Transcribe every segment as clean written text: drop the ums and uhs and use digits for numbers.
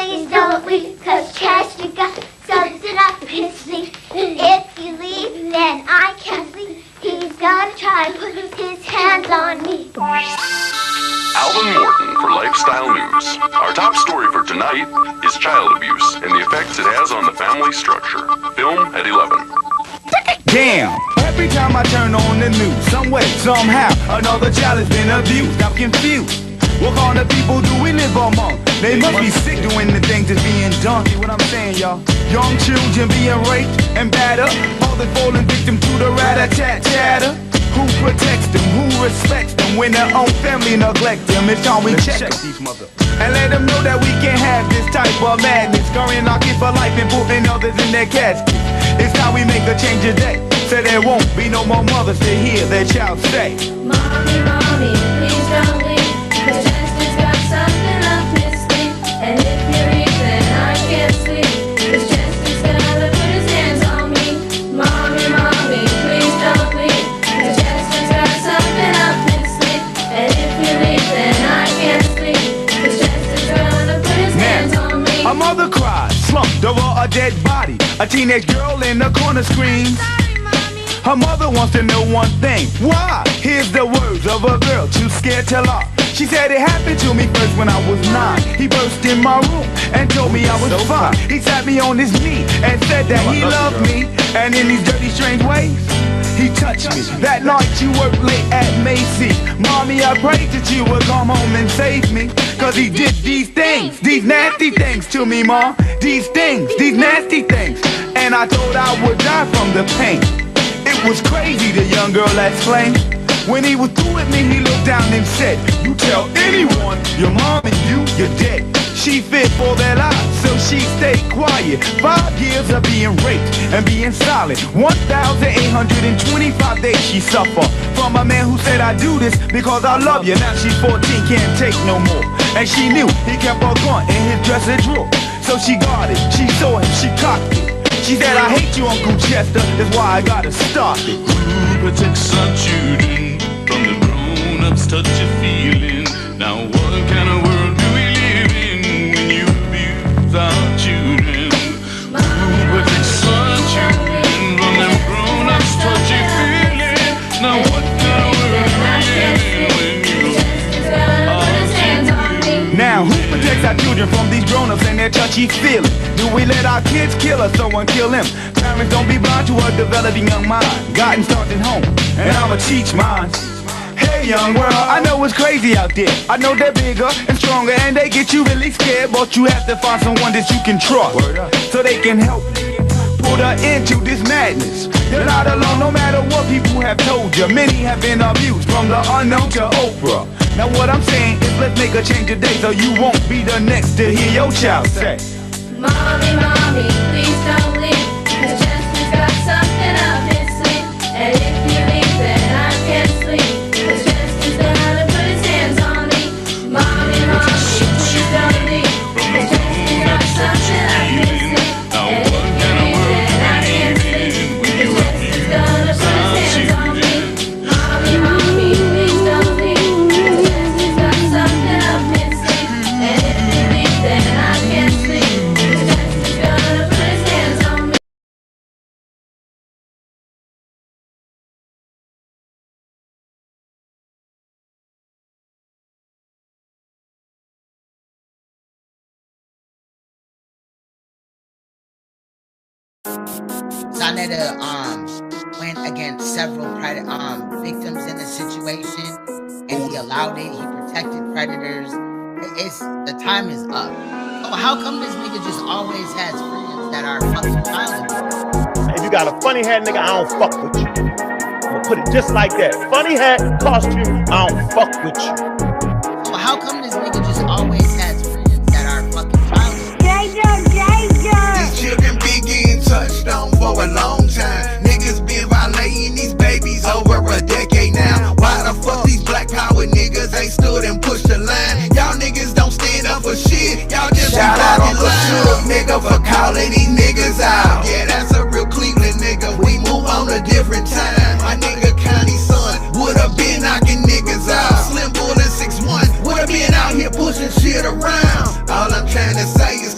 please don't leave, 'cause Chester got something up his sleeve. If you leave, then I can't leave. He's gonna try and put his hands on me. Alvin Morton for Lifestyle News. Our top story for tonight is child abuse and the effects it has on the family structure. Film at 11. Damn! Every time I turn on the news, some way, somehow, another child has been abused. I'm confused. What kind of people do we live among? They must be sick doing the things that's being done. See what I'm saying, y'all? Young children being raped and battered, all they falling victim to the rat-a-tat-chatter. Who protects them? Who respects them when their own family neglect them? It's time we check these mother and let them know that we can't have this type of madness, scarring our kids for life and putting others in their caskets. It's time we make a change today, so there won't be no more mothers to hear their child say, Mommy, mommy, please don't leave, 'cause Chester's got something up his sleeve. And if you leave, then I can't sleep, 'cause Chester's gonna put his hands on me. Mommy, mommy, please don't leave, 'cause Chester's got something up his sleeve. And if you leave, then I can't sleep, 'cause Chester's gonna put his hands on me. A mother cries, slumped over a dead body. A teenage girl in the corner screams. Her mother wants to know one thing. Why? Here's the words of a girl too scared to lie. She said it happened to me first when I was 9. He burst in my room and told me I was fine. He sat me on his knee and said that he loved me. And in these dirty, strange ways, he touched me. That night you worked late at Macy's. Mommy, I prayed that you would come home and save me. 'Cause he did these things, these nasty things to me, Mom. These things, these nasty things. And I thought I would die from the pain. It was crazy, the young girl explained. When he was through with me, he looked down and said, you tell anyone, your mom and you're dead. She feared for their lives, so she stayed quiet. 5 years of being raped and being silent. 1,825 days she suffered from a man who said, I do this because I love you. Now she's 14, can't take no more. And she knew he kept her gun in his dresser drawer. So she guarded, she saw him, she cocked it. She said, I hate you, Uncle Chester, that's why I gotta stop it. Who protects our children from the grown-ups' touchy feeling? Now what kind of world do we live in when you abuse our children? Who protects our children from the grown-ups' touchy feeling? Now what kind of world do we live in when you abuse our children? Now who protects our children from these grown-ups and their touchy feelings? Do we let our kids kill us, someone kill them? Parents, don't be blind to a developing young mind. Guidance starts at home, and I'ma teach mine. Hey young world, I know it's crazy out there. I know they're bigger and stronger and they get you really scared. But you have to find someone that you can trust, so they can help put her into this madness. You're not alone, no matter what people have told you. Many have been abused, from the unknown to Oprah. Now what I'm saying is let's make a change today, so you won't be the next to hear your child say, Mommy, mommy, please don't leave, 'cause Chester's got something up his sleeve. And if you leave, then I can't sleep, 'cause Chester's gonna put his hands on me. Mommy, mommy, please don't leave, 'cause Chester's got something up his sleeve. And if you leave, then I can't sleep, 'cause Chester's gonna put his hands on me. Mommy, mommy, please don't leave, 'cause Chester's got something up his sleeve. And if you leave, then I can't sleep, 'cause Chester's gonna put his hands on me. Sonetta went against several victims in the situation, and he allowed it. He protected predators. The time is up. Oh, how come this nigga just always has friends that are fucking child abuse? If you got a funny hat, nigga, I don't fuck with you. I'm gonna put it just like that. Funny hat, costume, I don't fuck with you. So how come this nigga just always has friends that are fucking child abuse? These children been getting touched on for a long time. Niggas been violating these babies over a decade now. Why the fuck these black power niggas ain't stood and pushed the line? Y'all niggas don't stand up for shit. Y'all just Shout be out walking Uncle line. Nigga for calling these niggas out. Yeah, that's a real Cleveland nigga. We move on a different time. My nigga County son would've been knocking niggas out. Slim Bull and 6'1" would've been out here pushing shit around. All I'm trying to say is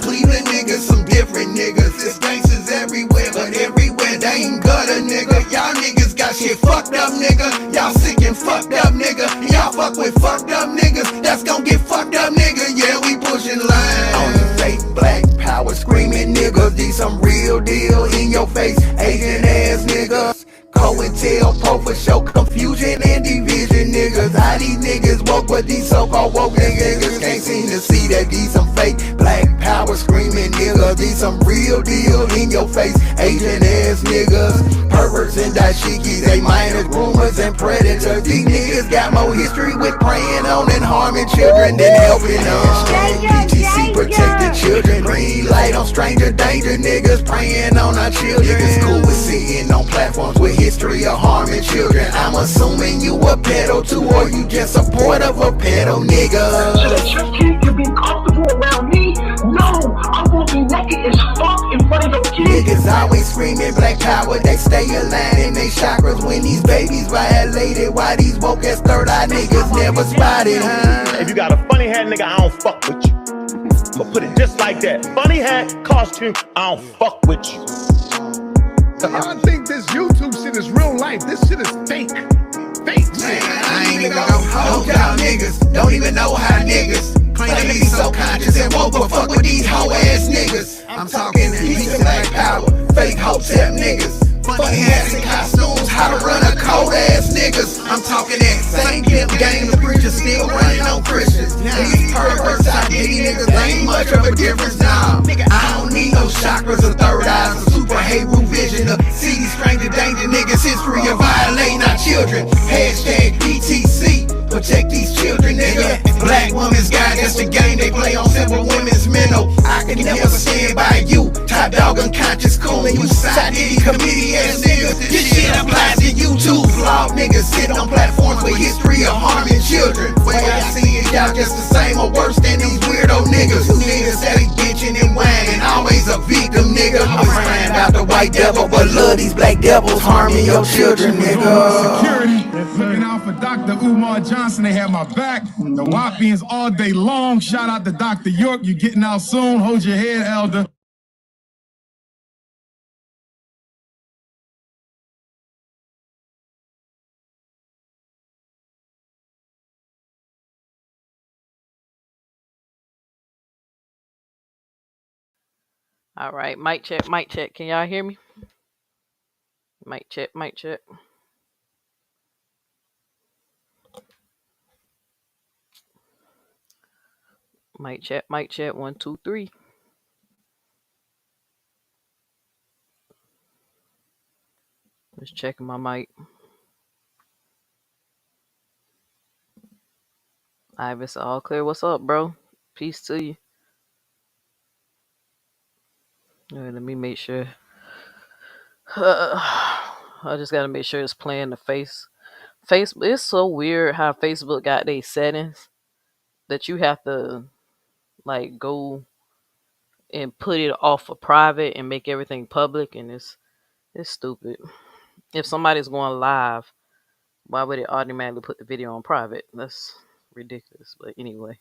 blood everywhere, they ain't gutter, nigga. Y'all niggas got shit fucked up, nigga. Y'all sick and fucked up, nigga. Y'all fuck with fucked up niggas, that's gon' get fucked up, nigga. Yeah, we pushing lines. On the fake black power screaming niggas, these some real deal in your face, Asian ass niggas. COINTELPRO for show confusion and division, niggas. How these niggas woke, but these so-called woke niggas can't seem to see that these some fake black power screaming niggas. These some real deal in your face, Asian ass niggas. Perverts and dashikis, they minor groomers and predators. These niggas got more history with preying on and harming children than helping them. PTC protect the children, green light on stranger danger, niggas preying on our children. Niggas cool with sitting on platforms with history of harming children. I'm assuming you a pedo too, or you just support of a pedo, nigga. So that your kid can be comfortable around me? No, I won't be naked as fuck in front of your kids. Niggas always screaming black power, they stay aligned in they chakras when these babies violated. Why these woke ass third eye niggas never spotted, huh? If you got a funny hat, nigga, I don't fuck with you. I'ma put it just like that. Funny hat, costume, I don't fuck with you. Y'all think this YouTube shit is real life? This shit is fake. Fake shit. Man, I ain't even gon' hold y'all niggas. Don't even know how niggas claim to be so conscious and woke, but fuck with these hoe ass niggas. I'm talking piece of black power, fake hotep niggas. Funny hats and costumes, how to run a cold ass niggas. I'm talking that same pimp game the preachers still running on Christians. These perverts out here, these niggas ain't much of a difference now. I don't need no chakras or third eyes or super Haru vision to see these stranger danger niggas history of violating our children. Hashtag BTC, protect these children, nigga. Black woman's guide, that's the game they play on simple women's mental. I can never stand by you, top dog unconscious coon. You side committee ass niggas. This shit applies to you too. Flawed niggas sit on platforms with history of harming children. Way I see it, y'all just the same or worse than these weirdo niggas. Who niggas steady bitching and whining, always a victim, nigga. I'm crying about the white devil, but love these black devils harming your children, nigga. Security, looking out for Dr. Umar Johnson, they have my back. The Wapians all day long. Shout out to Dr. York, you getting out soon. Hold your head, elder. All right, mic check, mic check. Can y'all hear me? Mic check, mic check. Mic check, mic check. 1, 2, 3. Just checking my mic. Ivis, all clear. What's up, bro? Peace to you. All right, let me make sure. I just gotta make sure it's playing the face. Facebook. It's so weird how Facebook got these settings that you have to like go and put it off of private and make everything public, and it's stupid. If somebody's going live, why would it automatically put the video on private? That's ridiculous. But anyway,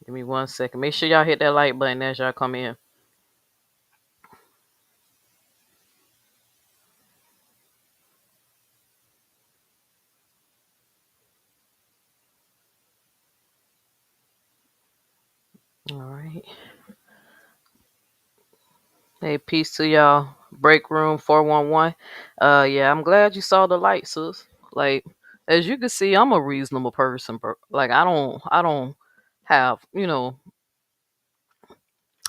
give me 1 second. Make sure y'all hit that like button as y'all come in. All right. Hey, peace to y'all. Break room 411. Yeah, I'm glad you saw the light, sis. Like, as you can see, I'm a reasonable person, bro. Like, I don't have, I don't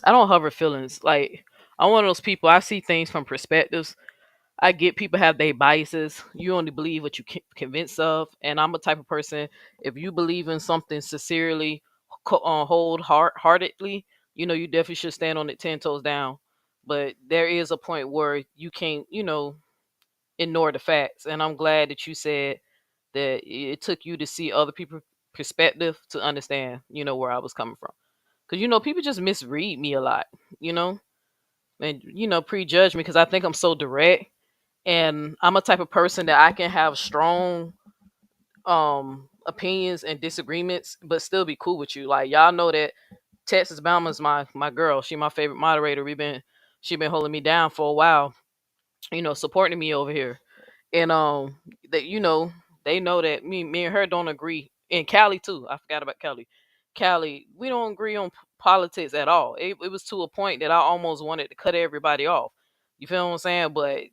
hover feelings. Like, I'm one of those people. I see things from perspectives. I get people have their biases. You only believe what you convinced of, and I'm a type of person. If you believe in something sincerely, wholeheartedly, you definitely should stand on it 10 toes down. But there is a point where you can't, ignore the facts. And I'm glad that you said that it took you to see other people's perspective to understand, where I was coming from. Because people just misread me a lot, you know, and prejudge me because I think I'm so direct, and I'm a type of person that I can have strong opinions and disagreements, but still be cool with you. Like y'all know that Texas Bama's my girl. She my favorite moderator. She been holding me down for a while, supporting me over here. And that they know that me and her don't agree. And Callie too. I forgot about Callie. Callie, we don't agree on politics at all. It was to a point that I almost wanted to cut everybody off. You feel what I'm saying? But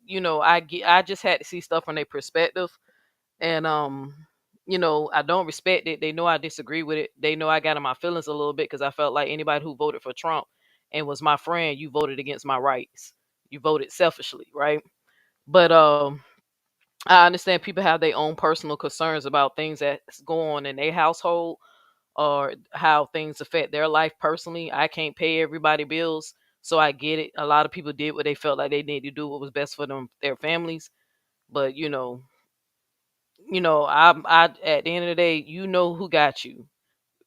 I just had to see stuff from their perspective, and I don't respect it. They know I disagree with it. They know I got in my feelings a little bit because I felt like anybody who voted for Trump and was my friend, you voted against my rights. You voted selfishly, right? But I understand people have their own personal concerns about things that go on in their household or how things affect their life personally. I can't pay everybody bills, so I get it. A lot of people did what they felt like they needed to do, what was best for them, their families. But I at the end of the day, you know who got you.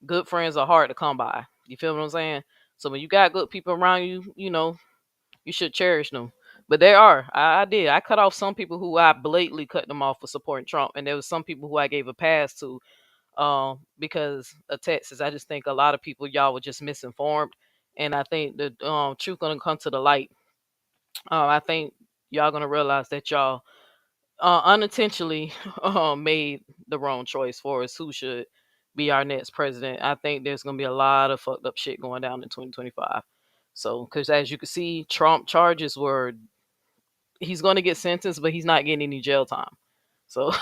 Good friends are hard to come by. You feel what I'm saying? So when you got good people around you, you should cherish them. But there are. I did. I cut off some people who I blatantly cut them off for supporting Trump, and there was some people who I gave a pass to, because of Texas. I just think a lot of people y'all were just misinformed, and I think the truth gonna come to the light. I think y'all gonna realize that y'all unintentionally made the wrong choice for us who should be our next president. I think there's gonna be a lot of fucked up shit going down in 2025. So, because as you can see, Trump charges were he's going to get sentenced, but he's not getting any jail time. So,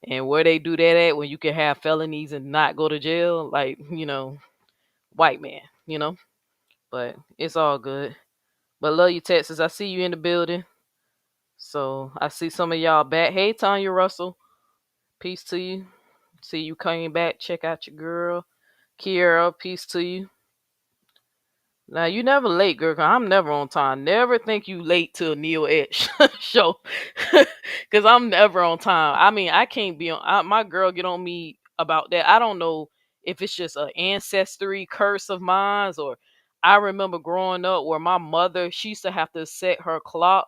and where they do that at when you can have felonies and not go to jail, like, white man. But it's all good. But love you, Texas. I see you in the building. So I see some of y'all back. Hey, Tanya Russell. Peace to you. See you coming back. Check out your girl. Kiera, peace to you. Now you never late, girl. 'Cause I'm never on time. Never think you late to a Neo Edge show, because I'm never on time. I mean, I can't be on. My girl get on me about that. I don't know if it's just an ancestry curse of mine, or I remember growing up where my mother she used to have to set her clock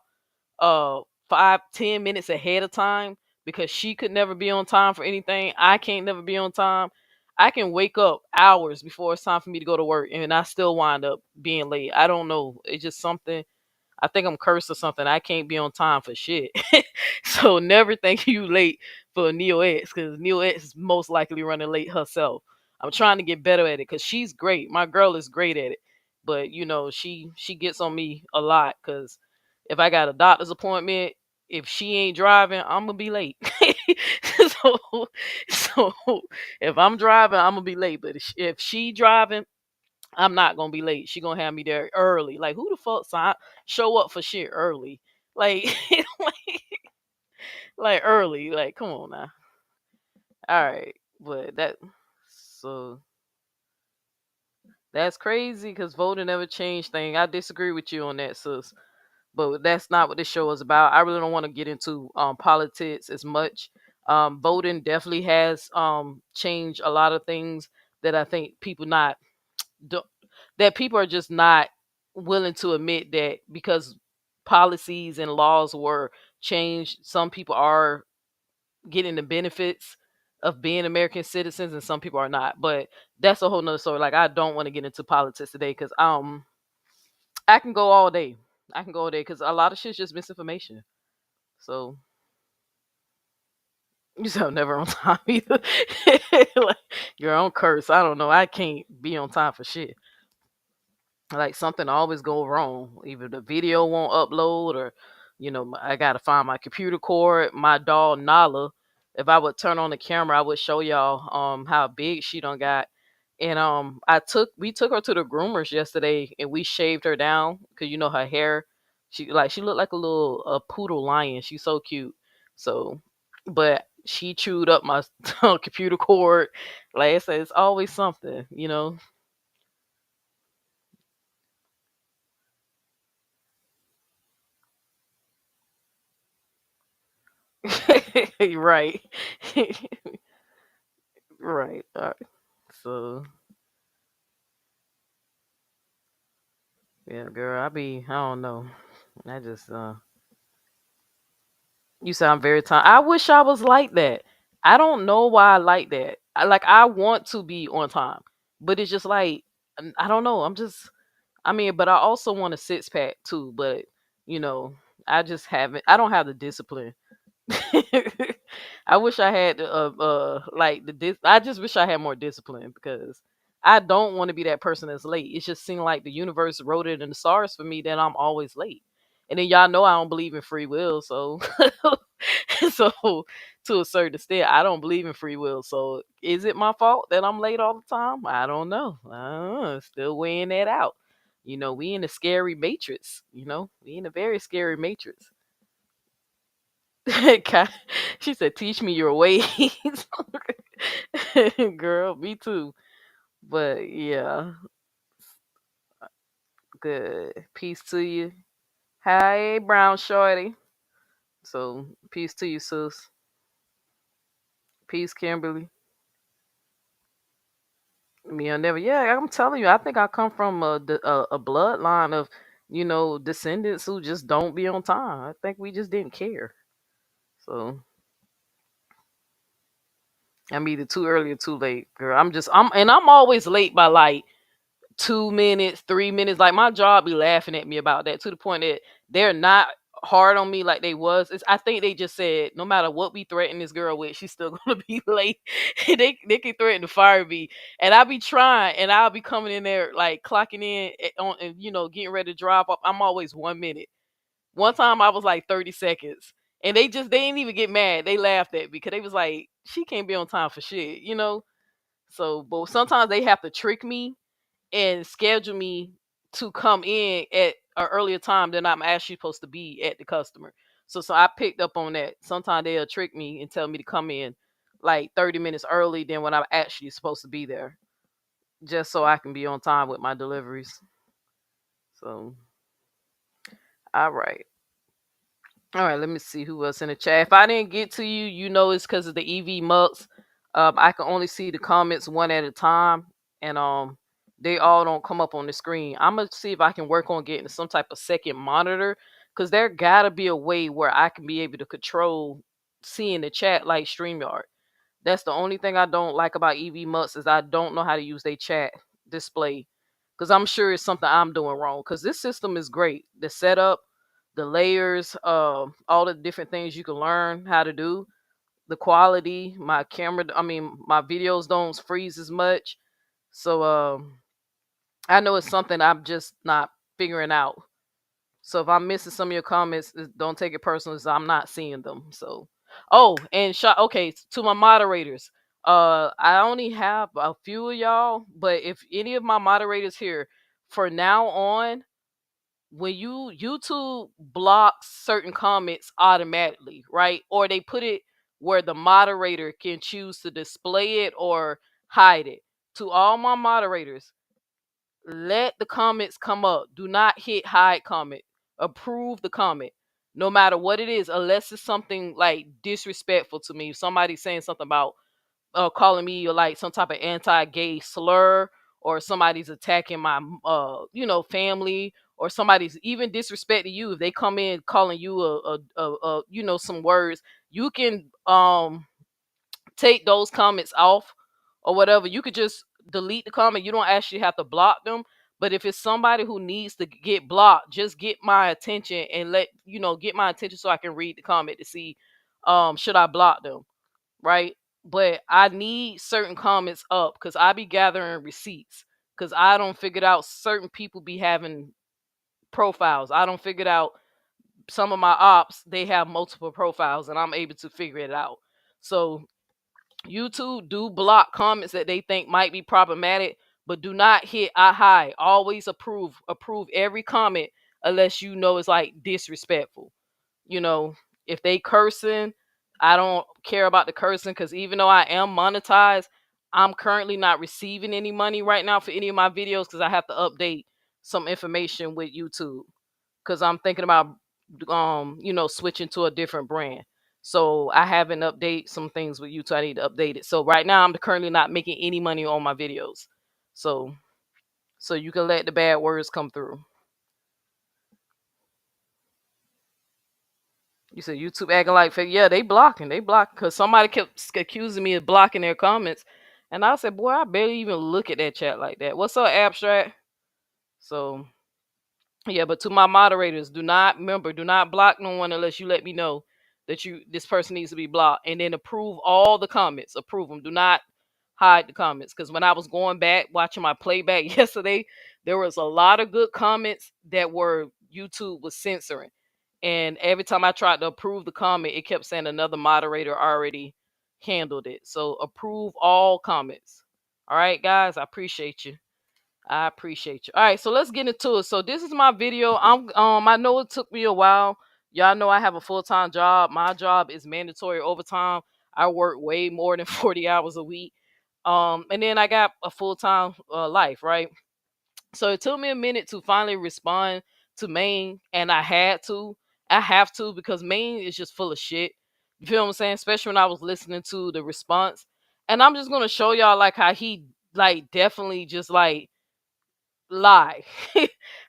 uh 5-10 minutes ahead of time because she could never be on time for anything. I can't never be on time. I can wake up hours before it's time for me to go to work and I still wind up being late. I don't know. It's just something. I think I'm cursed or something. I can't be on time for shit. So never think you late for Neo X because Neo X is most likely running late herself. I'm trying to get better at it because she's great. My girl is great at it, but she gets on me a lot because if I got a doctor's appointment, if she ain't driving, I'm gonna be late. so so if I'm driving, I'm gonna be late. But if she driving, I'm not gonna be late. She gonna have me there early. Like who the fuck show up for shit early? Like like early. Like come on now. All right, but so that's crazy because voting never changed thing. I disagree with you on that, sis. But that's not what this show is about. I really don't want to get into politics as much. Voting definitely has changed a lot of things that I think people not do, that people are just not willing to admit that because policies and laws were changed. Some people are getting the benefits of being American citizens, and some people are not. But that's a whole nother story. Like I don't want to get into politics today because I can go all day. I can go all day because a lot of shit's just misinformation. So you sound never on time either. Like, your own curse. I don't know. I can't be on time for shit. Like something always go wrong. Either the video won't upload or I gotta find my computer cord. My dog Nala. If I would turn on the camera, I would show y'all how big she done got. And we took her to the groomers yesterday and we shaved her down because her hair she looked like a poodle lion. She's so cute. So but she chewed up my computer cord. Like I said, it's always something. Right. Right. So yeah, girl, I don't know. I just you sound very tired. I wish I was like that. I don't know why I like that. I want to be on time, but it's just like I don't know. I mean, but I also want a six pack too. But you know, I just haven't. I don't have the discipline. I wish I had like I just wish I had more discipline because I don't want to be that person that's late. It just seemed like the universe wrote it in the stars for me that I'm always late. And then y'all know I don't believe in free will, so so to a certain extent, I don't believe in free will. So is it my fault that I'm late all the time? I don't know. Still weighing that out. You know, we in a scary matrix. You know, we in a very scary matrix. She said, "Teach me your ways." Girl, me too. But yeah, good. Peace to you. Hi, Brown Shorty. So, peace to you, sis. Peace, Kimberly. Me, I never. Yeah, I'm telling you, I think I come from a bloodline of, descendants who just don't be on time. I think we just didn't care. So I'm either too early or too late, girl. I'm always late by like 2 minutes, 3 minutes. Like my job be laughing at me about that to the point that they're not hard on me like they was. I think they just said no matter what we threaten this girl with, she's still gonna be late. They can threaten to fire me, and I'll be trying, and I'll be coming in there like clocking in on and getting ready to drive up. I'm always 1 minute. One time I was like 30 seconds. And they didn't even get mad. They laughed at me because they was like, she can't be on time for shit. So, but sometimes they have to trick me and schedule me to come in at an earlier time than I'm actually supposed to be at the customer. So I picked up on that. Sometimes they'll trick me and tell me to come in like 30 minutes early than when I'm actually supposed to be there, just so I can be on time with my deliveries. So, all right. All right, let me see who else in the chat. If I didn't get to you, it's because of the EV Mux. I can only see the comments one at a time, and they all don't come up on the screen. I'm gonna see if I can work on getting some type of second monitor, because there gotta be a way where I can be able to control seeing the chat like StreamYard. That's the only thing I don't like about EV Mux is I don't know how to use their chat display. Because I'm sure it's something I'm doing wrong. Because this system is great. The setup, the layers, all the different things you can learn how to do. The quality, my camera, I mean, my videos don't freeze as much. So I know it's something I'm just not figuring out. So if I'm missing some of your comments, don't take it personal. 'Cause I'm not seeing them. So, oh, and okay, to my moderators, I only have a few of y'all, but if any of my moderators here, for now on, when YouTube blocks certain comments automatically, right? Or they put it where the moderator can choose to display it or hide it. To all my moderators, let the comments come up. Do not hit hide comment. Approve the comment. No matter what it is, unless it's something like disrespectful to me. If somebody's saying something about calling me like some type of anti-gay slur, or somebody's attacking my family, or somebody's even disrespecting you. If they come in calling you some words, you can take those comments off or whatever. You could just delete the comment. You don't actually have to block them. But if it's somebody who needs to get blocked, just get my attention and get my attention so I can read the comment to see should I block them, right? But I need certain comments up because I be gathering receipts, because I don't figured out certain people be having profiles. I don't figured out some of my ops, they have multiple profiles, and I'm able to figure it out. So YouTube do block comments that they think might be problematic, but do not hit I hide. Always approve every comment unless it's like disrespectful. you know, if they cursing, I don't care about the cursing, because even though I am monetized, I'm currently not receiving any money right now for any of my videos because I have to update some information with YouTube, because I'm thinking about switching to a different brand. So I haven't updated some things with YouTube. I need to update it. So right now I'm currently not making any money on my videos. So you can let the bad words come through. You said YouTube acting like fake. Yeah, they blocking. They block because somebody kept accusing me of blocking their comments, and I said, "Boy, I barely even look at that chat like that." What's up, abstract? So yeah, but to my moderators, do not block no one unless you let me know that this person needs to be blocked, and then approve all the comments. Approve them. Do not hide the comments because when I was going back watching my playback yesterday, there was a lot of good comments that were YouTube was censoring. And every time I tried to approve the comment, it kept saying another moderator already handled it. So approve all comments. All right, guys, I appreciate you. I appreciate you. All right, so let's get into it. So this is my video. I know it took me a while. Y'all know I have a full-time job. My job is mandatory overtime. I work way more than 40 hours a week. And then I got a full-time life, right? So it took me a minute to finally respond to Maine, and I had to. I have to because Maine is just full of shit. You feel what I'm saying? Especially when I was listening to the response. And I'm just gonna show y'all like how he like definitely just like lie.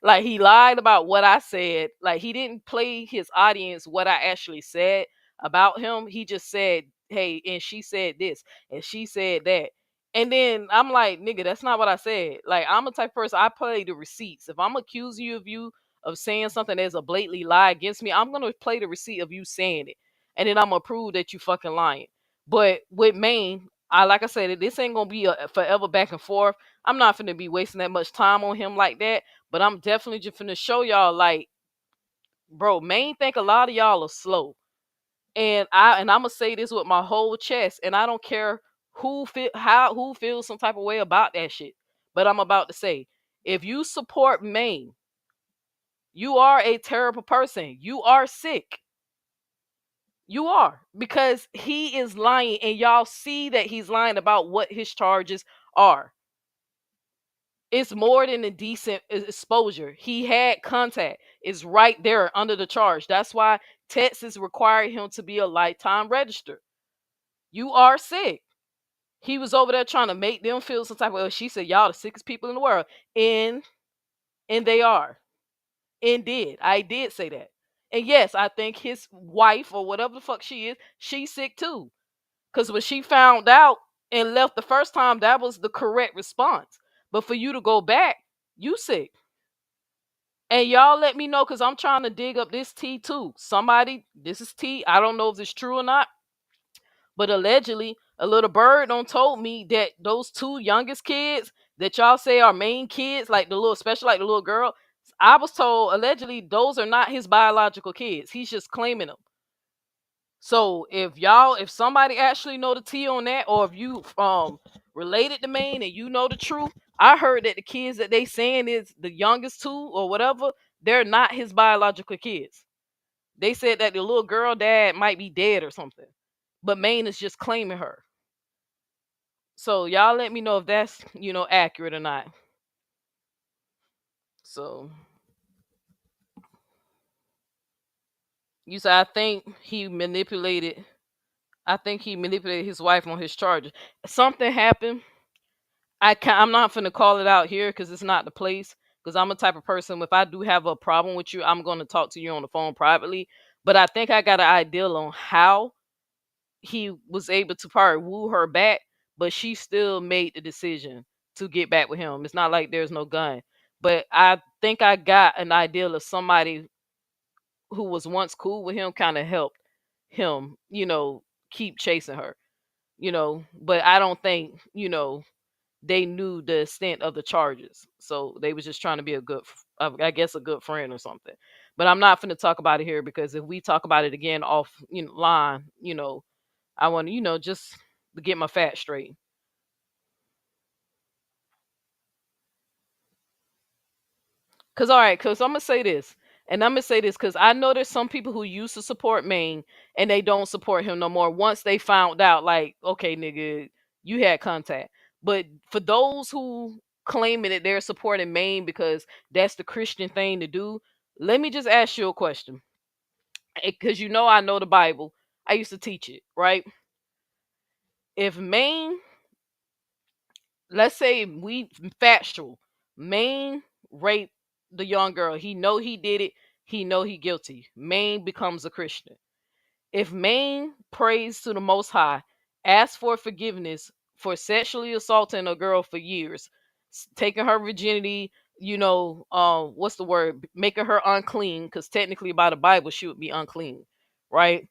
Like he lied about what I said. Like he didn't play his audience what I actually said about him. He just said, "Hey, and she said this, and she said that." And then I'm like, "Nigga, that's not what I said." Like I'm a type of person, I play the receipts. If I'm accusing you of saying something that's a blatantly lie against me, I'm gonna play the receipt of you saying it. And then I'm gonna prove that you fucking lying. But with Maine, like I said, this ain't gonna be a forever back and forth. I'm not finna be wasting that much time on him like that, but I'm definitely just finna show y'all like, bro, Maine think a lot of y'all are slow. And I'm gonna say this with my whole chest, and I don't care who feels some type of way about that shit. But I'm about to say, if you support Maine, you are a terrible person. You are sick. You are, because he is lying, and y'all see that he's lying about what his charges are. It's more than a decent exposure. He had contact. It's right there under the charge. That's why Texas required him to be a lifetime register. You are sick. He was over there trying to make them feel some type of. She said, "Y'all the sickest people in the world," and they are. Indeed, I did say that. And yes, I think his wife or whatever the fuck she is, she's sick too. Because when she found out and left the first time, that was the correct response. But for you to go back, you sick. And y'all let me know because I'm trying to dig up this tea too. This is tea. I don't know if it's true or not, but allegedly, a little bird don't told me that those two youngest kids that y'all say are main kids, like the little, especially like the little girl, I was told allegedly those are not his biological kids. He's just claiming them. So if somebody actually know the tea on that, or if you related to Maine and you know the truth, I heard that the kids that they saying is the youngest two or whatever, they're not his biological kids. They said that the little girl dad might be dead or something, but Maine is just claiming her. So y'all let me know if that's accurate or not. So you said I think he manipulated his wife on his charges. Something happened. I'm not finna call it out here because it's not the place. Because I'm a type of person, if I do have a problem with you, I'm gonna talk to you on the phone privately. But I think I got an idea on how he was able to probably woo her back, but she still made the decision to get back with him. It's not like there's no gun. But I think I got an idea of somebody who was once cool with him kind of helped him, keep chasing her. But I don't think, they knew the extent of the charges. So they was just trying to be I guess a good friend or something. But I'm not going to talk about it here because if we talk about it again off line, I want to, just to get my facts straight. Cause all right, cause I'm gonna say this, and I'm gonna say this because I know there's some people who used to support Maine and they don't support him no more. Once they found out, like, okay, nigga, you had contact. But for those who claiming that they're supporting Maine because that's the Christian thing to do, let me just ask you a question. Because I know the Bible. I used to teach it, right? If Maine, let's say we factual, Maine raped the young girl. He know he did it. He know he guilty. Maine becomes a Christian. If Maine prays to the Most High, asks for forgiveness for sexually assaulting a girl for years, taking her virginity, what's the word? Making her unclean, because technically by the Bible she would be unclean, right?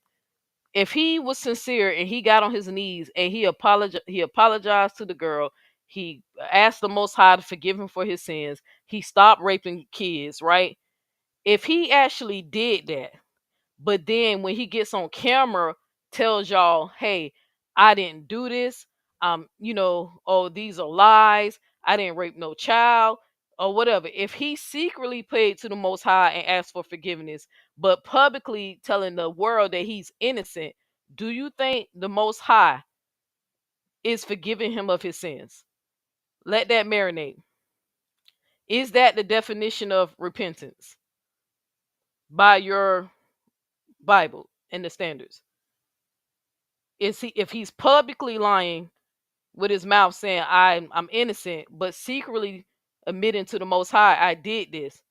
If he was sincere and he got on his knees and he apologized to the girl, he asked the Most High to forgive him for his sins, he stopped raping kids, right? If he actually did that, but then when he gets on camera, tells y'all, hey, I didn't do this. Oh, these are lies. I didn't rape no child or whatever. If he secretly prayed to the Most High and asked for forgiveness, but publicly telling the world that he's innocent, do you think the Most High is forgiving him of his sins? Let that marinate. Is that the definition of repentance by your Bible and the standards? If he's publicly lying with his mouth saying I'm innocent, but secretly admitting to the Most High I did this,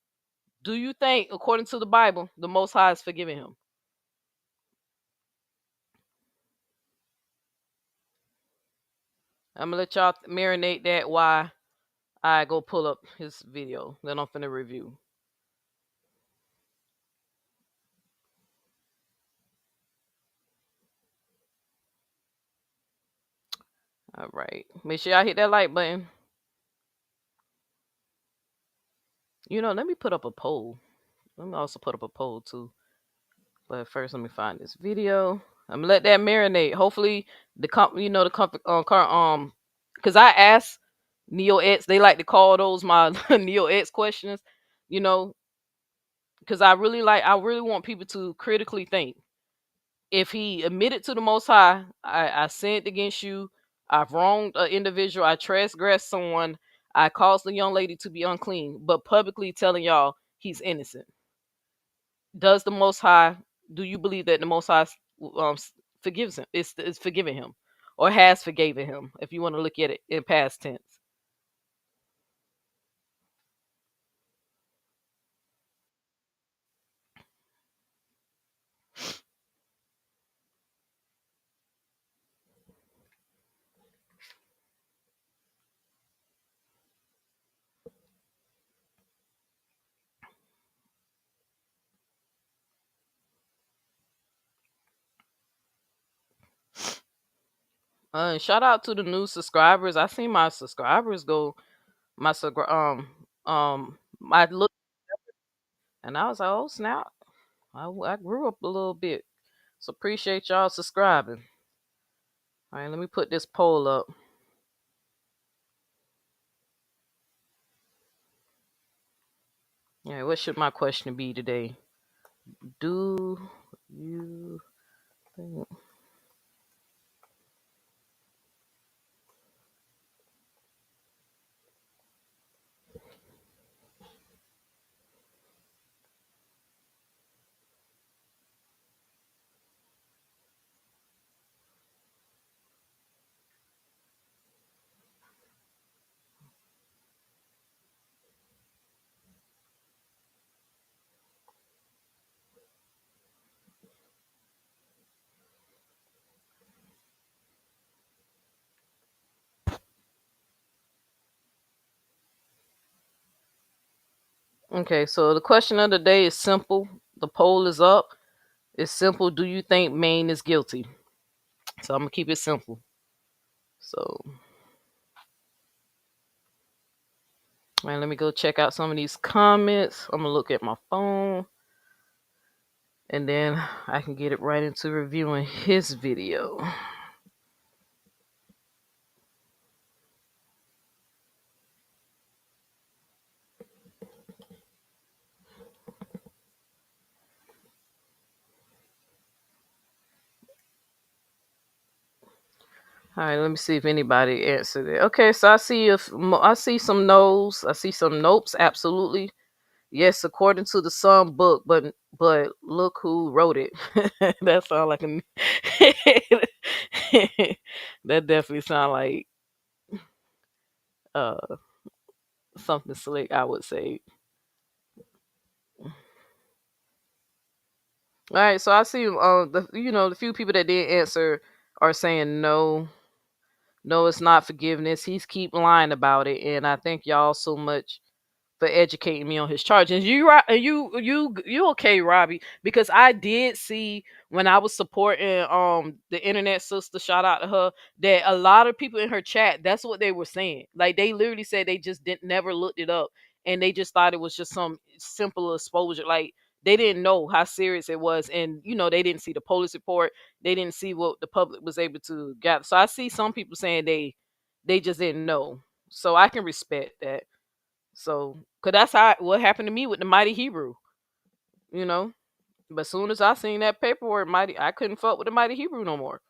do you think, according to the Bible, the Most High is forgiving him? I'm gonna let y'all marinate that while I go pull up his video that I'm finna review. All right, make sure y'all hit that like button. Let me put up a poll. Let me also put up a poll too. But first, let me find this video. I'm gonna let that marinate. Hopefully, because I asked Neo X, they like to call those my Neo X questions. You know, because I really want people to critically think. If he admitted to the Most High, I sinned against you. I've wronged an individual. I transgressed someone. I caused the young lady to be unclean, but publicly telling y'all he's innocent. Does the Most High? Do you believe that the Most High forgives him? Is forgiving him, or has forgiven him? If you want to look at it in past tense. Shout out to the new subscribers. I seen my subscribers go. I looked and I was like, oh snap! I grew up a little bit. So appreciate y'all subscribing. All right, let me put this poll up. Yeah, what should my question be today? Do you think? Okay, so the question of the day is simple. The poll is up. It's simple. Do you think Maine is guilty? So I'm gonna keep it simple. So, and let me go check out some of these comments. I'm gonna look at my phone, and then I can get it right into reviewing his video. All right, let me see if anybody answered it. Okay, so I see some no's, I see some nopes. Absolutely, yes, according to the some book, but look who wrote it. That sound like a that definitely sound like uh something slick. I would say. All right, so I see the few people that did answer are saying no, no, it's not forgiveness. He's keep lying about it, and I thank y'all so much for educating me on his charges. You okay, Robbie? Because I did see when I was supporting the internet sister, shout out to her, that a lot of people in her chat, that's what they were saying. Like they literally said they just didn't never looked it up and they just thought it was just some simple exposure. Like they didn't know how serious it was, and they didn't see the police report. They didn't see what the public was able to gather. So I see some people saying they just didn't know. So I can respect that. So, cause that's what happened to me with the Mighty Hebrew, you know. But soon as I seen that paperwork, I couldn't fuck with the Mighty Hebrew no more.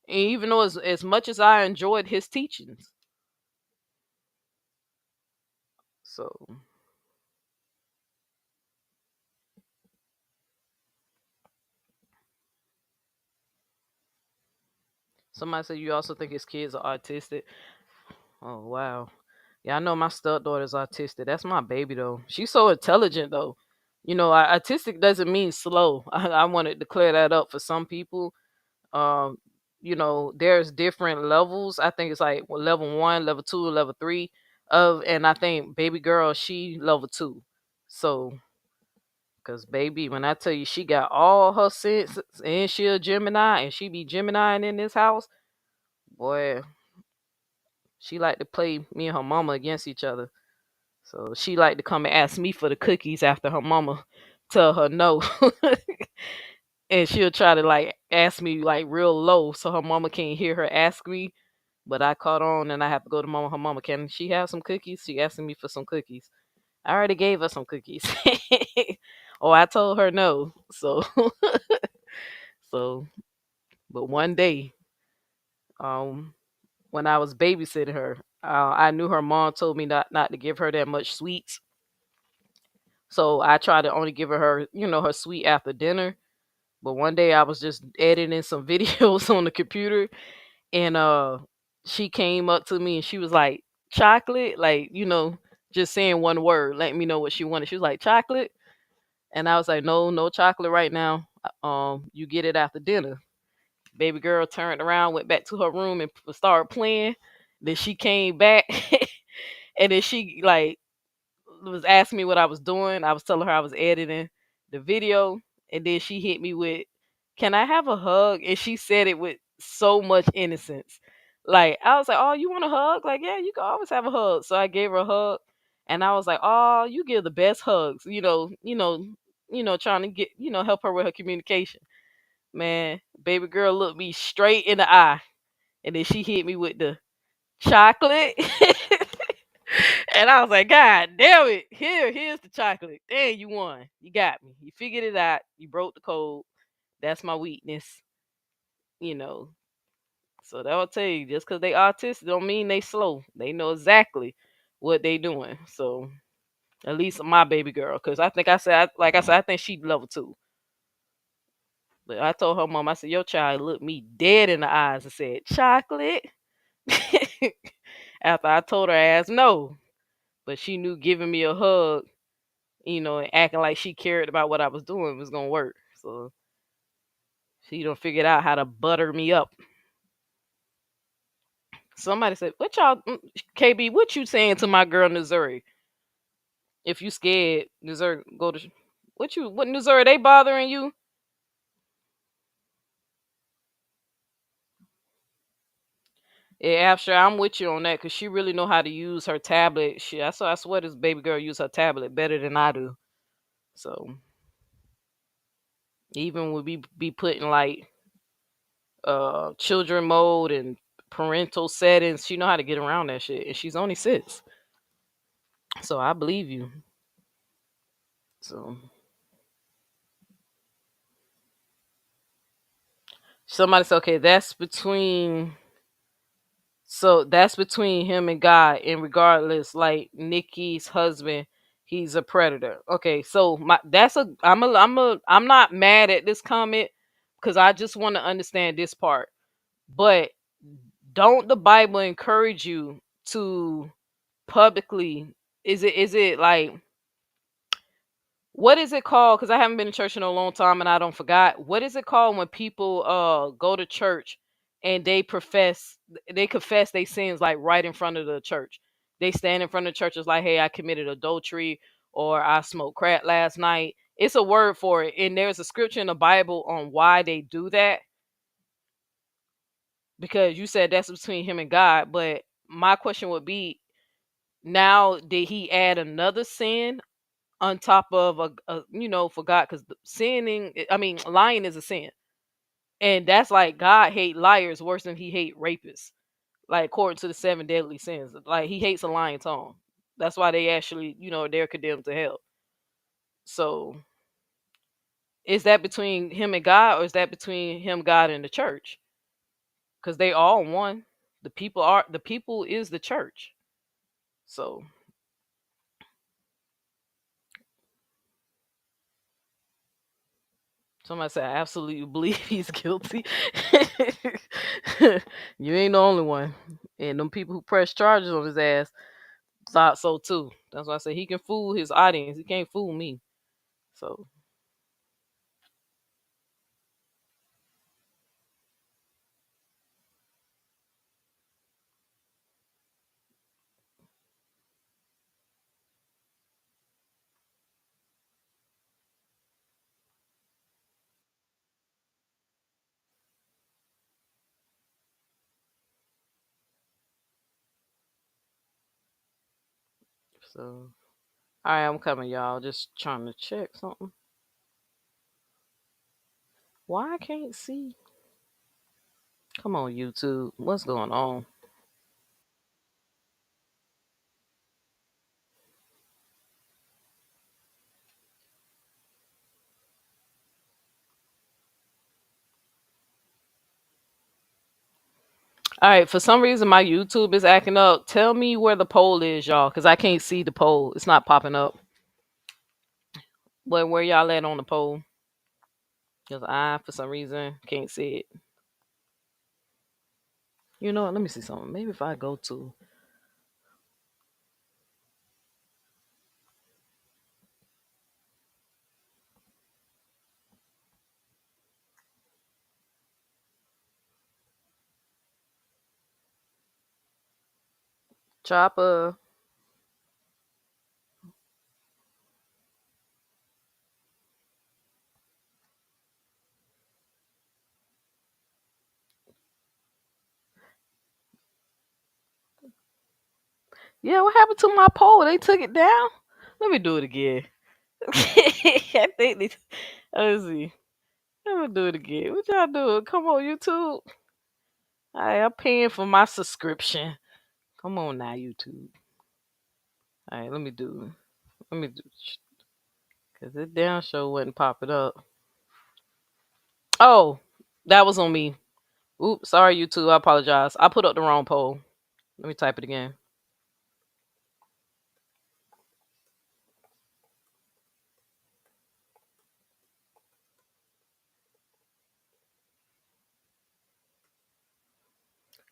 And even though as much as I enjoyed his teachings, so somebody said you also think his kids are autistic. Oh wow, yeah, I know my stepdaughter's autistic. That's my baby though. She's so intelligent though. Autistic doesn't mean slow. I want to declare that up for some people. um there's different levels. I think it's like level 1, level 2, level 3 and I think baby girl, she level 2. So because baby, when I tell you she got all her senses and she a Gemini and she be Gemini in this house, boy, she like to play me and her mama against each other. So she like to come and ask me for the cookies after her mama tell her no. And she'll try to like ask me like real low so her mama can't hear her ask me. But I caught on and I have to go to mama. Her mama, can she have some cookies? She asking me for some cookies. I already gave her some cookies. Oh, I told her no. So so but one day, um, when I was babysitting her, I knew her mom told me not to give her that much sweets. So I tried to only give her sweet after dinner. But one day I was just editing some videos on the computer and she came up to me and she was like, chocolate, like, just saying one word, letting me know what she wanted. She was like, chocolate. And I was like, no, no chocolate right now. You get it after dinner. Baby girl turned around, went back to her room and started playing. Then she came back and then she like was asking me what I was doing. I was telling her I was editing the video, and then she hit me with, "Can I have a hug?" And she said it with so much innocence. Like I was like, "Oh, you want a hug?" Like, yeah, you can always have a hug. So I gave her a hug, and I was like, "Oh, you give the best hugs." Trying to get help her with her communication. Man, baby girl looked me straight in the eye, and then she hit me with the chocolate. And I was like, God damn it. Here's the chocolate. Dang, you won. You got me. You figured it out. You broke the code. That's my weakness. You know. So that'll tell you, just because they autistic don't mean they slow. They know exactly what they doing. So at least my baby girl. Cause I think like I said, I think she level 2. But I told her mom, I said, your child looked me dead in the eyes and said, chocolate. After I told her ass no. But she knew giving me a hug, and acting like she cared about what I was doing was gonna work. So she done figured out how to butter me up. Somebody said, "What y'all, KB? What you saying to my girl Missouri? If you scared, Missouri, go to what Missouri? They bothering you?" Yeah, after I'm with you on that because she really know how to use her tablet. I swear this baby girl use her tablet better than I do. So even when we be putting like children mode and parental settings, she know how to get around that shit, and she's only 6. So I believe you. So somebody said, okay, that's between him and God, and regardless, like Nikki's husband, he's a predator. Okay, so I'm not mad at this comment because I just want to understand this part. But don't the Bible encourage you to publicly, is it like, What is it called? Because I haven't been to church in a long time and I don't forgot. What is it called when people go to church and they confess their sins like right in front of the church? They stand in front of the church, it's like, hey, I committed adultery or I smoked crack last night. It's a word for it. And there's a scripture in the Bible on why they do that. Because you said that's between him and God. But my question would be, now did he add another sin on top of for God? Because lying is a sin, and that's like God hate liars worse than he hate rapists, like according to the seven deadly sins. Like he hates a lying tongue. That's why they actually, they're condemned to hell. So is that between him and God, or is that between him, God, and the church? Because they all one. The people is the church. So somebody said, I absolutely believe he's guilty. You ain't the only one. And them people who press charges on his ass thought so too. That's why I say he can fool his audience. He can't fool me. So so all right, I'm coming, y'all. Just trying to check something. Why I can't see? Come on, YouTube. What's going on? All right, for some reason my YouTube is acting up. Tell me where the poll is, y'all, because I can't see the poll. It's not popping up. Where y'all at on the poll? Because I, for some reason, can't see it. You know what? Let me see something. Maybe if I go to Chopper. Yeah, what happened to my poll? They took it down? Let me do it again. I think they. Let's see. Let me do it again. What y'all doing? Come on, YouTube. I'm paying for my subscription. Come on now, YouTube. All right, let me do. Because it down show wasn't popping up. Oh, that was on me. Oops, sorry, YouTube. I apologize. I put up the wrong poll. Let me type it again.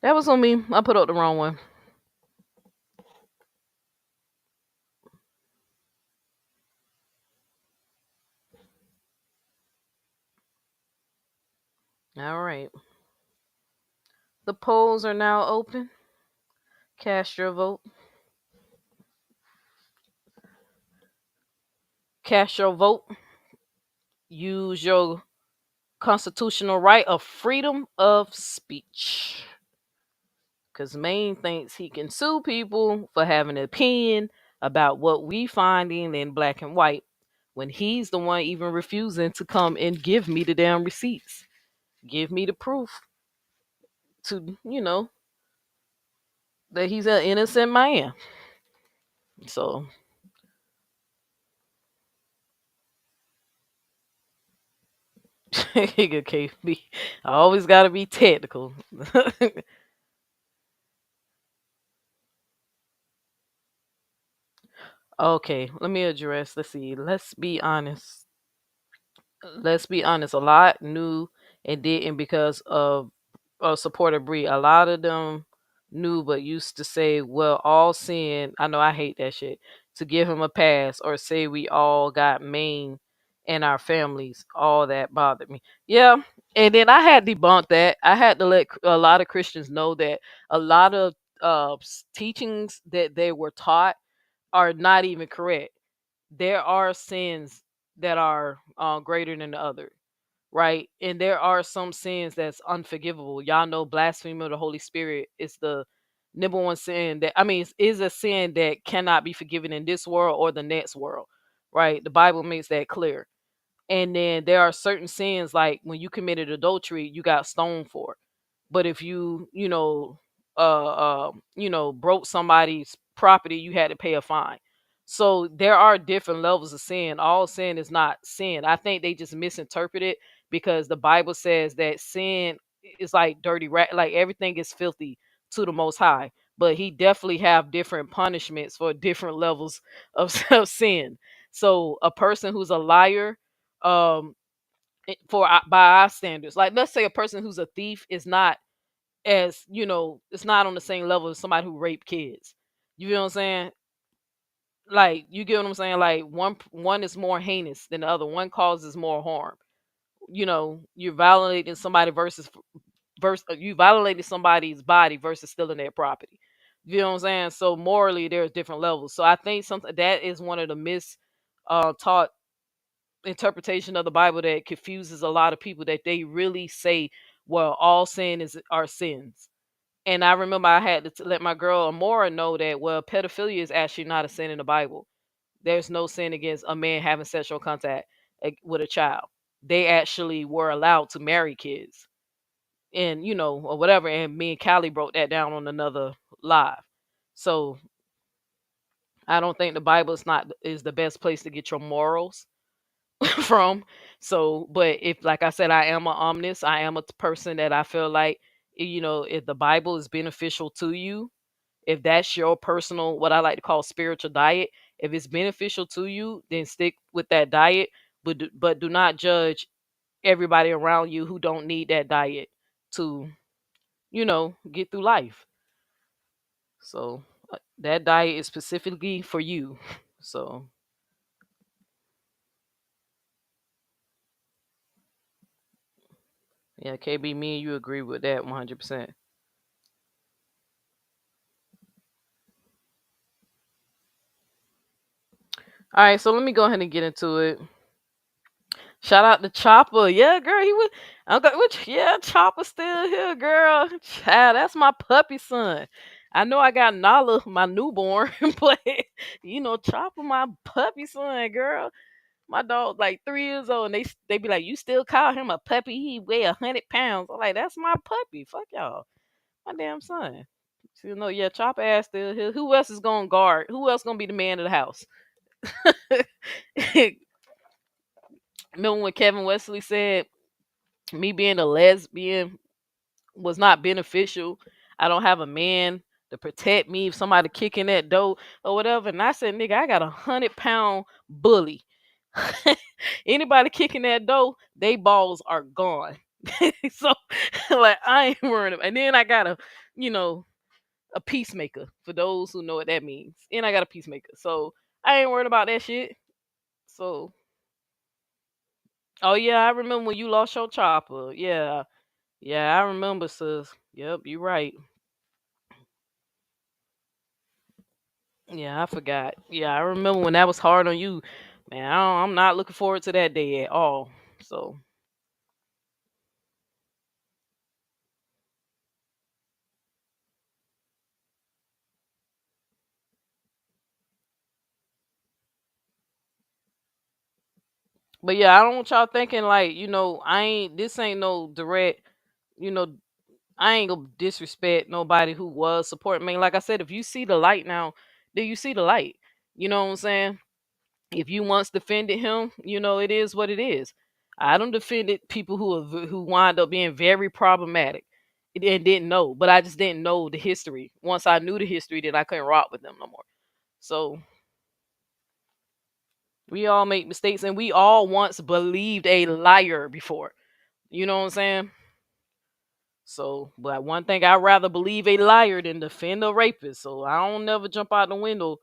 That was on me. I put up the wrong one. All right. The polls are now open. Cast your vote. Cast your vote. Use your constitutional right of freedom of speech. Because Maine thinks he can sue people for having an opinion about what we finding in black and white when he's the one even refusing to come and give me the damn receipts. Give me the proof to, that he's an innocent man. So okay, I always gotta be technical. Okay, let me address. Let's see. Let's be honest. Let's be honest. A lot knew and didn't because of supporter Bree. A lot of them knew but used to say, "Well, all sin." I know I hate that shit. to give him a pass or say we all got Maine in our families. All that bothered me. Yeah. And then I had debunked that. I had to let a lot of Christians know that a lot of teachings that they were taught are not even correct. There are sins that are greater than the other, right? And there are some sins that's unforgivable. Y'all know blasphemy of the Holy Spirit is the number one sin that, I mean, is a sin that cannot be forgiven in this world or the next world, right? The Bible makes that clear. And then there are certain sins like when you committed adultery, you got stoned for it. But if you, broke somebody's property, you had to pay a fine. So there are different levels of sin. All sin is not sin. I think they just misinterpret it because the Bible says that sin is like dirty rat, like everything is filthy to the Most High. But He definitely have different punishments for different levels of, of sin. So a person who's a liar, um, by our standards, like let's say a person who's a thief is not as it's not on the same level as somebody who raped kids. You feel what I'm saying? Like you get what I'm saying? Like one is more heinous than the other. One causes more harm. You're violating somebody you violated somebody's body versus stealing their property. You know what I'm saying? So morally, there's different levels. So I think something that is one of the taught interpretation of the Bible that confuses a lot of people, that they really say, well, all sin is our sins. And I remember I had to let my girl Amora know that, well, pedophilia is actually not a sin in the Bible. There's no sin against a man having sexual contact with a child. They actually were allowed to marry kids and, or whatever. And me and Callie broke that down on another live. So I don't think the Bible is the best place to get your morals from. So, but if, like I said, I am an omnis, I am a person that I feel like, if the Bible is beneficial to you, if that's your personal, what I like to call spiritual diet, if it's beneficial to you, then stick with that diet. But do not judge everybody around you who don't need that diet to, get through life. So that diet is specifically for you. So yeah, KB, me and you agree with that 100%. All right, so let me go ahead and get into it. Shout out to Chopper. Yeah, girl, he was. Yeah, Chopper still here, girl. Child, that's my puppy son. I know I got Nala, my newborn, but Chopper, my puppy son, girl. My dog like 3 years old, and they be like, you still call him a puppy? He weigh 100 pounds. I'm like, that's my puppy. Fuck y'all, my damn son. So, yeah, Chopper ass still here. Who else is gonna guard? Who else gonna be the man of the house? Remember when Kevin Wesley said me being a lesbian was not beneficial? I don't have a man to protect me if somebody kicking that door or whatever. And I said, nigga, I got 100-pound bully. Anybody kicking that door, they balls are gone. So like I ain't worried about. And then I got a peacemaker for those who know what that means. And I got a peacemaker. So I ain't worried about that shit. So oh yeah, I remember when you lost your chopper. Yeah. Yeah, I remember, sis. Yep, you're right. Yeah, I forgot. Yeah, I remember when that was hard on you. Man, I'm not looking forward to that day at all. So, but yeah, I don't want y'all thinking like, this ain't no direct, you know, I ain't gonna disrespect nobody who was supporting me. Like I said, if you see the light now, then you see the light. You know what I'm saying? If you once defended him, it is what it is. I don't defended people who wind up being very problematic and didn't know, but I just didn't know the history. Once I knew the history, then I couldn't rock with them no more. So we all make mistakes, and we all once believed a liar before. You know what I'm saying? So, but one thing I'd rather believe a liar than defend a rapist. So I don't never jump out the window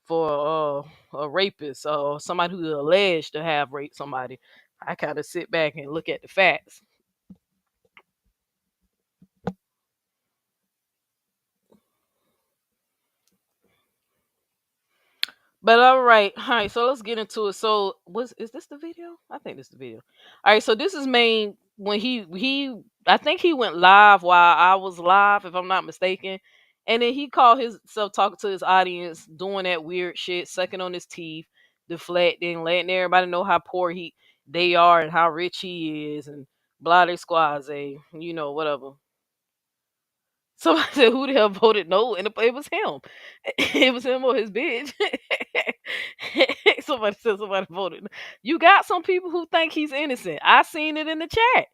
for a rapist or somebody who's alleged to have raped somebody. I kind of sit back and look at the facts. But all right. So let's get into it. So, was is this the video? I think this is the video. All right. So this is Maine when he I think he went live while I was live, if I'm not mistaken. And then he called himself talking to his audience, doing that weird shit, sucking on his teeth, deflecting, letting everybody know how poor they are and how rich he is, and blah de squaze, whatever. Somebody said, "Who the hell voted no?" And it was him. It was him or his bitch. Somebody said somebody voted. You got some people who think he's innocent. I seen it in the chat,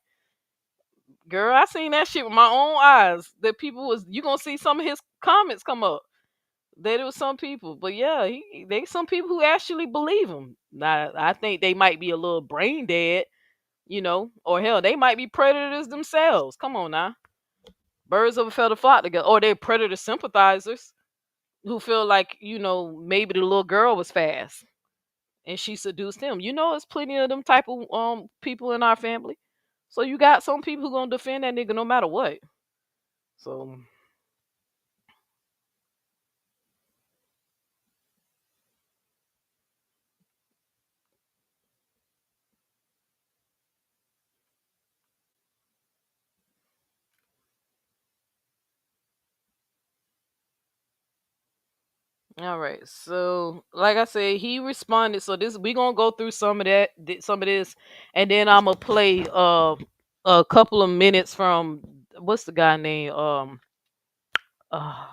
girl. I seen that shit with my own eyes. That people was you gonna see some of his comments come up. That it was some people, but yeah, they some people who actually believe him. Now I think they might be a little brain dead, or hell, they might be predators themselves. Come on now, birds of a feather flock together, or they're predator sympathizers who feel like maybe the little girl was fast and she seduced him. It's plenty of them type of people in our family. So you got some people who gonna defend that nigga no matter what. So all right. So like I said, he responded. So this we gonna go through some of this, and then I'm gonna play a couple of minutes from what's the guy name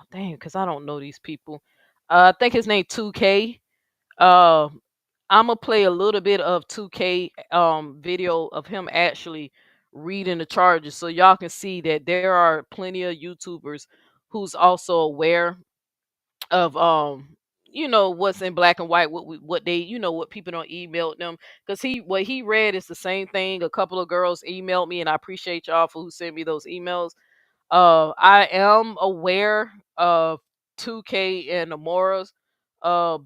dang, because I don't know these people. I think his name 2K. Uh, I'm gonna play a little bit of 2K video of him actually reading the charges, so y'all can see that there are plenty of YouTubers who's also aware of what's in black and white, what they what people don't email them, because what he read is the same thing a couple of girls emailed me, and I appreciate y'all for who sent me those emails. I am aware of 2K and Amora's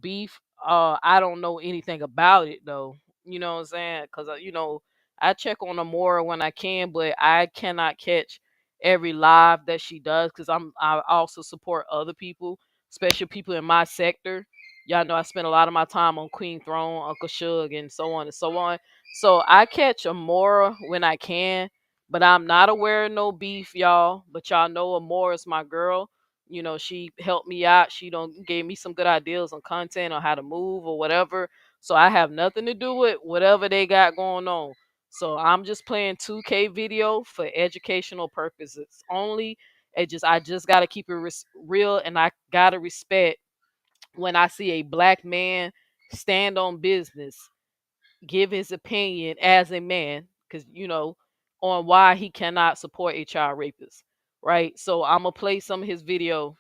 beef. I don't know anything about it though. You know what I'm saying? Because I check on Amora when I can, but I cannot catch every live that she does because I also support other people, especially people in my sector. Y'all know I spend a lot of my time on Queen Throne, Uncle Shug, and so on and so on. So I catch Amora when I can, but I'm not aware of no beef, y'all. But y'all know Amora is my girl. She helped me out. She don't gave me some good ideas on content on how to move or whatever. So I have nothing to do with whatever they got going on. So I'm just playing 2K video for educational purposes only. I just gotta keep it real, and I gotta respect when I see a black man stand on business, give his opinion as a man, because on why he cannot support a child rapist, right? So I'm gonna play some of his video.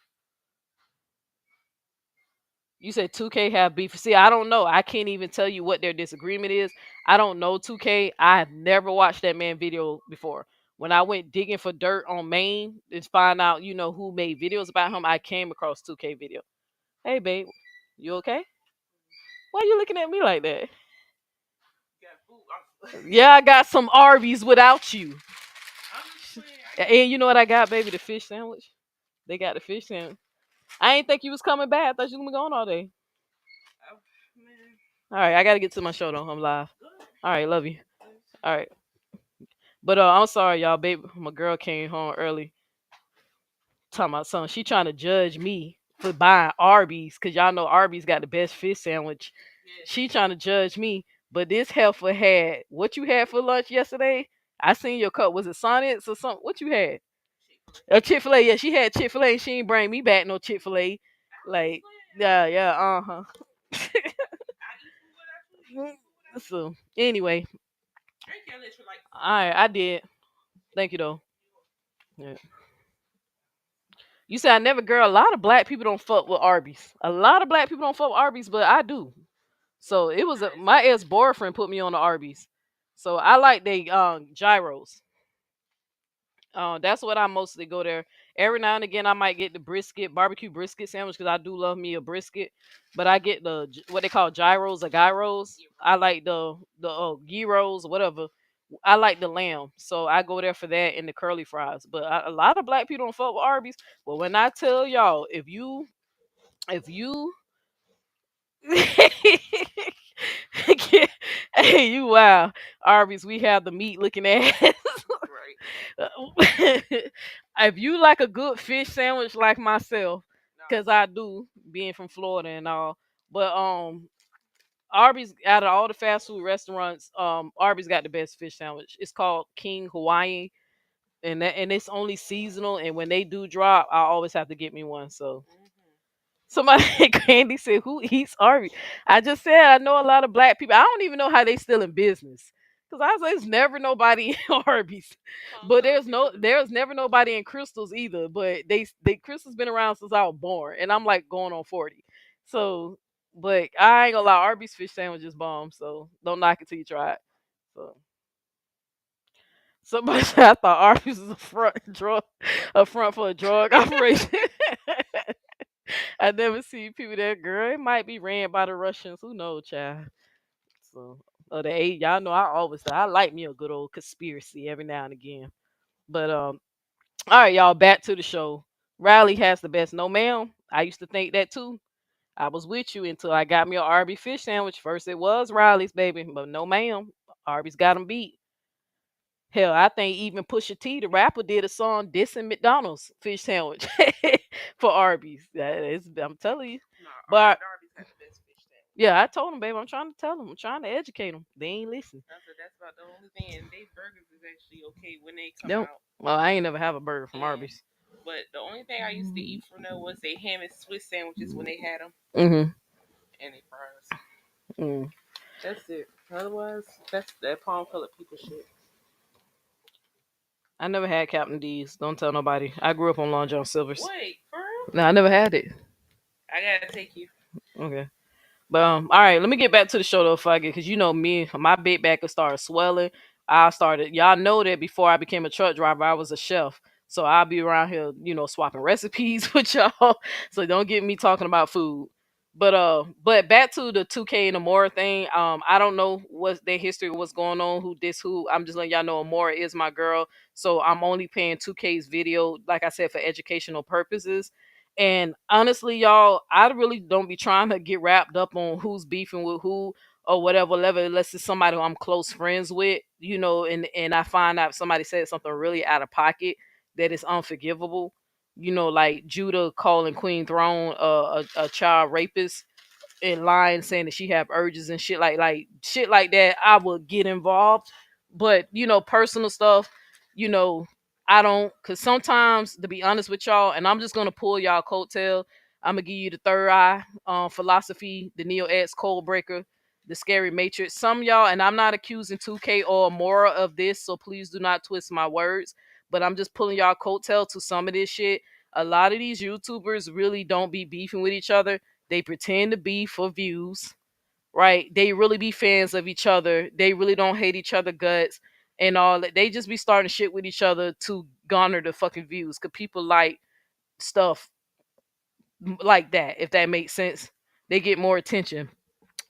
You said 2K have beef. See, I don't know. I can't even tell you what their disagreement is. I don't know 2K. I have never watched that man video before. When I went digging for dirt on Maine to find out, who made videos about him, I came across 2K video. Hey, babe, you okay? Why you looking at me like that? Yeah, I got some Arby's without you. And you know what I got, baby? The fish sandwich. They got the fish sandwich. I ain't think you was coming back. I thought you was gonna be gone all day. All right, I gotta get to my show though. I'm live. All right, love you. All right, but I'm sorry, y'all. Baby, my girl came home early. Talking about something. She trying to judge me for buying Arby's because y'all know Arby's got the best fish sandwich. She trying to judge me, but this heifer had what you had for lunch yesterday. I seen your cup. Was it Sonics or something? What you had? A Chick-fil-A. Yeah, she had Chick-fil-A. She ain't bring me back no Chick-fil-A. Like, yeah, yeah, So anyway, all right, I did. Thank you though. Yeah. You said I never, girl. A lot of black people don't fuck with Arby's. A lot of black people don't fuck with Arby's, but I do. So it was my ex boyfriend put me on the Arby's. So I like they gyros. That's what I mostly go there. Every now and again, I might get the brisket, barbecue brisket sandwich because I do love me a brisket. But I get what they call gyros or gyros. I like the gyros, whatever. I like the lamb, so I go there for that and the curly fries. But a lot of black people don't fuck with Arby's. But when I tell y'all, if you hey, you wow. Arby's, we have the meat looking at. If you like a good fish sandwich like myself, because I do, being from Florida and all. But Arby's, out of all the fast food restaurants, Arby's got the best fish sandwich. It's called King Hawaiian, and it's only seasonal. And when they do drop, I always have to get me one. So somebody Candy said, "Who eats Arby's?" I just said I know a lot of black people. I don't even know how they still in business. Cause I was like, there's never nobody in Arby's, but there's never nobody in Crystals either. But they Crystals been around since I was born, and I'm like going on 40. So, but I ain't gonna lie, Arby's fish sandwich is bomb. So don't knock it till you try it. So somebody said I thought Arby's was a front for a drug operation. I never see people that girl. It might be ran by the Russians. Who knows, child? So, or the eight. Y'all know I always say I like me a good old conspiracy every now and again. But all right, y'all. Back to the show. Riley has the best. No, ma'am. I used to think that too. I was with you until I got me a Arby fish sandwich. First it was Riley's, baby, but no, ma'am. Arby's got them beat. Hell, I think even Pusha T, the rapper, did a song dissing McDonald's fish sandwich for Arby's. I'm telling you. But yeah, I told him, baby. I'm trying to tell them. I'm trying to educate them. They ain't listen. Don't. Well, I ain't never have a burger from Arby's. Mm-hmm. Mm. I never had Captain D's. Don't tell nobody. I grew up on Long John Silver's. No, I never had it. Okay. But all right, let me get back to the show though, if I get, because you know me, my big back will start swelling. I started, y'all know that before I became a truck driver, I was a chef. So I'll be around here, swapping recipes with y'all. So don't get me talking about food. But back to the 2K and Amora thing. I don't know what their history, what's going on, who this who. I'm just letting y'all know Amora is my girl. So I'm only paying 2K's video, like I said, for educational purposes. And honestly, y'all, I really don't be trying to get wrapped up on who's beefing with who or whatever level, unless it's somebody who I'm close friends with, and I find out somebody said something really out of pocket that is unforgivable. Like Judah calling Queen Throne a child rapist in line saying that she have urges and shit like shit like that. I would get involved. But personal stuff, you know I don't, because sometimes, to be honest with y'all, and I'm just gonna pull y'all coattail, I'm gonna give you the third eye philosophy, the Neo X code breaker, the scary matrix. Some y'all, and I'm not accusing 2K or Mora of this, so please do not twist my words, but I'm just pulling y'all coattail to some of this shit. A lot of these YouTubers really don't be beefing with each other. They pretend to be for views, right? They really be fans of each other. They really don't hate each other guts and all that. They just be starting shit with each other to garner the fucking views. Cause people like stuff like that, if that makes sense. They get more attention.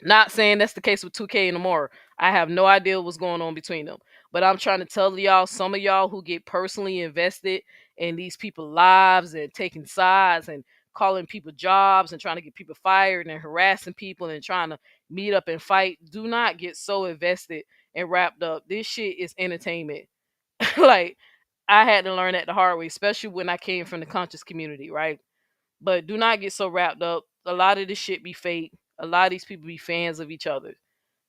Not saying that's the case with 2K and more. I have no idea what's going on between them. But I'm trying to tell y'all, some of y'all who get personally invested in these people's lives and taking sides and calling people jobs and trying to get people fired and harassing people and trying to meet up and fight, do not get so invested and wrapped up. This shit is entertainment. Like, I had to learn that the hard way, especially when I came from the conscious community, right? But do not get so wrapped up. A lot of this shit be fake. A lot of these people be fans of each other.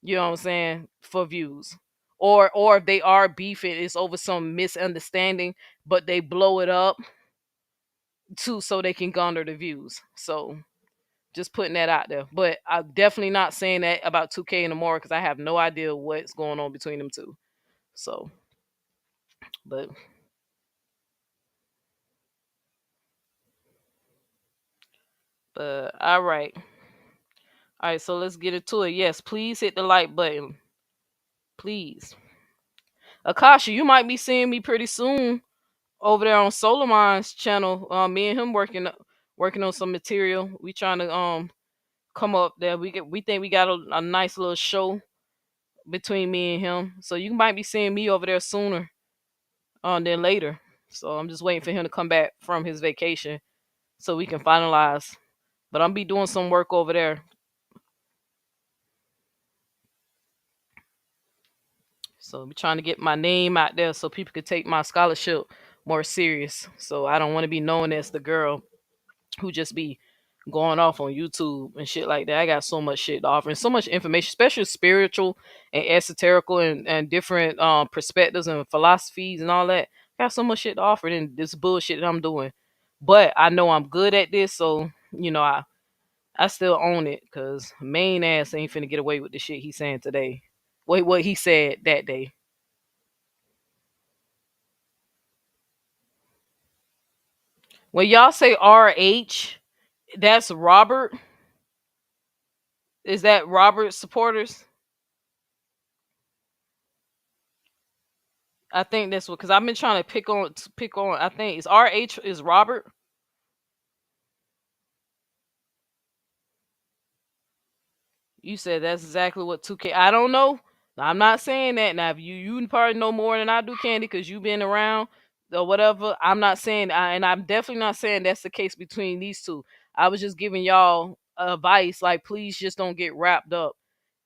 You know what I'm saying? For views. Or if they are beefing, it's over some misunderstanding, but they blow it up too so they can garner the views. So just putting that out there. But I'm definitely not saying that about 2K and more because I have no idea what's going on between them two. So, but all right. All right, so let's get into it. Yes, please hit the like button. Please. Akasha, you might be seeing me pretty soon over there on Solomon's channel. Me and him working on some material. We trying to come up there. We think we got a nice little show between me and him. So you might be seeing me over there sooner than later. So I'm just waiting for him to come back from his vacation so we can finalize. But I'm be doing some work over there. So I'm trying to get my name out there so people could take my scholarship more serious. So I don't want to be known as the girl who just be going off on YouTube and shit like that. I got so much shit to offer and so much information, especially spiritual and esoterical and different perspectives and philosophies and all that. I got so much shit to offer than this bullshit that I'm doing. But I know I'm good at this, so I still own it because Maine ass ain't finna get away with the shit he's saying today. Wait, what he said that day. When y'all say RH, that's Robert. Is that Robert supporters? I think that's what because I've been trying to pick on. I think it's RH is Robert. You said that's exactly what 2K. I don't know. I'm not saying that now. If you probably know more than I do, Candy, because you've been around or whatever. I'm not saying, and I'm definitely not saying that's the case between these two. I was just giving y'all advice, like please just don't get wrapped up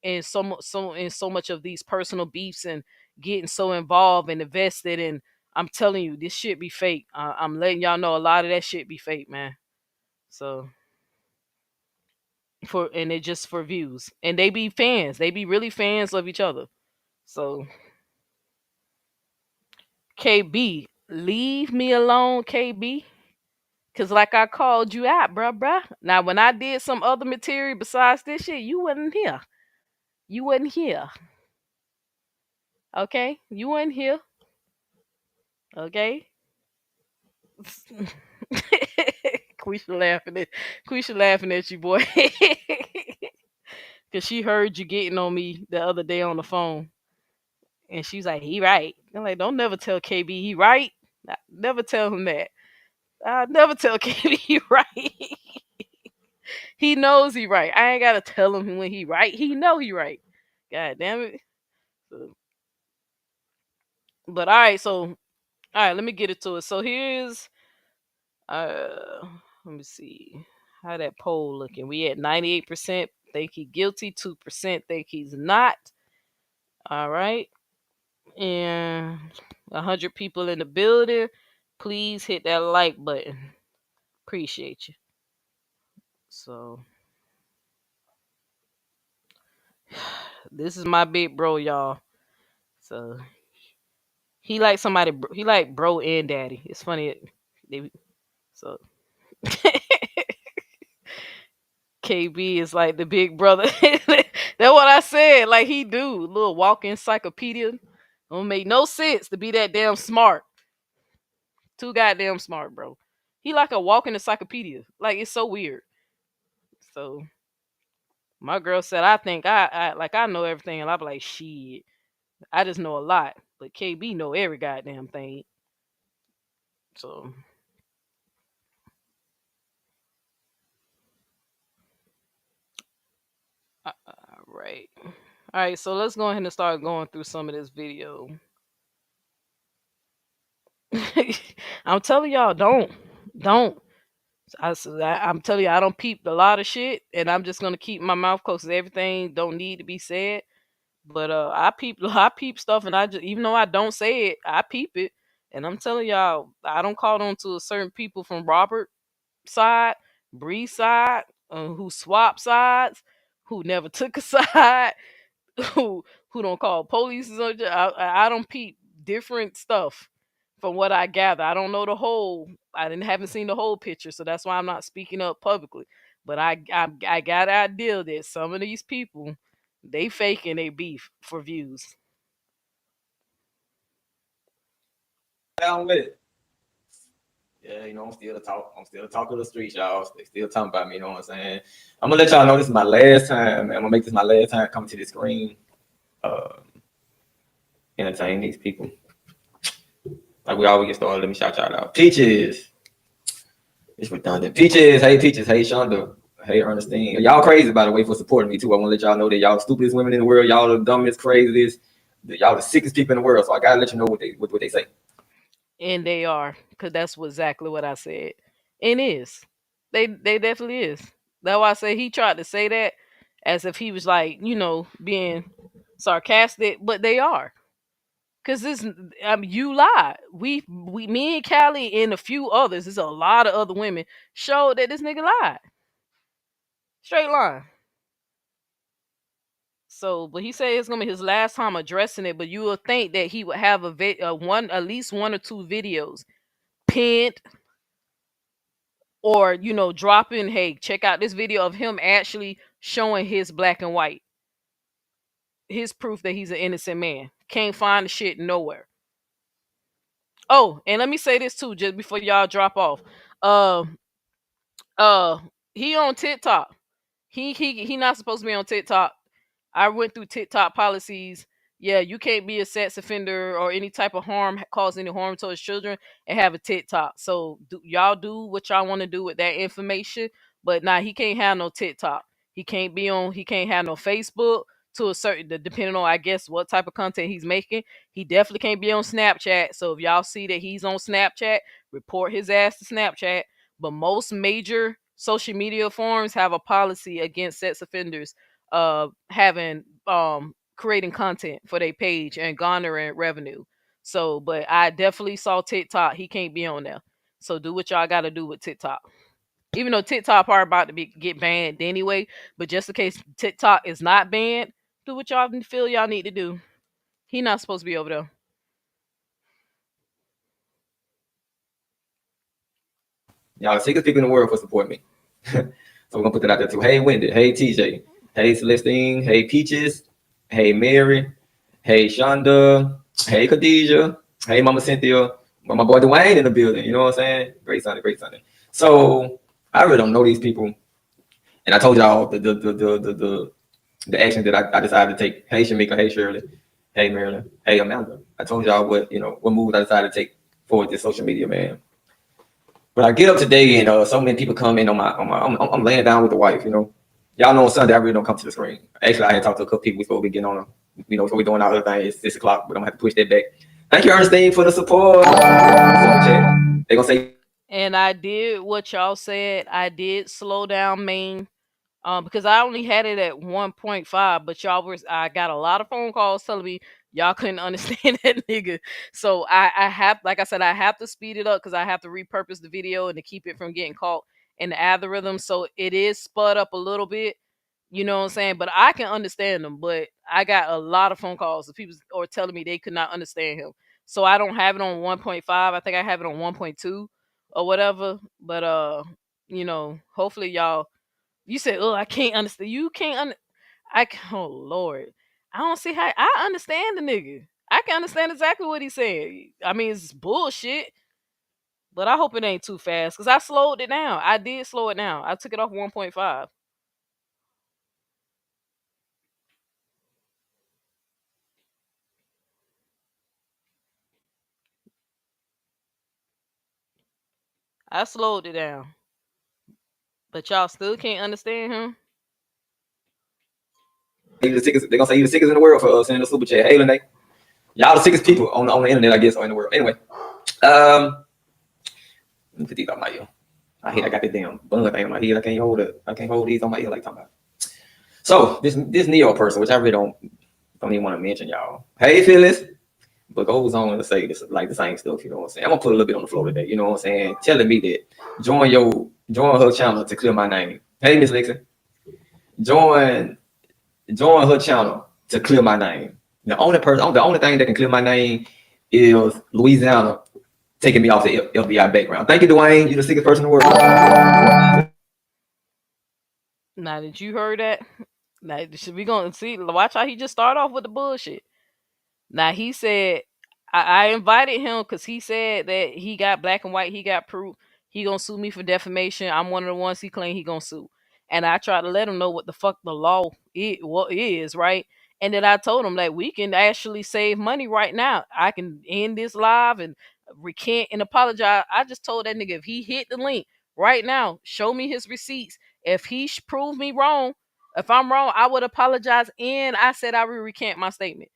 in so much of these personal beefs and getting so involved and invested. And I'm telling you, this shit be fake. I'm letting y'all know a lot of that shit be fake, man. So and it just for views, and they be fans. They be really fans of each other. So KB, leave me alone, KB. Cause like I called you out, bruh. Now when I did some other material besides this shit, you wasn't here. You wasn't here. Okay? You wasn't here. Okay? Quisha laughing at you, boy. Cause she heard you getting on me the other day on the phone. And she's like, he right. I'm like, don't never tell KB he right. Never tell him that. I never tell KB he right. He knows he right. I ain't gotta tell him when he right. He know he right. God damn it. But all right, let me get into it. So here's let me see how that poll looking. We at 98% think he guilty, 2% think he's not. All right. And 100 people in the building. Please hit that like button. Appreciate you. So this is my big bro, y'all. So he like somebody. He like bro and daddy. It's funny. So KB is like the big brother. That's what I said. Like he do little walking encyclopedia. Don't make no sense to be that damn smart. Too goddamn smart, bro. He like a walking encyclopedia. Like it's so weird. So my girl said, I think I know everything, and I be like, shit. I just know a lot, but KB know every goddamn thing. So right. All right, so let's go ahead and start going through some of this video. I'm telling y'all, don't. I'm telling you, I don't peep a lot of shit, and I'm just gonna keep my mouth closed. 'Cause everything don't need to be said. But I peep stuff, and I just even though I don't say it, I peep it. And I'm telling y'all, I don't call on to certain people from Robert side, Bree side, who swap sides, who never took a side, who don't call police. I don't peep different stuff from what I gather. I don't know the whole. I didn't haven't seen the whole picture, so that's why I'm not speaking up publicly. But I got an idea that some of these people they faking they beef for views. Down with it. Yeah, I'm still the talk. I'm still the talk of the streets, y'all. They still talking about me, you know what I'm saying? I'm gonna let y'all know this is my last time. I'm gonna make this my last time coming to the screen. Entertain these people. Like we always get started, let me shout y'all out. Peaches. It's redundant. Peaches, hey Shonda. Hey Ernestine. Y'all crazy by the way for supporting me too. I want to let y'all know that y'all stupidest women in the world, y'all the dumbest, craziest, y'all the sickest people in the world. So I gotta let you know what they say. And they are, because that's exactly what I said. And is. They definitely is. That's why I say he tried to say that as if he was like, being sarcastic, but they are. Cause this, you lied. Me and Callie and a few others, there's a lot of other women showed that this nigga lied. Straight line. So, but he said it's gonna be his last time addressing it. But you will think that he would have at least one or two videos pinned, or dropping, hey, check out this video of him actually showing his black and white, his proof that he's an innocent man. Can't find the shit nowhere. Oh, and let me say this too, just before y'all drop off. Uh, uh, he on TikTok. He not supposed to be on TikTok. I went through TikTok policies. Yeah, you can't be a sex offender or any type of harm, cause any harm towards children, and have a TikTok. So y'all do what y'all want to do with that information. But nah, he can't have no TikTok. He can't be on. He can't have no Facebook. To a certain, depending on, I guess, what type of content he's making. He definitely can't be on Snapchat. So if y'all see that he's on Snapchat, report his ass to Snapchat. But most major social media forums have a policy against sex offenders having creating content for their page and garnering revenue. So, but I definitely saw TikTok. He can't be on there. So do what y'all got to do with TikTok. Even though TikTok probably about to get banned anyway, but just in case TikTok is not banned, do what y'all feel y'all need to do. He not supposed to be over there. Y'all the sickest people in the world for supporting me. So we're gonna put that out there too. Hey Wendy, hey TJ, hey Celestine, hey Peaches, hey Mary, hey Shonda, hey Khadijah, hey Mama Cynthia, my boy Dwayne in the building. You know what I'm saying? Great Sunday, great Sunday. So I really don't know these people, and I told y'all the action that I decided to take. Hey Shamika, hey Shirley, hey Marilyn, hey Amanda. I told y'all what moves I decided to take for this social media, man. But I get up today and so many people come in on my I'm laying down with the wife, Y'all know on Sunday I really don't come to the screen. Actually, I had talked to a couple people. We supposed to be getting on so we're doing our other thing. It's 6 o'clock, but I'm gonna have to push that back. Thank you, Ernestine, for the support. They gonna say. And I did what y'all said. I did slow down Maine. Because I only had it at 1.5, but I got a lot of phone calls telling me y'all couldn't understand that nigga. So I have, like I said, I have to speed it up because I have to repurpose the video and to keep it from getting caught in the algorithm. So it is spud up a little bit, you know what I'm saying? But I can understand them. But I got a lot of phone calls of people or telling me they could not understand him. So I don't have it on 1.5. I think I have it on 1.2 or whatever. But hopefully y'all. You said, "Oh, I can't understand." You can't. Oh Lord, I don't see how. I understand the nigga. I can understand exactly what he's saying. I mean, it's bullshit, but I hope it ain't too fast because I slowed it down. I did slow it down. I took it off 1.5. I slowed it down, but y'all still can't understand him. They're gonna say you the sickest in the world for sending a super chat. Hey, Lene. Y'all the sickest people on the internet, I guess, or in the world. Anyway, let me put these on my ear. I got the damn bun thing on my head. I can't hold it. I can't hold these on my ear like talking about. So this Neo person, which I really don't even want to mention, y'all. Hey, Phyllis. But goes on to say this like the same stuff, you know what I'm saying? I'm gonna put a little bit on the floor today, you know what I'm saying? Telling me that join her channel to clear my name. Hey, Miss Lexi, join her channel to clear my name. The only thing that can clear my name is Louisiana taking me off the FBI background. Thank you, Dwayne. You're the sickest person in the world. Now that you heard that, now should we gonna see? Watch how he just start off with the bullshit. Now he said I invited him because he said that he got black and white, he got proof. He gonna sue me for defamation. I'm one of the ones he claimed he gonna sue. And I tried to let him know what the fuck the law is, right? And then I told him that we can actually save money right now. I can end this live and recant and apologize. I just told that nigga if he hit the link right now, show me his receipts. If he prove me wrong, if I'm wrong, I would apologize and I said I would recant my statement.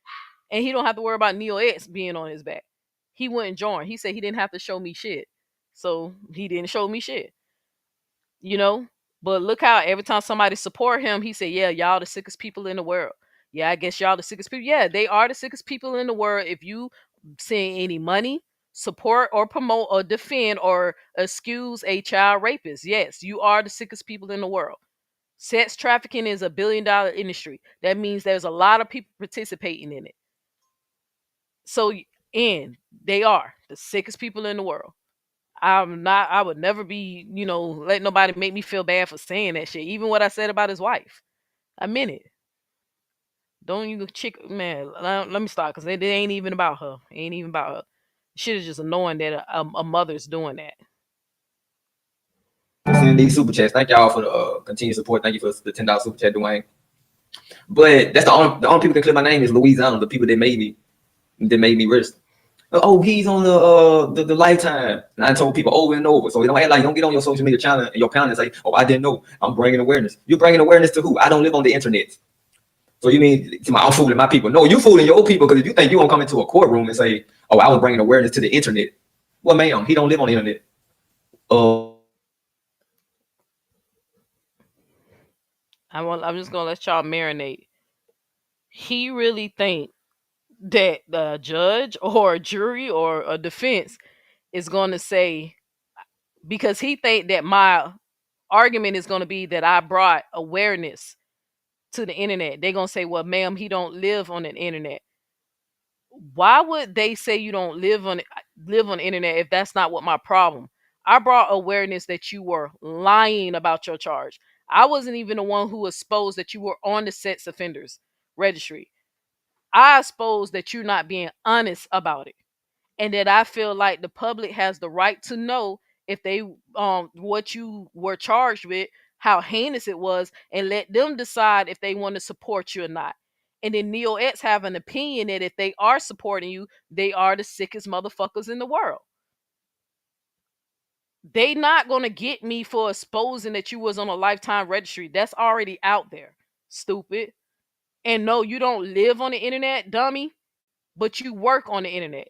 And he don't have to worry about Neo X being on his back. He wouldn't join. He said he didn't have to show me shit. So he didn't show me shit. You know? But look how every time somebody support him, he said, yeah, y'all the sickest people in the world. Yeah, I guess y'all the sickest people. Yeah, they are the sickest people in the world. If you send any money, support or promote or defend or excuse a child rapist, yes, you are the sickest people in the world. Sex trafficking is $1 billion industry. That means there's a lot of people participating in it. So, and they are the sickest people in the world. I would never be, let nobody make me feel bad for saying that shit. Even what I said about his wife. I meant it. Don't you chick, man, let me stop because it ain't even about her. It ain't even about her. Shit is just annoying that a mother's doing that. Sending these super chats. Thank y'all for the continued support. Thank you for the $10 super chat, Dwayne. But that's the only people that clear my name is Louisiana, the people that made me rich. Oh, he's on the Lifetime. And I told people over and over. So don't act like, don't get on your social media channel and your panel and say, oh, I didn't know. I'm bringing awareness. You're bringing awareness to who? I don't live on the internet. So you mean I'm fooling my people? No, you fooling your people, because if you think you won't come into a courtroom and say, oh, I was bringing awareness to the internet. Well, ma'am, he don't live on the internet. I'm just gonna let y'all marinate. He really think that the judge or a jury or a defense is going to say, because he think that my argument is going to be that I brought awareness to the internet. They're going to say, well, ma'am, he don't live on the internet. Why would they say you don't live on the internet if that's not what my problem? I brought awareness that you were lying about your charge. I wasn't even the one who exposed that you were on the sex offenders registry. I exposed that you're not being honest about it, and that I feel like the public has the right to know if they what you were charged with, how heinous it was, and let them decide if they want to support you or not. And then Neo X have an opinion that if they are supporting you, they are the sickest motherfuckers in the world. They not gonna get me for exposing that you was on a Lifetime registry. That's already out there. Stupid. And no, you don't live on the internet, dummy, but you work on the internet.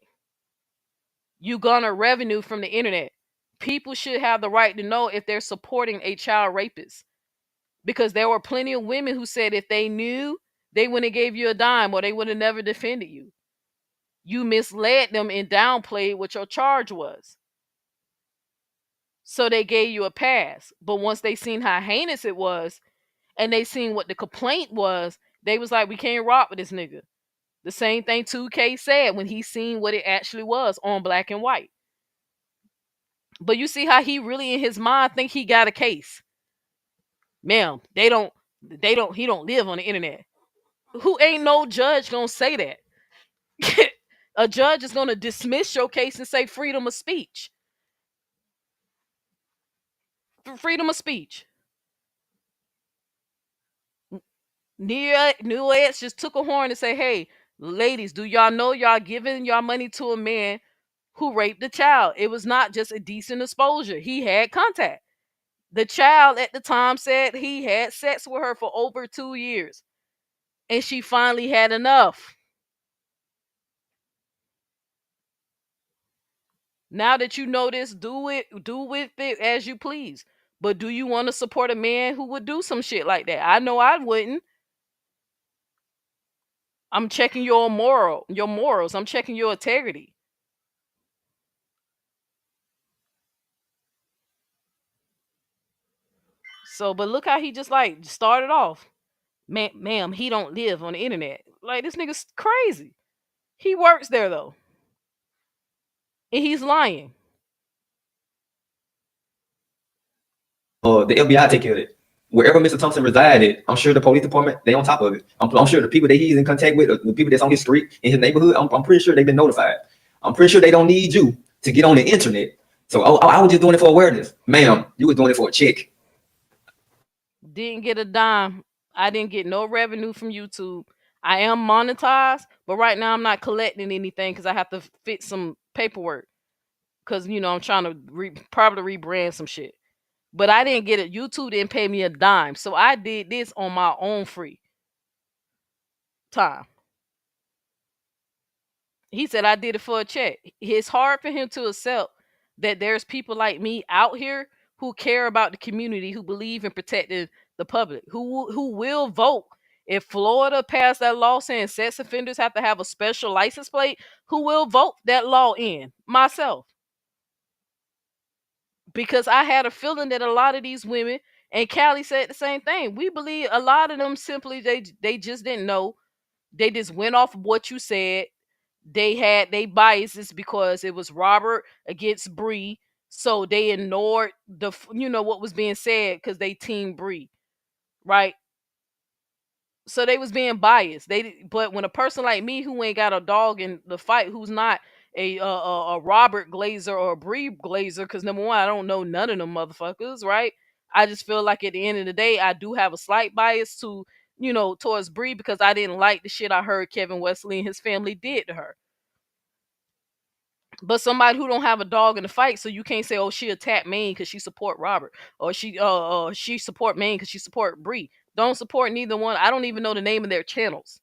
You garner revenue from the internet. People should have the right to know if they're supporting a child rapist. Because there were plenty of women who said if they knew, they wouldn't have gave you a dime or they would have never defended you. You misled them and downplayed what your charge was. So they gave you a pass. But once they seen how heinous it was and they seen what the complaint was, they was like, we can't rock with this nigga. The same thing 2K said when he seen what it actually was on black and white. But you see how he really in his mind think he got a case. Ma'am, he don't live on the internet. Who ain't no judge gonna say that? A judge is gonna dismiss your case and say freedom of speech. Freedom of speech. New Edge just took a horn and say, hey, ladies, do y'all know y'all giving y'all money to a man who raped a child? It was not just a decent exposure. He had contact. The child at the time said he had sex with her for over 2 years. And she finally had enough. Now that you know this, do with it as you please. But do you want to support a man who would do some shit like that? I know I wouldn't. I'm checking your morals. I'm checking your integrity. So, but look how he just like started off. Ma'am, he don't live on the internet. Like, this nigga's crazy. He works there though. And he's lying. The FBI take care of it. Wherever Mr. Thompson resided, I'm sure the police department, they on top of it. I'm sure the people that he's in contact with, the people that's on his street, in his neighborhood, I'm pretty sure they've been notified. I'm pretty sure they don't need you to get on the internet. So I was just doing it for awareness. Ma'am, you was doing it for a check. Didn't get a dime. I didn't get no revenue from YouTube. I am monetized, but right now I'm not collecting anything because I have to fit some paperwork. because I'm trying to probably rebrand some shit. But I didn't get it. YouTube didn't pay me a dime, so I did this on my own free time. He said I did it for a check. It's hard for him to accept that there's people like me out here who care about the community, who believe in protecting the public, who will vote if Florida passed that law saying sex offenders have to have a special license plate. Who will vote that law in? Myself, because I had a feeling that a lot of these women, and Callie said the same thing. We believe a lot of them simply they just didn't know. They just went off of what you said. They had they biases because it was Robert against Bree, so they ignored what was being said because they team Bree, right? So they was being biased. But when a person like me who ain't got a dog in the fight, who's not a Robert Glazer or a Bree Glazer, because number one, I don't know none of them motherfuckers, right? I just feel like at the end of the day, I do have a slight bias to towards Bree because I didn't like the shit I heard Kevin Wesley and his family did to her. But somebody who don't have a dog in the fight, so you can't say, "Oh, she attacked Maine because she support Robert," or she support Maine because she support Bree. Don't support neither one. I don't even know the name of their channels.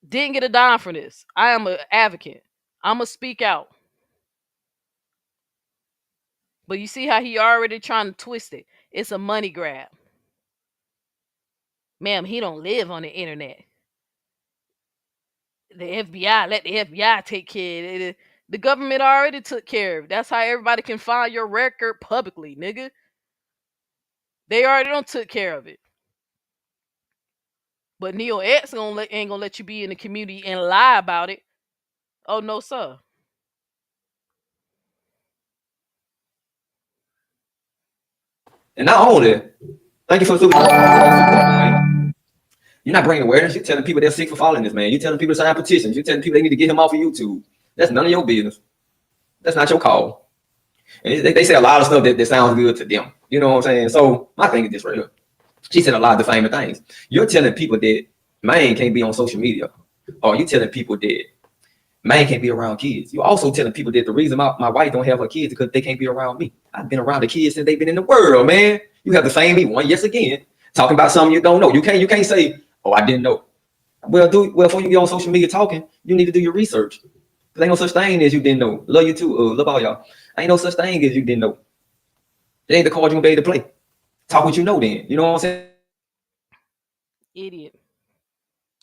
Didn't get a dime for this. I am an advocate. I'm gonna speak out. But you see how he already trying to twist it. It's a money grab. Ma'am, he don't live on the internet. The FBI, let the FBI take care of it. The government already took care of it. That's how everybody can find your record publicly, nigga. They already don't took care of it. But Neo X ain't gonna let you be in the community and lie about it. Oh no, sir. And not only, thank you for the you're not bringing awareness. You're telling people they're sick for following this man. You're telling people to sign petitions. You're telling people they need to get him off of YouTube. That's none of your business. That's not your call. And they say a lot of stuff that sounds good to them. You know what I'm saying? So my thing is this right here. She said a lot of defaming things. You're telling people that Maine can't be on social media. Or you telling people that Maine can't be around kids. You're also telling people that the reason my wife don't have her kids is because they can't be around me. I've been around the kids since they've been in the world, man. You have to fame me one yes again. Talking about something you don't know. You can't say, oh, I didn't know. Well, before you get on social media talking, you need to do your research. There ain't no such thing as you didn't know. Love you too. Love all y'all. Ain't no such thing as you didn't know. It ain't the card you gonna be able to play. Talk what you know then. You know what I'm saying?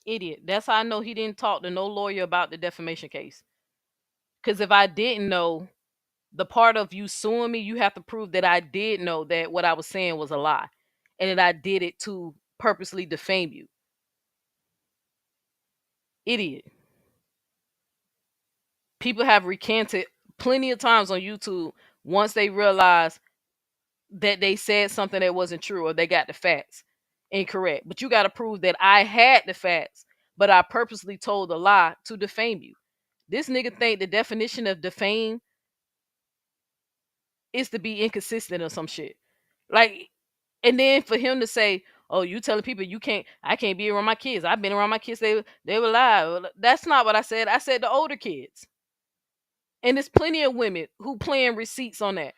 Idiot. That's how I know he didn't talk to no lawyer about the defamation case. Because if I didn't know, the part of you suing me, you have to prove that I did know that what I was saying was a lie. And that I did it to purposely defame you. Idiot. People have recanted plenty of times on YouTube once they realize that they said something that wasn't true or they got the facts incorrect. But you got to prove that I had the facts, but I purposely told a lie to defame you. This nigga think the definition of defame is to be inconsistent or some shit. Like, and then for him to say, "Oh, you telling people I can't be around my kids. I've been around my kids. They were live." That's not what I said. I said the older kids. And there's plenty of women who playing receipts on that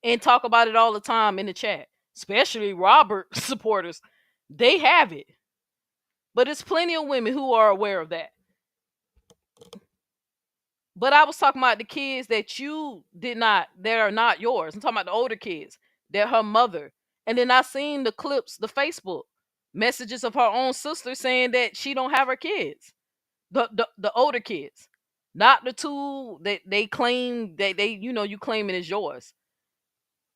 and talk about it all the time in the chat, especially Robert supporters. They have it. But there's plenty of women who are aware of that. But I was talking about the kids that are not yours. I'm talking about the older kids. They're her mother. And then I seen the clips, the Facebook messages of her own sister saying that she don't have her kids. The older kids. Not the two that they claim that you claim it as yours.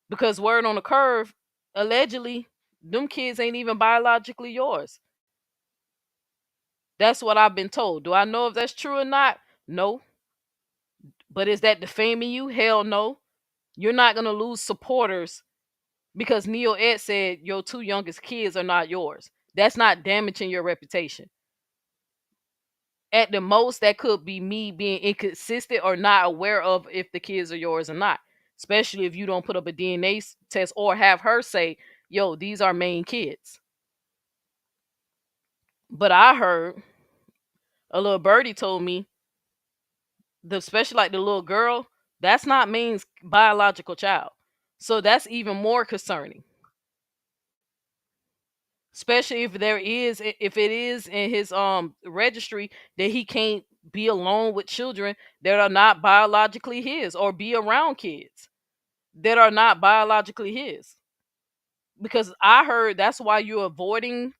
Because word on the curve, allegedly, them kids ain't even biologically yours. That's what I've been told. Do I know if that's true or not? No. But is that defaming you? Hell no. You're not going to lose supporters because Neo Ed said your two youngest kids are not yours. That's not damaging your reputation. At the most, that could be me being inconsistent or not aware of if the kids are yours or not. Especially if you don't put up a DNA test or have her say, yo, these are Maine kids. But I heard a little birdie told me especially like the little girl, that's not Maine's biological child. So that's even more concerning. Especially if it is in his registry that he can't be alone with children that are not biologically his, or be around kids that are not biologically his. Because I heard that's why you're avoiding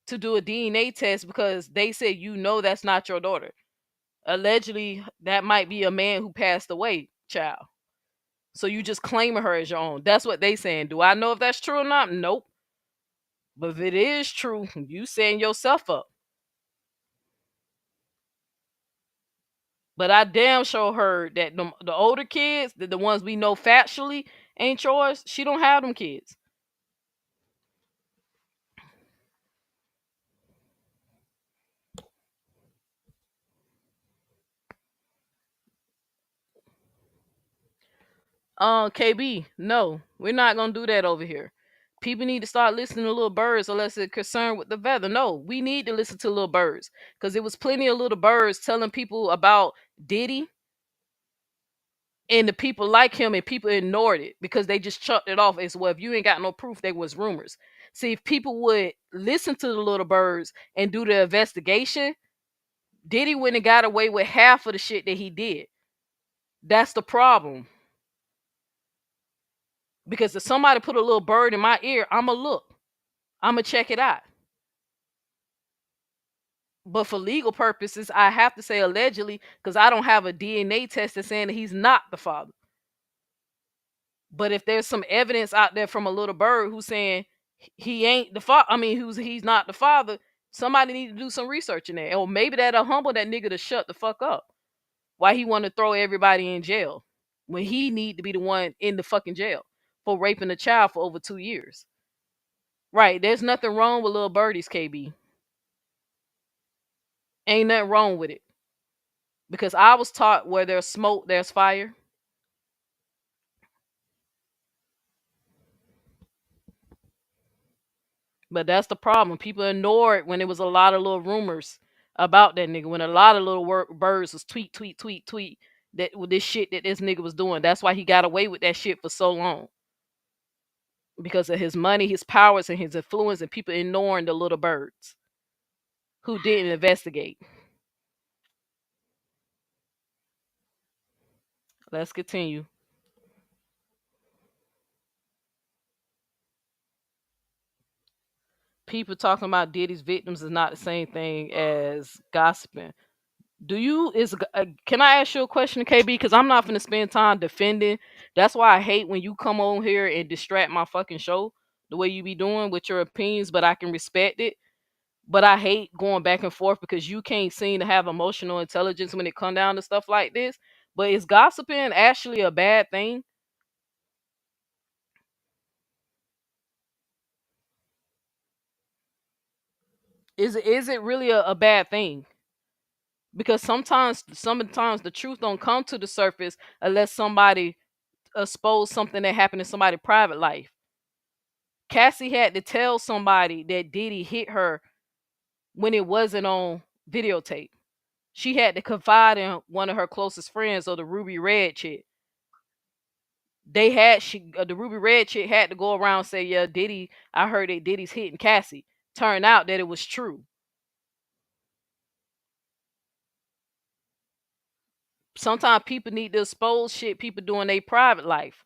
to do a DNA test, because they said that's not your daughter. Allegedly, that might be a man who passed away, child. So you just claiming her as your own. That's what they saying. Do I know if that's true or not? Nope. But if it is true, you setting yourself up. But I damn sure heard that the older kids, the ones we know factually ain't yours, she don't have them kids. KB, no, we're not gonna do that over here. People need to start listening to little birds unless they're concerned with the weather. No, we need to listen to little birds, because there was plenty of little birds telling people about Diddy and the people like him, and people ignored it because they just chucked it off as, well, if you ain't got no proof, they was rumors. See, if people would listen to the little birds and do the investigation, Diddy wouldn't have got away with half of the shit that he did. That's the problem. Because if somebody put a little bird in my ear, I'ma look. I'ma check it out. But for legal purposes, I have to say allegedly, because I don't have a DNA test that's saying that he's not the father. But if there's some evidence out there from a little bird who's saying he ain't the father, he's not the father, somebody need to do some research in there. Or maybe that'll humble that nigga to shut the fuck up. Why he want to throw everybody in jail when he need to be the one in the fucking jail for raping a child for over 2 years. Right, there's nothing wrong with little birdies, KB. Ain't nothing wrong with it. Because I was taught where there's smoke, there's fire. But that's the problem. People ignored when there was a lot of little rumors about that nigga. When a lot of little birds was tweet, tweet, tweet, tweet that with this shit that this nigga was doing. That's why he got away with that shit for so long. Because of his money, his powers, and his influence, and people ignoring the little birds who didn't investigate. Let's continue. People talking about Diddy's victims is not the same thing as gossiping. Can I ask you a question, KB? Because I'm not gonna spend time defending. That's why I hate when you come on here and distract my fucking show the way you be doing with your opinions. But I can respect it. But I hate going back and forth because you can't seem to have emotional intelligence when it come down to stuff like this. But is gossiping actually a bad thing? Is it really a bad thing? Because sometimes the truth don't come to the surface unless somebody expose something that happened in somebody's private life. Cassie had to tell somebody that Diddy hit her when it wasn't on videotape. She had to confide in one of her closest friends, or the Ruby Red chick. The Ruby Red chick had to go around and say, "Yeah, Diddy, I heard that Diddy's hitting Cassie." Turned out that it was true. Sometimes people need to expose shit people do in their private life.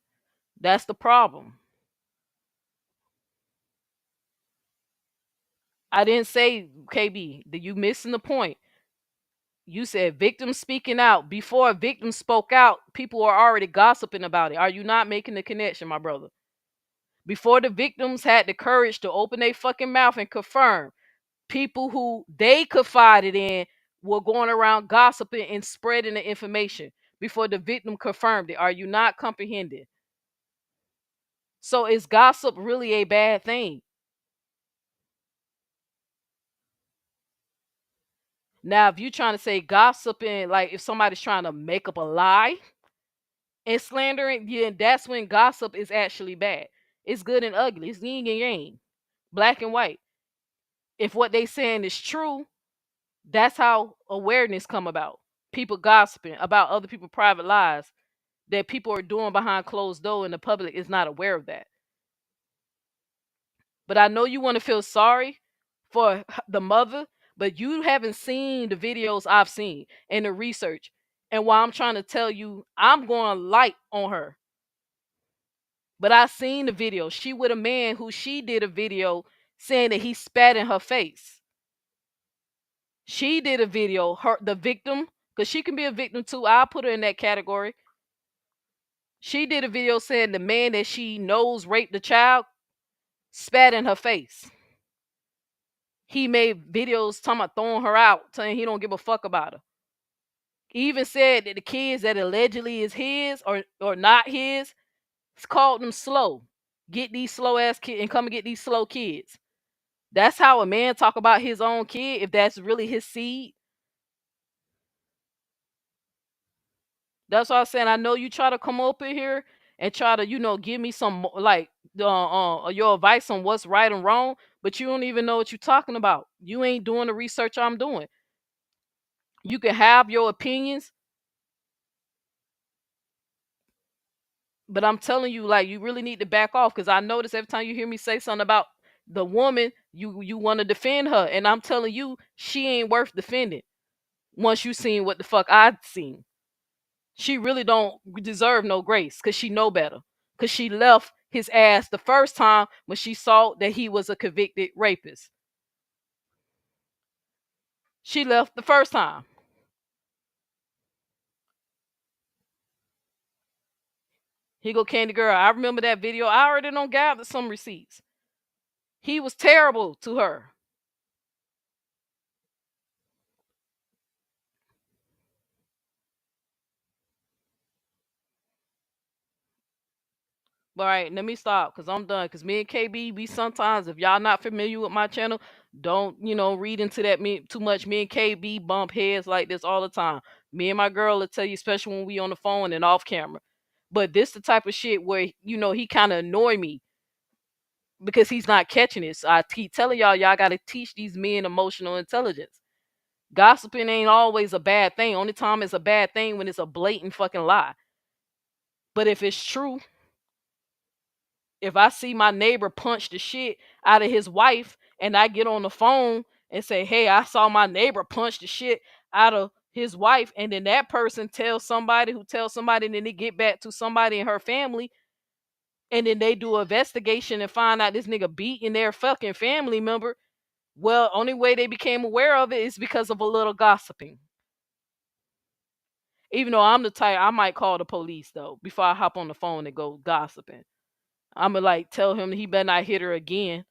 That's the problem. I didn't say, KB, that you missing the point. You said victims speaking out. Before a victim spoke out, people are already gossiping about it. Are you not making the connection, my brother? Before the victims had the courage to open their fucking mouth and confirm, people who they confided in were going around gossiping and spreading the information before the victim confirmed it. Are you not comprehending? So is gossip really a bad thing? Now, if you're trying to say gossiping, like if somebody's trying to make up a lie and slandering, yeah, that's when gossip is actually bad. It's good and ugly. It's yin and yang, black and white. If what they saying is true, that's how awareness come about. people gossiping about other people's private lives that people are doing behind closed door and the public is not aware of that. But I know you want to feel sorry for the mother, but you haven't seen the videos I've seen and the research. And while I'm trying to tell you, I'm going light on her. But I seen the video. She with a man who she did a video saying that he spat in her face. She did a video, her the victim, because she can be a victim too. I'll put her in that category. She did a video saying the man that she knows raped the child spat in her face. He made videos talking about throwing her out, saying he don't give a fuck about her. He even said that the kids that allegedly is his or not his, called them slow. Get these slow ass kids and come and get these slow kids. That's how a man talk about his own kid if that's really his seed. That's what I'm saying. I know you try to come up in here and try to, give me some like your advice on what's right and wrong, but you don't even know what you're talking about. You ain't doing the research I'm doing. You can have your opinions, but I'm telling you, like, you really need to back off because I notice every time you hear me say something about the woman, you want to defend her, and I'm telling you, she ain't worth defending. Once you seen what the fuck I seen, she really don't deserve no grace because she know better. Because she left his ass the first time when she saw that he was a convicted rapist. She left the first time. He go Candy Girl. I remember that video. I already don't gather some receipts. He was terrible to her. All right, let me stop because I'm done. Because me and KB, we sometimes, if y'all not familiar with my channel, don't read into that too much. Me and KB bump heads like this all the time. Me and my girl will tell you, especially when we on the phone and off camera. But this the type of shit where he kind of annoy me because he's not catching it. So I keep telling y'all got to teach these men emotional intelligence. Gossiping ain't always a bad thing. Only time it's a bad thing when it's a blatant fucking lie. But if it's true, if I see my neighbor punch the shit out of his wife and I get on the phone and say, hey, I saw my neighbor punch the shit out of his wife, and then that person tells somebody who tells somebody, and then they get back to somebody in her family, and then they do an investigation and find out this nigga beating their fucking family member. Well, only way they became aware of it is because of a little gossiping. Even though I'm the type, I might call the police though before I hop on the phone and go gossiping. I'ma like tell him he better not hit her again.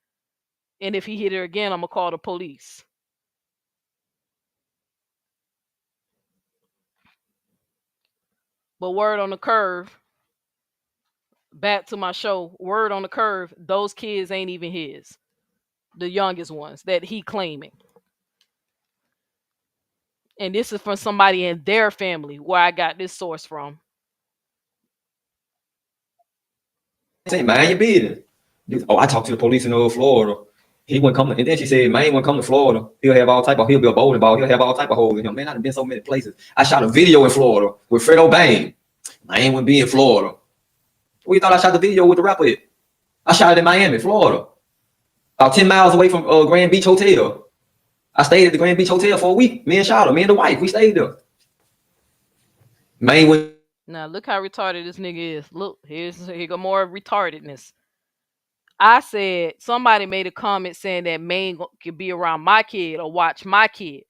And if he hit her again, I'm gonna call the police. But word on the curve, back to my show, word on the curve, those kids ain't even his. The youngest ones that he claiming. And this is from somebody in their family where I got this source from. Say, mind your business. Oh, I talked to the police in Florida. He wouldn't come, and then she said, "Man, wouldn't come to Florida. He'll have all type of, he'll be a bowling ball. He'll have all type of holes in him." Man, I've been so many places. I shot a video in Florida with Fredo Bang. Man, wouldn't be in Florida. Where you thought I shot the video with the rapper at? I shot it in Miami, Florida, about 10 miles away from Grand Beach Hotel. I stayed at the Grand Beach Hotel for a week. Me and Shada, me and the wife, we stayed there. Man, when Now look how retarded this nigga is. Look, here go more retardedness. I said somebody made a comment saying that Maine could be around my kid or watch my kid.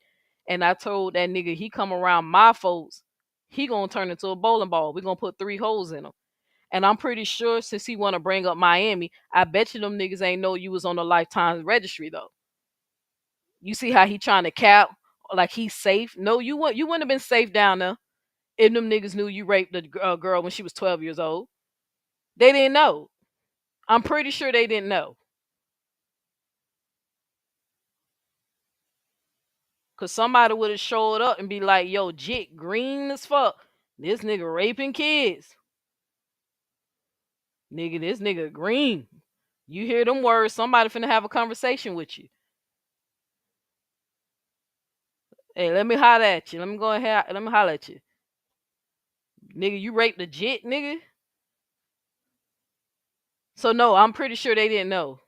And I told that nigga he come around my folks, he gonna turn into a bowling ball. We gonna put 3 holes in him. And I'm pretty sure since he wanna bring up Miami, I bet you them niggas ain't know you was on the lifetime registry though. You see how he trying to cap like he's safe? No, you wouldn't have been safe down there if them niggas knew you raped the girl when she was 12 years old. They didn't know. I'm pretty sure they didn't know. Cause somebody would have showed up and be like, yo, Jit green as fuck. This nigga raping kids. Nigga, this nigga green. You hear them words, somebody finna have a conversation with you. Hey, let me holler at you. Let me go ahead. Let me holler at you, nigga. You raped the jit, nigga. So no, I'm pretty sure they didn't know.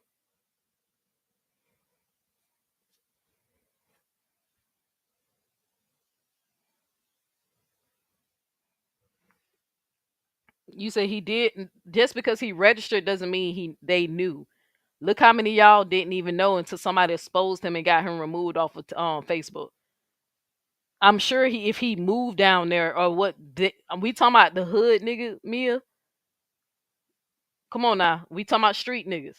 You say he did. Just because he registered doesn't mean they knew. Look how many of y'all didn't even know until somebody exposed him and got him removed off of Facebook. I'm sure if he moved down there or what we talking about the hood nigga Mia. Come on now, we talking about street niggas.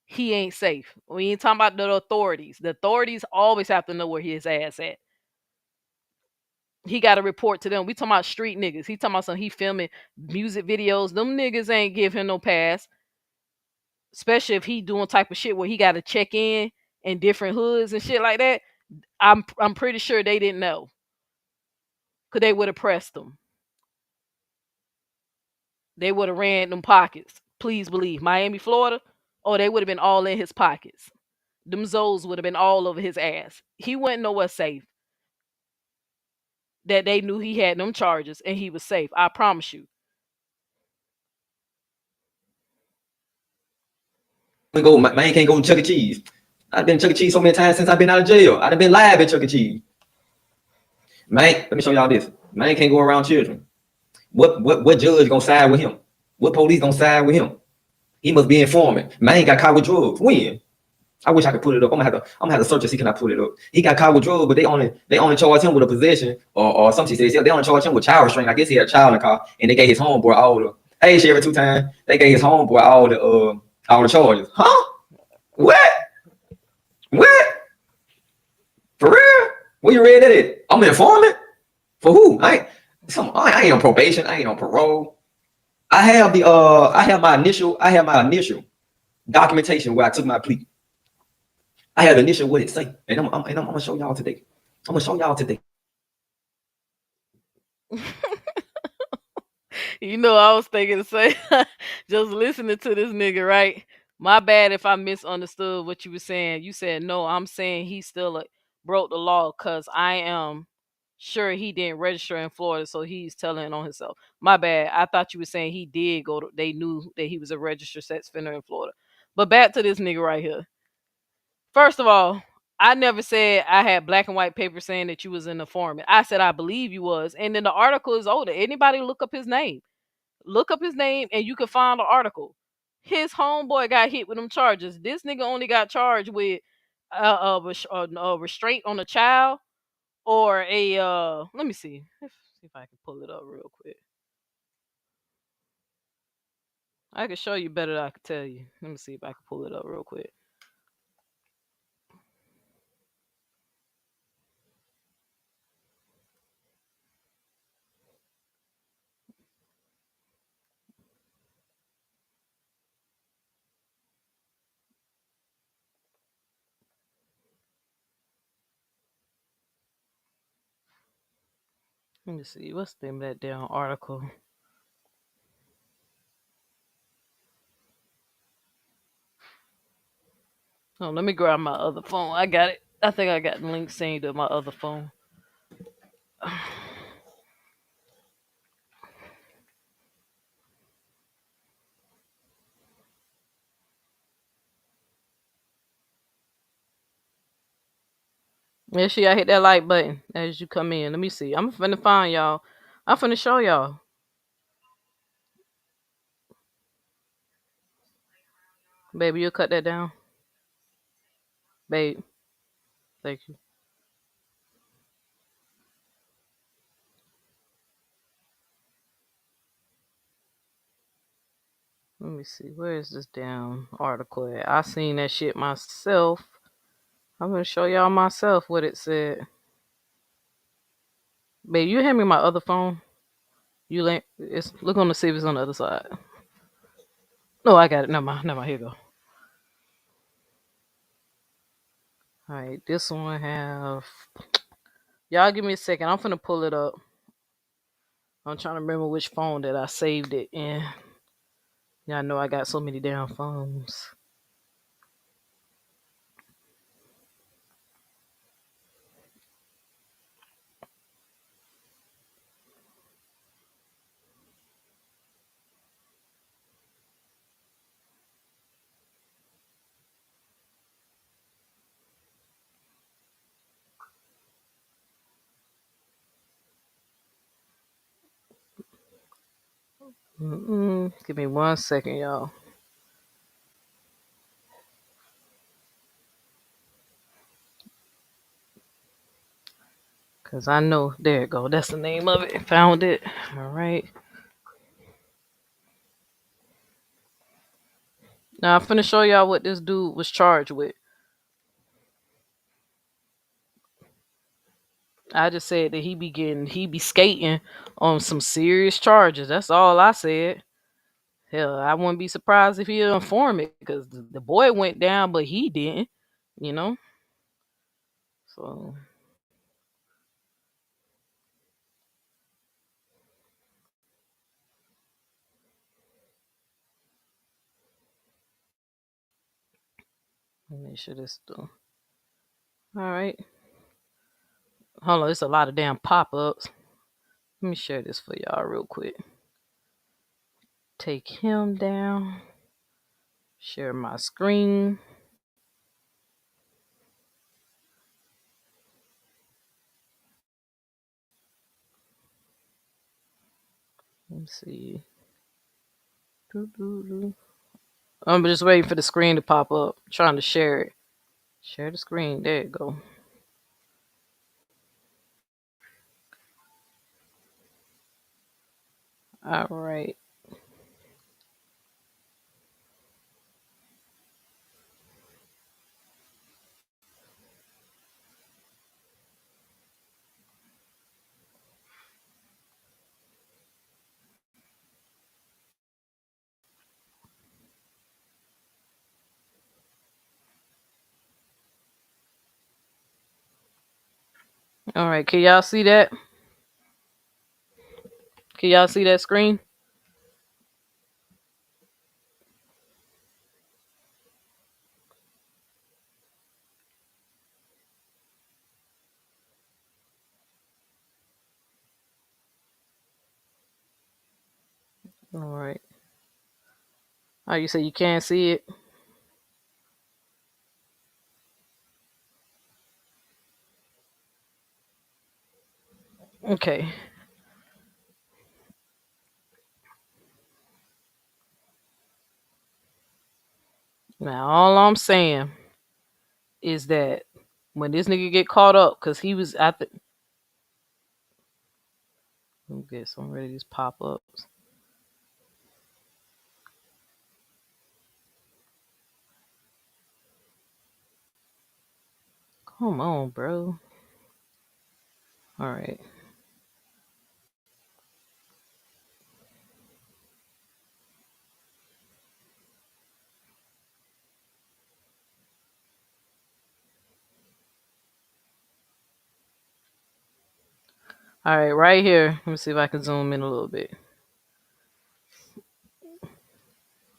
He ain't safe. We ain't talking about the authorities. The authorities always have to know where his ass at. He got to report to them. We talking about street niggas. He talking about some he filming music videos. Them niggas ain't give him no pass. Especially if he doing type of shit where he got to check in different hoods and shit like that. I'm pretty sure they didn't know. Cause they would have pressed them. They would have ran them pockets. Please believe. Miami, Florida. Oh, they would have been all in his pockets. Them Zoes would have been all over his ass. He wasn't nowhere safe. That they knew he had them charges and he was safe. I promise you. We go, man can't go to Chuck E. Cheese. I've been to Chuck E. Cheese so many times since I've been out of jail. I've been live at Chuck E. Cheese. Man, let me show y'all this. Man can't go around children. What judge gonna side with him? What police gonna side with him? He must be informant. Man got caught with drugs. When? I wish I could put it up. I'm gonna have to search and see can I put it up. He got caught with drugs, but they only charged him with a possession or something. She said they only charged him with child restraint. I guess he had a child in the car, and they gave his homeboy all the Sherry 2 times. They gave his homeboy all the charges. Huh? What? What? For real? Where you read that at? I'm an informant? For who? I ain't on probation. I ain't on parole. I have my initial documentation where I took my plea. I have initial what it say, and I'm gonna show y'all today. I'm gonna show y'all today. You know, I was thinking to say, just listening to this nigga, right? My bad if I misunderstood what you were saying. You said no. I'm saying he still broke the law because I am sure he didn't register in Florida, so he's telling on himself. My bad. I thought you were saying he did go. They knew that he was a registered sex offender in Florida. But back to this nigga right here. First of all, I never said I had black and white paper saying that you was an informant. I said I believe you was, and then the article is older. Anybody look up his name? Look up his name, and you can find the article. His homeboy got hit with them charges. This nigga only got charged with restraint on a child or a let me see. See if I can pull it up real quick. I can show you better than I can tell you. Let me see if I can pull it up real quick. Let me see. What's the name of that damn article? Oh, let me grab my other phone. I got it. I think I got the link saved to my other phone. Yeah, see, I hit that like button as you come in. Let me see. I'm finna find y'all. I'm finna show y'all. Baby, you'll cut that down. Babe. Thank you. Let me see. Where is this damn article at? I seen that shit myself. I'm gonna show y'all myself what it said. Babe, you hand me my other phone. It's look on to see if it's on the other side. No, I got it. Never mind. Never mind. Here you go. Alright, this one have y'all give me a second. I'm finna pull it up. I'm trying to remember which phone that I saved it in. Y'all know I got so many damn phones. Give me 1 second, y'all. Cause I know, there it go. That's the name of it. Found it. All right. Now I'm finna show y'all what this dude was charged with. I just said that he be skating on some serious charges. That's all I said. Hell, I wouldn't be surprised if he informant because the boy went down, but he didn't. You know. So let me make sure this still. All right. Hold on, it's a lot of damn pop-ups. Let me share this for y'all real quick. Take him down. Share my screen. Let me see. I'm just waiting for the screen to pop up. Trying to share it. Share the screen. There you go. All right. All right. Can y'all see that? Can y'all see that screen? All right. Oh, you say you can't see it? Okay. Now all I'm saying is that when this nigga get caught up, cause he was at the. Let me get some of these pop ups. Come on, bro. All right. All right, right here. Let me see if I can zoom in a little bit.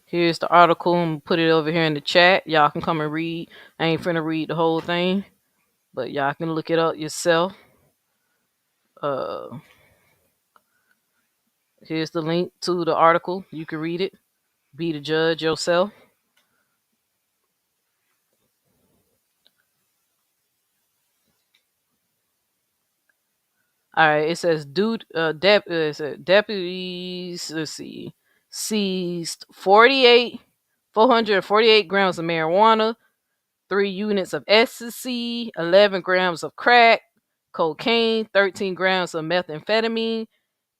Here's the article. I'm gonna put it over here in the chat. Y'all can come and read. I ain't finna read the whole thing, but y'all can look it up yourself. Here's the link to the article. You can read it. Be the judge yourself. All right. It says, deputies. Let's see. Seized 448 grams of marijuana, 3 units of ecstasy, 11 grams of crack, cocaine, 13 grams of methamphetamine,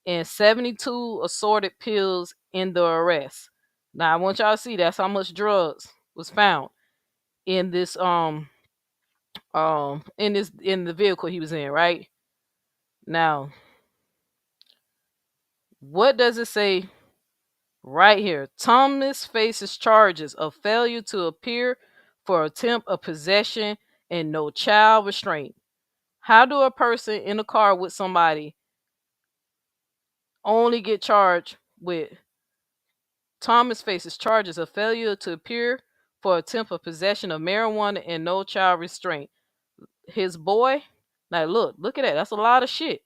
and 72 assorted pills in the arrest. Now I want y'all to see that's how much drugs was found in this in the vehicle he was in, right? Now, what does it say right here? Thomas faces charges of failure to appear for attempt of possession and no child restraint. How do a person in a car with somebody only get charged with Thomas faces charges of failure to appear for attempt of possession of marijuana and no child restraint. His boy, now look at that. That's a lot of shit,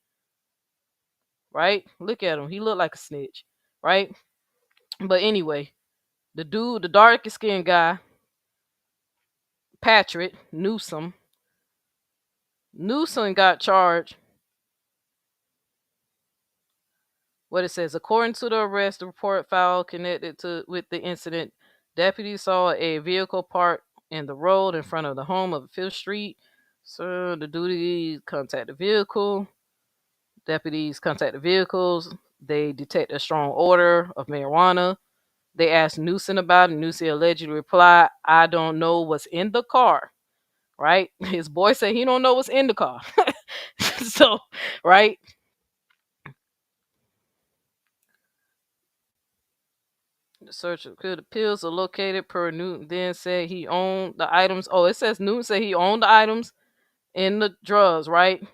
right? Look at him. He looked like a snitch, right? But anyway, the dude, the darkest skinned guy, Patrick Newsom got charged. what it says. According to the arrest report file connected with the incident, deputies saw a vehicle parked in the road in front of the home of Fifth Street. So the duty contact the vehicle. Deputies contact the vehicles. They detect a strong odor of marijuana. They asked Newsom about it. Newsom allegedly replied, "I don't know what's in the car." Right? His boy said he don't know what's in the car. So, right? The search could appeals are located per Newton. Then said he owned the items. Oh, it says Newton said he owned the items in the drugs, right?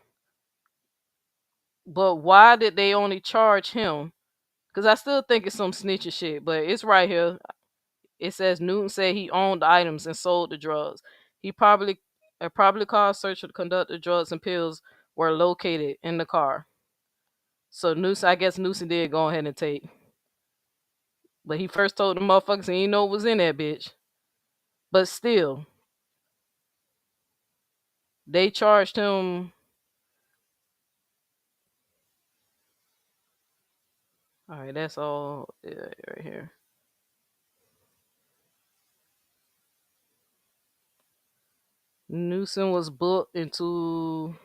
But why did they only charge him? Because I still think it's some snitching shit. But it's right here. It says Newton said he owned the items and sold the drugs. He probably a probably car search to conduct the drugs and pills were located in the car. So Newsom, I guess Newsom did go ahead and take. But he first told the motherfuckers he didn't know what was in that bitch. But still, they charged him. All right, that's all right here. Newsom was booked into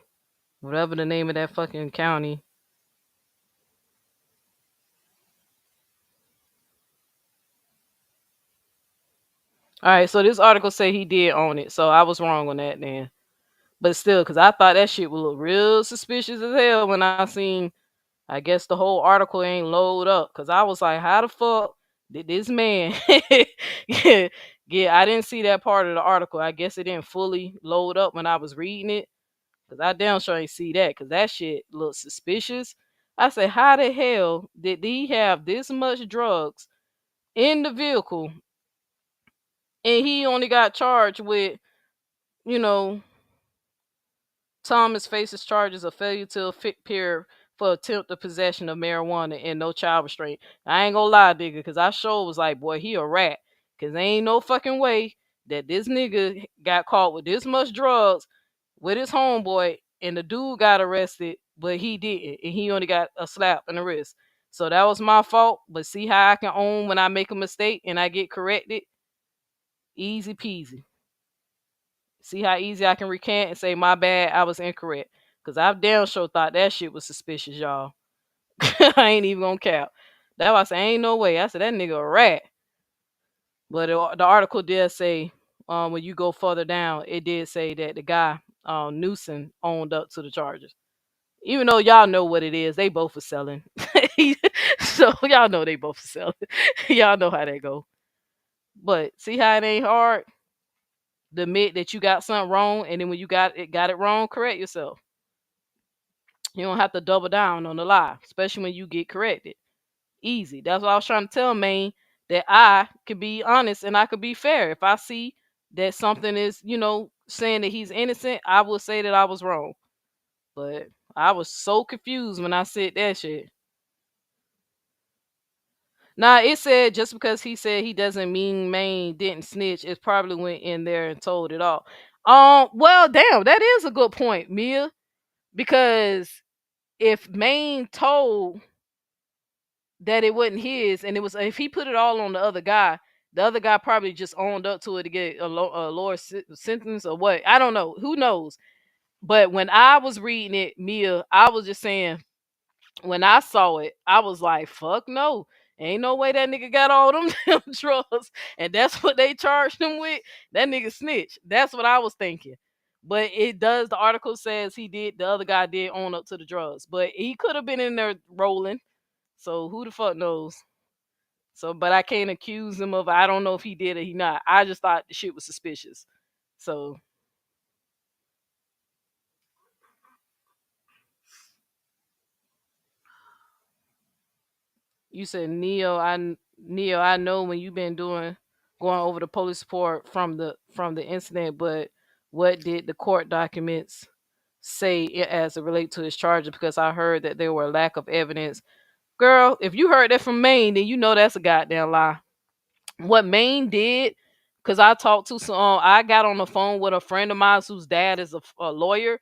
whatever the name of that fucking county. All right, so this article say he did own it, so I was wrong on that then. But still, because I thought that shit would look real suspicious as hell when I seen, I guess the whole article ain't load up. Because I was like, how the fuck did this man yeah, I didn't see that part of the article. I guess it didn't fully load up when I was reading it. Because I damn sure ain't see that. Because that shit looks suspicious. I said, how the hell did he have this much drugs in the vehicle and he only got charged with, you know, Thomas faces charges of failure to appear for attempted possession of marijuana and no child restraint. I ain't gonna lie, nigga, because I sure was like, boy, he a rat. Because there ain't no fucking way that this nigga got caught with this much drugs with his homeboy and the dude got arrested, but he didn't. And he only got a slap in the wrist. So that was my fault. But see how I can own when I make a mistake and I get corrected? Easy peasy. See how easy I can recant and say my bad, I was incorrect. Cause I've damn sure thought that shit was suspicious, y'all. I ain't even gonna cap. That's why I say ain't no way. I said that nigga a rat. But the article did say, when you go further down, it did say that the guy, Newsom, owned up to the charges. Even though y'all know what it is, they both are selling. So y'all know they both are selling. Y'all know how they go. But see how it ain't hard to admit that you got something wrong, and then when you got it wrong, correct yourself. You don't have to double down on the lie, especially when you get corrected. Easy. That's what I was trying to tell Maine, that I could be honest and I could be fair. If I see that something is, saying that he's innocent, I will say that I was wrong. But I was so confused when I said that shit. Nah, it said just because he said he doesn't mean Maine didn't snitch, it probably went in there and told it all. Well, damn, that is a good point, Mia. Because if Maine told that it wasn't his, and it was, if he put it all on the other guy probably just owned up to it to get a lower sentence or what. I don't know. Who knows? But when I was reading it, Mia, I was just saying, when I saw it, I was like, fuck no. Ain't no way that nigga got all them damn drugs. And that's what they charged him with. That nigga snitch. That's what I was thinking. But it does, the article says the other guy did own up to the drugs. But he could have been in there rolling. So who the fuck knows? So, but I can't accuse him of, I don't know if he did or he not. I just thought the shit was suspicious. So you said Neo, I know when you've been going over the police report from the incident, but what did the court documents say as it relate to his charges? Because I heard that there were lack of evidence. Girl, if you heard that from Maine, then you know that's a goddamn lie. What Maine did, because I talked to some, I got on the phone with a friend of mine whose dad is a lawyer,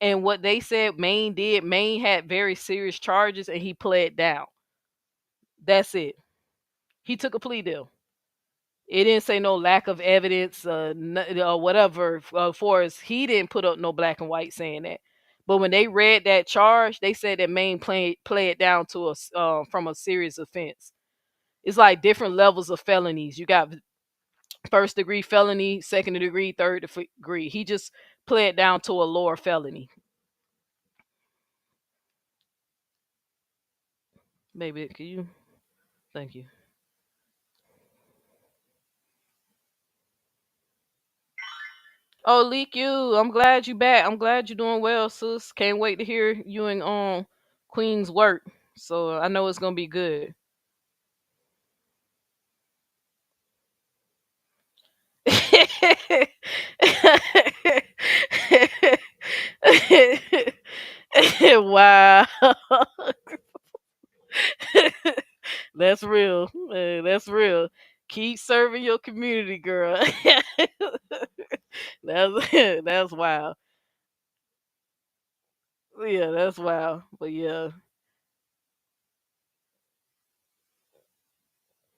and what they said Maine did, Maine had very serious charges and he pled down. That's it. He took a plea deal. It didn't say no lack of evidence, or whatever. For as he didn't put up no black and white saying that. But when they read that charge, they said that Maine play it down to from a serious offense. It's like different levels of felonies. You got first degree felony, second degree, third degree. He just play it down to a lower felony. Maybe can you? Thank you. Oh, Leak you. I'm glad you back. I'm glad you're doing well, sis. Can't wait to hear you and Queen's work. So I know it's gonna be good. Wow. That's real. That's real. Keep serving your community, girl. that's that's wild. Yeah, that's wild. But yeah,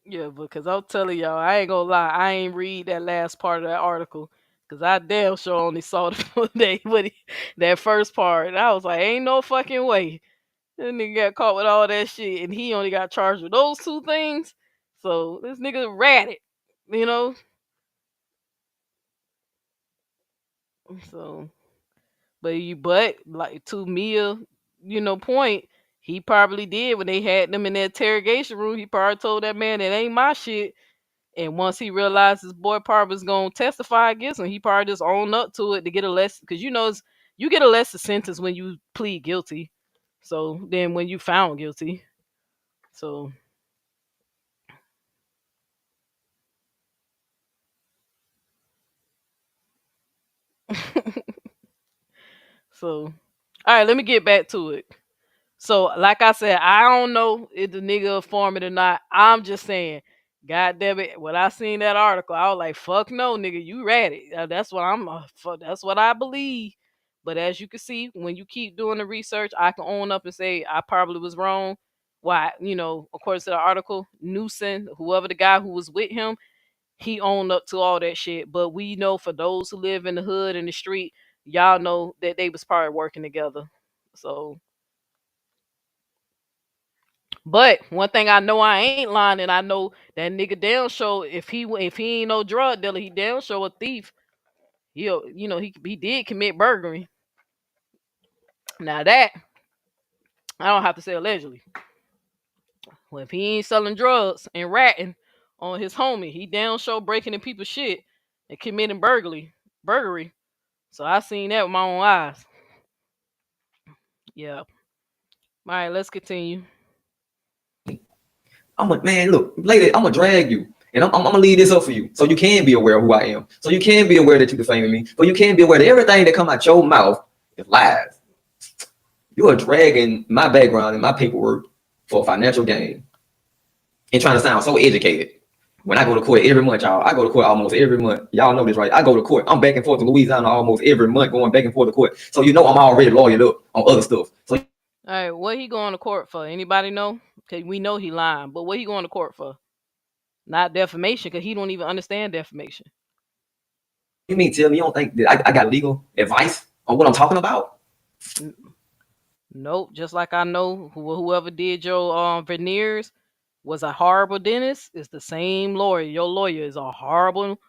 yeah. Because I'm telling y'all, I ain't gonna lie. I ain't read that last part of that article. Cause I damn sure only saw the day, that first part. And I was like, ain't no fucking way. That nigga got caught with all that shit, and he only got charged with those two things. So this nigga ratted, you know. So, but like to Mia, point, he probably did when they had them in the interrogation room. He probably told that man it ain't my shit. And once he realized his boy probably was gonna testify against him, he probably just owned up to it to get a less, because you get a lesser sentence when you plead guilty. So then when you found guilty, so so all right, let me get back to it. So, like I said, I don't know if the nigga a foreman or not. I'm just saying, God damn it. When I seen that article, I was like, fuck no, nigga, you read it. That's what that's what I believe. But as you can see, when you keep doing the research, I can own up and say I probably was wrong. Why, according to the article, Newsom, whoever the guy who was with him, he owned up to all that shit. But we know for those who live in the hood and the street, y'all know that they was probably working together. So, but one thing I know I ain't lying, and I know that nigga down show if he ain't no drug dealer, he down show a thief. He did commit burglary. Now that I don't have to say allegedly. Well, if he ain't selling drugs and ratting on his homie, he down show breaking in people's shit and committing burglary. So I seen that with my own eyes. Yeah. All right, let's continue. I'm like, man, look, lady, I'm gonna drag you. And I'm gonna leave this up for you. So you can be aware of who I am. So you can be aware that you defaming me. But you can be aware that everything that come out your mouth is lies. You are dragging my background and my paperwork for financial gain and trying to sound so educated. When I go to court every month, y'all, I go to court almost every month. Y'all know this, right? I go to court. I'm back and forth to Louisiana almost every month, going back and forth to court. So I'm already lawyered up on other stuff. So All right, what he going to court for? Anybody know? Cause we know he lying, but what he going to court for? Not defamation, cause he don't even understand defamation. you mean tell me you don't think that I got legal advice on what I'm talking about? Nope. Just like I know whoever did your veneers was a horrible dentist. It's the same lawyer. Your lawyer is a horrible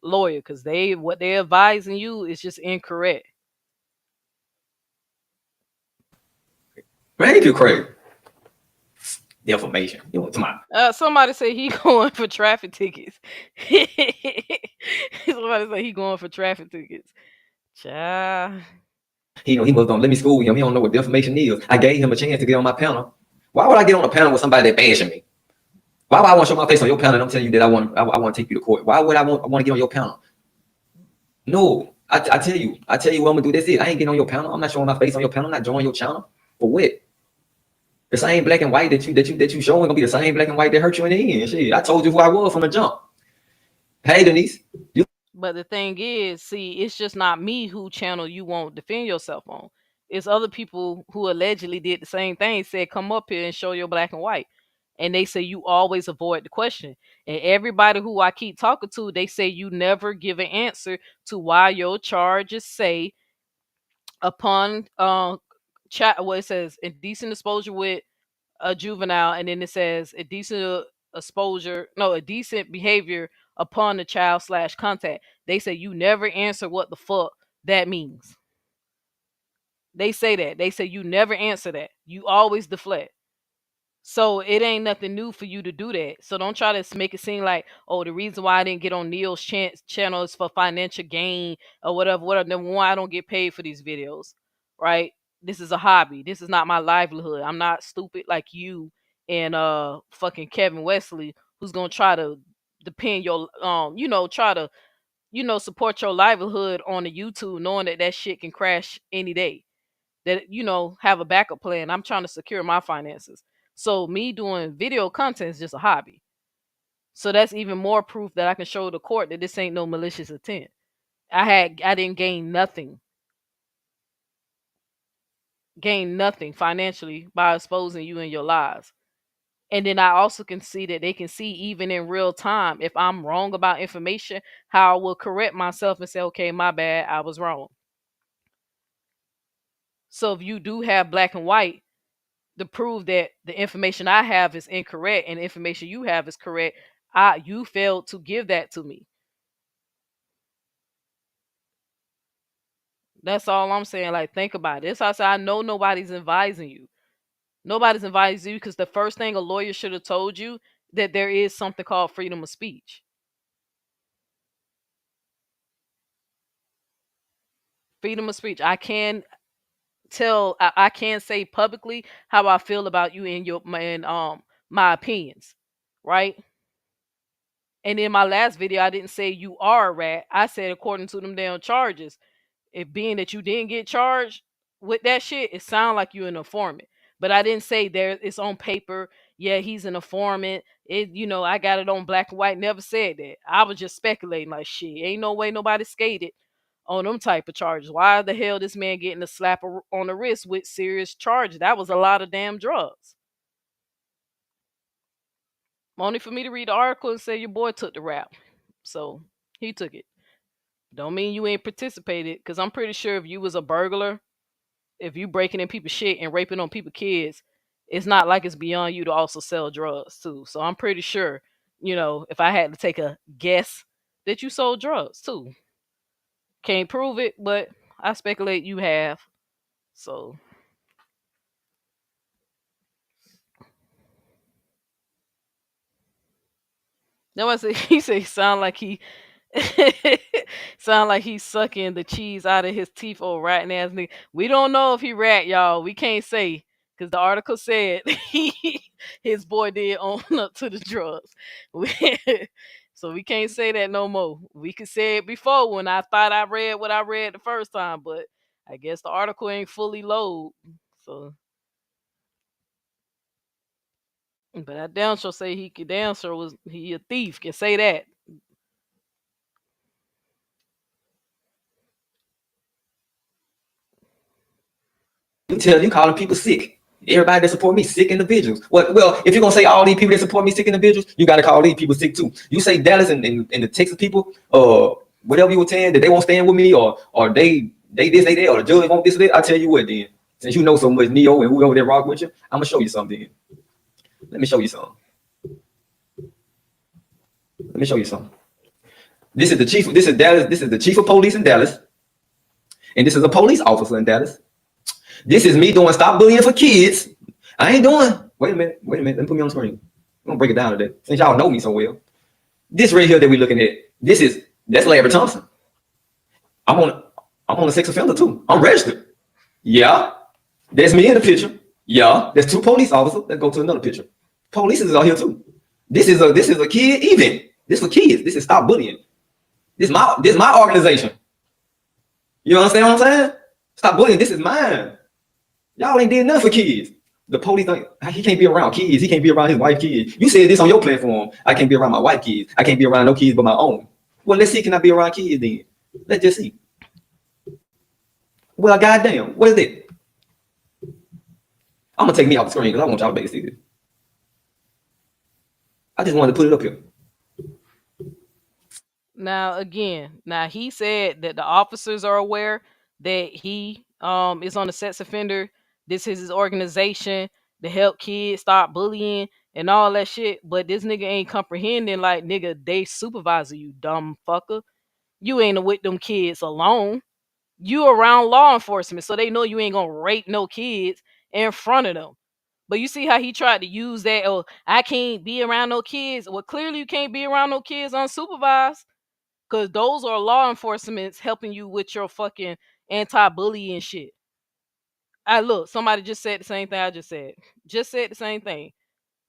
lawyer because what they're advising you is just incorrect. Man, you crazy. Defamation. Come on. Somebody say he going for traffic tickets. Somebody say he going for traffic tickets. Child. He was gonna let me school him. He don't know what defamation is. I gave him a chance to get on my panel. Why would I get on a panel with somebody that bashing me? Why would I want to show my face on your panel and I'm telling you that I want to take you to court? Why would I want to get on your panel? No, I tell you what I'm gonna do. That's it. I ain't getting on your panel. I'm not showing my face on your panel. I'm not joining your channel. For what? The same black and white that you showing gonna be the same black and white that hurt you in the end. Shit, I told you who I was from the jump. Hey Denise, But the thing is, see, it's just not me who channel you won't defend yourself on. It's other people who allegedly did the same thing, said come up here and show your black and white. And they say you always avoid the question. And everybody who I keep talking to, they say you never give an answer to why your charges say upon what it says indecent exposure with a juvenile, and then it says indecent exposure, no, a decent behavior upon the child slash contact. They say you never answer what the fuck that means. They say that. They say you never answer that. You always deflect. So it ain't nothing new for you to do that. So don't try to make it seem like, oh, the reason why I didn't get on Neil's channel is for financial gain or whatever. Whatever. Number one, I don't get paid for these videos, right? This is a hobby. This is not my livelihood. I'm not stupid like you and fucking Kevin Wesley, who's gonna try to depend your try to support your livelihood on the YouTube, knowing that that shit can crash any day. That have a backup plan. I'm trying to secure my finances. So me doing video content is just a hobby. So that's even more proof that I can show the court that this ain't no malicious intent. I didn't gain nothing financially by exposing you in your lives. And then I also can see that they can see even in real time if I'm wrong about information, how I will correct myself and say, okay, my bad, I was wrong. So if you do have black and white to prove that the information I have is incorrect and the information you have is correct, you failed to give that to me. That's all I'm saying. Like, think about it. This I say, I know nobody's advising you. Nobody's advising you because the first thing a lawyer should have told you that there is something called freedom of speech. Freedom of speech. I can say publicly how I feel about you in my opinions, right? And in my last video, I didn't say you are a rat. I said according to them damn charges. If being that you didn't get charged with that shit, it sounds like you're an informant. But I didn't say there it's on paper. Yeah, he's an informant. I got it on black and white. Never said that. I was just speculating like shit. Ain't no way nobody skated on them type of charges. Why the hell this man getting a slap on the wrist with serious charges? That was a lot of damn drugs. Only for me to read the article and say your boy took the rap. So he took it. Don't mean you ain't participated, because I'm pretty sure if you was a burglar, if you breaking in people's shit and raping on people's kids, it's not like it's beyond you to also sell drugs too. So I'm pretty sure, if I had to take a guess, that you sold drugs too. Can't prove it, but I speculate you have. So no, he said sound like he sound like he's sucking the cheese out of his teeth, old ratting ass nigga. We don't know if he rat, y'all. We can't say because the article said his boy did own up to the drugs. So we can't say that no more. We could say it before when I thought I read what I read the first time, but I guess the article ain't fully load. So, but I damn sure say he could damn sure was he a thief. Can say that. You calling people sick. Everybody that support me, sick individuals. Well, if you're gonna say all these people that support me, sick individuals, you gotta call these people sick too. You say Dallas and the Texas people, whatever you were saying, that they won't stand with me, or they this, they that, or the judge won't this, that. I tell you what, then, since you know so much, Neo, and whoever that rock with you, I'm gonna show you something. Let me show you something. Let me show you something. This is the chief. This is Dallas. This is the chief of police in Dallas, and this is a police officer in Dallas. This is me doing stop bullying for kids. I ain't doing. Wait a minute. Let me put me on the screen. I'm gonna break it down today, since y'all know me so well. This right here that we're looking at. That's Larry Thompson. I'm on a sex offender too. I'm registered. Yeah. There's me in the picture. Yeah. There's two police officers. Let's go to another picture. Police is out here too. This is a kid event. This for kids. This is stop bullying. This my organization. You understand what I'm saying? Stop bullying. This is mine. Y'all ain't did nothing for kids. The police he can't be around kids. He can't be around his wife kids. You said this on your platform. I can't be around my wife kids. I can't be around no kids but my own. Well, let's see, can I be around kids then? Let's just see. Well, goddamn, what is it? I'm gonna take me off the screen because I want y'all to see this. I just wanted to put it up here. Now again, now he said that the officers are aware that he is on the sex offender. This is his organization to help kids stop bullying and all that shit. But this nigga ain't comprehending, like, nigga, they supervisor, you dumb fucker. You ain't with them kids alone. You around law enforcement, so they know you ain't gonna rape no kids in front of them. But you see how he tried to use that? Oh, I can't be around no kids. Well, clearly you can't be around no kids unsupervised. Cause those are law enforcement's helping you with your fucking anti-bullying shit. I look, somebody just said the same thing I just said. Just said the same thing.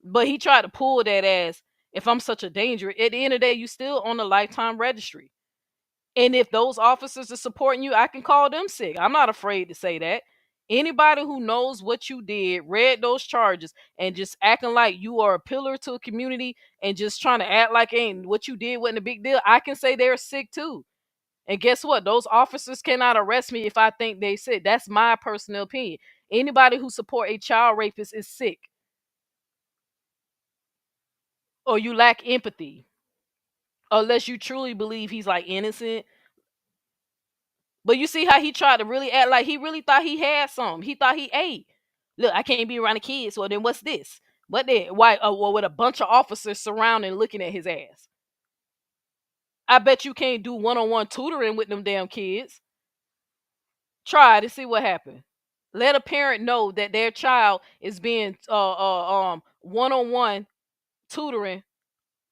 But he tried to pull that as, if I'm such a danger, at the end of the day, you still on the lifetime registry. And if those officers are supporting you, I can call them sick. I'm not afraid to say that. Anybody who knows what you did, read those charges, and just acting like you are a pillar to a community and just trying to act like ain't what you did wasn't a big deal, I can say they're sick too. And guess what? Those officers cannot arrest me if I think they sick. That's my personal opinion. Anybody who support a child rapist is sick. Or you lack empathy. Unless you truly believe he's like innocent. But you see how he tried to really act like he really thought he had some. He thought he ate. Look, I can't be around the kids. Well, then what's this? What then? Why? Well, with a bunch of officers surrounding, looking at his ass. I bet you can't do one-on-one tutoring with them damn kids. Try to see what happens. Let a parent know that their child is being one-on-one tutoring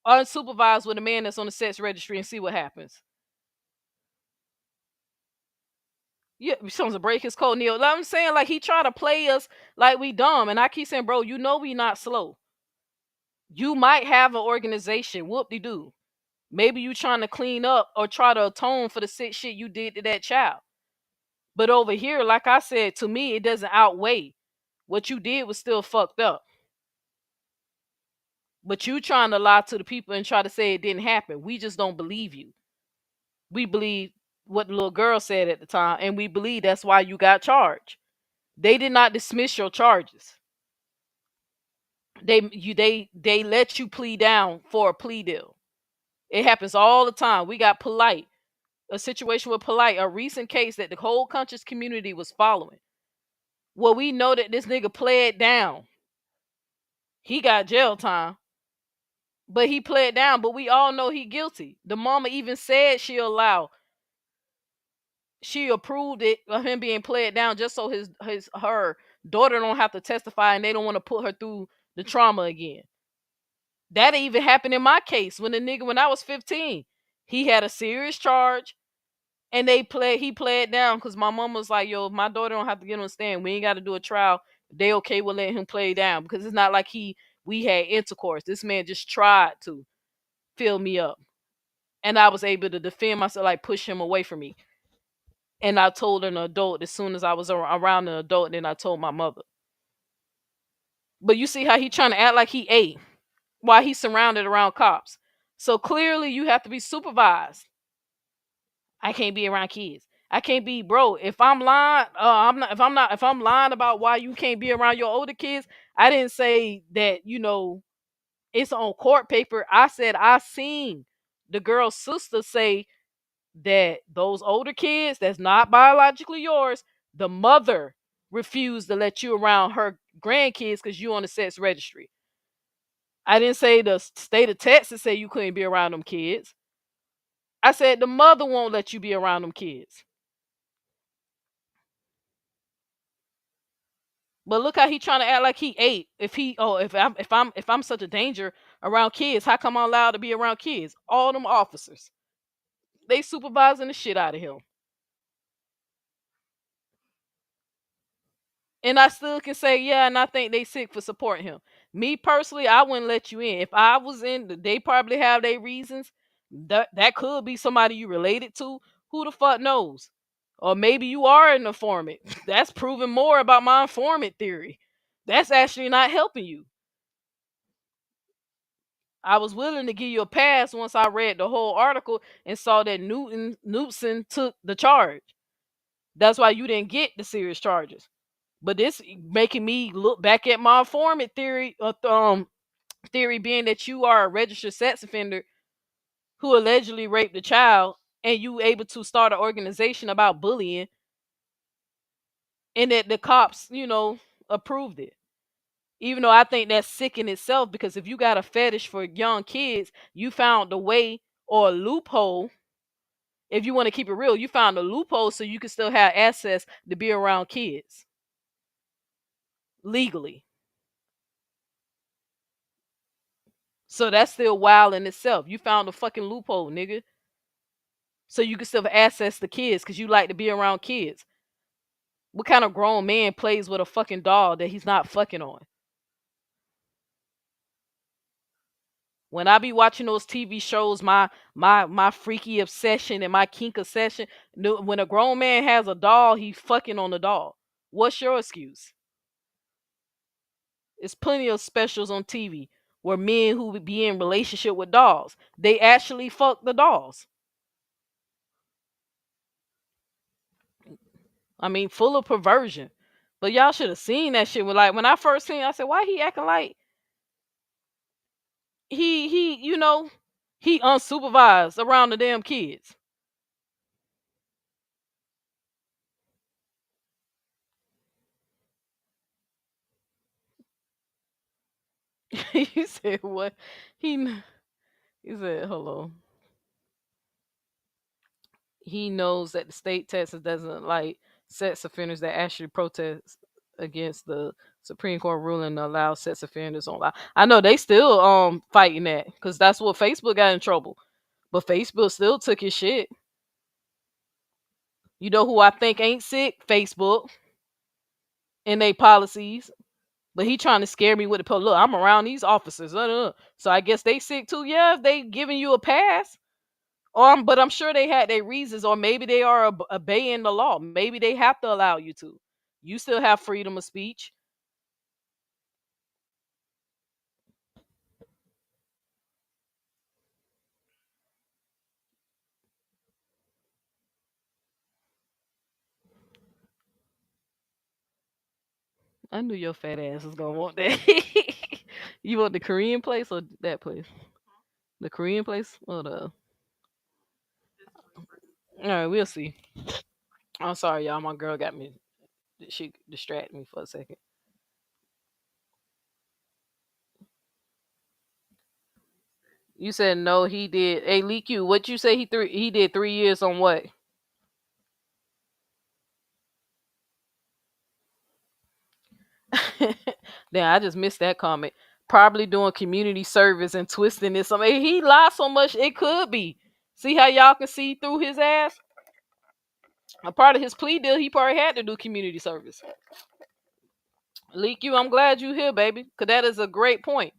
unsupervised with a man that's on the sex registry and see what happens. Yeah, someone's to break his code, Neil. I'm saying, like, he try to play us like we dumb, and I keep saying, bro, you know we not slow. You might have an organization, whoop-de-doo. Maybe you trying to clean up or try to atone for the sick shit you did to that child. But over here, like I said, to me, it doesn't outweigh. What you did was still fucked up. But you trying to lie to the people and try to say it didn't happen. We just don't believe you. We believe what the little girl said at the time, and we believe that's why you got charged. They did not dismiss your charges. They let you plea down for a plea deal. It happens all the time. We got Polite, a situation with Polite, a recent case that the whole conscious community was following. Well, we know that this nigga pled down. He got jail time. But he pled down, but we all know he guilty. The mama even said she approved it of him being pled down just so her daughter don't have to testify and they don't want to put her through the trauma again. That even happened in my case when I was 15. He had a serious charge and he pled down because my mom was like, yo, my daughter don't have to get on the stand. We ain't got to do a trial. They okay with letting him play down because it's not like we had intercourse. This man just tried to fill me up. And I was able to defend myself, like push him away from me. And I told an adult as soon as I was around an adult, and then I told my mother. But you see how he trying to act like he ate while he's surrounded around cops. So clearly you have to be supervised. I can't be around kids. I can't be, bro. If I'm lying, if I'm lying about why you can't be around your older kids, I didn't say that, it's on court paper. I said I seen the girl's sister say that those older kids that's not biologically yours, the mother refused to let you around her grandkids because you on the sex registry. I didn't say the state of Texas say you couldn't be around them kids. I said the mother won't let you be around them kids. But look how he trying to act like he ate. If I'm such a danger around kids, how come I'm allowed to be around kids? All them officers, they supervising the shit out of him. And I still can say, yeah, and I think they sick for supporting him. Me personally, I wouldn't let you in. If I was in, they probably have their reasons. That could be somebody you related to. Who the fuck knows? Or maybe you are an informant. That's proving more about my informant theory. That's actually not helping you. I was willing to give you a pass once I read the whole article and saw that Newton took the charge. That's why you didn't get the serious charges. But this making me look back at my informant theory, theory being that you are a registered sex offender who allegedly raped a child, and you able to start an organization about bullying, and that the cops, approved it. Even though I think that's sick in itself, because if you got a fetish for young kids, you found a way or a loophole. If you want to keep it real, you found a loophole so you can still have access to be around kids legally. So that's still wild in itself. You found a fucking loophole, nigga. So you can still have access to kids because you like to be around kids. What kind of grown man plays with a fucking doll that he's not fucking on? When I be watching those TV shows, my freaky obsession and my kink obsession, when a grown man has a doll, he fucking on the doll. What's your excuse? There's plenty of specials on TV where men who would be in relationship with dolls, they actually fuck the dolls. I mean, full of perversion. But y'all should have seen that shit. When I first seen it, I said, why he acting like he unsupervised around the damn kids? You said what? He he said, hello. He knows that the state Texas doesn't like sex offenders that actually protest against the Supreme Court ruling to allow sex offenders online. I know they still fighting that because that's what Facebook got in trouble. But Facebook still took his shit. You know who I think ain't sick? Facebook and they policies. But he trying to scare me with the pill. Look, I'm around these officers. So I guess they sick too. Yeah, if they giving you a pass. But I'm sure they had their reasons, or maybe they are obeying the law. Maybe they have to allow you to. You still have freedom of speech. I knew your fat ass was gonna want that. You want the Korean place or that place? The Korean place or the? All right, we'll see. I'm sorry, y'all. My girl got me. She distracted me for a second. You said no, he did. Hey, Leak you. What you say? He did 3 years on what? Damn, I just missed that comment. Probably doing community service and twisting this. I mean, he lied so much it could be. See how y'all can see through his ass? A part of his plea deal, he probably had to do community service. Leak you, I'm glad you here, baby. Cause that is a great point.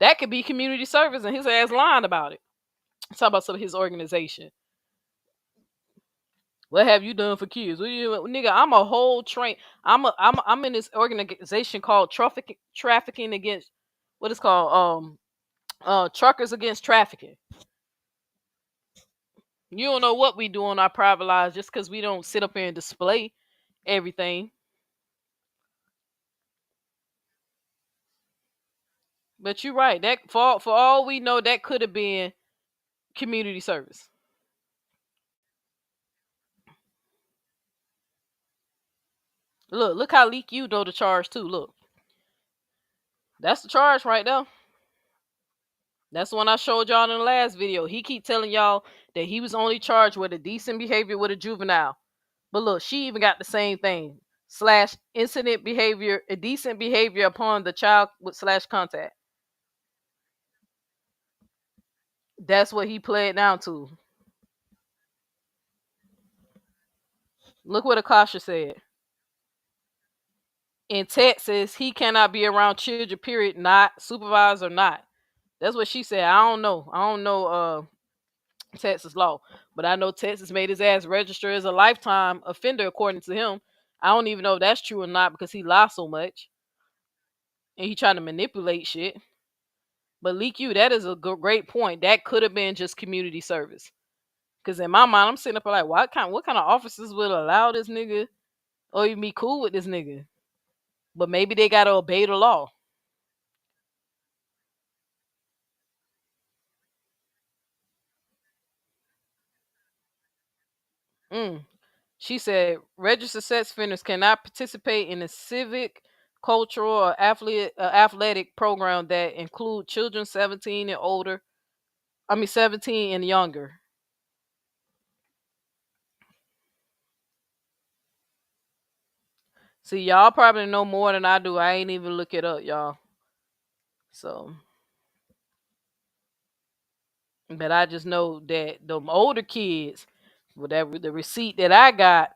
That could be community service and his ass lying about it. Talk about some of his organization. What have you done for kids? What you, nigga, I'm a whole train. I'm in this organization called trafficking against what is called truckers against trafficking. You don't know what we do on our private lives just because we don't sit up here and display everything. But you're right. That for all we know, that could have been community service. Look how Leak you know the charge too. Look, that's the charge right there. That's the one I showed y'all in the last video. He keep telling y'all that he was only charged with a decent behavior with a juvenile. But look, she even got the same thing. Slash incident behavior, a decent behavior upon the child with slash contact. That's what he pled down to. Look what Akasha said. In Texas, he cannot be around children, period, not supervised or not. That's what she said. I don't know. I don't know Texas law. But I know Texas made his ass register as a lifetime offender according to him. I don't even know if that's true or not because he lies so much. And he trying to manipulate shit. But Leak you, that is a great point. That could have been just community service. Because in my mind, I'm sitting up like, what kind of officers would allow this nigga or even be cool with this nigga? But maybe they gotta obey the law. She said registered sex offenders cannot participate in a civic, cultural, or athletic program that include children 17 and older. 17 and younger. See, y'all probably know more than I do. I ain't even look it up, y'all. So, but I just know that the older kids, whatever the receipt that I got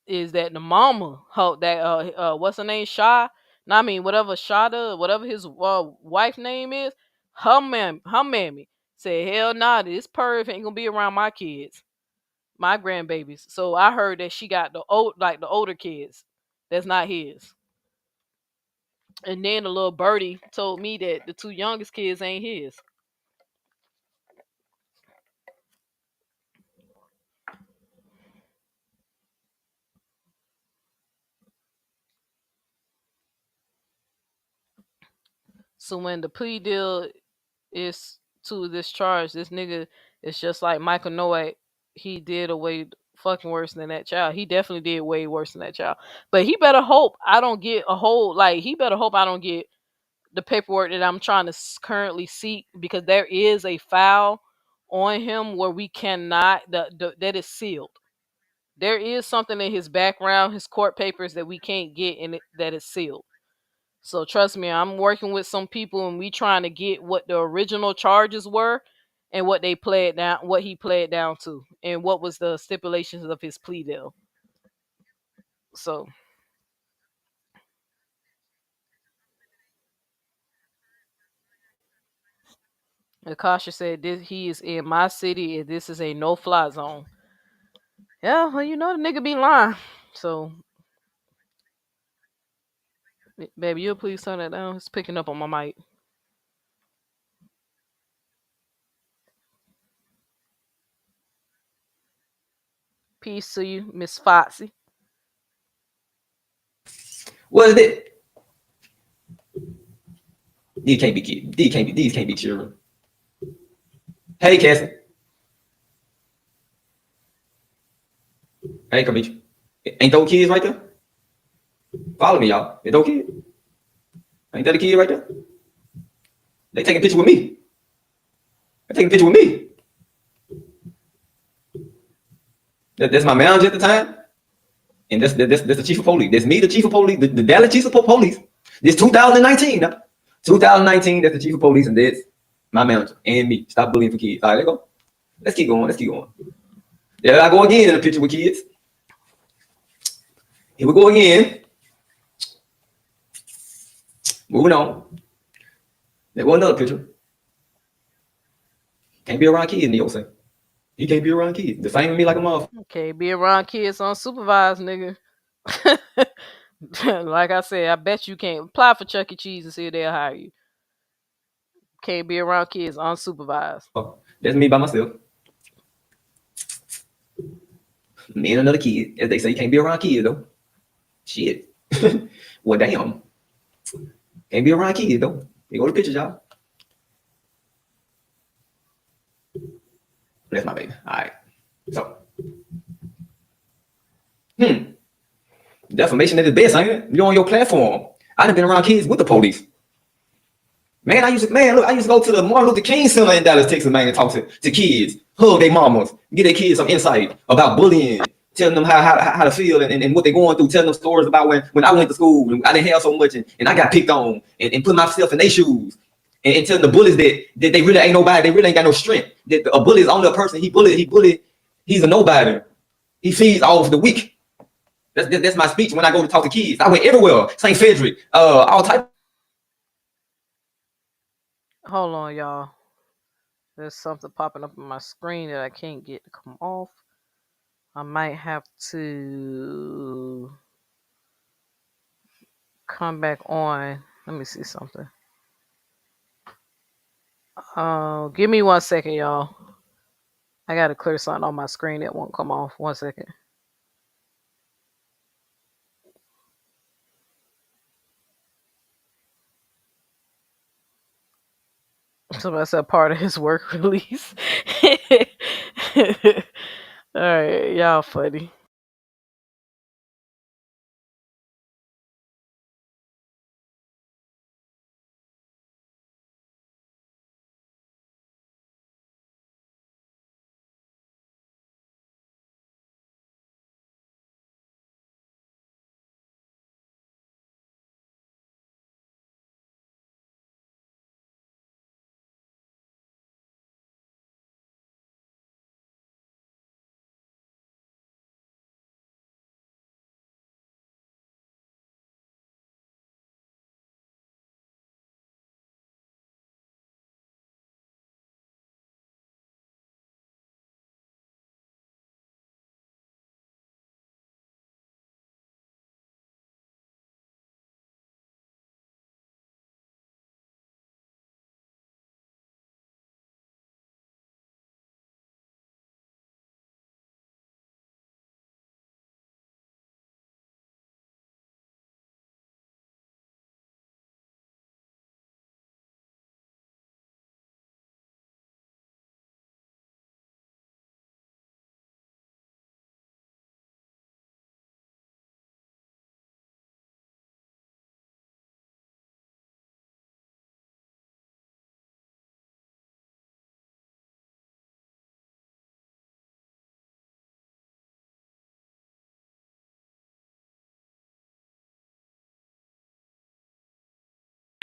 is that the mama, what's her name, Sha? No, I mean whatever Shada, whatever his wife name is, her mammy said, hell nah, this perv ain't gonna be around my kids, my grandbabies. So I heard that she got the older kids, that's not his. And then the little birdie told me that the two youngest kids ain't his. So when the plea deal is to this charge, this nigga is just like Michael Noah. He did a way fucking worse than that child. He definitely did way worse than that child. But he better hope I don't get a whole like. He better hope I don't get the paperwork that I'm trying to currently seek, because there is a file on him where we cannot that is sealed. There is something in his background, his court papers that we can't get in it that is sealed. So trust me, I'm working with some people and we trying to get what the original charges were and what they pled down, what he pled down to, and what was the stipulations of his plea deal. So Akasha said this, he is in my city and this is a no fly zone. Yeah, well, you know the nigga be lying. So baby, you'll please turn that down. It's picking up on my mic. Peace to you, Miss Foxy. What is it? These can't be kids. These can't be children. Hey, Cassie. Hey, Kamichi. Ain't those kids right there? Follow me, y'all. Ain't those kids? Ain't that a kid right there? They taking a picture with me. They taking a picture with me. That's my manager at the time. And that's the chief of police. That's me, the chief of police, the Dallas chief of police. This 2019. Now. 2019, that's the chief of police, and that's my manager and me. Stop bullying for kids. All right, let's go. Let's keep going. Let's keep going. There I go again in the picture with kids. Here we go again. Moving on. There go another picture. Can't be around kids, Neo say. You can't be around kids. Defaming me like a motherfucker. Okay, be around kids unsupervised, nigga. Like I said, I bet you can't apply for Chuck E. Cheese and see if they'll hire you. Can't be around kids unsupervised. Oh, that's me by myself. Me and another kid. As they say, you can't be around kids though. Shit. Well, damn. Can't be around kids though. Here go the pictures, y'all. That's my baby. All right. So. Defamation at its best, ain't it? You're on your platform. I done been around kids with the police. Man, I used to go to the Martin Luther King Center in Dallas, Texas, man, and talk to kids, hug their mamas, get their kids some insight about bullying, telling them how to feel and what they're going through, telling them stories about when I went to school and I didn't have so much and I got picked on and put myself in their shoes and telling the bullies that they really ain't nobody, they really ain't got no strength. That a bully is only a person, he's a nobody. He feeds off the weak. That's my speech when I go to talk to kids. I went everywhere, St. Frederick, all type. Hold on, y'all. There's something popping up on my screen that I can't get to come off. I might have to come back on. Let me see something. Give me 1 second, y'all. I gotta clear something on my screen that won't come off. 1 second. So that's a part of his work release. All right, y'all funny.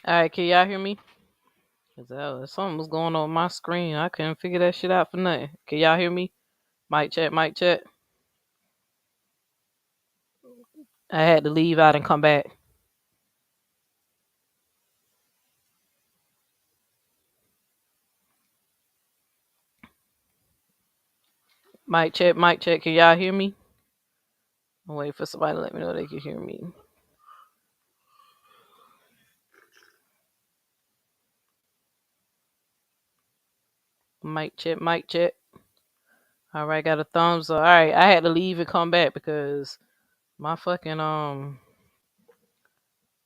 All right, can y'all hear me? Cause something was going on my screen. I couldn't figure that shit out for nothing. Can y'all hear me? Mic check, mic check. I had to leave out and come back. Mic check, mic check. Can y'all hear me? I'm waiting for somebody to let me know they can hear me. Mic check, mic check. All right, got a thumbs up. All right, I had to leave and come back because my fucking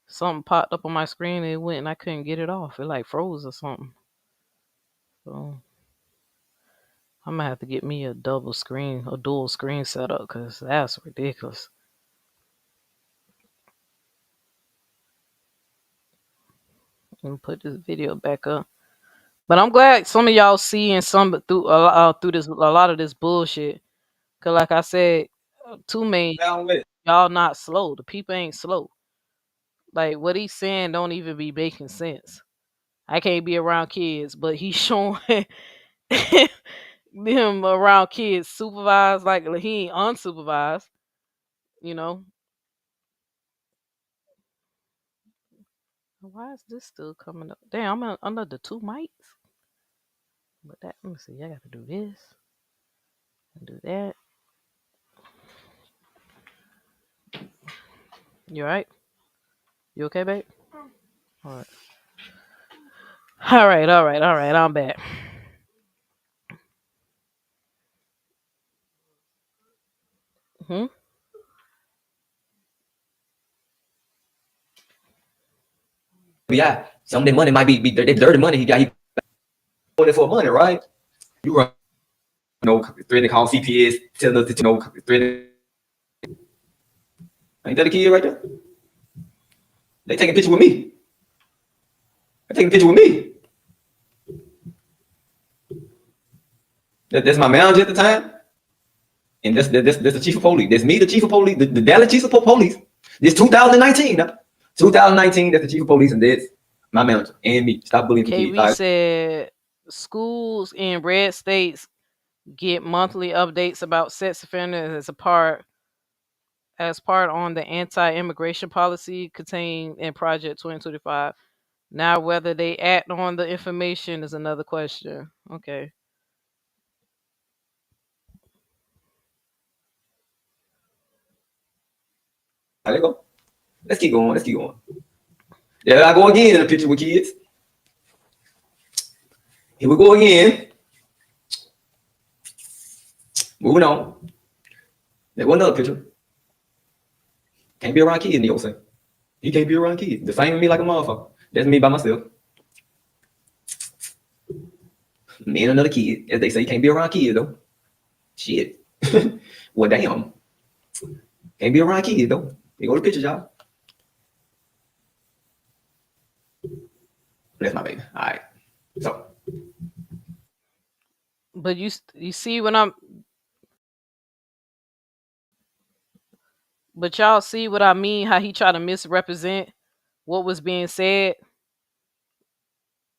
something popped up on my screen and it went and I couldn't get it off. It like froze or something. So I'm gonna have to get me a dual screen setup because that's ridiculous. And put this video back up. But I'm glad some of y'all seeing some through this a lot of this bullshit. Cause like I said, to me, Down with it. y'all not slow. The people ain't slow. Like what he's saying don't even be making sense. I can't be around kids, but he's showing them around kids supervised like he ain't unsupervised. You know, why is this still coming up? Damn, I'm under the two mics. But that let me see. I got to do this and do that. You alright? You okay, babe? All right. All right, all right, all right. I'm back. Hmm. Yeah, some of the money might be dirty money. He got it for money, right? You run, threatening to call CPS, telling us that threatening. Ain't that a kid right there? They taking a picture with me. They taking a picture with me. That's my manager at the time, and that's the chief of police. That's me, the chief of police, the Dallas chief of police. This 2019, 2019. That's the chief of police, and that's my manager and me. Stop bullying the kids. KB said schools in red states get monthly updates about sex offenders as part on the anti-immigration policy contained in Project 2025. Now, whether they act on the information is another question. Okay. There you go. Let's keep going. Let's keep going. There I go again in the picture with kids. Here we go again. Moving on. There was another picture. Can't be around kids, Neo say. You can't be around kids. Defaming me like a motherfucker. That's me by myself. Me and another kid. As they say, you can't be around kids though. Shit. Well, damn. Can't be around kids though. Here go the pictures, y'all. That's my baby. All right. So But you see when I'm but y'all see what I mean? How he tried to misrepresent what was being said,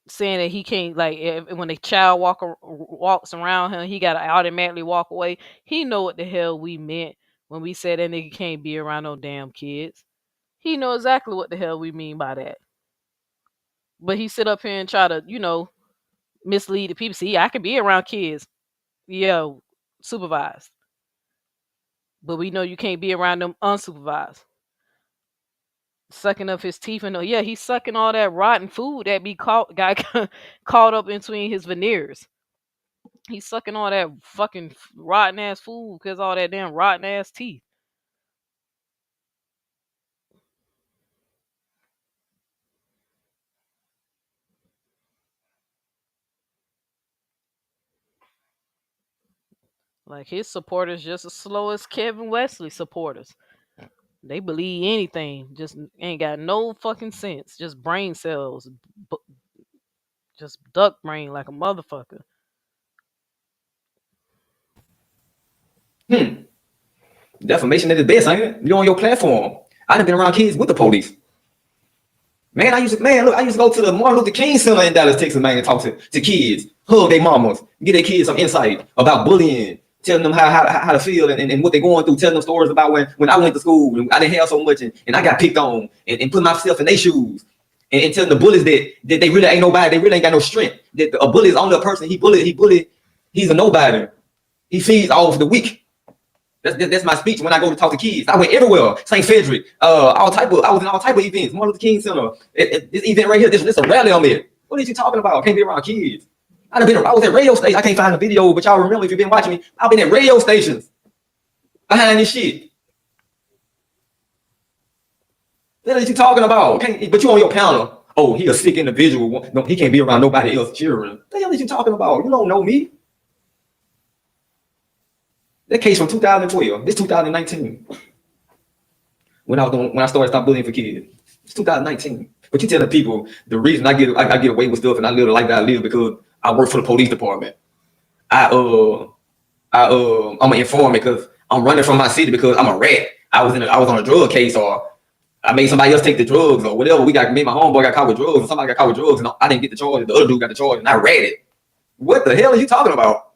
saying that he can't like when a child walks around him, he gotta automatically walk away. He know what the hell we meant when we said that nigga can't be around no damn kids. He know exactly what the hell we mean by that. But he sit up here and try to, mislead the people. See, I can be around kids, yeah, supervised, but we know you can't be around them unsupervised. Sucking up his teeth and yeah, he's sucking all that rotten food that got caught up in between his veneers. He's sucking all that fucking rotten ass food because all that damn rotten ass teeth. Like his supporters just as slow as Kevin Wesley supporters. They believe anything, just ain't got no fucking sense. Just brain cells, just duck brain like a motherfucker. defamation at its best, ain't it? You on your platform. I done been around kids with the police. Man, I used to go to the Martin Luther King Center in Dallas, Texas, man, and talk to kids, hug their mamas, get their kids some insight about bullying, telling them how to feel and what they're going through, telling them stories about when I went to school and I didn't have so much and I got picked on and put myself in their shoes and telling the bullies that they really ain't nobody, they really ain't got no strength. That a bully is only a person, he's a nobody. He feeds off the weak. That's my speech when I go to talk to kids. I went everywhere, St. Frederick, I was in all type of events, Martin Luther King Center. This event right here, this is a rally I'm at. What are you talking about? I can't be around kids. I was at radio stations. I can't find a video, but y'all remember if you've been watching me, I've been at radio stations behind this shit. What are you talking about? But you on your panel. Oh, he a sick individual. No, he can't be around nobody else's children. What the hell are you talking about? You don't know me. That case from 2012. This 2019. When I started stop bullying for kids. It's 2019. But you telling people the reason I get away with stuff and I live the life that I live because I work for the police department. I'm an informant because I'm running from my city because I'm a rat. I was on a drug case or I made somebody else take the drugs or whatever. Me and my homeboy got caught with drugs and somebody got caught with drugs and I didn't get the charge. The other dude got the charge and I ratted. What the hell are you talking about?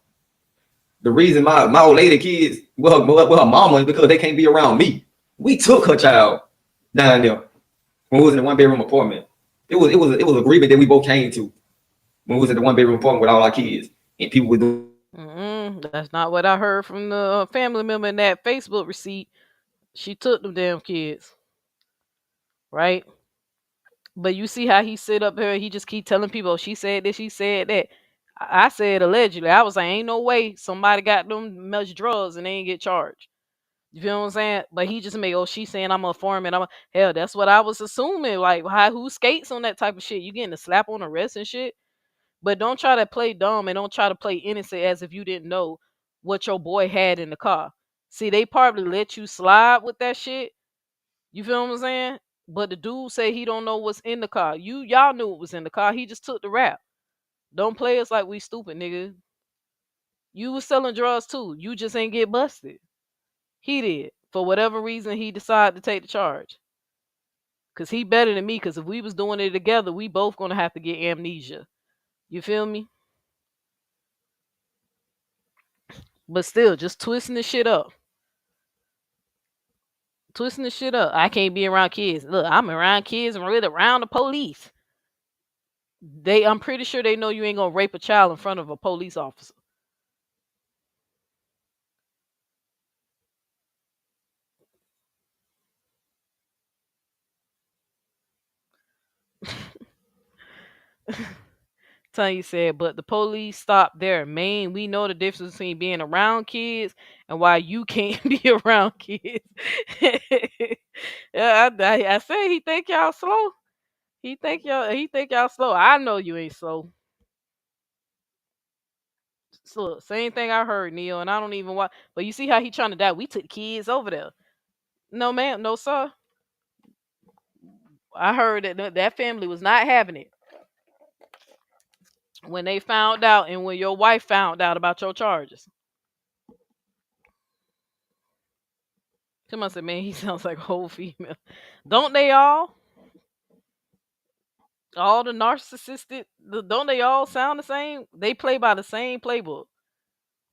The reason my old lady kids with her mama is because they can't be around me. We took her child down there when we was in a 1-bedroom apartment. It was an agreement that we both came to when we was in the 1-bedroom apartment with all our kids and people would do. That's not what I heard from the family member in that Facebook receipt. She took them damn kids, right? But you see how he sit up here, he just keep telling people, she said this, she said that. I said allegedly. I was like, ain't no way somebody got them much drugs and they ain't get charged. You feel what I'm saying? But he just made, she saying I'm a foreman. Hell, that's what I was assuming. Like, who skates on that type of shit? You getting a slap on the wrist and shit? But don't try to play dumb and don't try to play innocent as if you didn't know what your boy had in the car. See, they probably let you slide with that shit. You feel what I'm saying? But the dude say he don't know what's in the car. Y'all knew what was in the car. He just took the rap. Don't play us like we stupid, nigga. You was selling drugs too. You just ain't get busted. He did. For whatever reason, he decided to take the charge. Cause he better than me. Cause if we was doing it together, we both gonna have to get amnesia. You feel me? But still, just twisting the shit up. Twisting the shit up. I can't be around kids. Look, I'm around kids and really around the police. I'm pretty sure they know you ain't gonna rape a child in front of a police officer. Tanya said, but the police stopped there. Maine, we know the difference between being around kids and why you can't be around kids. Yeah, I said he think y'all slow. He think y'all slow. I know you ain't slow. So same thing I heard, Neil, and I don't even watch. But you see how he trying to die? We took kids over there. No, ma'am, no, sir. I heard that that family was not having it when they found out, and when your wife found out about your charges. Come on, said, man, he sounds like a whole female. Don't they all? All the narcissistic, don't they all sound the same? They play by the same playbook.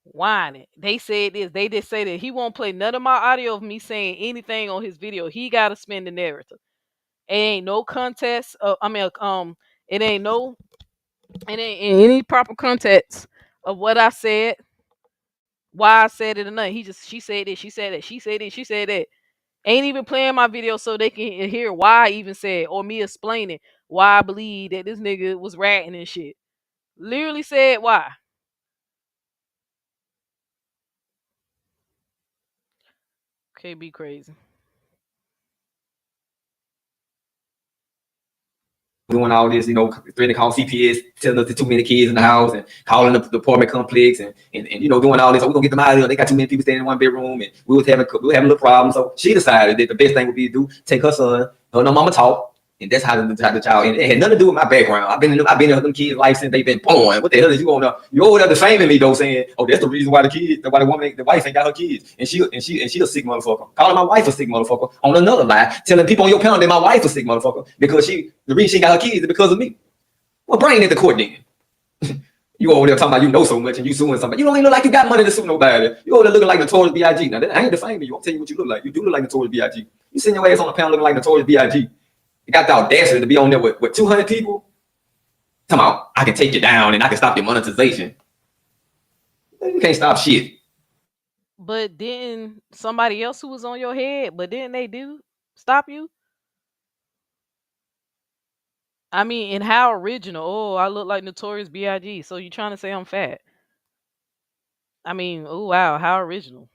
Whining. They said this. They just say that he won't play none of my audio of me saying anything on his video. He got to spin the narrative. It ain't no contest. It ain't no. It ain't in any proper context of what I said, why I said it or nothing. She said this. She said that. She said this. She said that. Ain't even playing my video so they can hear why I even said or me explaining why I believe that this nigga was ratting and shit. Literally said why. Can't be crazy. Doing all this, threatening to call CPS, telling us there's too many kids in the house, and calling up the apartment complex, and doing all this. Oh, we're gonna get them out of here. They got too many people staying in one bedroom, and we were having a little problem. So she decided that the best thing would be to do take her son, her and her mama talk, and that's how the child. And it had nothing to do with my background. I've been in them kids' life since they've been born. What the hell is you on? You over there defaming me though, saying, oh, that's the reason why the wife ain't got her kids, and she a sick motherfucker. Calling my wife a sick motherfucker on another lie, telling people on your panel that my wife a sick motherfucker because the reason she got her kids is because of me. Well, bring it to court then. You over there talking about you know so much and you suing somebody. You don't even look like you got money to sue nobody. You over there looking like Notorious B.I.G. Now, I ain't defaming you. I'm telling you what you look like. You do look like Notorious B.I.G. You sitting your ass on the panel looking like Notorious B.I.G. You got the audacity to be on there with 200 people. Talking about, I can take you down and I can stop your monetization. You can't stop shit. But didn't somebody else who was on your head, but didn't they do stop you? I mean, and how original. Oh, I look like Notorious B.I.G. So you trying to say I'm fat? I mean, oh wow, how original.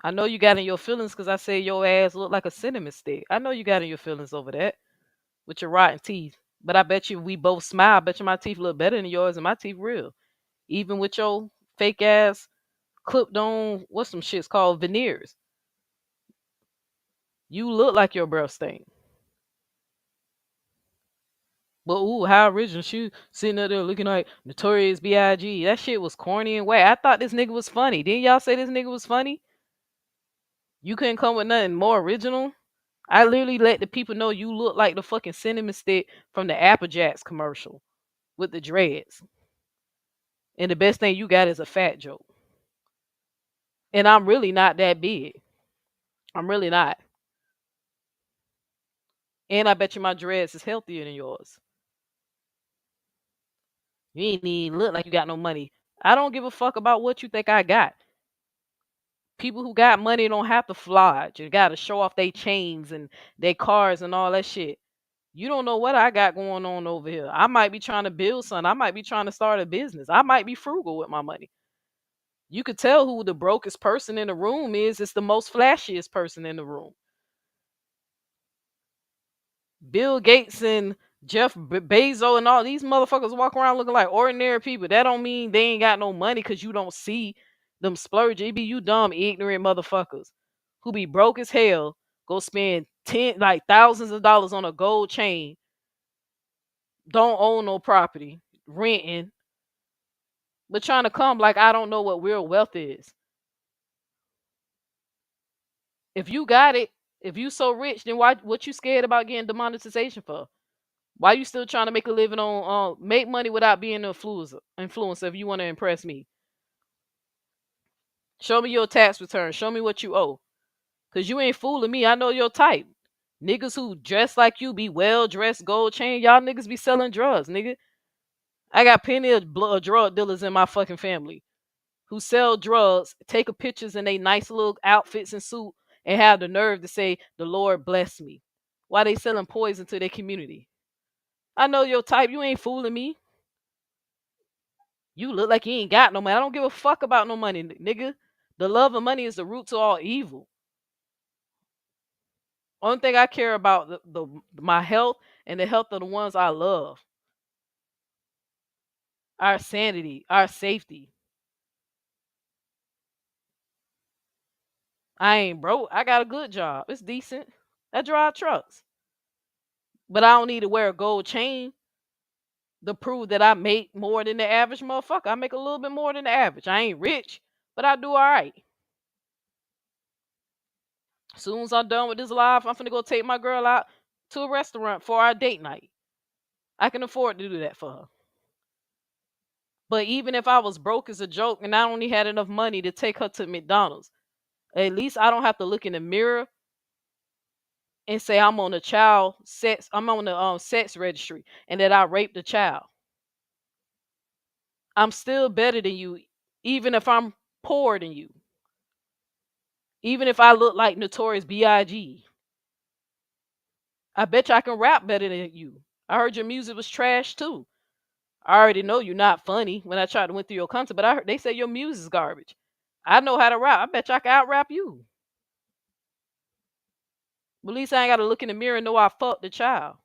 I know you got in your feelings because I said your ass looked like a cinnamon stick. I know you got in your feelings over that with your rotten teeth. But I bet you we both smile. I bet you my teeth look better than yours and my teeth real. Even with your fake ass clipped on, what's some shit's called veneers. You look like your breath stink. But ooh, how original. She sitting up there looking like Notorious B.I.G. That shit was corny and whack. I thought this nigga was funny. Didn't y'all say this nigga was funny? You couldn't come with nothing more original? I literally let the people know you look like the fucking cinnamon stick from the Apple Jacks commercial with the dreads. And the best thing you got is a fat joke. And I'm really not that big. I'm really not. And I bet you my dreads is healthier than yours. You ain't even look like you got no money. I don't give a fuck about what you think I got. People who got money don't have to flaunt. You got to show off their chains and their cars and all that shit. You don't know what I got going on over here. I might be trying to build something. I might be trying to start a business. I might be frugal with my money. You could tell who the brokest person in the room is. It's the most flashiest person in the room. Bill Gates and Jeff Bezos and all these motherfuckers walk around looking like ordinary people. That don't mean they ain't got no money because you don't see them splurge. It be you dumb, ignorant motherfuckers who be broke as hell, go spend thousands of dollars on a gold chain, don't own no property, renting, but trying to come like I don't know what real wealth is. If you got it, if you so rich, then what you scared about getting demonetization for? Why you still trying to make a living on make money without being an influencer if you want to impress me? Show me your tax return. Show me what you owe. Cause you ain't fooling me. I know your type. Niggas who dress like you be well dressed, gold chain. Y'all niggas be selling drugs, nigga. I got plenty of drug dealers in my fucking family who sell drugs, take a pictures in they nice little outfits and suit, and have the nerve to say the Lord bless me. Why they selling poison to their community? I know your type. You ain't fooling me. You look like you ain't got no money. I don't give a fuck about no money, nigga. The love of money is the root to all evil. Only thing I care about my health and the health of the ones I love. our sanity, our safety. I ain't broke. I got a good job. It's decent. I drive trucks. But I don't need to wear a gold chain to prove that I make more than the average motherfucker. I make a little bit more than the average. I ain't rich, but I do all right. As soon as I'm done with this live, I'm finna go take my girl out to a restaurant for our date night. I can afford to do that for her. But even if I was broke as a joke and I only had enough money to take her to McDonald's, at least I don't have to look in the mirror and say I'm on I'm on the sex registry and that I raped a child. I'm still better than you, even if I'm poorer than you. Even if I look like Notorious B.I.G. I bet you I can rap better than you. I heard your music was trash too. I already know you're not funny when I tried to went through your concert, but I heard they say your music's garbage. I know how to rap. I bet you I can out rap you. But at least I ain't gotta look in the mirror and know I fucked the child.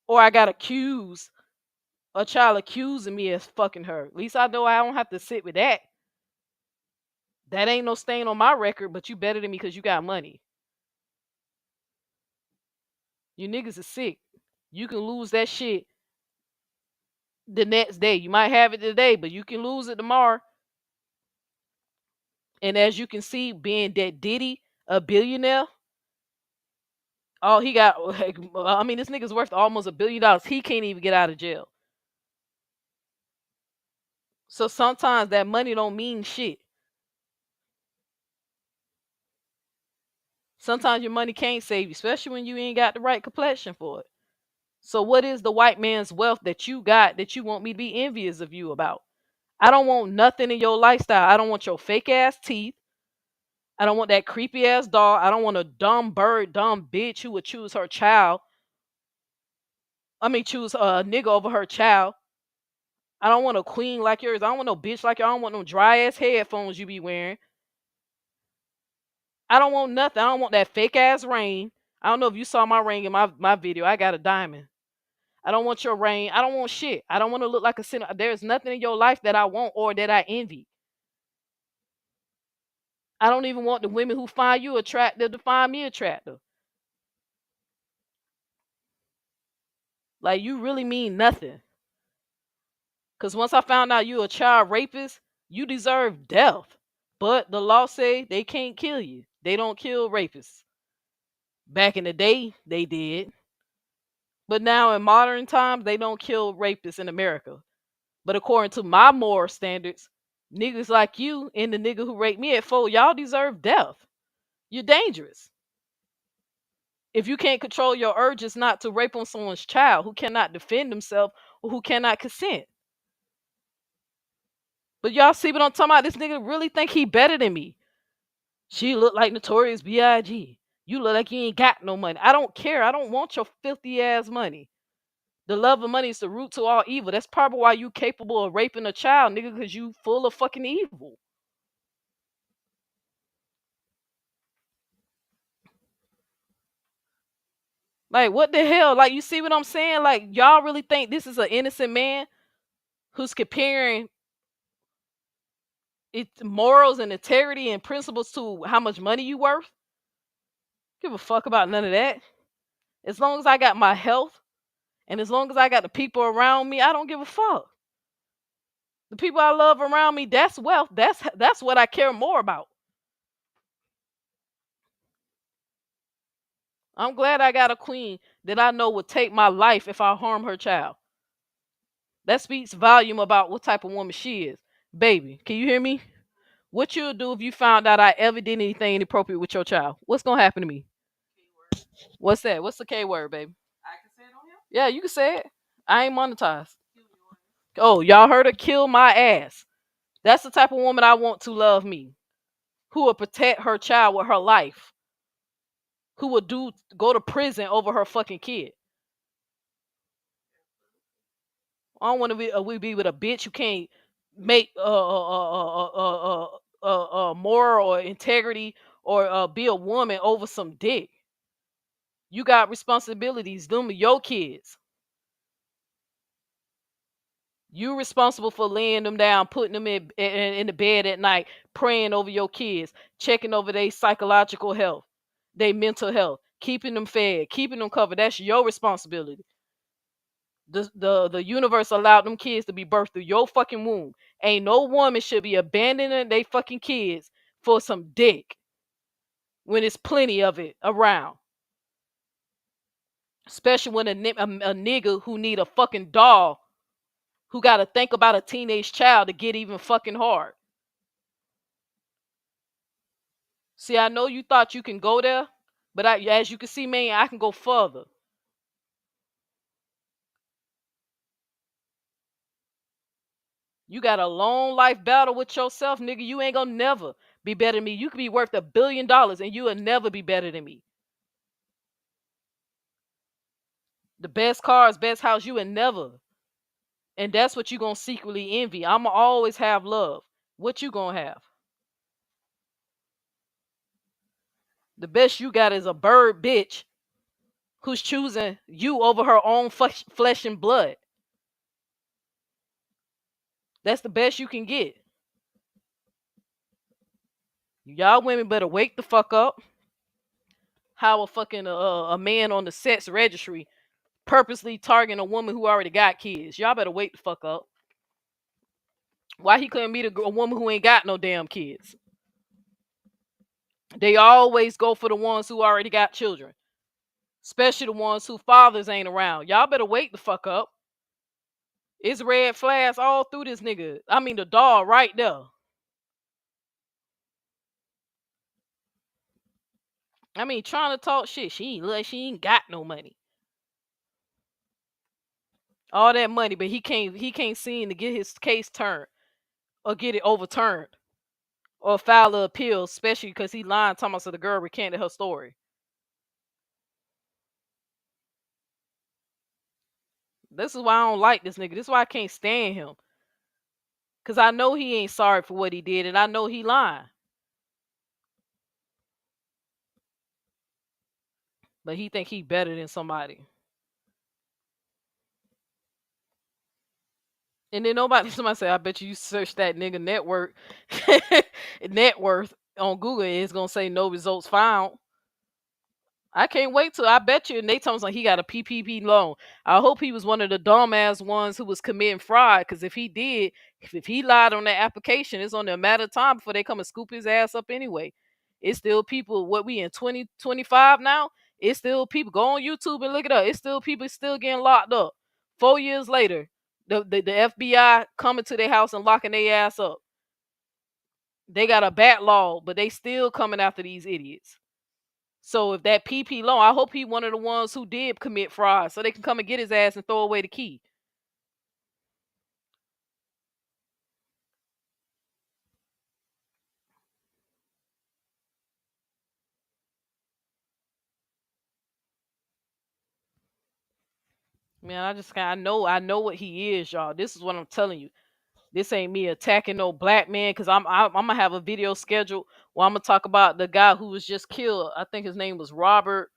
Or I got accused, a child accusing me as fucking her. At least I know I don't have to sit with that. That ain't no stain on my record, but you better than me because you got money. You niggas are sick. You can lose that shit the next day. You might have it today, but you can lose it tomorrow. And as you can see, being that Diddy, a billionaire, oh, he got, I mean, this nigga's worth almost $1 billion. He can't even get out of jail. So sometimes that money don't mean shit. Sometimes your money can't save you, especially when you ain't got the right complexion for it. So what is the white man's wealth that you got that you want me to be envious of you about? I don't want nothing in your lifestyle. I don't want your fake ass teeth. I don't want that creepy ass dog. I don't want a dumb bird, dumb bitch who would choose her child. Choose a nigga over her child. I don't want a queen like yours. I don't want no bitch like you. I don't want no dry ass headphones you be wearing. I don't want nothing. I don't want that fake ass ring. I don't know if you saw my ring in my video. I got a diamond. I don't want your ring. I don't want shit. I don't want to look like a sinner. There's nothing in your life that I want or that I envy. I don't even want the women who find you attractive to find me attractive. Like, you really mean nothing. Because once I found out you a child rapist, you deserve death. But the law say they can't kill you. They don't kill rapists. Back in the day, they did. But now in modern times, they don't kill rapists in America. But according to my moral standards, niggas like you and the nigga who raped me at 4, y'all deserve death. You're dangerous. If you can't control your urges not to rape on someone's child who cannot defend himself or who cannot consent. But y'all see what I'm talking about? This nigga really think he better than me. She look like Notorious B.I.G. You look like you ain't got no money. I don't care. I don't want your filthy ass money. The love of money is the root to all evil. That's probably why you capable of raping a child, nigga, because you full of fucking evil. Like, what the hell? Like, you see what I'm saying? Like, y'all really think this is an innocent man who's comparing its morals and integrity and principles to how much money you worth? Give a fuck about none of that. As long as I got my health and as long as I got the people around me, I don't give a fuck. The people I love around me, that's wealth. That's what I care more about. I'm glad I got a queen that I know would take my life if I harm her child. That speaks volume about what type of woman she is. Baby, can you hear me? What you'll do if you found out I ever did anything inappropriate with your child? What's gonna happen to me? What's that? What's the K word, baby? I can say it on here? Yeah, you can say it. I ain't monetized. Oh, y'all heard her? Kill my ass. That's the type of woman I want to love me. Who will protect her child with her life. Who will go to prison over her fucking kid. I don't want to be with a bitch who can't make moral or integrity or be a woman over some dick. You got responsibilities. Them are your kids. You responsible for laying them down, putting them in the bed at night, praying over your kids, checking over their psychological health, their mental health, keeping them fed, keeping them covered. That's your responsibility. The universe allowed them kids to be birthed through your fucking womb. Ain't no woman should be abandoning they fucking kids for some dick when there's plenty of it around. Especially when a nigga who need a fucking doll who got to think about a teenage child to get even fucking hard. See, I know you thought you can go there, but as you can see, man, I can go further. You got a long life battle with yourself, nigga. You ain't gonna never be better than me. You could be worth $1 billion and you will never be better than me. The best cars, best house, you will never. And that's what you gonna secretly envy. I'ma always have love. What you gonna have? The best you got is a bird bitch who's choosing you over her own flesh and blood. That's the best you can get. Y'all women better wake the fuck up. How a fucking a man on the sex registry purposely targeting a woman who already got kids. Y'all better wake the fuck up. Why he couldn't meet a woman who ain't got no damn kids? They always go for the ones who already got children. Especially the ones whose fathers ain't around. Y'all better wake the fuck up. It's red flags all through this nigga. I mean the dog right there. I mean trying to talk shit. She ain't got no money. All that money, but he can't seem to get his case turned or get it overturned or file an appeal, especially because he lied talking about so the girl recanted her story. This is why I don't like this nigga. This is why I can't stand him. Cause I know he ain't sorry for what he did, and I know he lying. But he think he better than somebody. And then somebody say, I bet you search that nigga net worth on Google, it's gonna say no results found. I can't wait till I bet you. And they told me like he got a PPP loan. I hope he was one of the dumbass ones who was committing fraud. Because if he did, if he lied on that application, it's only a matter of time before they come and scoop his ass up anyway. It's still people. What we in 2025 now? It's still people. Go on YouTube and look it up. It's still people still getting locked up. 4 years later, the FBI coming to their house and locking their ass up. They got a backlog, but they still coming after these idiots. So if that PP loan, I hope he one of the ones who did commit fraud, so they can come and get his ass and throw away the key. Man, I know what he is, y'all. This is what I'm telling you. This ain't me attacking no black man, because I'm gonna have a video scheduled where I'm gonna talk about the guy who was just killed. I think his name was Robert.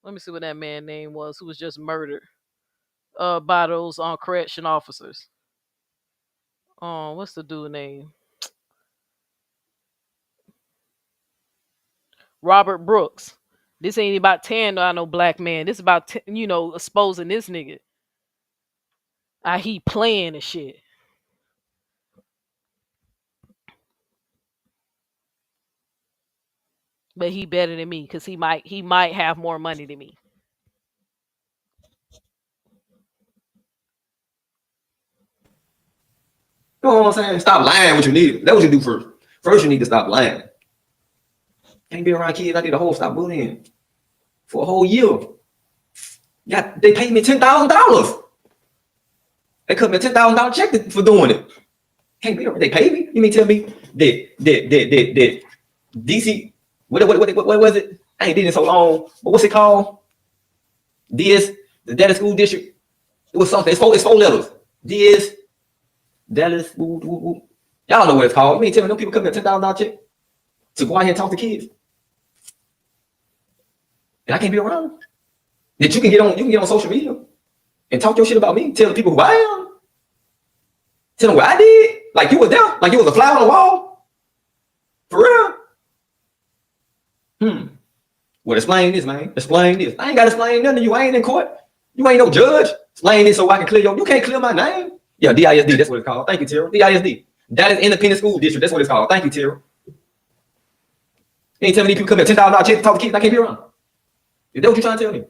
Let me see what that man's name was, who was just murdered by those correction officers. What's the dude name? Robert Brooks. This ain't about tearing down no black man. This about exposing this nigga. He playing and shit. But he better than me because he might have more money than me. You know what I'm saying? Stop lying what you need. That's what you do first. First, you need to stop lying. Can't be around kids. I did a whole stop bullying for a whole year. Yeah, they paid me $10,000. They cut me a $10,000 check for doing it. Can't be around. They paid me. You mean tell me that DC? What was it? I ain't did it so long. But what's it called? The Dallas School District. It was something. It's four letters. Dallas. Y'all know what it's called. You mean tell me no people cut me a $10,000 check to go out here and talk to kids? And I can't be around them. That you can get on social media and talk your shit about me, tell the people who I am. Tell them what I did. Like you was there. Like you was a fly on the wall. For real. Well, explain this, man. Explain this. I ain't got to explain nothing to you. I ain't in court. You ain't no judge. Explain this so I can clear your. You can't clear my name. Yeah, DISD. That's what it's called. Thank you, Tara. DISD. That is Independent School District. That's what it's called. Thank you, Tara. You ain't telling me people come here $10,000 check to talk to kids. I can't be around. Is that what you trying to tell me?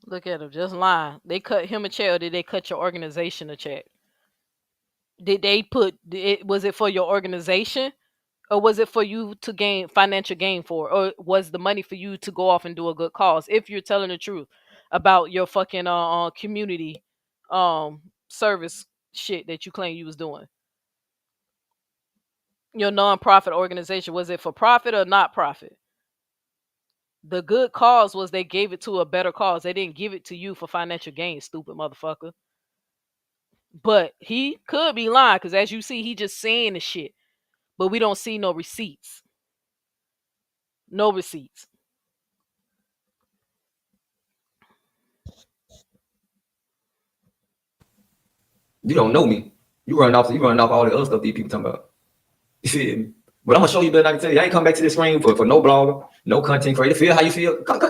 Look at him, just lying. They cut him a check, or did they cut your organization a check? Did they put it? Was it for your organization, or was it for you to gain financial gain for, or was the money for you to go off and do a good cause? If you're telling the truth about your fucking community service shit that you claim you was doing, your non-profit organization, was it for profit or not profit? The good cause was they gave it to a better cause. They didn't give it to you for financial gain, stupid motherfucker. But he could be lying because, as you see, he just saying the shit. But we don't see no receipts. No receipts. You don't know me. You running off all the other stuff these people talking about. You feel me? But I'm gonna show you better than I can tell you. I ain't come back to this screen for no blogger, no content creator. Feel how you feel. Come.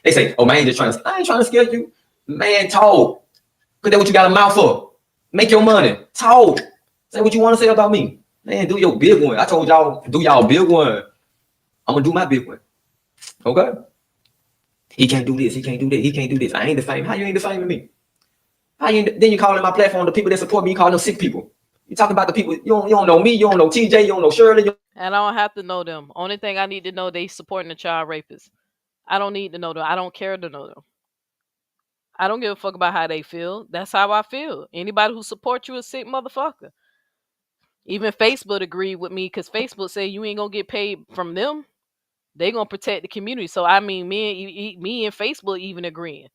They say, oh man, just trying to. I ain't trying to scare you. Man, talk. Cause that's what you got a mouth for. Make your money. Talk. Say what you want to say about me. Man, do your big one. I told y'all, do y'all big one. I'm gonna do my big one. Okay? He can't do this. He can't do that. He can't do this. I ain't defaming. How you ain't defaming me? How you ain't, then you calling my platform the people that support me, you calling them sick people. You talking about the people, you don't know me, you don't know TJ, you don't know Shirley. And I don't have to know them. Only thing I need to know, they supporting the child rapist. I don't need to know them. I don't care to know them. I don't give a fuck about how they feel. That's how I feel. Anybody who supports you is sick motherfucker. Even Facebook agreed with me because Facebook say you ain't gonna get paid from them. They gonna protect the community. So I mean, me and Facebook even agreeing.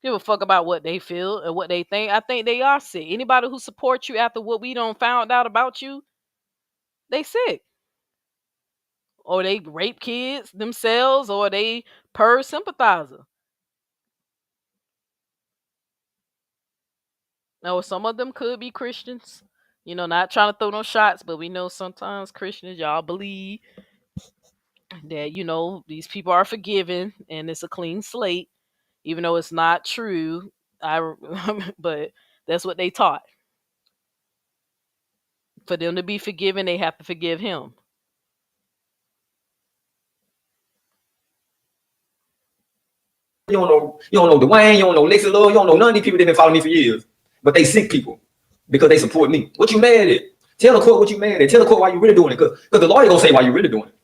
Give a fuck about what they feel and what they think. I think they are sick. Anybody who supports you after what we don't found out about you, they sick. Or they rape kids themselves, or they purge sympathizer. Now, some of them could be Christians. You know, not trying to throw no shots, but we know sometimes Christians, y'all believe that, you know, these people are forgiven and it's a clean slate, even though it's not true. But that's what they taught. For them to be forgiven, they have to forgive him. You don't know Dwayne, you don't know Lexi Love, you don't know none of these people that been following me for years. But they sick people because they support me. What you mad at? Tell the court what you mad at. Tell the court why you really doing it. Because the lawyer gonna say why you really doing it.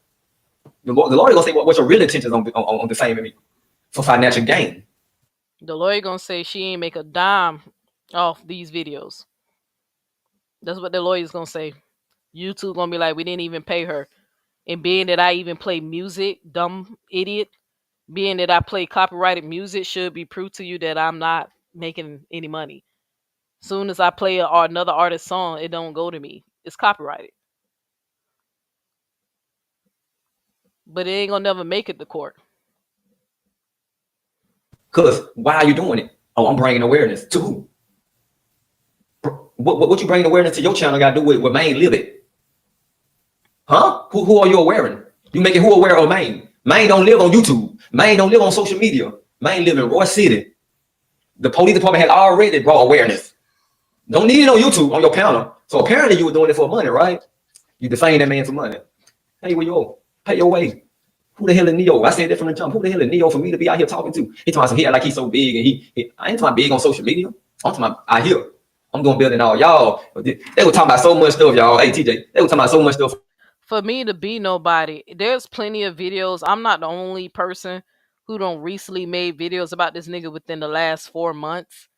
The lawyer gonna say what's your real intentions on defaming me for financial gain. The lawyer gonna say she ain't make a dime off these videos. That's what the lawyer's gonna say. YouTube gonna be like, we didn't even pay her. And being that I even play music, dumb idiot, being that I play copyrighted music should be proof to you that I'm not making any money. Soon as I play another artist's song, it don't go to me. It's copyrighted. But it ain't gonna never make it to court. Cause why are you doing it? Oh, I'm bringing awareness to who? What you bringing awareness to your channel got to do with Maine live it? Huh? Who are you awareing? You making who aware of Maine? Maine don't live on YouTube. Maine don't live on social media. Maine live in Roy City. The police department had already brought awareness. Don't need it on YouTube on your panel. So apparently you were doing it for money, right? You defame that man for money. Hey, where you go? Pay your way. Who the hell is Neo? I said that from the jump. Who the hell is Neo for me to be out here talking to? He talking about he act like he's so big and I ain't talking big on social media. I'm talking about out here. I'm doing building all y'all. They were talking about so much stuff, y'all. Hey TJ, they were talking about so much stuff. For me to be nobody, there's plenty of videos. I'm not the only person who don't recently made videos about this nigga within the last 4 months.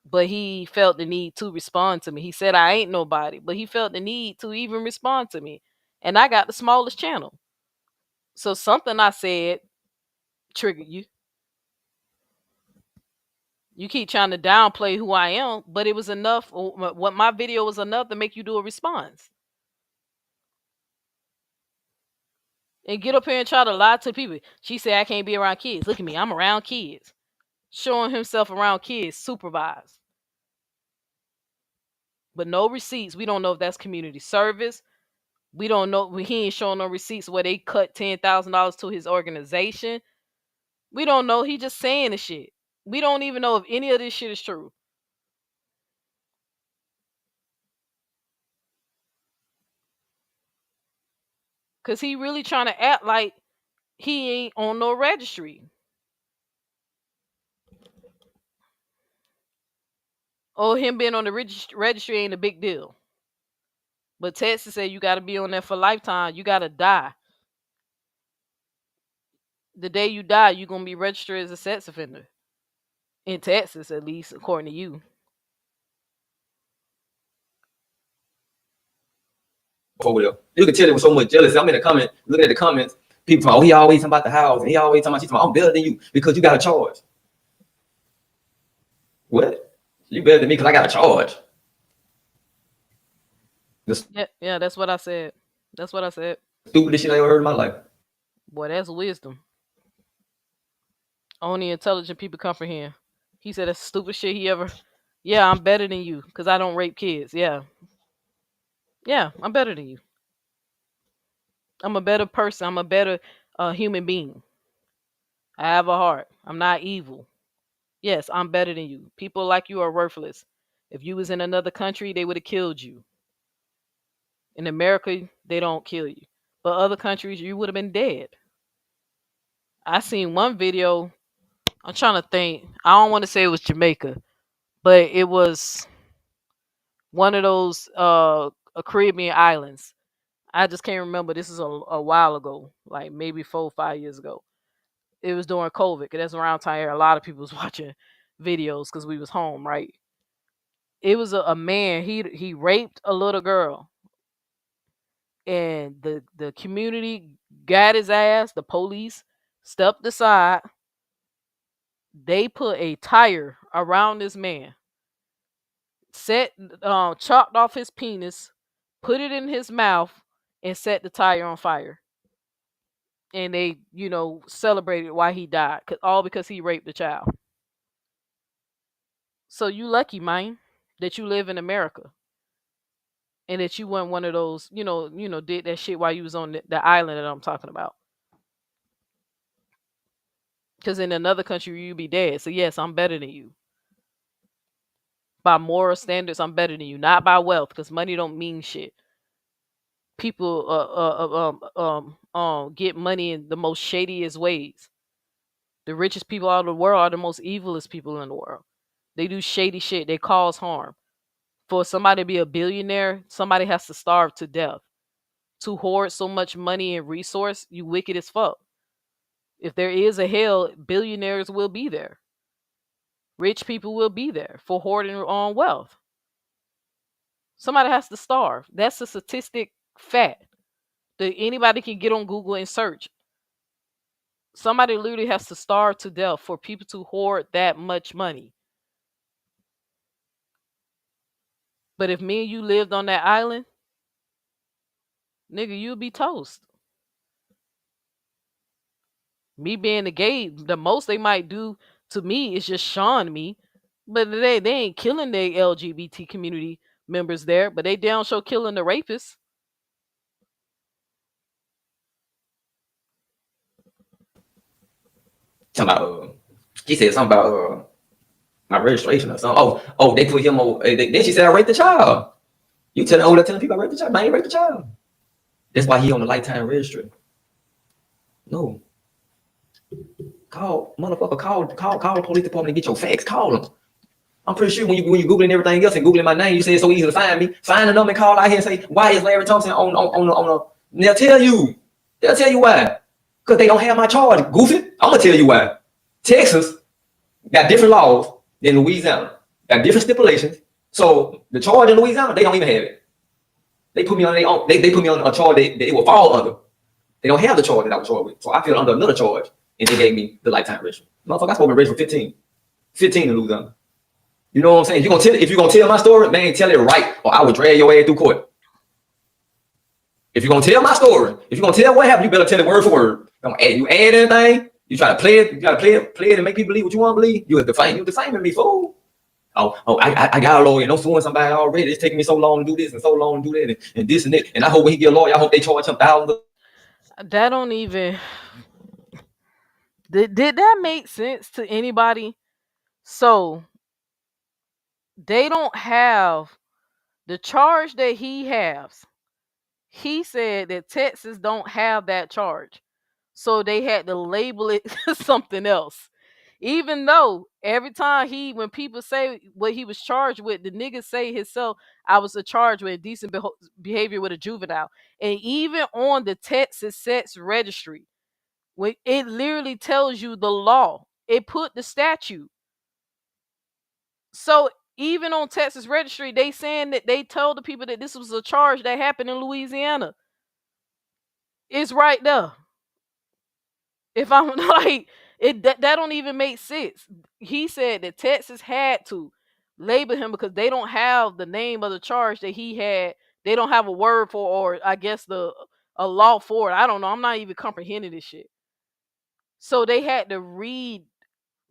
But he felt the need to respond to me. He said I ain't nobody, but he felt the need to even respond to me. And I got the smallest channel. So something I said triggered you. You keep trying to downplay who I am, but it was enough. What my video was enough to make you do a response. And get up here and try to lie to people. She said I can't be around kids. Look at me, I'm around kids. Showing himself around kids, supervised. but no receipts. We don't know if that's community service. We don't know. He ain't showing no receipts where they cut $10,000 to his organization. We don't know. He just saying the shit. We don't even know if any of this shit is true. Cause he really trying to act like he ain't on no registry. Or him being on the registry ain't a big deal. But Texas said you got to be on there for lifetime. You got to die. The day you die, you're going to be registered as a sex offender. In Texas, at least, according to you. You can tell there was so much jealousy. I'm in the comment, looking at the comments. People talking, oh, he always talking about the house. And he always talking about, she's talking about, I'm better than you because you got a charge. What? You better than me because I got a charge. Yeah, that's what I said. That's what I said. Stupidest shit I ever heard in my life. Boy, that's wisdom. Only intelligent people comprehend. He said that's stupid shit he ever. Yeah, I'm better than you because I don't rape kids. Yeah. Yeah, I'm better than you. I'm a better person. I'm a better human being. I have a heart. I'm not evil. Yes, I'm better than you. People like you are worthless. If you was in another country, they would have killed you. In America, they don't kill you. But other countries, you would have been dead. I seen one video. I'm trying to think. I don't want to say it was Jamaica, but it was one of those Caribbean islands. I just can't remember. This is a while ago, like maybe 4 or 5 years ago. It was during COVID, 'cause that's around time a lot of people was watching videos because we was home, right? It was a man. He raped a little girl, and the community got his ass. The police stepped aside. They put a tire around this man, chopped off his penis, put it in his mouth, and set the tire on fire. And they, celebrated why he died, all because he raped a child. So you lucky, man, that you live in America, and that you weren't one of those, did that shit while you was on the island that I'm talking about. Because in another country, you'd be dead. So yes, I'm better than you. By moral standards, I'm better than you. Not by wealth, because money don't mean shit. People get money in the most shadiest ways. The richest people out of the world are the most evilest people in the world. They do shady shit. They cause harm. For somebody to be a billionaire, somebody has to starve to death. To hoard so much money and resource, you wicked as fuck. If there is a hell, billionaires will be there. Rich people will be there for hoarding on wealth. Somebody has to starve. That's a statistic fact that anybody can get on Google and search. Somebody literally has to starve to death for people to hoard that much money. But if me and you lived on that island, nigga, you'd be toast. Me being the gay, the most they might do to me is just shun me. But they ain't killing the LGBT community members there, but they down show killing the rapists. He said something about my registration or something. Oh, they put him on. Then she said I raped the child. You telling people I raped the child? I ain't raped the child. That's why he on the lifetime registry. No. Call the police department and get your facts. Call them. I'm pretty sure when you Googling everything else and Googling my name, you say it's so easy to find me. Find a number and call out here and say, why is Larry Thompson on they'll tell you. They'll tell you why. Because they don't have my charge. Goofy. I'm gonna tell you why. Texas got different laws than Louisiana. Got different stipulations. So the charge in Louisiana, they don't even have it. They put me on their own. They put me on a charge that it will fall under. They don't have the charge that I was charged with. So I feel under another charge. And they gave me the lifetime registry. Motherfucker, I supposed to be registered for 15. 15 in Louisiana. You know what I'm saying? If you're gonna tell my story, man, tell it right, or I will drag your ass through court. If you're gonna tell my story, if you're gonna tell what happened, you better tell it word for word. You add anything, you try to play it and make people believe what you want to believe. You're defaming me, fool. I got a lawyer, and I'm suing somebody already. It's taking me so long to do this and so long to do that, and this and that. And I hope when he get a lawyer, I hope they charge him thousands. That don't even did that make sense to anybody? So they don't have the charge that he has. He said that Texas don't have that charge. So they had to label it something else. Even though every time when people say what he was charged with, the nigga say himself, I was charged with indecent behavior with a juvenile. And even on the Texas sex registry, when it literally tells you the law, it put the statute. So even on Texas registry, they saying that they told the people that this was a charge that happened in Louisiana. It's right there. If I'm like that don't even make sense. He said that Texas had to label him because they don't have the name of the charge that he had. They don't have a word for, or I guess a law for it. I don't know. I'm not even comprehending this shit. So they had to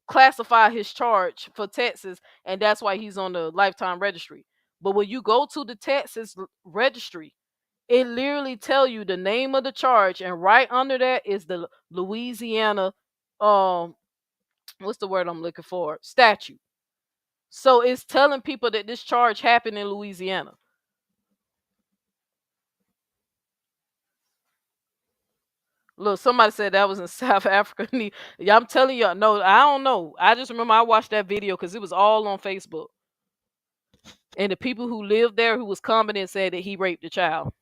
classify his charge for Texas, and that's why he's on the lifetime registry. But when you go to the Texas registry, it literally tell you the name of the charge, and right under that is the Louisiana, what's the word I'm looking for? Statute. So it's telling people that this charge happened in Louisiana. Look, somebody said that was in South Africa. Yeah, I'm telling y'all, no, I don't know. I just remember I watched that video because it was all on Facebook. And the people who lived there who was commenting said that he raped the child.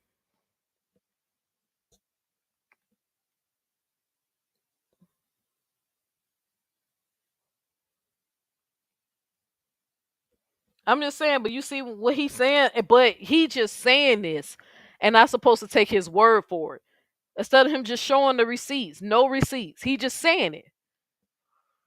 I'm just saying, but you see what he's saying, but he just saying this, and I'm supposed to take his word for it. Instead of him just showing the receipts, no receipts. He just saying it.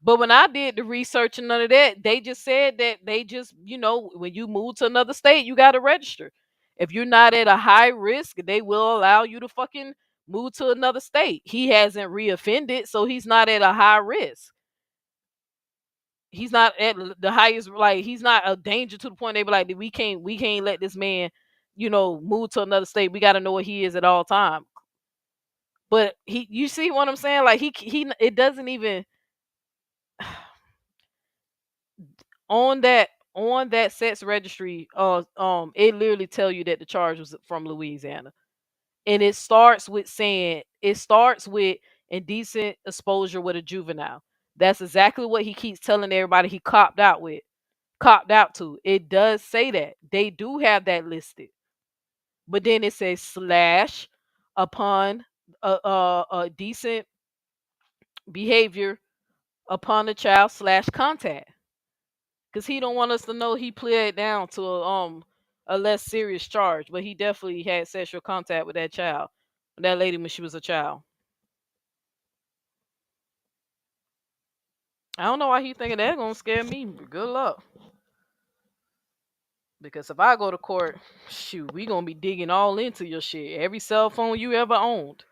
But when I did the research and none of that, they just said that they just, when you move to another state, you got to register. If you're not at a high risk, they will allow you to fucking move to another state. He hasn't reoffended, so he's not at a high risk. He's not at the highest, like he's not a danger to the point they be like, we can't let this man, move to another state. We got to know where he is at all time. But you see what I'm saying? Like it doesn't even on that sex registry. It literally tell you that the charge was from Louisiana, and it starts with indecent exposure with a juvenile. That's exactly what he keeps telling everybody he copped out to. It does say that they do have that listed, but then it says slash upon a decent behavior upon the child slash contact, because he don't want us to know he pled down to a less serious charge, but he definitely had sexual contact with that lady when she was a child. I don't know why he thinking that gonna scare me. Good luck. Because if I go to court, shoot, we gonna be digging all into your shit. Every cell phone you ever owned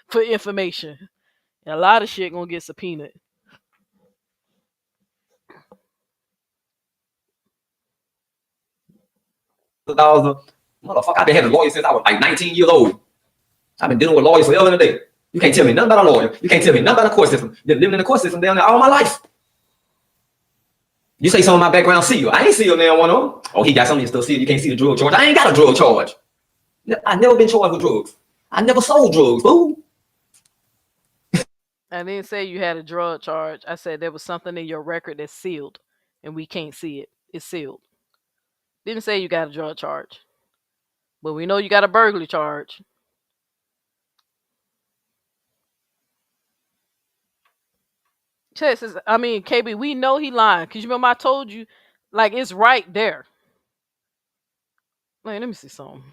for information. And a lot of shit gonna get subpoenaed. Motherfucker, I've been having lawyers since I was like 19 years old. I've been dealing with lawyers forever and a day. You can't tell me nothing about a lawyer. You can't tell me nothing about the court system. Been living in the court system down there all my life. You say some of my background seal. I ain't sealed now one of them. Oh, he got some of your stuff sealed. You can't see the drug charge. I ain't got a drug charge. I never been charged with drugs. I never sold drugs, fool. I didn't say you had a drug charge. I said there was something in your record that's sealed and we can't see it. It's sealed. Didn't say you got a drug charge. But we know you got a burglary charge. Texas, I mean, KB, we know he lying. Because you remember I told you, like, it's right there. Like, let me see something.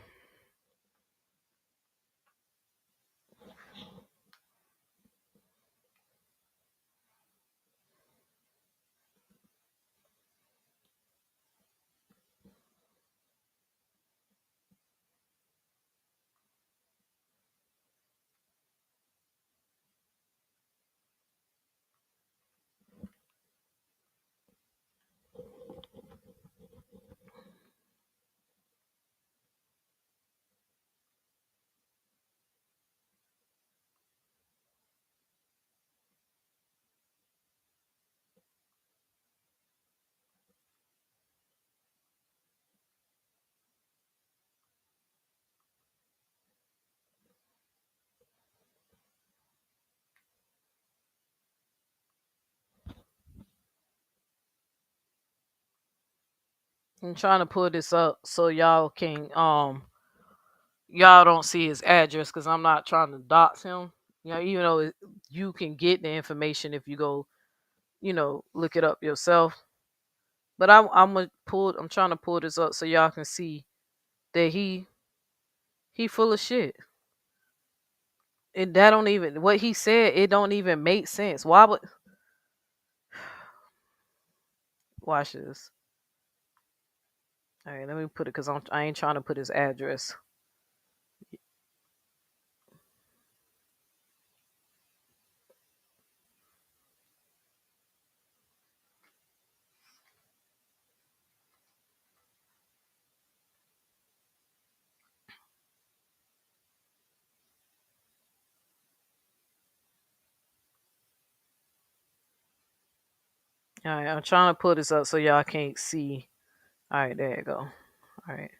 I'm trying to pull this up so y'all can y'all don't see his address because I'm not trying to dox him. Even though you can get the information if you go, look it up yourself. But I'm trying to pull this up so y'all can see that he full of shit. And that don't even what he said. It don't even make sense. Why would watch this? All right, let me put it because I ain't trying to put his address. All right, I'm trying to put this up so y'all can't see. All right, there you go. All right.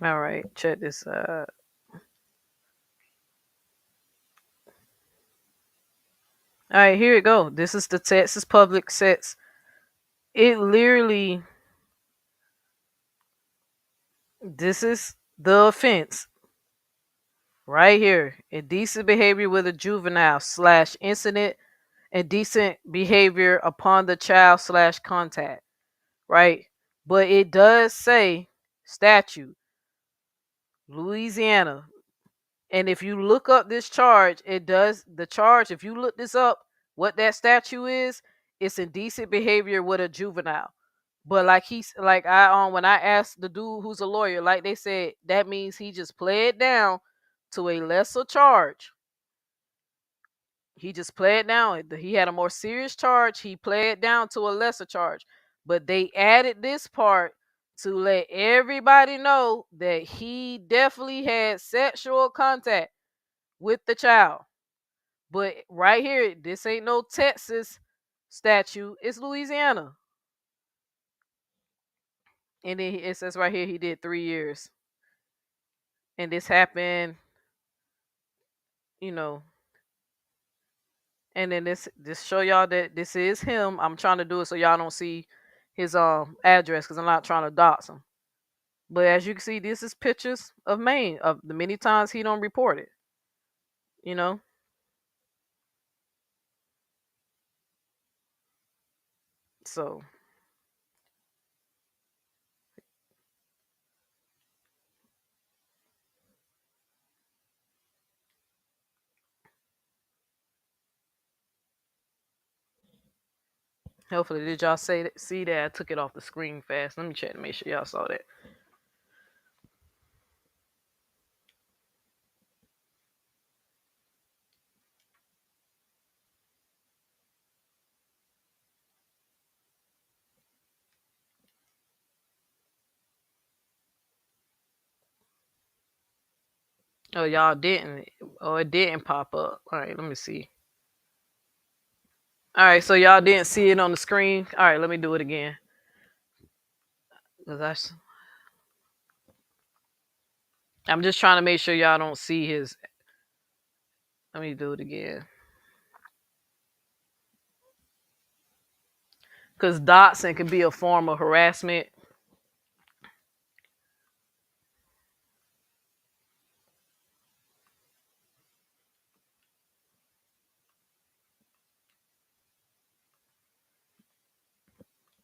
All right, check this out. All right, here it go. This is the Texas Public Sets. It literally, this is the offense right here. Indecent behavior with a juvenile / incident, indecent behavior upon the child / contact. Right, but it does say statute, Louisiana. And if you look up this charge, the charge, if you look this up, what that statute is, it's indecent behavior with a juvenile. But when I asked the dude who's a lawyer, like they said, that means he just pled down to a lesser charge. He just pled down. He had a more serious charge. He pled down to a lesser charge. But they added this part to let everybody know that he definitely had sexual contact with the child. But right here, this ain't no Texas statute. It's Louisiana. And then it says right here he did 3 years. And this happened, you know. And then this show y'all that this is him. I'm trying to do it so y'all don't see his address because I'm not trying to dox him. But as you can see, this is pictures of Maine of the many times he don't report it. You know. So hopefully did y'all see that I took it off the screen fast. Let me check to make sure y'all saw that. Oh, y'all didn't. Oh, it didn't pop up. All right, let me see. All right, so y'all didn't see it on the screen. All right, let me do it again. I'm just trying to make sure y'all don't see his. Let me do it again. Because doxing can be a form of harassment.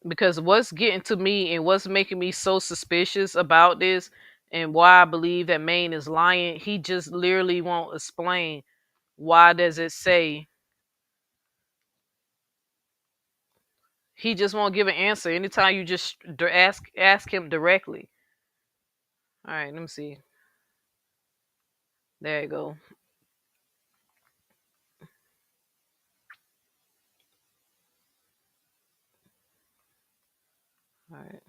Because what's getting to me and what's making me so suspicious about this and why I believe that Maine is lying, he just literally won't explain why does it say. He just won't give an answer. Anytime you just ask him directly. All right, let me see. There you go. All right.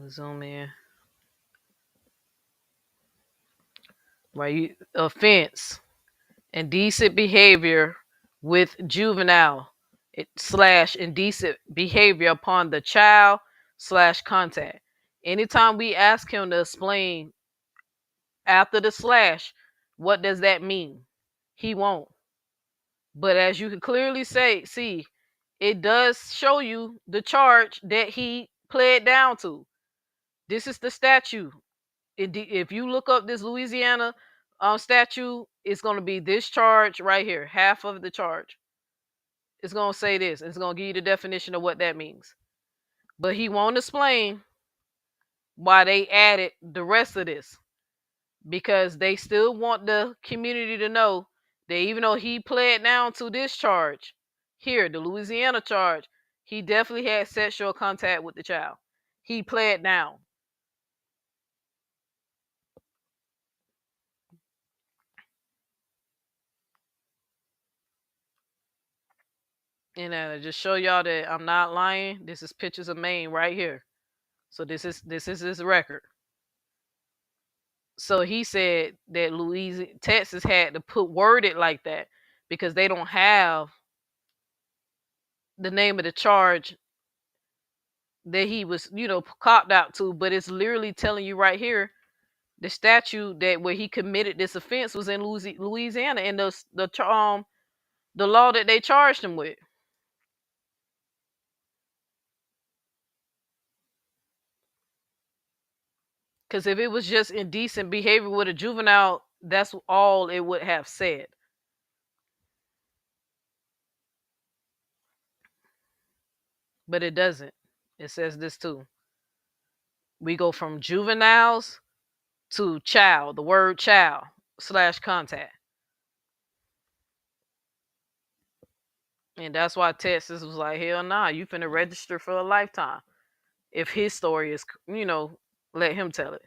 Zoom in. right? Offense, indecent behavior with juvenile slash indecent behavior upon the child slash contact. Anytime we ask him to explain after the slash, what does that mean? He won't. But as you can clearly see, it does show you the charge that he pled down to. This is the statute. If you look up this Louisiana statute, it's going to be this charge right here, half of the charge. It's going to say this. It's going to give you the definition of what that means. But he won't explain why they added the rest of this, because they still want the community to know that even though he pled down to this charge here, the Louisiana charge, he definitely had sexual contact with the child. He pled down. And just show y'all that I'm not lying. This is pictures of Maine right here. So this is his record. So he said that Texas had to word it like that because they don't have the name of the charge that he was, copped out to, but it's literally telling you right here the statute that where he committed this offense was in Louisiana, and the law that they charged him with. Because if it was just indecent behavior with a juvenile, that's all it would have said. But it doesn't. It says this too. We go from juveniles to child, the word child / contact. And that's why Texas was like, hell nah, you finna register for a lifetime. If his story is, let him tell it.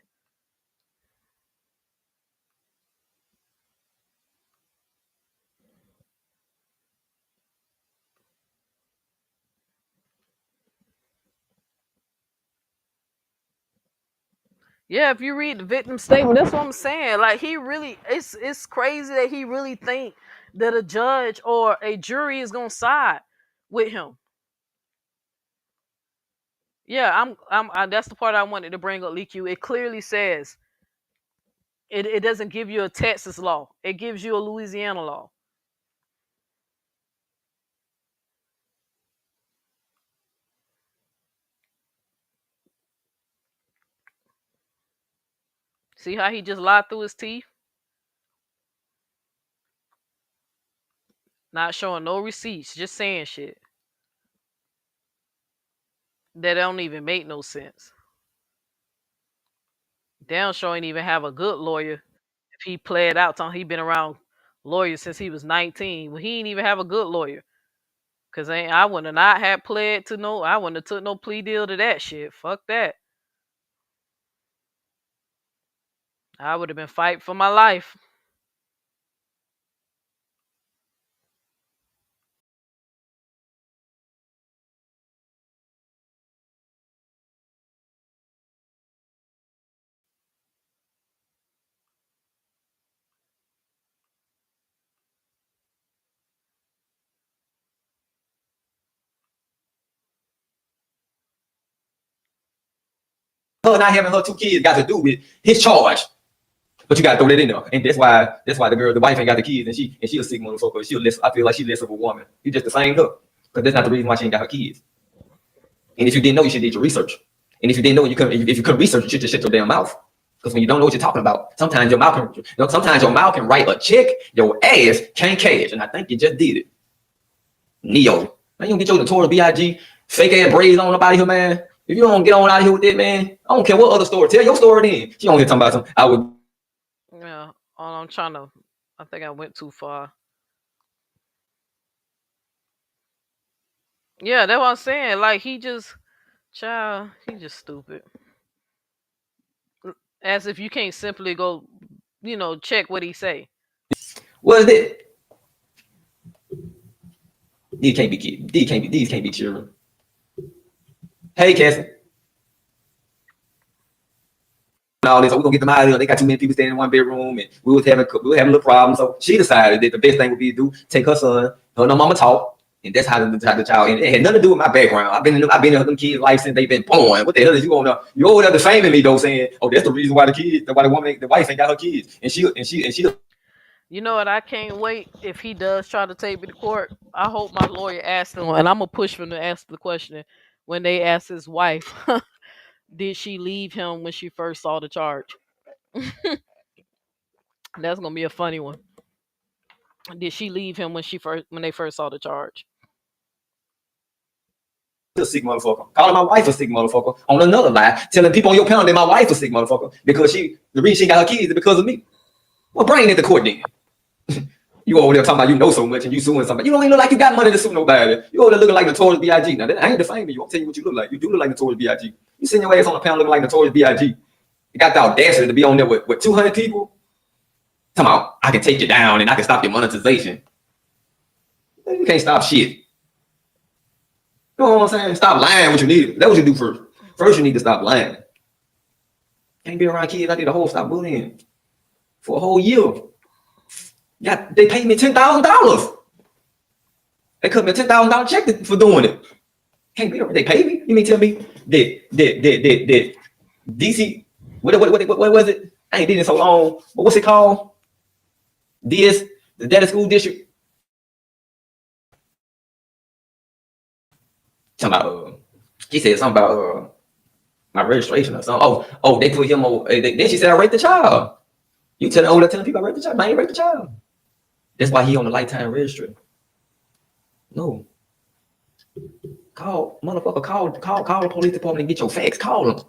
Yeah, if you read the victim statement, that's what I'm saying. Like he really, it's crazy that he really think that a judge or a jury is gonna side with him. Yeah, that's the part I wanted to bring up, LQ. It clearly says it doesn't give you a Texas law. It gives you a Louisiana law. See how he just lied through his teeth? Not showing no receipts, just saying shit that don't even make no sense. Damn sure ain't even have a good lawyer if he pled out to him. He been around lawyers since he was 19. Well, he ain't even have a good lawyer. Cause I wouldn't have not had pled to no, I wouldn't have took no plea deal to that shit. Fuck that. I would have been fighting for my life. Her not having her 2 kids got to do with his charge. But you gotta throw that in there. And that's why the wife ain't got the kids, and she a sick motherfucker. I feel like she less of a woman. You just the same her. Because that's not the reason why she ain't got her kids. And if you didn't know, you should do your research. And if you didn't know, if you couldn't research, you should just shut your damn mouth. Because when you don't know what you're talking about, sometimes your mouth can write a check your ass can't cash. And I think you just did it. Neo. Man, you don't get your Notorious B.I.G. fake ass braids on up out of here, man. If you don't get on out of here with that, man, I don't care what other story. Tell your story then. She on here talking about something. I would. Yeah, I think I went too far. Yeah, that's what I'm saying. Like he just stupid. As if you can't simply go, check what he say. What is it? These can't be kids. These can't be children. Hey, Cassie. all this. So we're gonna get them out of here. They got too many people staying in one bedroom, and we were having a little problem. So she decided that the best thing would be to take her son, her and her mama talk. And that's how the child ended. It had nothing to do with my background. I've been in them kids' life since they've been born. What the hell is you over there? You over there defaming me though, saying, "Oh, that's the reason why the wife ain't got her kids." And she. You know what? I can't wait if he does try to take me to court. I hope my lawyer asks him, and I'm gonna push for him to ask the question when they ask his wife, did she leave him when she first saw the charge? That's gonna be a funny one. Did she leave him when they first saw the charge? A sick motherfucker. Calling my wife a sick motherfucker on another lie, telling people on your panel that my wife a sick motherfucker because the reason she got her kids is because of me. Well, bring it to court then. You over there talking about you know so much and you suing somebody. You don't even look like you got money to sue nobody. You over there looking like Notorious B.I.G. Now, I ain't defaming you. I'm telling you what you look like. You do look like Notorious B.I.G. You sitting your ass on the panel looking like Notorious B.I.G. You got the audacity to be on there with 200 people. Talking about, I can take you down and I can stop your monetization. You can't stop shit. You know what I'm saying? Stop lying what you need. That's what you do first. First, you need to stop lying. Can't be around kids. I did a whole stop bullying for a whole year. Yeah, they paid me $10,000. They cut me a $10,000 check for doing it. Can't be. They paid me. You mean tell me that DC? What was it? I ain't did it so long. But what's it called? The data school district. Talking about. She said something about my registration or something. Oh, they put him over. Then she said I raped the child. You telling people I raped the child? I ain't raped the child. That's why he on the lifetime registry. No. Call the police department and get your facts. Call them.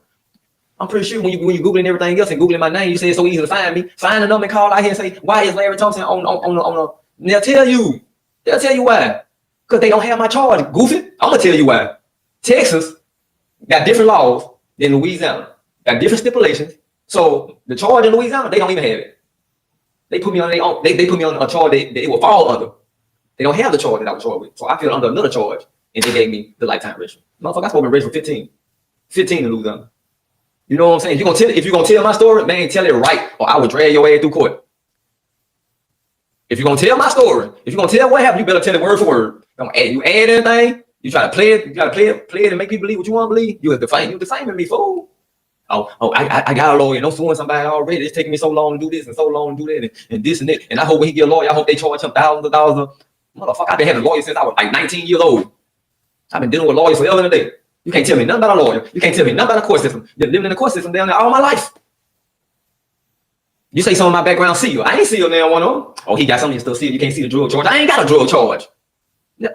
I'm pretty sure when you googling everything else and googling my name, you say it's so easy to find me. Find a number and call out here and say, why is Larry Thompson on the? They'll tell you. They'll tell you why. Because they don't have my charge. Goofy. I'm gonna tell you why. Texas got different laws than Louisiana. Got different stipulations. So the charge in Louisiana, they don't even have it. They put me on their own. They put me on a charge that it will fall under. They don't have the charge that I was charged with. So I feel under another charge. And they gave me the lifetime registry. Motherfucker, I supposed to be registered for 15. 15 in Louisiana. You know what I'm saying? If you're gonna tell my story, man, tell it right, or I will drag your ass through court. If you're gonna tell my story, if you're gonna tell what happened, you better tell it word for word. You add anything, you try to play it, and make people believe what you want to believe. You're defaming me, fool. I got a lawyer. No suing somebody already. It's taking me so long to do this and so long to do that and this and that. And I hope when he get a lawyer, I hope they charge him thousands of dollars. Motherfucker, I've been having a lawyer since I was like 19 years old. I've been dealing with lawyers forever and a day. You can't tell me nothing about a lawyer. You can't tell me nothing about the court system. You're living in the court system down there all my life. You say some of my background seal. I ain't sealed now one of them. Oh, he got some of your stuff sealed. You can't see the drug charge. I ain't got a drug charge.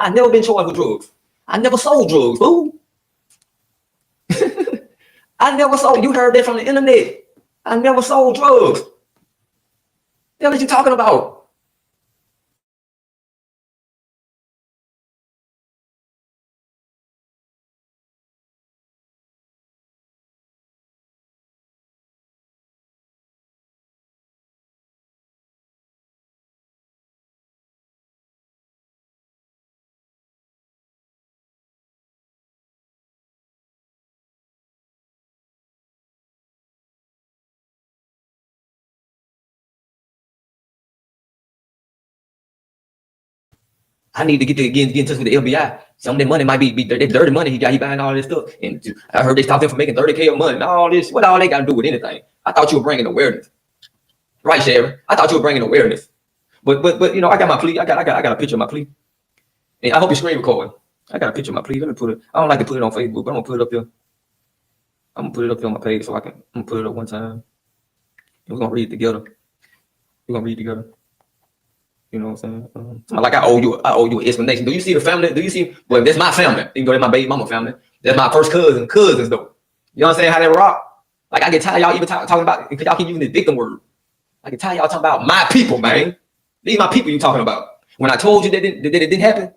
I never been charged with drugs. I never sold drugs, fool. I never sold. You heard that from the internet. I never sold drugs. What the hell are you talking about? I need to get in touch with the FBI. Some of that money might be dirty money he got. He buying all this stuff. And I heard they stopped him from making $30K a month and all this. What all they got to do with anything? I thought you were bringing awareness. Right, Sharon? I thought you were bringing awareness. But you know, I got my plea. I got a picture of my plea. And I hope you're screen recording. I got a picture of my plea. Let me put it. I don't like to put it on Facebook, but I'm gonna put it up there. I'm gonna put it up there on my page so I'm gonna put it up one time. We're gonna read it together. We're gonna read it together. You know what I'm saying? Like I owe you an explanation. Do you see the family? Do you see? Well, that's my family. You can go to my baby mama family. That's my first cousins though. You know what I'm saying? How they rock? Like I get tired y'all even talking about because y'all keep using the victim word. I get tired y'all talking about my people, man. These my people you talking about. When I told you that it didn't happen,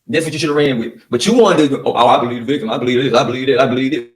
that's what you should have ran with. But you wanted to, I believe the victim. I believe this. I believe that. I believe it.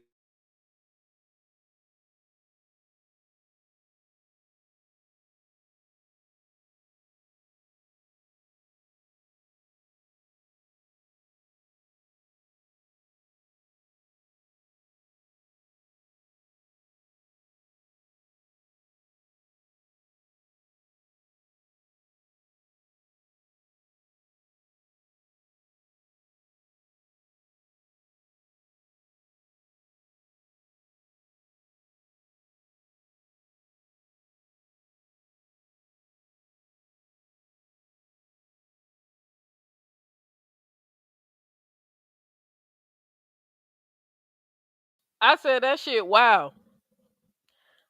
I said that shit. Wow.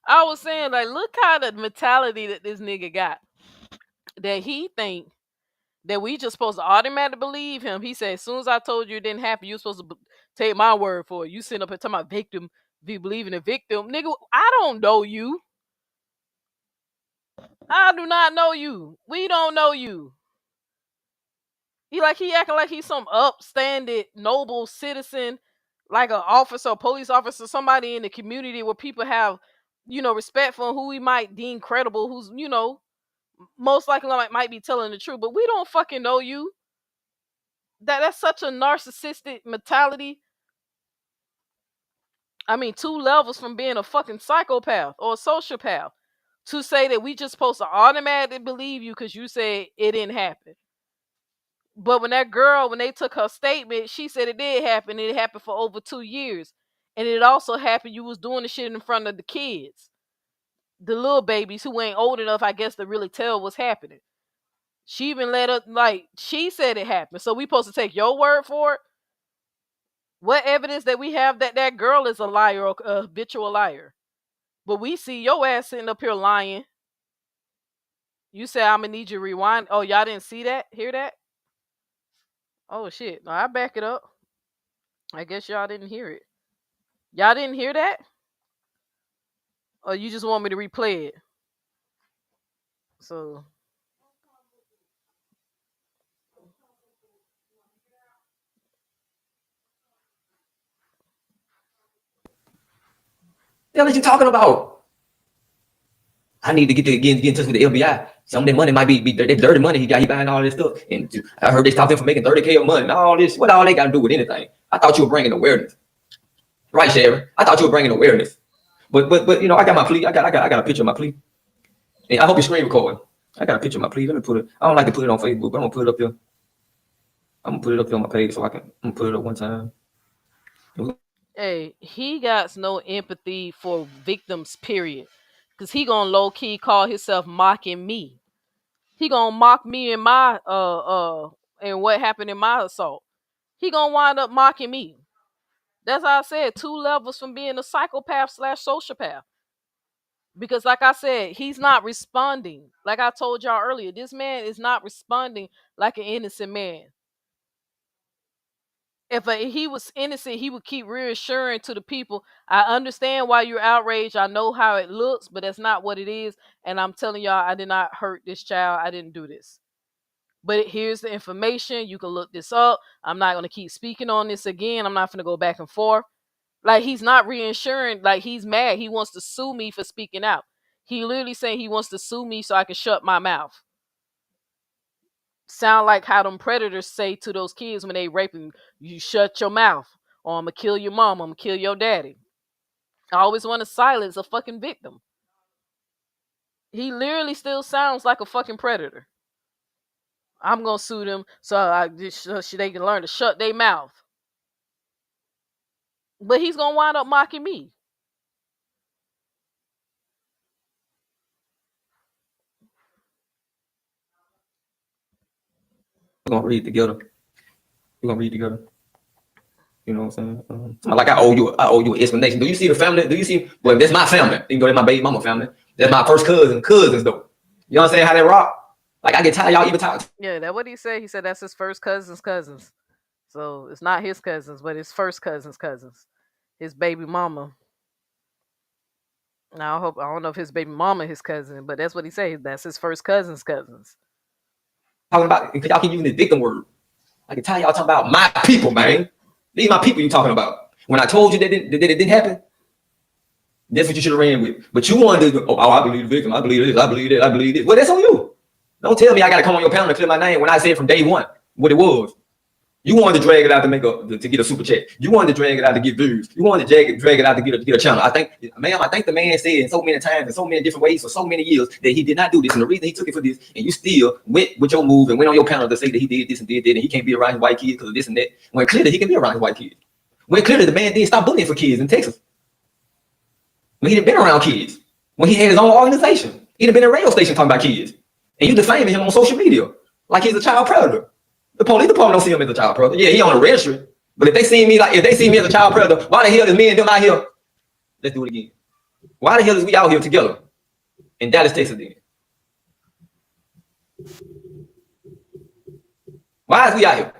I was saying like, look how the mentality that this nigga got. That he think that we just supposed to automatically believe him. He said, as soon as I told you it didn't happen, you supposed to take my word for it. You sitting up here talking about victim, be believing a victim, nigga. I don't know you. I do not know you. We don't know you. He acting like he's some upstanding, noble citizen, like an officer, a police officer, somebody in the community where people have, respect for who we might deem credible, who's, most likely might be telling the truth. But we don't fucking know you. That's such a narcissistic mentality. I mean, 2 levels from being a fucking psychopath or a sociopath to say that we just supposed to automatically believe you because you said it didn't happen. But when they took her statement, she said it did happen. And it happened for over 2 years. And it also happened you was doing the shit in front of the kids. The little babies who ain't old enough, I guess, to really tell what's happening. She even let her, she said it happened. So we supposed to take your word for it? What evidence that we have that girl is a liar or a habitual liar? But we see your ass sitting up here lying. You said, I'm going to need you to rewind. Oh, y'all didn't see that? Hear that? Oh, shit. No, I back it up. I guess y'all didn't hear it. Y'all didn't hear that? Or you just want me to replay it? So. The hell are you talking about? I need to get in touch with the FBI. Some of that money might be dirty money. He buying all this stuff. And I heard they stopped him from making $30K a month and all this. What all they got to do with anything? I thought you were bringing awareness. Right, Sharon? I thought you were bringing awareness. But I got my plea. I got a picture of my plea. And I hope you're screen recording. I got a picture of my plea. Let me put it. I don't like to put it on Facebook, but I'm gonna put it up here. I'm gonna put it up here on my page so I'm gonna put it up one time. Hey, he got no empathy for victims, period. Cause he gonna low key call himself mocking me. He gonna mock me and my and what happened in my assault. He gonna wind up mocking me. That's how I said 2 levels from being a psychopath / sociopath. Because like I said, he's not responding. Like I told y'all earlier, this man is not responding like an innocent man. If he was innocent, he would keep reassuring to the people, I understand why you're outraged. I know how it looks, but that's not what it is. And I'm telling y'all, I did not hurt this child. I didn't do this. But here's the information. You can look this up. I'm not going to keep speaking on this again. I'm not going to go back and forth. Like, he's not reassuring. Like, he's mad. He wants to sue me for speaking out. He literally saying he wants to sue me so I can shut my mouth. Sound like how them predators say to those kids when they raping, you shut your mouth, or I'm gonna kill your mom, I'm gonna kill your daddy. I always want to silence a fucking victim. He literally still sounds like a fucking predator. I'm gonna sue them so they can learn to shut their mouth. But he's gonna wind up mocking me. We're gonna read together. We're gonna read together. You know what I'm saying? Like I owe you an explanation. Do you see the family? Do you see? Well, that's my family. Even though that's my baby mama family. That's my first cousins though. You know what I'm saying? How they rock? Like I get tired of y'all even talking. Yeah, that's what he said. He said that's his first cousins. So it's not his cousins, but his first cousins. His baby mama. Now I don't know if his baby mama his cousin, but that's what he said. That's his first cousins. Talking about, because y'all keep using the victim word. I can tell y'all talking about my people, man. These my people you talking about. When I told you that it didn't happen, that's what you should have ran with. But you wanted to, I believe the victim. I believe this. I believe that. I believe this. Well, that's on you. Don't tell me I got to come on your panel and clear my name when I said from day one what it was. You wanted to drag it out to get a super chat. You wanted to drag it out to get views. You wanted to drag it out to get a channel. I think the man said in so many times, in so many different ways for so many years that he did not do this. And the reason he took it for this, and you still went with your move and went on your panel to say that he did this and did that, and he can't be around his white kids because of this and that. When clearly he can be around his white kids. When clearly the man did stop bullying for kids in Texas. When he had been around kids. When he had his own organization. He'd have been at a radio station talking about kids. And you defaming him on social media like he's a child predator. The police department don't see him as a child predator. Yeah, he on the registry. But if they see me as a child predator, why the hell is me and them out here? Let's do it again. Why the hell is we out here together in Dallas, Texas then? Why is we out here?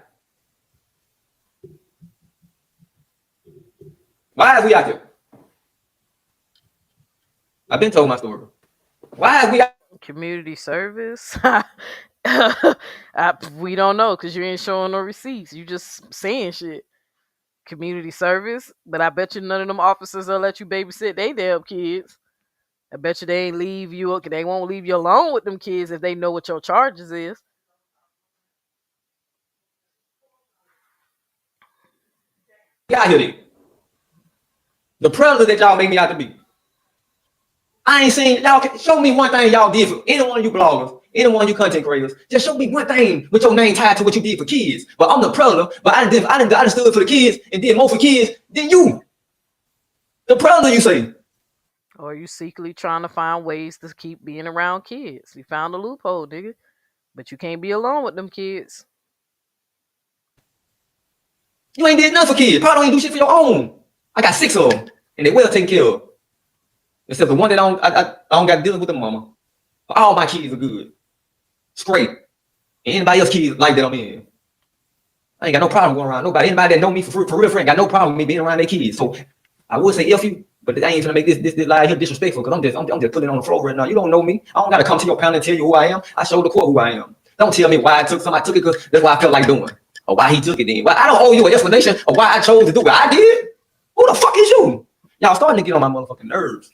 Why is we out here? I've been told my story. Why is we out? Community service? We don't know because you ain't showing no receipts. You just saying shit. Community service, but I bet you none of them officers will let you babysit they damn kids. I bet you they ain't leave you. They won't leave you alone with them kids if they know what your charges is. Out here then. The predator that y'all make me out to be. I ain't seen y'all. Show me one thing y'all did for any one of you bloggers, any one of you content creators. Just show me one thing with your name tied to what you did for kids. But I'm the predator. But I done stood for the kids and did more for kids than you. The predator, you say? Or are you secretly trying to find ways to keep being around kids? You found a loophole, nigga. But you can't be alone with them kids. You ain't did nothing for kids. Probably don't even do shit for your own. I got 6 of them, and they well taken care of. Except the one that I don't got to deal with the mama. All my kids are good. Straight. And anybody else kids like that I'm in. I ain't got no problem going around nobody. Anybody that know me for real friend got no problem with me being around their kids. So I would say F you, but I ain't gonna make this lie here disrespectful because I'm just putting it on the floor right now. You don't know me. I don't gotta come to your panel and tell you who I am. I showed the court who I am. Don't tell me why I took something. I took it because that's what I felt like doing. Or why he took it then. Well, I don't owe you an explanation of why I chose to do it. I did. Who the fuck is you? Y'all starting to get on my motherfucking nerves.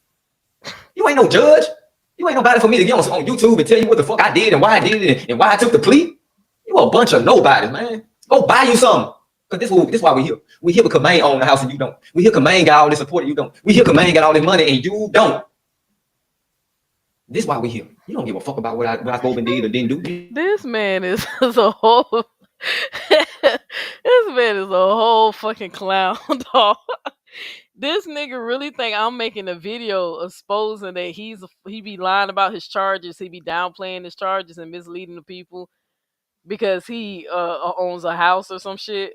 You ain't no judge. You ain't nobody for me to get on YouTube and tell you what the fuck I did and why I did it and why I took the plea. You a bunch of nobodies, man. Go buy you something. Because this why we here. We here because Maine own the house and you don't. We here because Maine got all this support and you don't. We here because Maine got all this money and you don't. This why we here. You don't give a fuck about what I spoke and did or didn't do. This man is a whole this man is a whole fucking clown, dog. This nigga really think I'm making a video exposing that he be lying about his charges, he be downplaying his charges and misleading the people because he owns a house or some shit.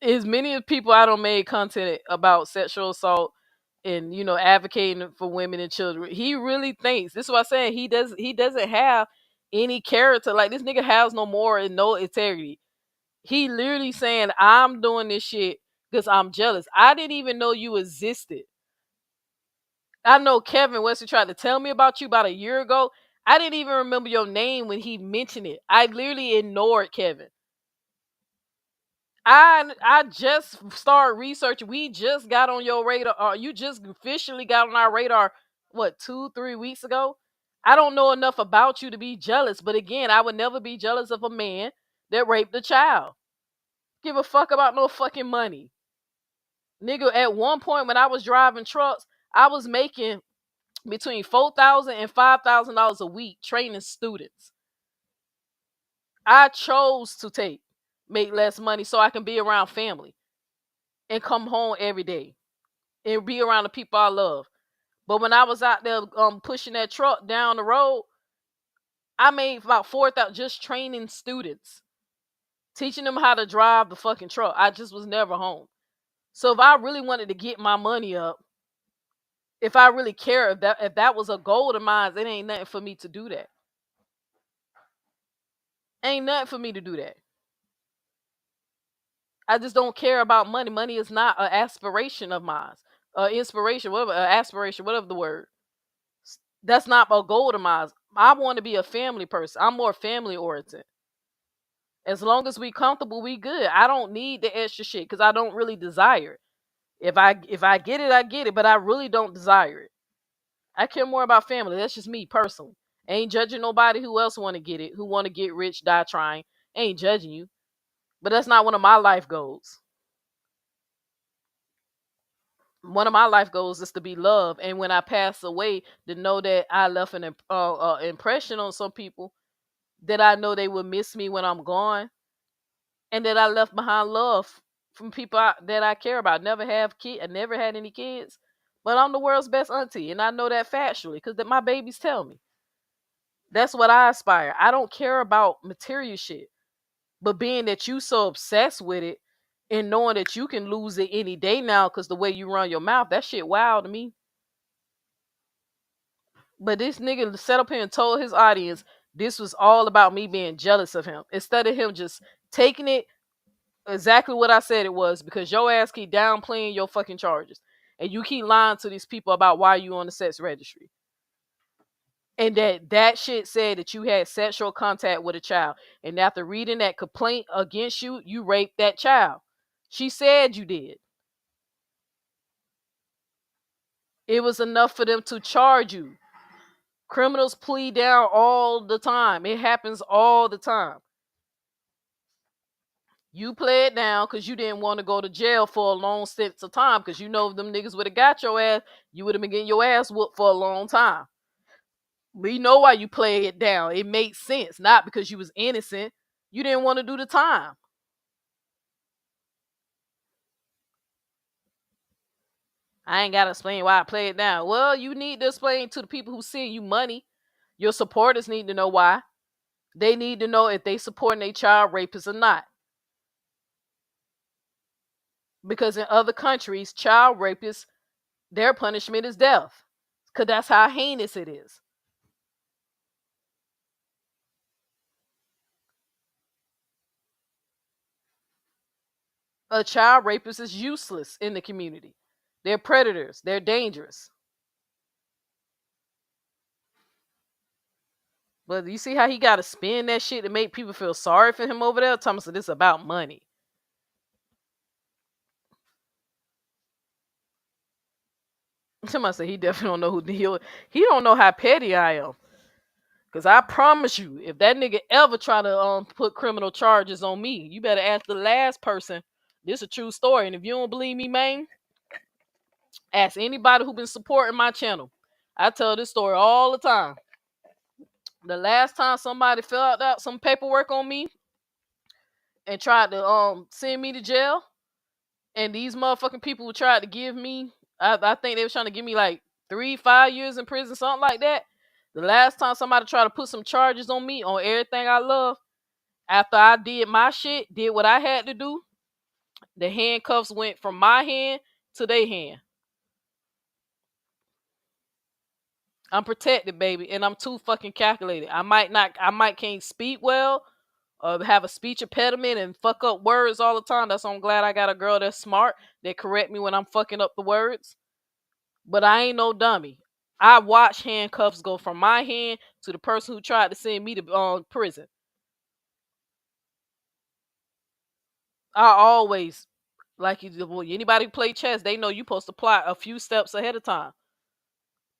As many people I don't made content about sexual assault and advocating for women and children. He really thinks this is what I'm saying. He doesn't have any character. Like, this nigga has no moral and no integrity. He literally saying I'm doing this shit because I'm jealous. I didn't even know you existed. I know Kevin Wesley tried to tell me about you about a year ago. I didn't even remember your name when he mentioned it. I literally ignored Kevin. I just started researching. We just got on your radar. You just officially got on our radar, what, 2-3 weeks ago? I don't know enough about you to be jealous. But again, I would never be jealous of a man that raped a child. Give a fuck about no fucking money. Nigga, at one point when I was driving trucks, I was making between $4,000 and $5,000 a week training students. I chose to make less money so I can be around family and come home every day and be around the people I love. But when I was out there pushing that truck down the road, I made about $4,000 just training students, teaching them how to drive the fucking truck. I just was never home. So if I really wanted to get my money up, if I really care, if that was a goal of mine, it ain't nothing for me to do that. Ain't nothing for me to do that. I just don't care about money. Money is not an aspiration of mine. Inspiration, whatever, aspiration, whatever the word. That's not a goal of mine. I want to be a family person. I'm more family oriented. As long as we comfortable, we good. I don't need the extra shit because I don't really desire it. If I get it, I get it, but I really don't desire it. I care more about family. That's just me personally. Ain't judging nobody who else want to get it, who want to get rich, die trying. Ain't judging you. But that's not one of my life goals. One of my life goals is to be loved, and when I pass away, to know that I left an impression on some people, that I know they will miss me when I'm gone, and that I left behind love from people that I care about. Never have I never had any kids, but I'm the world's best auntie, and I know that factually because my babies tell me. That's what I aspire. I don't care about material shit, but being that you so obsessed with it, and knowing that you can lose it any day now because the way you run your mouth, that shit wild to me. But this nigga sat up here and told his audience this was all about me being jealous of him. Instead of him just taking it exactly what I said it was, because your ass keep downplaying your fucking charges. And you keep lying to these people about why you on the sex registry. And that shit said that you had sexual contact with a child. And after reading that complaint against you, you raped that child. She said you did. It was enough for them to charge you. Criminals plead down all the time. It happens all the time. You pled down because you didn't want to go to jail for a long stint of time, because you know if them niggas would have got your ass, you would have been getting your ass whooped for a long time. We know why you played it down. It made sense, not because you was innocent. You didn't want to do the time. I ain't got to explain why I played it down. Well, you need to explain to the people who send you money. Your supporters need to know why. They need to know if they supporting a child rapist or not. Because in other countries, child rapists, their punishment is death. Because that's how heinous it is. A child rapist is useless in the community. They're predators. They're dangerous. But you see how he got to spin that shit to make people feel sorry for him over there? Thomas said, this is about money. Somebody said he definitely don't know who he don't know how petty I am. Cause I promise you, if that nigga ever try to put criminal charges on me, you better ask the last person. This is a true story. And if you don't believe me, Maine, ask anybody who been supporting my channel. I tell this story all the time. The last time somebody filled out some paperwork on me and tried to send me to jail, and these motherfucking people who tried to give me, I think they were trying to give me like 3-5 years in prison, something like that. The last time somebody tried to put some charges on me on everything I love, after I did my shit, did what I had to do, the handcuffs went from my hand to their hand. I'm protected, baby, and I'm too fucking calculated. I might can't speak well, or have a speech impediment and fuck up words all the time. That's why I'm glad I got a girl that's smart that correct me when I'm fucking up the words. But I ain't no dummy. I watched handcuffs go from my hand to the person who tried to send me to prison. I always anybody who play chess, they know you supposed to plot a few steps ahead of time.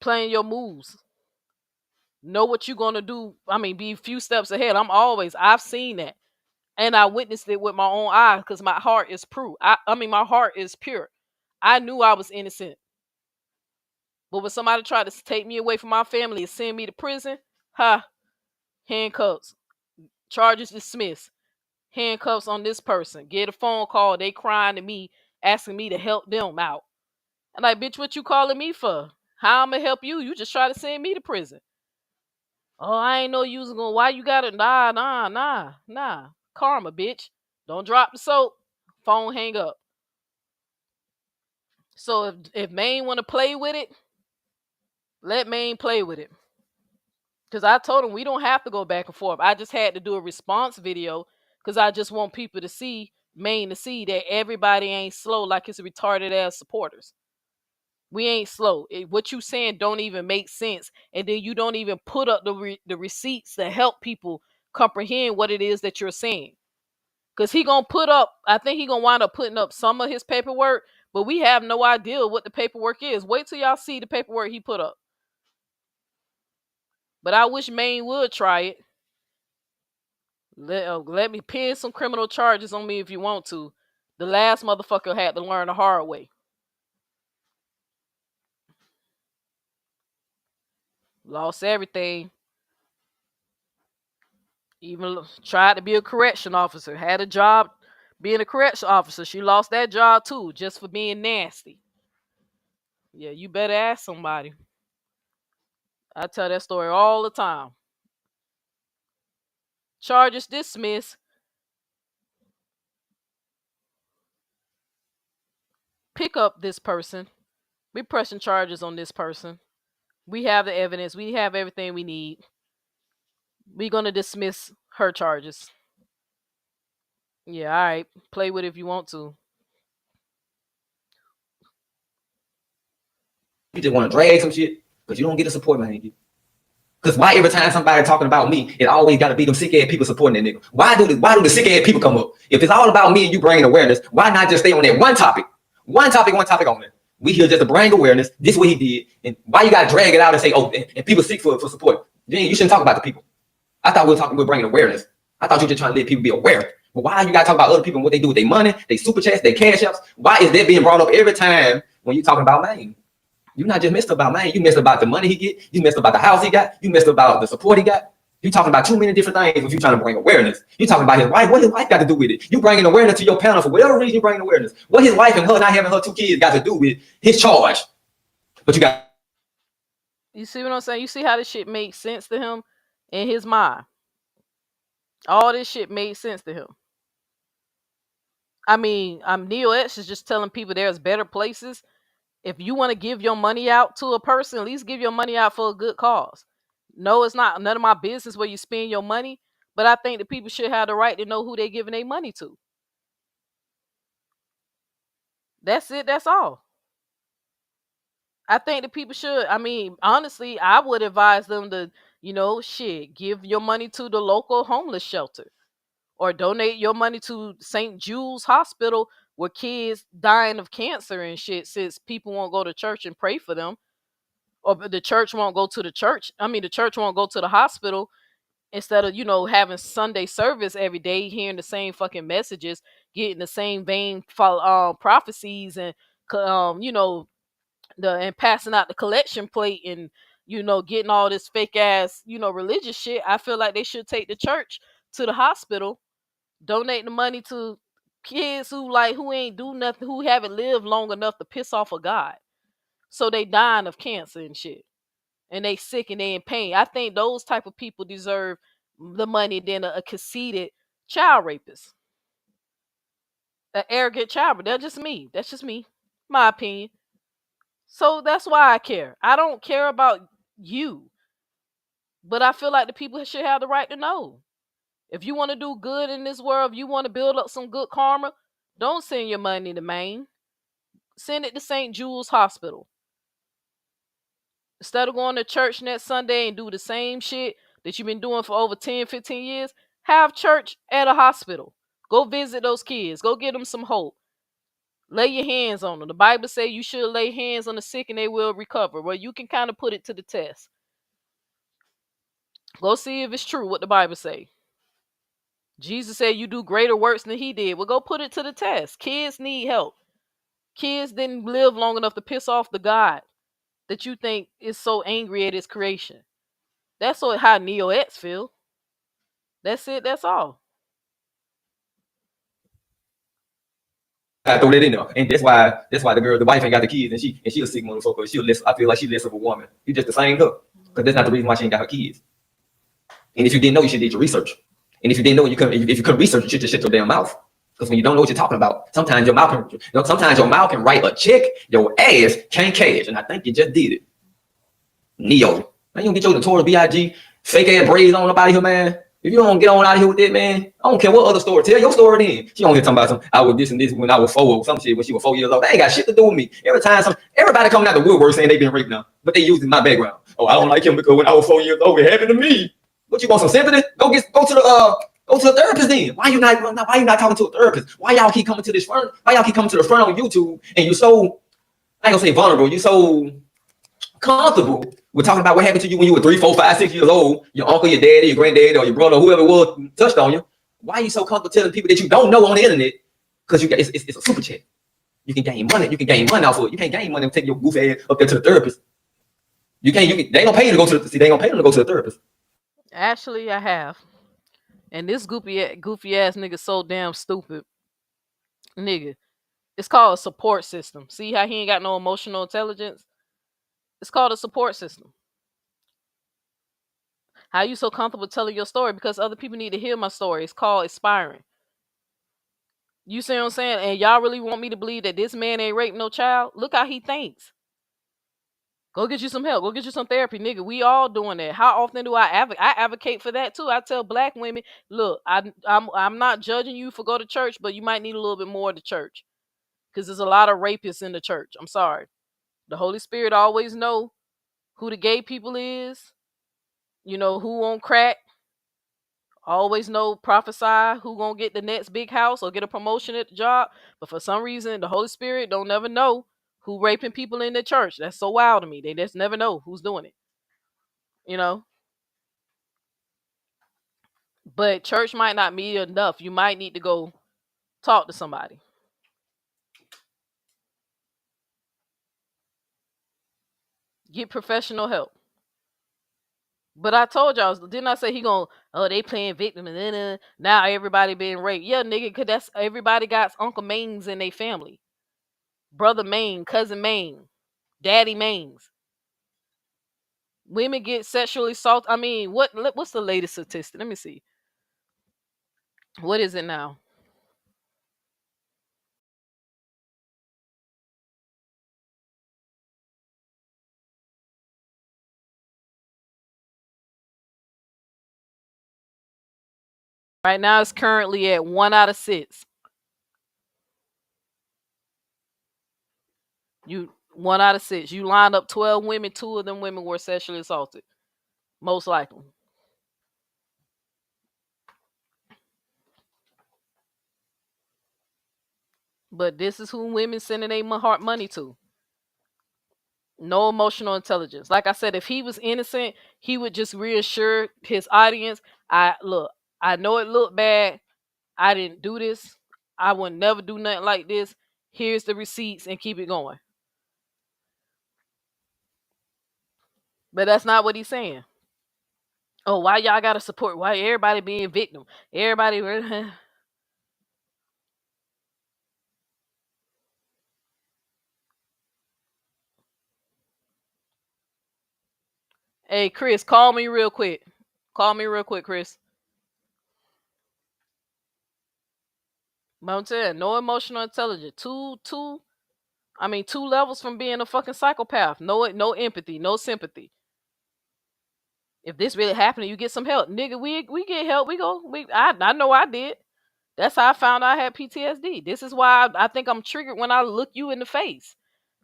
Playing your moves. Know what you're gonna do. I mean, be a few steps ahead. I've seen that. And I witnessed it with my own eyes because my heart is pure. My heart is pure. I knew I was innocent. But when somebody tried to take me away from my family and send me to prison, handcuffs, charges dismissed, handcuffs on this person. Get a phone call, they crying to me, asking me to help them out. I'm like, bitch, what you calling me for? How I'm gonna help you? You just try to send me to prison. Oh, I ain't know you was gonna. Why you got it? Nah. Karma, bitch. Don't drop the soap. Phone hang up. So if Maine want to play with it, let Maine play with it. Because I told him we don't have to go back and forth. I just had to do a response video because I just want people to see, Maine to see that everybody ain't slow like his retarded ass supporters. We ain't slow. What you saying don't even make sense. And then you don't even put up the receipts to help people comprehend what it is that you're saying. Because I think he gonna wind up putting up some of his paperwork, but we have no idea what the paperwork is. Wait till y'all see the paperwork he put up. But I wish Maine would try it. Let me pin some criminal charges on me if you want to. The last motherfucker had to learn the hard way. Lost everything. Even tried to be a correction officer. Had a job being a correction officer. She lost that job too, just for being nasty. Yeah, you better ask somebody. I tell that story all the time. Charges dismissed. pick up this person. We pressing charges on this person. We have the evidence. We have everything we need. We're gonna dismiss her charges. Yeah, all right. Play with it if you want to. You just want to drag some shit, but you don't get the support behind you. Because why every time somebody talking about me, it always got to be them sick ass people supporting that nigga? Why do the sick ass people come up? If it's all about me and you bringing awareness, why not just stay on that one topic? One topic only. We here just to bring awareness. This is what he did, and why you got to drag it out and say, oh, and people seek for support? You shouldn't talk about the people. I thought we were bringing awareness. I thought you were just trying to let people be aware. But why you got to talk about other people and what they do with their money, they super chats, their cash apps? Why is that being brought up every time when you talking about Maine? You're not just messed about Maine. You messed about the money he get. You messed about the house he got. You messed about the support he got. You talking about too many different things when you trying to bring awareness. You talking about his wife. What his wife got to do with it? You bringing awareness to your panel for whatever reason. You bringing awareness. What his wife and her not having her 2 kids got to do with his charge? But you got. You see what I'm saying? You see how this shit makes sense to him in his mind. All this shit made sense to him. I mean, Neo X is just telling people there's better places. If you want to give your money out to a person, at least give your money out for a good cause. No, it's not none of my business where you spend your money, but I think that people should have the right to know who they're giving their money to. That's it. That's all. I think that people should. I mean, honestly, I would advise them to, give your money to the local homeless shelter or donate your money to St. Jude's Hospital where kids dying of cancer and shit since people won't go to church and pray for them. Or the church won't go to the church. I mean, the church won't go to the hospital instead of, having Sunday service every day, hearing the same fucking messages, getting the same vain prophecies and, and passing out the collection plate and, getting all this fake ass, religious shit. I feel like they should take the church to the hospital, donate the money to kids who ain't do nothing, who haven't lived long enough to piss off a God. So they dying of cancer and shit. And they sick and they in pain. I think those type of people deserve the money than a conceited child rapist, an arrogant child. But that's just me. That's just me, my opinion. So that's why I care. I don't care about you, but I feel like the people should have the right to know. If you want to do good in this world, if you want to build up some good karma, don't send your money to Maine. Send it to St. Jude's Hospital. Instead of going to church next Sunday and do the same shit that you've been doing for over 10, 15 years, have church at a hospital. Go visit those kids. Go give them some hope. Lay your hands on them. The Bible says you should lay hands on the sick and they will recover. Well, you can kind of put it to the test. Go see if it's true what the Bible say. Jesus said you do greater works than he did. Well, go put it to the test. Kids need help. Kids didn't live long enough to piss off the God that you think is so angry at his creation. That's how Neo X feel. That's it. That's all. I throw that in there, and that's why the wife ain't got the kids, and she a sick motherfucker. I feel like she's less of a woman. You just the same her, because that's not the reason why she ain't got her kids. And if you didn't know, you should do your research. And if you didn't know, if you couldn't research, you should just shut your damn mouth. Because when you don't know what you're talking about, sometimes your mouth can write a check your ass can't cash, and I think you just did it. Neo, man, you don't get your Notorious B.I.G. fake ass braids on up out of here, man. If you don't get on out of here with that, man, I don't care what other story. Tell your story then. She don't here talking about some, I was this and this when I was 4 or some shit when she was 4 years old. That ain't got shit to do with me. Everybody coming out the woodwork saying they been raped now, but they using my background. Oh, I don't like him because when I was 4 years old, it happened to me. What, you want some sympathy? Go to the therapist then. Why you not talking to a therapist? Why y'all keep coming to this front? Why y'all keep coming to the front on YouTube and you so, I ain't gonna say vulnerable, you so comfortable with talking about what happened to you when you were 3, 4, 5, 6 years old, your uncle, your daddy, your granddaddy, or your brother, whoever it was touched on you. Why are you so comfortable telling people that you don't know on the internet? Because it's a super chat. You can gain money. You can gain money off of it. You can't gain money and take your goof ass up there to the therapist. They ain't gonna pay you to go to the therapist. Actually, I have. And this goofy ass nigga so damn stupid. Nigga. It's called a support system. See how he ain't got no emotional intelligence? It's called a support system. How you so comfortable telling your story? Because other people need to hear my story. It's called aspiring. You see what I'm saying? And y'all really want me to believe that this man ain't raped no child? Look how he thinks. Go get you some help. Go get you some therapy, nigga. We all doing that. How often do I advocate? I advocate for that too. I tell black women, look, I'm not judging you for go to church, but you might need a little bit more of the church because there's a lot of rapists in the church. I'm sorry. The Holy Spirit always know who the gay people is. You know who on crack. Always know prophesy who gonna get the next big house or get a promotion at the job. But for some reason, the Holy Spirit don't never know who raping people in the church. That's so wild to me. They just never know who's doing it. You know. But church might not be enough. You might need to go talk to somebody. Get professional help. But I told y'all, didn't I say he gonna? Oh, they playing victim and then now everybody being raped. Yeah, nigga, cause that's everybody got Uncle Maines in their family, brother Maine, cousin Maine, daddy Maines. Women get sexually assaulted. I mean, what's the latest statistic? Let me see. What is it now? Right now, it's currently at 1 out of 6. You 1 out of 6. You lined up 12 women. 2 of them women were sexually assaulted, most likely. But this is who women sending their heart money to. No emotional intelligence. Like I said, if he was innocent, he would just reassure his audience. I know it looked bad. I didn't do this. I would never do nothing like this. Here's the receipts and keep it going. But that's not what he's saying. Oh, why y'all gotta support? Why everybody being victim? Everybody. Hey, Chris, call me real quick. Call me real quick, Chris. But I'm telling you, no emotional intelligence. Two levels from being a fucking psychopath. No empathy, no sympathy. If this really happened, you get some help, nigga. We get help. I know I did. That's how I found out I had PTSD. This is why I think I'm triggered when I look you in the face.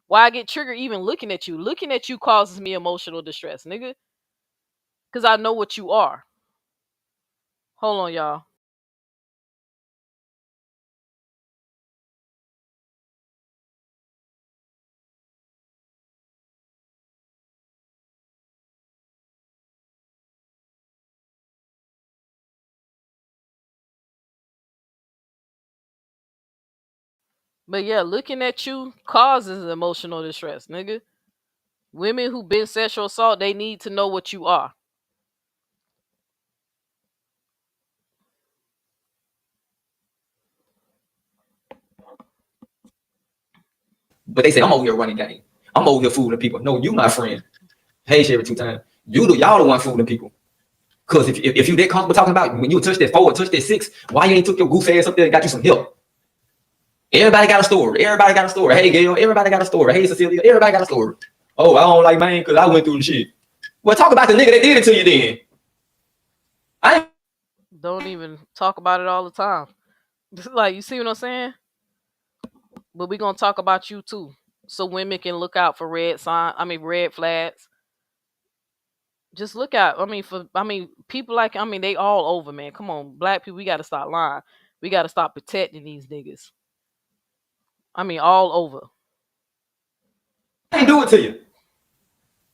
Why I get triggered even looking at you. Looking at you causes me emotional distress, nigga. Because I know what you are. Hold on, y'all. But yeah, looking at you causes emotional distress, nigga. Women who've been sexual assault, they need to know what you are. But they say I'm over here running game. I'm over here fooling people. No, you my friend. Hey, Sherry, 2 times. Y'all the one fooling people. Cause if you that comfortable talking about when you touch that 4 or touch that 6, why you ain't took your goof ass up there and got you some help? Everybody got a story. Everybody got a story. Hey, Gail, everybody got a story. Hey, Cecilia, everybody got a story. Oh, I don't like Maine because I went through the shit. Well, talk about the nigga that did it to you then. I Don't even talk about it all the time. Like, you see what I'm saying? But we're gonna talk about you too. So women can look out for red flags. Just look out. People they all over, man. Come on, black people, we gotta stop lying. We gotta stop protecting these niggas. All over. ain't do it to you.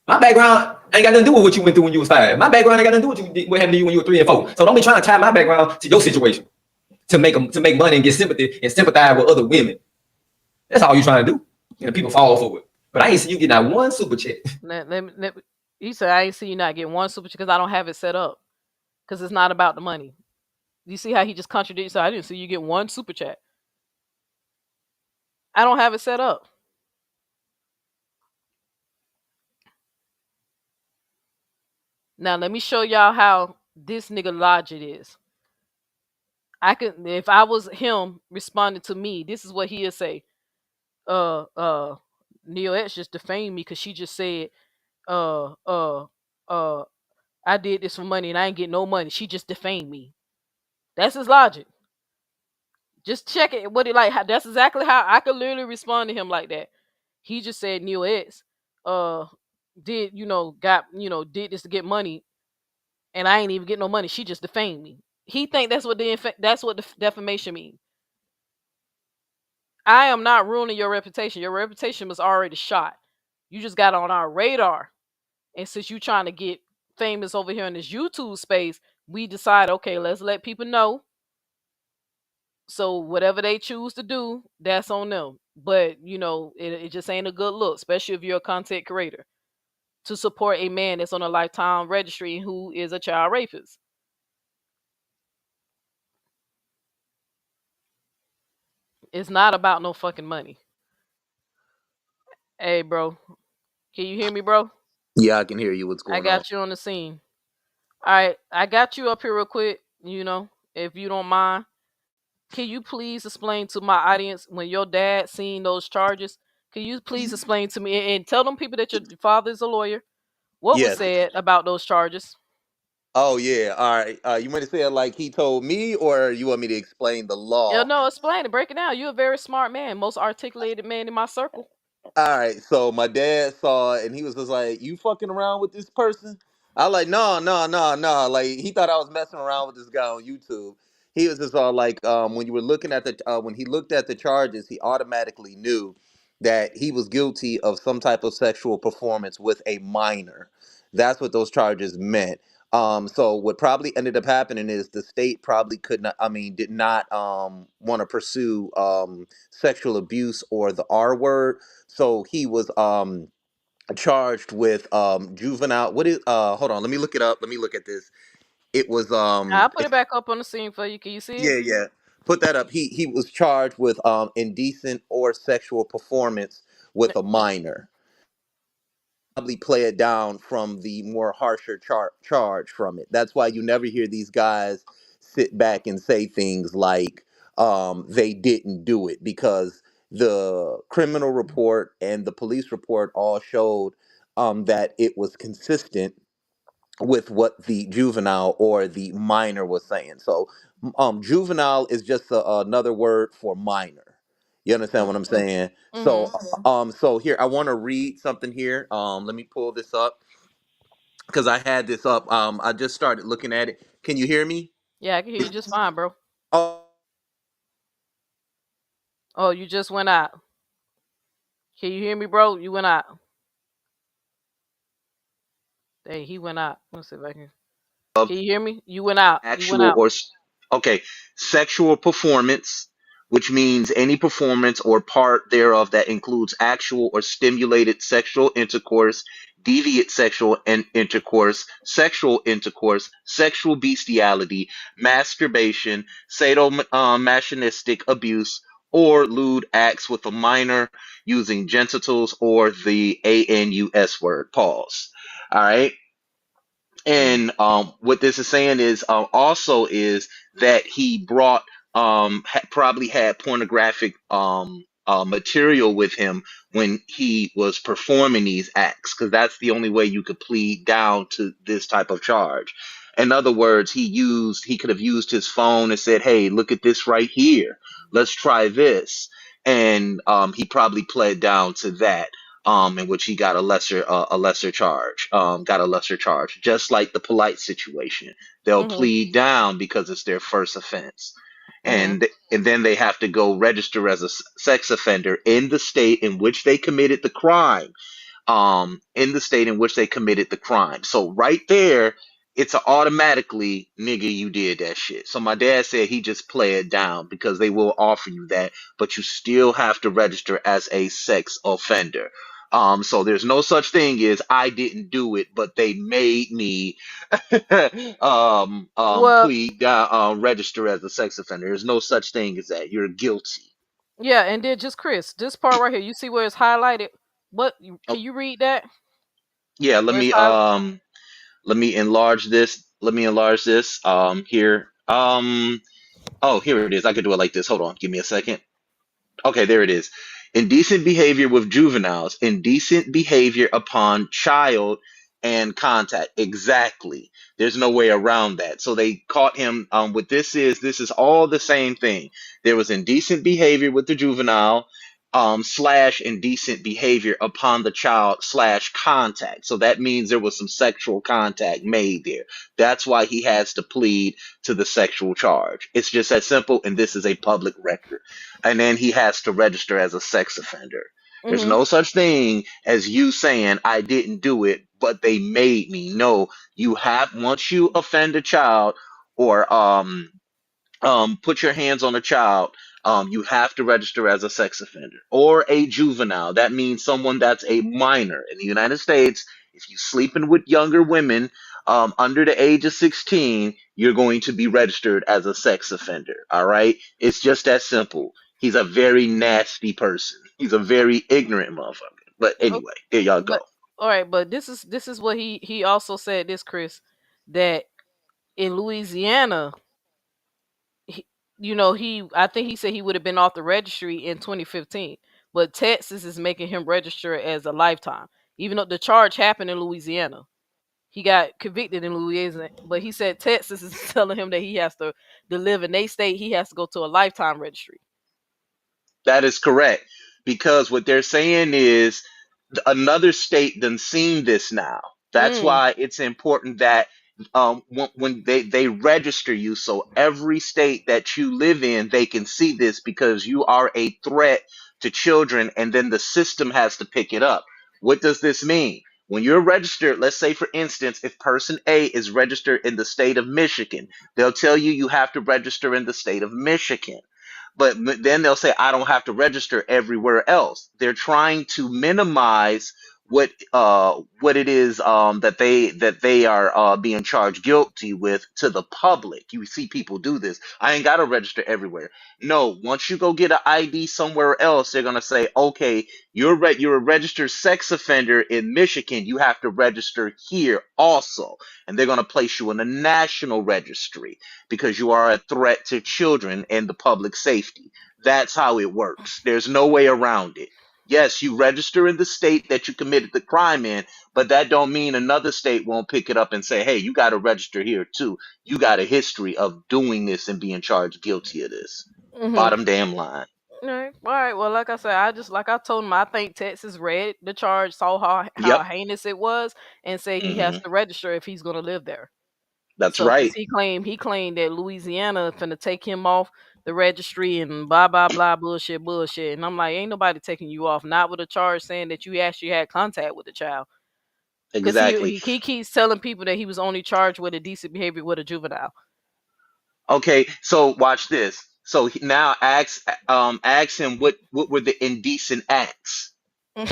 My background ain't got nothing to do with what you went through when you was 5. My background ain't got nothing to do with what happened to you when you were 3 and 4. So don't be trying to tie my background to your situation to make money and get sympathy and sympathize with other women. That's all you trying to do. And people fall for it. But I ain't see you get that one super chat. He said I ain't see you not get one super chat because I don't have it set up. Because it's not about the money. You see how he just contradicts? So I didn't see you get one super chat. I don't have it set up. Now let me show y'all how this nigga logic is. I could, if I was him responding to me, this is what he'd say. Uh, uh, Neo X just defamed me because she just said, uh, uh, uh, I did this for money and I ain't get no money. She just defamed me. That's his logic. Just check it. What it like? That's exactly how I could literally respond to him like that. He just said Neo X, uh, did got did this to get money and I ain't even get no money. She just defamed me. He think that's what the defamation means. I am not ruining your reputation. Your reputation was already shot. You just got on our radar. And since you trying to get famous over here in this YouTube space, we decide, okay, let's let people know. So whatever they choose to do, that's on them. But it just ain't a good look, especially if you're a content creator, to support a man that's on a lifetime registry who is a child rapist. It's not about no fucking money. Hey, bro, can you hear me, bro? Yeah, I can hear you. What's I going on? got you on the scene. All right, I got you up here real quick. If you don't mind, can you please explain to my audience when your dad seen those charges? Can you please explain to me and tell them people that your father is a lawyer? What was Yes. said about those charges? Oh yeah. All right. You want to say it like he told me, or you want me to explain the Yeah, law? no, explain it. Break it down. You're a very smart man, most articulated man in my circle. All right, so my dad saw it and he was just like, "You fucking around with this person?" I like, "No, no, no, no." Like he thought I was messing around with this guy on YouTube. He was just all like, when you were looking at the when he looked at the charges, he automatically knew that he was guilty of some type of sexual performance with a minor. That's what those charges meant. So what probably ended up happening is the state probably could not, I mean, did not want to pursue sexual abuse or the R word, so he was charged with juvenile. What is hold on, let me look it up. Let me look at this. It was I'll put it back up on the scene for you. Can you see it? yeah, yeah. Put that up. He was charged with indecent or sexual performance with a minor. Probably play it down from the more harsher charge from it. That's why you never hear these guys sit back and say things like they didn't do it, because the criminal report and the police report all showed that it was consistent with what the juvenile or the minor was saying. So, juvenile is just another word for minor. You understand what I'm saying? So, Mm-hmm. so here I want to read something here. Let me pull this up because I had this up. I just started looking at it. Can you hear me? Yeah, I can hear you just fine, bro. Oh, Oh, you just went out. Can you hear me, bro? You went out. Hey, he went out. Let's see if I can. Can you hear me? You went out. You went actual out. or okay, sexual performance, which means any performance or part thereof that includes actual or stimulated sexual intercourse, deviant sexual intercourse, sexual bestiality, masturbation, sadomasochistic abuse, or lewd acts with a minor using genitals or the anus word. Pause. All right. Mm-hmm. And what this is saying is also is that he brought probably had pornographic material with him when he was performing these acts, because that's the only way you could plead down to this type of charge. In other words, he could have used his phone and said, "Hey, look at this right here. Let's try this." And he probably pled down to that, in which he got a lesser charge, got a lesser charge, just like the polite situation. They'll Mm-hmm. plead down because it's their first offense, Mm-hmm. and then they have to go register as a sex offender in the state in which they committed the crime, in the state in which they committed the crime. So right there, it's a automatically, nigga, you did that shit. So my dad said he just play it down because they will offer you that, but you still have to register as a sex offender. So there's no such thing as I didn't do it, but they made me Well, plead down, register as a sex offender. There's no such thing as that. You're guilty. yeah, and then just Chris, this part right here, you see where it's highlighted? Can Oh, you read that? yeah, Where it's highlighted? let me enlarge this. Let me enlarge this here. Oh, here it is. I could do it like this. Hold on. Give me a second. Okay, there it is. Indecent behavior with juveniles, indecent behavior upon child and contact. Exactly. There's no way around that. So they caught him. What this is all the same thing. There was indecent behavior with the juvenile, slash indecent behavior upon the child slash contact. So that means there was some sexual contact made there. That's why he has to plead to the sexual charge. It's just that simple, and this is a public record, and then he has to register as a sex offender. There's Hmm. no such thing as you saying I didn't do it, but they made me. No, you have, once you offend a child or put your hands on a child, you have to register as a sex offender or a juvenile. That means someone that's a minor in the United States. If you sleeping with younger women under the age of 16, you're going to be registered as a sex offender. All right, it's just that simple. He's a very nasty person. He's a very ignorant motherfucker. But anyway, there y'all go. But all right, but this is what he also said, this Chris, that in Louisiana, he, I think he said he would have been off the registry in 2015, but Texas is making him register as a lifetime, even though the charge happened in Louisiana. He got convicted in Louisiana, but he said Texas is telling him that he has to live in they state. He has to go to a lifetime registry. That is correct. Because what they're saying is another state done seen this now. That's Mm, why it's important that when they register you, so every state that you live in, they can see this because you are a threat to children, and then the system has to pick it up. What does this mean? When you're registered, let's say for instance, if person A is registered in the state of Michigan, they'll tell you you have to register in the state of Michigan. But then they'll say I don't have to register everywhere else. They're trying to minimize what it is that they are being charged guilty with to the public. You see people do this. I ain't got to register everywhere. No, once you go get an ID somewhere else, they're gonna say, okay, you're a registered sex offender in Michigan. You have to register here also, and they're gonna place you in a national registry because you are a threat to children and the public safety. That's how it works. There's no way around it. Yes, you register in the state that you committed the crime in, but that don't mean another state won't pick it up and say, "Hey, you got to register here too. You got a history of doing this and being charged guilty of this." mm-hmm. Bottom damn line. All right. Well, like I said, like I told him, I think Texas read the charge, saw how Yep. heinous it was, and say he has Hmm. to register if he's going to live there. That's So, because right. he claimed that Louisiana finna take him off the registry and blah blah blah bullshit, and I'm like, ain't nobody taking you off, not with a charge saying that you actually had contact with the child. Because Exactly. he keeps telling people that he was only charged with indecent behavior with a juvenile. Okay, so watch this. So now ask him what were the indecent acts.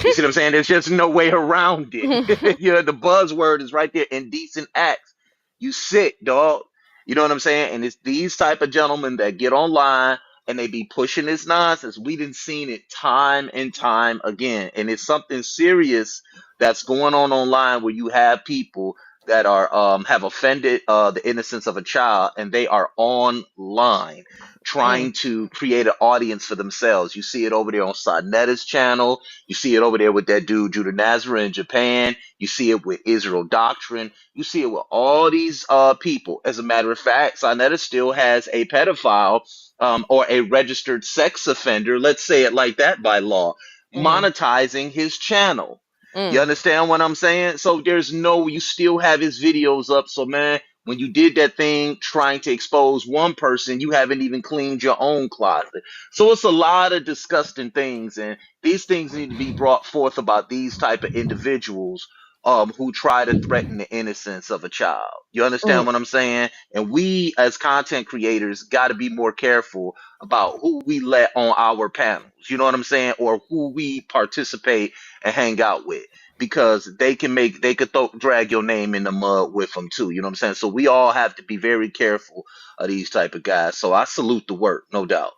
You see what I'm saying? There's just no way around it. The buzzword is right there, indecent acts. You sick, dog. You know what I'm saying? And it's these type of gentlemen that get online and they be pushing this nonsense. We didn't seen it time and time again. And it's something serious that's going on online where you have people that are have offended the innocence of a child, and they are online Mm, trying to create an audience for themselves. You see it over there on Sanetta's channel. You see it over there with that dude Judah Nazareth in Japan. You see it with Israel Doctrine. You see it with all these people. As a matter of fact, Sonetta still has a pedophile or a registered sex offender, let's say it like that by law, mm, monetizing his channel. You mm. understand what I'm saying? So you still have his videos up. So, man, when you did that thing trying to expose one person, you haven't even cleaned your own closet. So it's a lot of disgusting things. And these things need to be brought forth about these type of individuals who try to threaten the innocence of a child. You understand Mm. what I'm saying? And we as content creators got to be more careful about who we let on our panels. You know what I'm saying? Or who we participate and hang out with. Because they could drag your name in the mud with them too. You know what I'm saying? So we all have to be very careful of these type of guys. So I salute the work, no doubt.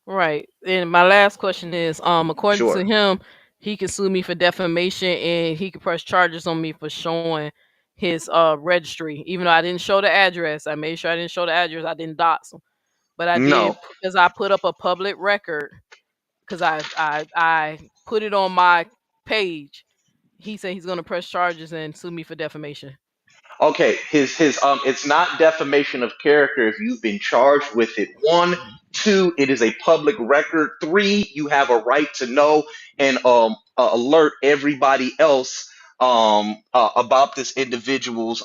Right. And my last question is, according to Sure. him, he can sue me for defamation and he can press charges on me for showing his registry. Even though I didn't show the address, I made sure I didn't show the address. I didn't dox him, but I did No. because I put up a public record because I put it on my page. He said he's gonna press charges and sue me for defamation. Okay, his it's not defamation of character if you've been charged with it. One, two, it is a public record. Three, you have a right to know and alert everybody else about this individual's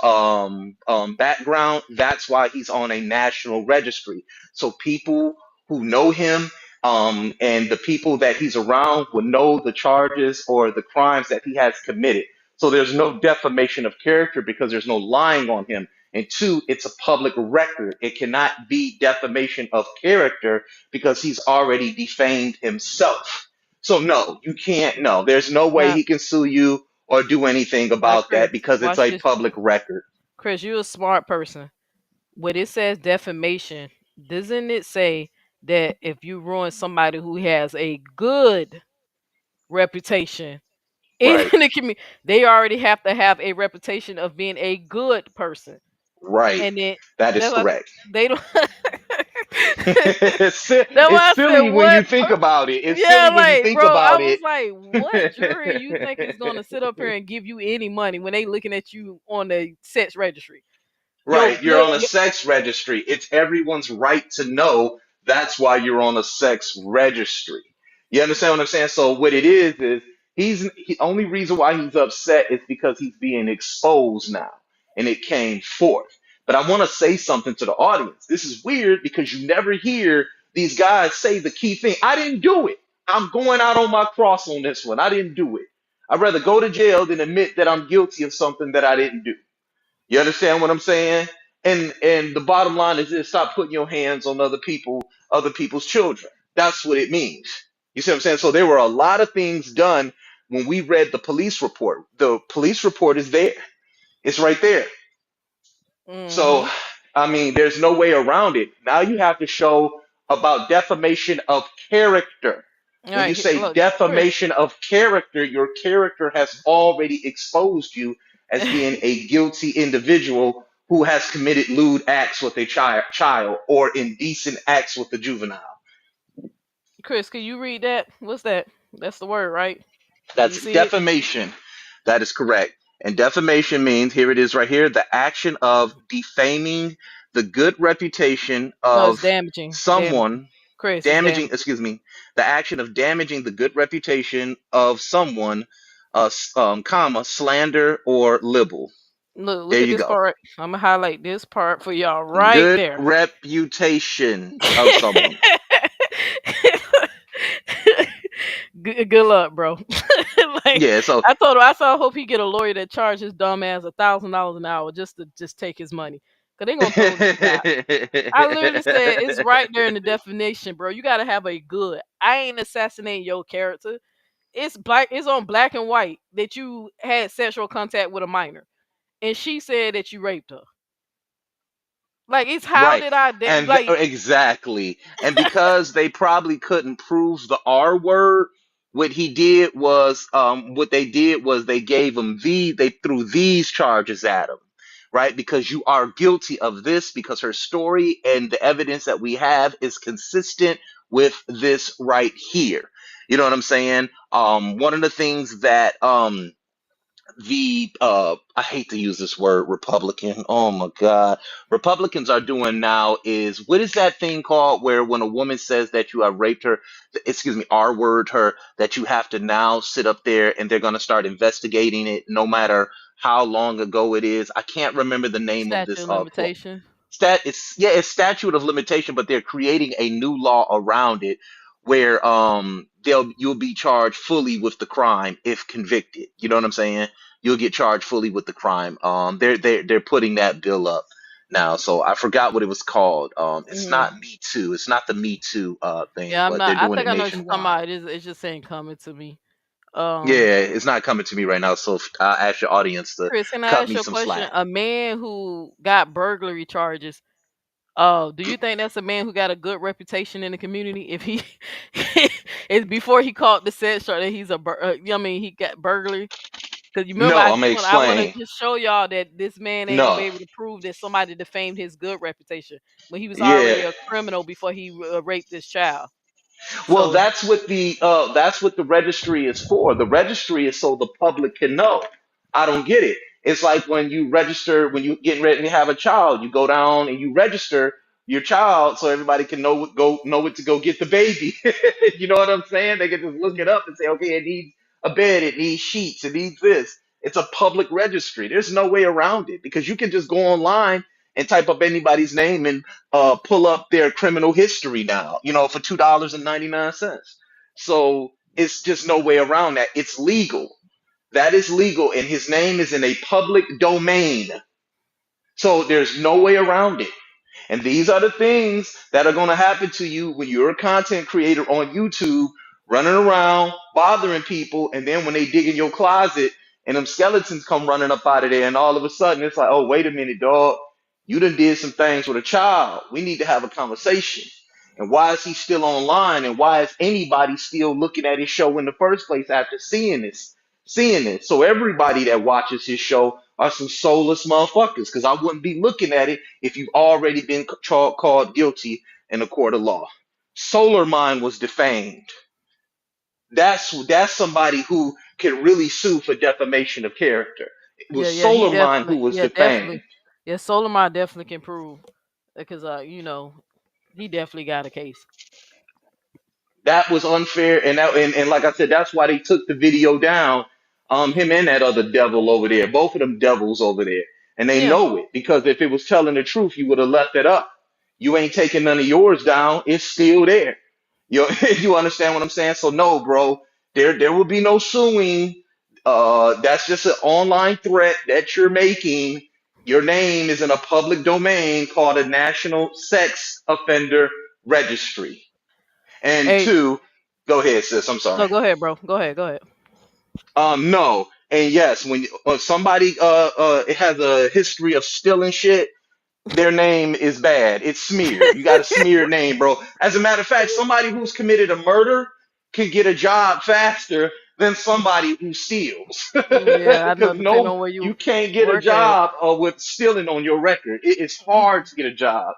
background. That's why he's on a national registry. So people who know him and the people that he's around will know the charges or the crimes that he has committed. So there's no defamation of character because there's no lying on him. And two, it's a public record. It cannot be defamation of character because he's already defamed himself. So no, you can't. No, there's no way Now, he can sue you or do anything now, about Chris, that because it's watch a this. public record. Chris, you're a smart person. When it says defamation, doesn't it say that if you ruin somebody who has a good reputation in Right, the community, they already have to have a reputation of being a good person, right. and then That is that's why correct. they don't. it's, That's it's why I said silly when you what? think about it. It's Yeah, silly when you like think bro, I about was it. like, what jury you think is gonna sit up here and give you any money when they looking at you on the sex registry? Yo, Right, you're good. on a sex registry. It's everyone's right to know. That's why you're on a sex registry. You understand what I'm saying? So what it is only reason why he's upset is because he's being exposed now, and it came forth. But I want to say something to the audience. This is weird because you never hear these guys say the key thing. I didn't do it. I'm going out on my cross on this one. I didn't do it. I'd rather go to jail than admit that I'm guilty of something that I didn't do. You understand what I'm saying? And the bottom line is this: stop putting your hands on other people's children. That's what it means. You see what I'm saying? So there were a lot of things done when we read the police report. The police report is there. It's right there. So, Mm-hmm. I mean, there's no way around it. Now you have to show about defamation of character. All When you right, say look, Chris. defamation of character, your character has already exposed you as being a guilty individual who has committed lewd acts with a child or indecent acts with a juvenile. Chris, can you read that? What's that? That's the word, right? Can you That's see it? defamation. That is correct. And defamation means, here it is right here, the action of defaming the good reputation No, it's of damaging. Damaging. someone, Chris, it's damaging, damaging. excuse me, the action of damaging the good reputation of someone, comma, slander or libel. Look There at you this go. part. I'm gonna highlight this part for y'all right Good there. reputation of someone. Good luck, bro. Like Yeah, so I told him, I saw. I hope he get a lawyer that charge his dumb ass $1,000 an hour just to just take his money, cause they gonna throw this guy. I literally said it's right there in the definition, bro. You gotta have a good. I ain't assassinating your character. It's black. It's on black and white that you had sexual contact with a minor, and she said that you raped her. Like it's how right. did I like? Exactly. And because they probably couldn't prove the R word, what they did was they gave him they threw these charges at him, right? Because you are guilty of this because her story and the evidence that we have is consistent with this right here. You know what I'm saying? One of the things that the I hate to use this word Republican. Oh my God. Republicans are doing now is, what is that thing called where when a woman says that you have raped her, excuse me, R word her, that you have to now sit up there and they're gonna start investigating it no matter how long ago it is. I can't remember the name of Statute this of limitation. it's statute of limitation, but they're creating a new law around it where you'll be charged fully with the crime if convicted. You know what I'm saying? You'll get charged fully with the crime. They're putting that bill up now. So I forgot what it was called. It's Hmm. not Me Too. It's not the Me Too thing, Yeah, I'm but they're not. I doing think it I know what you're talking nationwide. about. It's just saying coming to me. Yeah, Um, it's not coming to me right now. So I ask your audience to Chris, can I cut ask me you a some question? slack. A man who got burglary charges. Do you think that's a man who got a good reputation in the community? If he it's before he caught the sex charge that he's a I mean he got burglary. Cause you remember No, I I'm just gonna want I want to explain. just show y'all that this man ain't gonna be No, able to prove that somebody defamed his good reputation when he was yeah. already a criminal before he raped this child. Well, So that's what the registry is for. The registry is so the public can know. I don't get it. It's like when you register when you getting ready to have a child, you go down and you register your child so everybody can know what to go get the baby. You know what I'm saying? They can just look it mm, up and say, okay, it needs a bed, it needs sheets, it needs this. It's a public registry. There's no way around it because you can just go online and type up anybody's name and pull up their criminal history now, for $2.99. So it's just no way around that. It's legal. That is legal, and his name is in a public domain. So there's no way around it. And these are the things that are going to happen to you when you're a content creator on YouTube, running around, bothering people, and then when they dig in your closet and them skeletons come running up out of there, and all of a sudden it's like, oh, wait a minute, dog, you done did some things with a child. We need to have a conversation. And why is he still online? And why is anybody still looking at his show in the first place after seeing this? Seeing this. So everybody that watches his show are some soulless motherfuckers because I wouldn't be looking at it if you've already been called guilty in a court of law. Solar Mind was defamed. That's somebody who can really sue for defamation of character. It was yeah, he Solar Mind who definitely, was yeah, definitely, defamed. yeah. Solimar definitely can prove because he definitely got a case. That was unfair, and like I said, that's why they took the video down. Him and that other devil over there, both of them devils over there, and they Yeah, know it because if it was telling the truth, you would have left it up. You ain't taking none of yours down; it's still there. You you understand what I'm saying? So no, bro, there will be no suing. That's just an online threat that you're making. Your name is in a public domain called a National Sex Offender Registry. And hey, two, go ahead, sis. I'm sorry. no, go ahead, bro. Go ahead, go ahead. No, and yes, when somebody it has a history of stealing shit, their name is bad. It's smeared. You got a smeared name, bro. As a matter of fact, somebody who's committed a murder can get a job faster than somebody who steals. Yeah, I know. Because Depending no, on where you you can't get a work at. job with stealing on your record. It's hard to get a job.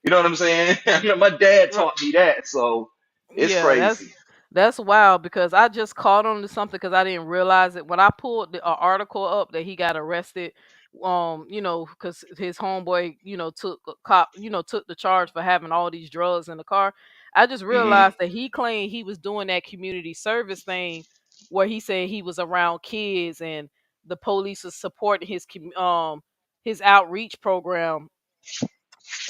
You know what I'm saying? My dad taught me that, so it's Yeah, that's crazy. that's wild because I just caught on to something because I didn't realize it when I pulled the article up that he got arrested. Because his homeboy, took a cop, took the charge for having all these drugs in the car. I just Hmm. realized that he claimed he was doing that community service thing, where he said he was around kids and the police was supporting his outreach program,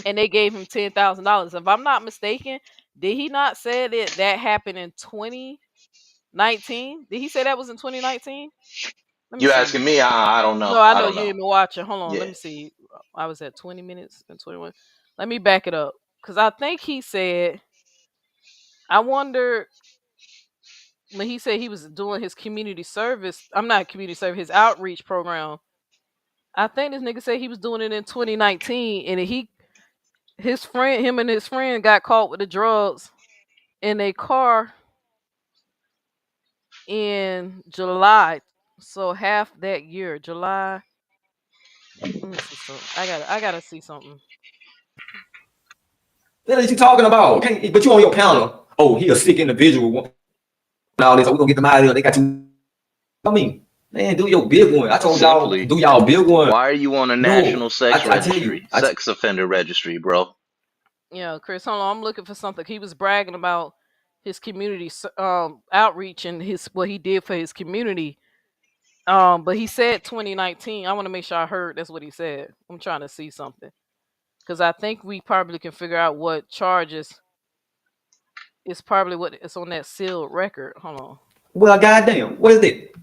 and they gave him $10,000. If I'm not mistaken, did he not say that happened in 2019? Did he say that was in 2019? Let me You see. asking me? I don't know. No, I I know don't you know. ain't been watching. Hold on, let Yeah. me see. I was at 20 minutes and 21. Let me back it up because I think he said. I wonder when he said he was doing his community service. I'm not community service. His outreach program. I think this nigga said he was doing it in 2019, and him and his friend got caught with the drugs in a car in July. So half that year, July. Let me see something. I gotta see something. What are you talking about? But you on your panel. Oh, he a sick individual. All this. We're gonna get them out of here. They got too. I mean, man, do your big one. I told y'all, Simply, do y'all big one. why are you on a No, national sex I tell you, registry, sex offender registry, bro? Yeah, Chris, hold on. I'm looking for something. He was bragging about his community outreach and his what he did for his community. But he said 2019. I want to make sure I heard that's what he said. I'm trying to see something because I think we probably can figure out what charges. It's probably what it's on that sealed record. Hold on. well, goddamn, what is it?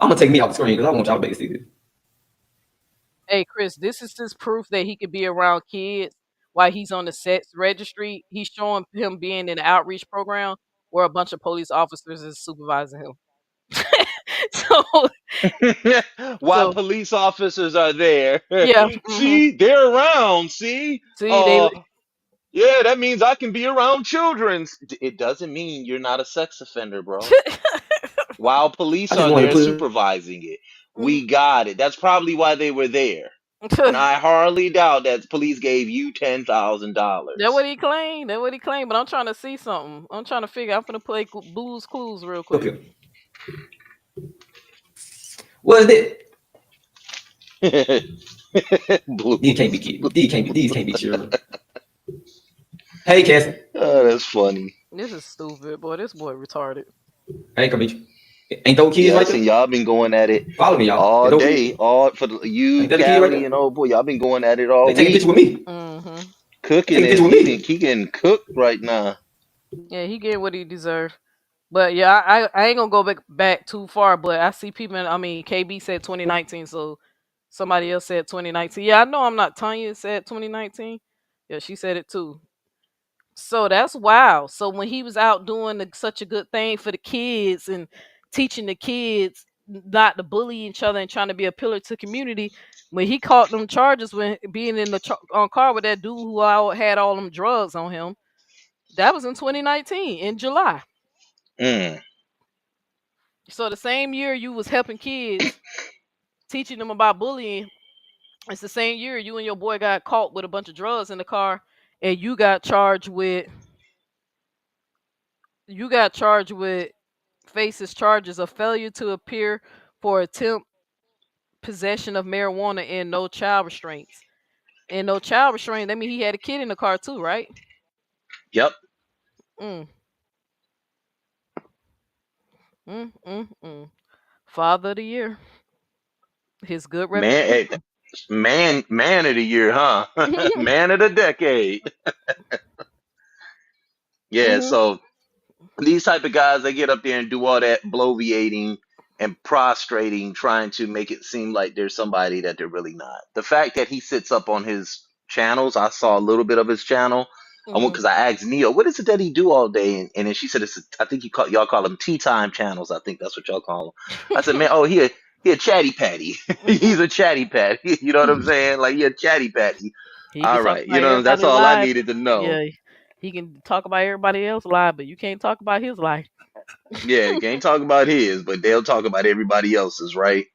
I'm gonna take me off the screen because I want y'all to be able to see this. Hey, Chris, this is just proof that he could be around kids while he's on the sex registry. He's showing him being in the outreach program where a bunch of police officers is supervising him. so, Why so police officers are there? yeah. See, they're around. See, See, they yeah, that means I can be around children. It doesn't mean you're not a sex offender, bro. while police I just are wanted to there put supervising it. We got it. That's probably why they were there. And I hardly doubt that police gave you That what $10,000. he claimed. That what he claimed. But I'm trying to see something. I'm trying to figure. I'm gonna play Blues Clues real up quick. here. Was it? These can't be kidding. These can't be sure. Hey, Cassie. Oh, that's funny. This is stupid, boy. This boy retarded. Hey, come meet you. Ain't those kids Yeah, I right seen there? y'all been going at it Follow me, y'all. Ain't all those kids? day. All for you, Ain't that a kid right Callie, there? and old boy. Y'all been going at it They all take a picture week. with me. Mm-hmm. Cooking Take a and picture with me. he getting cooked right now. Yeah, he get what he deserved. But yeah, I ain't gonna go back too far. But I see people. I mean, KB said 2019, so somebody else said 2019. Yeah, I know I'm not. Tanya said 2019. Yeah, she said it too. So that's wow. So when he was out doing such a good thing for the kids and teaching the kids not to bully each other and trying to be a pillar to community, when he caught them charges when being in the car with that dude who had all them drugs on him, that was in 2019 in July. Mm. So the same year you was helping kids, teaching them about bullying, it's the same year you and your boy got caught with a bunch of drugs in the car, and you got charged with faces charges of failure to appear for attempt possession of marijuana and no child restraints. And no child restraint, that mean he had a kid in the car too, right? Yep. Mm, mm. Father of the year. His good Man, hey, reputation. man of the year, huh? Man of the decade. Yeah, Hmm. so these type of guys, they get up there and do all that bloviating and prostrating, trying to make it seem like there's somebody that they're really not. The fact that he sits up on his channels, I saw a little bit of his channel. I went Hmm. because I asked Neo, what is it that he do all day? And then she said, I think y'all call them tea time channels. I think that's what y'all call them. I said, man, oh, he a chatty patty. He's a chatty patty. You know what I'm saying? Like, he a chatty patty. He can All talk right. about You know, that's everybody all I life. needed to know. Yeah, he can talk about everybody else's life, but you can't talk about his life. Yeah, you can't talk about his, but they'll talk about everybody else's, right?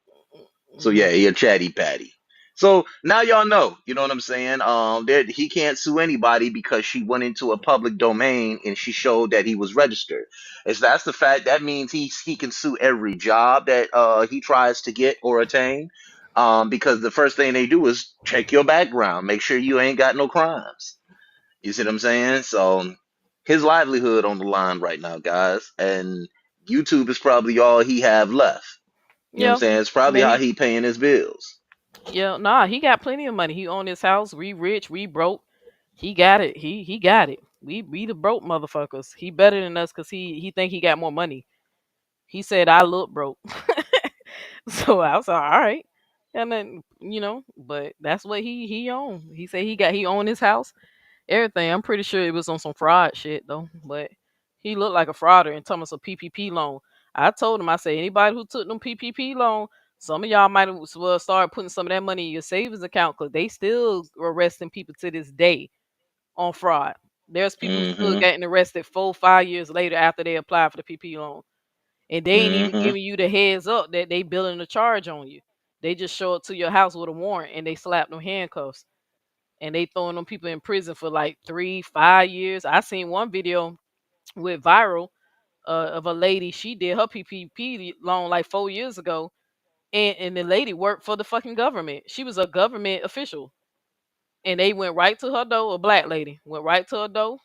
So Hmm. yeah, he a chatty patty. So now y'all know, you know what I'm saying? That he can't sue anybody because she went into a public domain and she showed that he was registered. If that's the fact, that means he can sue every job that he tries to get or attain. Because the first thing they do is check your background, make sure you ain't got no crimes. You see what I'm saying? So his livelihood on the line right now, guys, and YouTube is probably all he have left. You know what I'm Yeah, saying? It's I probably mean how he paying his bills. yeah, nah, he got plenty of money. He owned his house. We rich, we broke. He got it. He got it. We the broke motherfuckers. He better than us because he think he got more money. He said I look broke. So I was like, all right. And then, but that's what he owned. He said he owned his house, everything. I'm pretty sure it was on some fraud shit though. But he looked like a frauder and told us a PPP loan. I told him, I said, anybody who took them PPP loan, some of y'all might as well start putting some of that money in your savings account because they still arresting people to this day on fraud. There's people still Mm-hmm. getting arrested 4, 5 years later after they apply for the PP loan, and they ain't even Mm-hmm. giving you the heads up that they building a charge on you. They just show up to your house with a warrant and they slap them handcuffs and they throwing them people in prison for like 3, 5 years. I seen one video with viral of a lady. She did her PPP loan like 4 years ago, and the lady worked for the fucking government. She was a government official, and they went right to her door. A black lady went right to her door,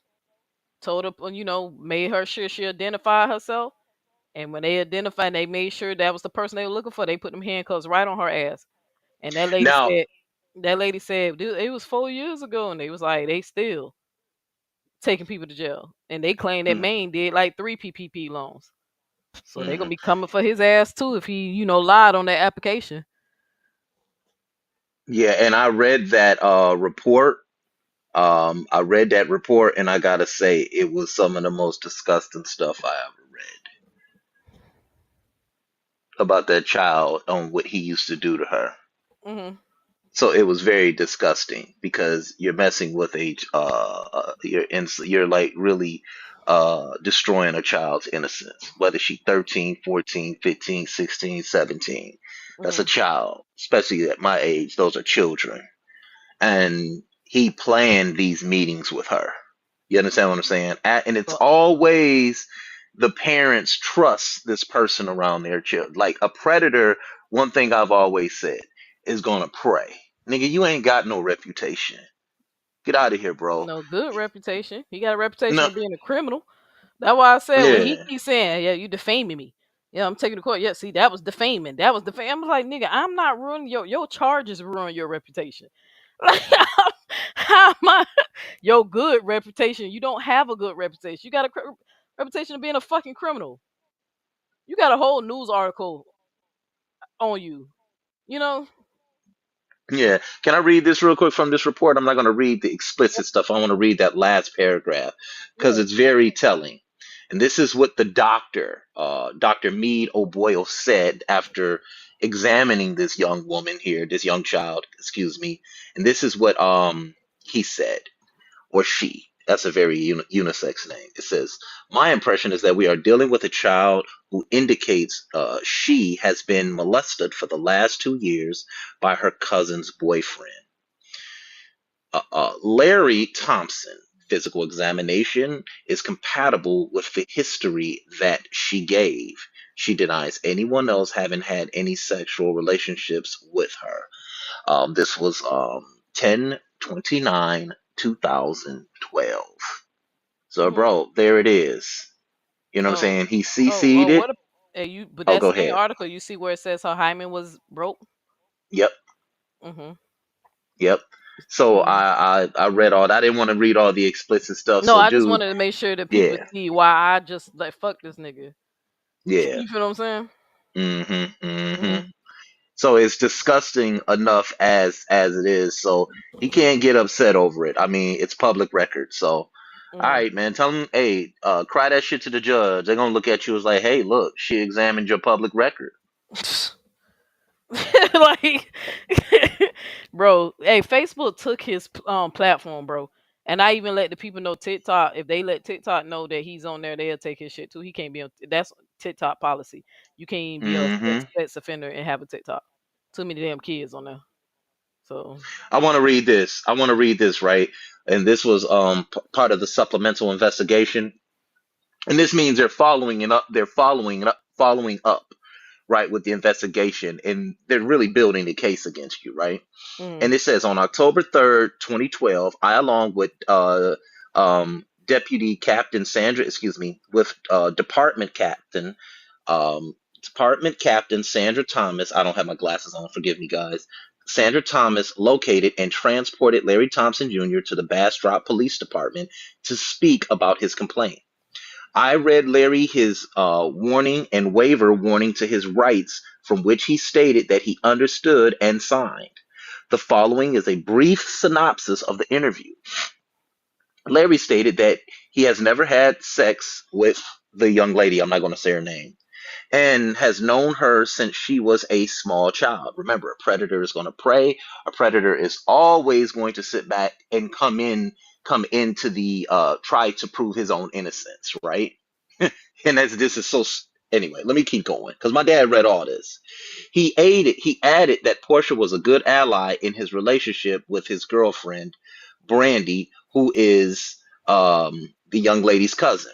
told her, made her sure she identified herself. And when they identified, they made sure that was the person they were looking for. They put them handcuffs right on her ass. And Now, that lady said, dude, it was 4 years ago, and they was like, they still taking people to jail. And they claim that mm, Maine did like 3 PPP loans. So they're gonna mhm. be coming for his ass too if he, lied on that application. Yeah, and I read that report. I read that report, and I gotta say, it was some of the most disgusting stuff I ever read about that child on what he used to do to her. Hmm. So it was very disgusting because you're messing with you're like really destroying a child's innocence, whether she's 13, 14, 15, 16, 17. That's a Mm. child, especially at my age. Those are children. And he planned these meetings with her. You understand what I'm saying? And it's But always the parents trust this person around their child. Like a predator, one thing I've always said is gonna pray. Nigga, you ain't got no reputation. Get out of here, bro. no good reputation. He got a reputation No, of being a criminal. That's why I said when he yeah, keeps saying, "Yeah, you defaming me." Yeah, I'm taking the court. Yeah, see, that was defaming. That was defaming. I'm like, nigga, I'm not ruining your charges. Ruin your reputation. Like, how am I your good reputation? You don't have a good reputation. You got a reputation of being a fucking criminal. You got a whole news article on you. You know. yeah. Can I read this real quick from this report? I'm not gonna read the explicit stuff. I want to read that last paragraph because Yeah. it's very telling. And this is what the doctor, Dr. Mead O'Boyle, said after examining this young woman here, this young child, excuse me. And this is what he said, or she. That's a very unisex name. It says, "My impression is that we are dealing with a child who indicates she has been molested for the last 2 years by her cousin's boyfriend. Larry Thompson physical examination is compatible with the history that she gave. She denies anyone else having had any sexual relationships with her." This was 10/29, 2012. So, Hmm. bro, there it is. You know what I'm Oh, saying? He oh, CC'd what? it. You, but Oh, that go same ahead. article, you see where it says her hymen was broke. Yep, Hmm. yep. So Hmm. I read all. I didn't want to read all the explicit stuff. No, So, I just dude, wanted to make sure that people yeah, see why I just like fuck this nigga. yeah. You feel what I'm saying? Mm-hmm. Mm-hmm. Hmm. So it's disgusting enough as it is. So he can't get upset over it. I mean, it's public record. So, all Hmm. right, man. Tell him, hey, cry that shit to the judge. They're gonna look at you as like, hey, look, she examined your public record. Like, bro, hey, Facebook took his platform, bro. And I even let the people know TikTok. If they let TikTok know that he's on there, they'll take his shit too. He can't be on. That's TikTok policy. You can't even be a Mm-hmm. sex offender and have a TikTok. Too many damn kids on there. So. I want to read this. I want to read this, right? And this was part of the supplemental investigation. And this means they're following it up. They're following up, right, with the investigation, and they're really building the case against you, right? Mm. And it says on October 3rd, 2012, I, along with Deputy Captain Sandra, excuse me, with Department Captain Sandra Thomas. I don't have my glasses on. Forgive me, guys. Sandra Thomas located and transported Larry Thompson Jr. to the Bastrop Police Department to speak about his complaint. I read Larry his warning and waiver warning to his rights, from which he stated that he understood and signed. The following is a brief synopsis of the interview. Larry stated that he has never had sex with the young lady. I'm not going to say her name, and has known her since she was a small child. Remember, a predator is going to prey. A predator is always going to sit back and come into the try to prove his own innocence, right? And as this is so. Anyway, let me keep going because my dad read all this. He added that Portia was a good ally in his relationship with his girlfriend, Brandy, who is the young lady's cousin.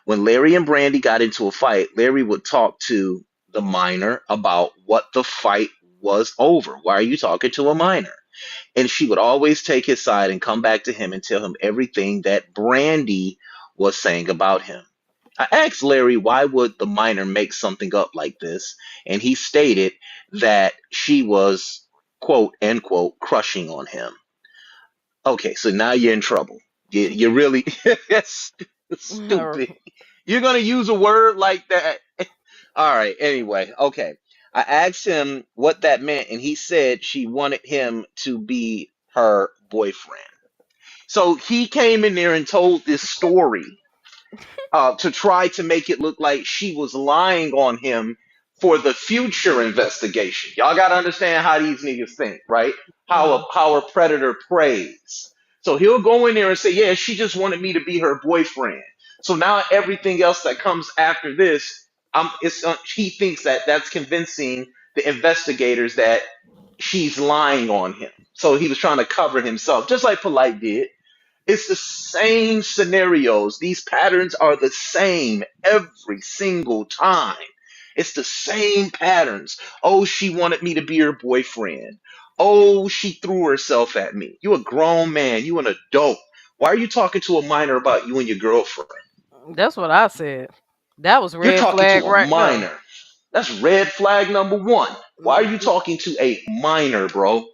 When Larry and Brandy got into a fight, Larry would talk to the minor about what the fight was over. Why are you talking to a minor? And she would always take his side and come back to him and tell him everything that Brandy was saying about him. I asked Larry why would the minor make something up like this, and he stated that she was quote unquote crushing on him. Okay, so now you're in trouble. You really that's stupid. You're gonna use a word like that. All right, anyway, okay. I asked him what that meant, and he said she wanted him to be her boyfriend. So he came in there and told this story to try to make it look like she was lying on him for the future investigation. Y'all got to understand how these niggas think, right? Mm. How a predator preys. So he'll go in there and say, "Yeah, she just wanted me to be her boyfriend." So now everything else that comes after this, he thinks that that's convincing the investigators that she's lying on him. So he was trying to cover himself, just like Polite did. It's the same scenarios. These patterns are the same every single time. It's the same patterns. Oh, she wanted me to be her boyfriend. Oh, she threw herself at me. You a grown man. You an adult. Why are you talking to a minor about you and your girlfriend? That's what I said. That was You're red talking flag to a right there. minor. That's red flag number one. Why are you Mm, talking to a minor, bro?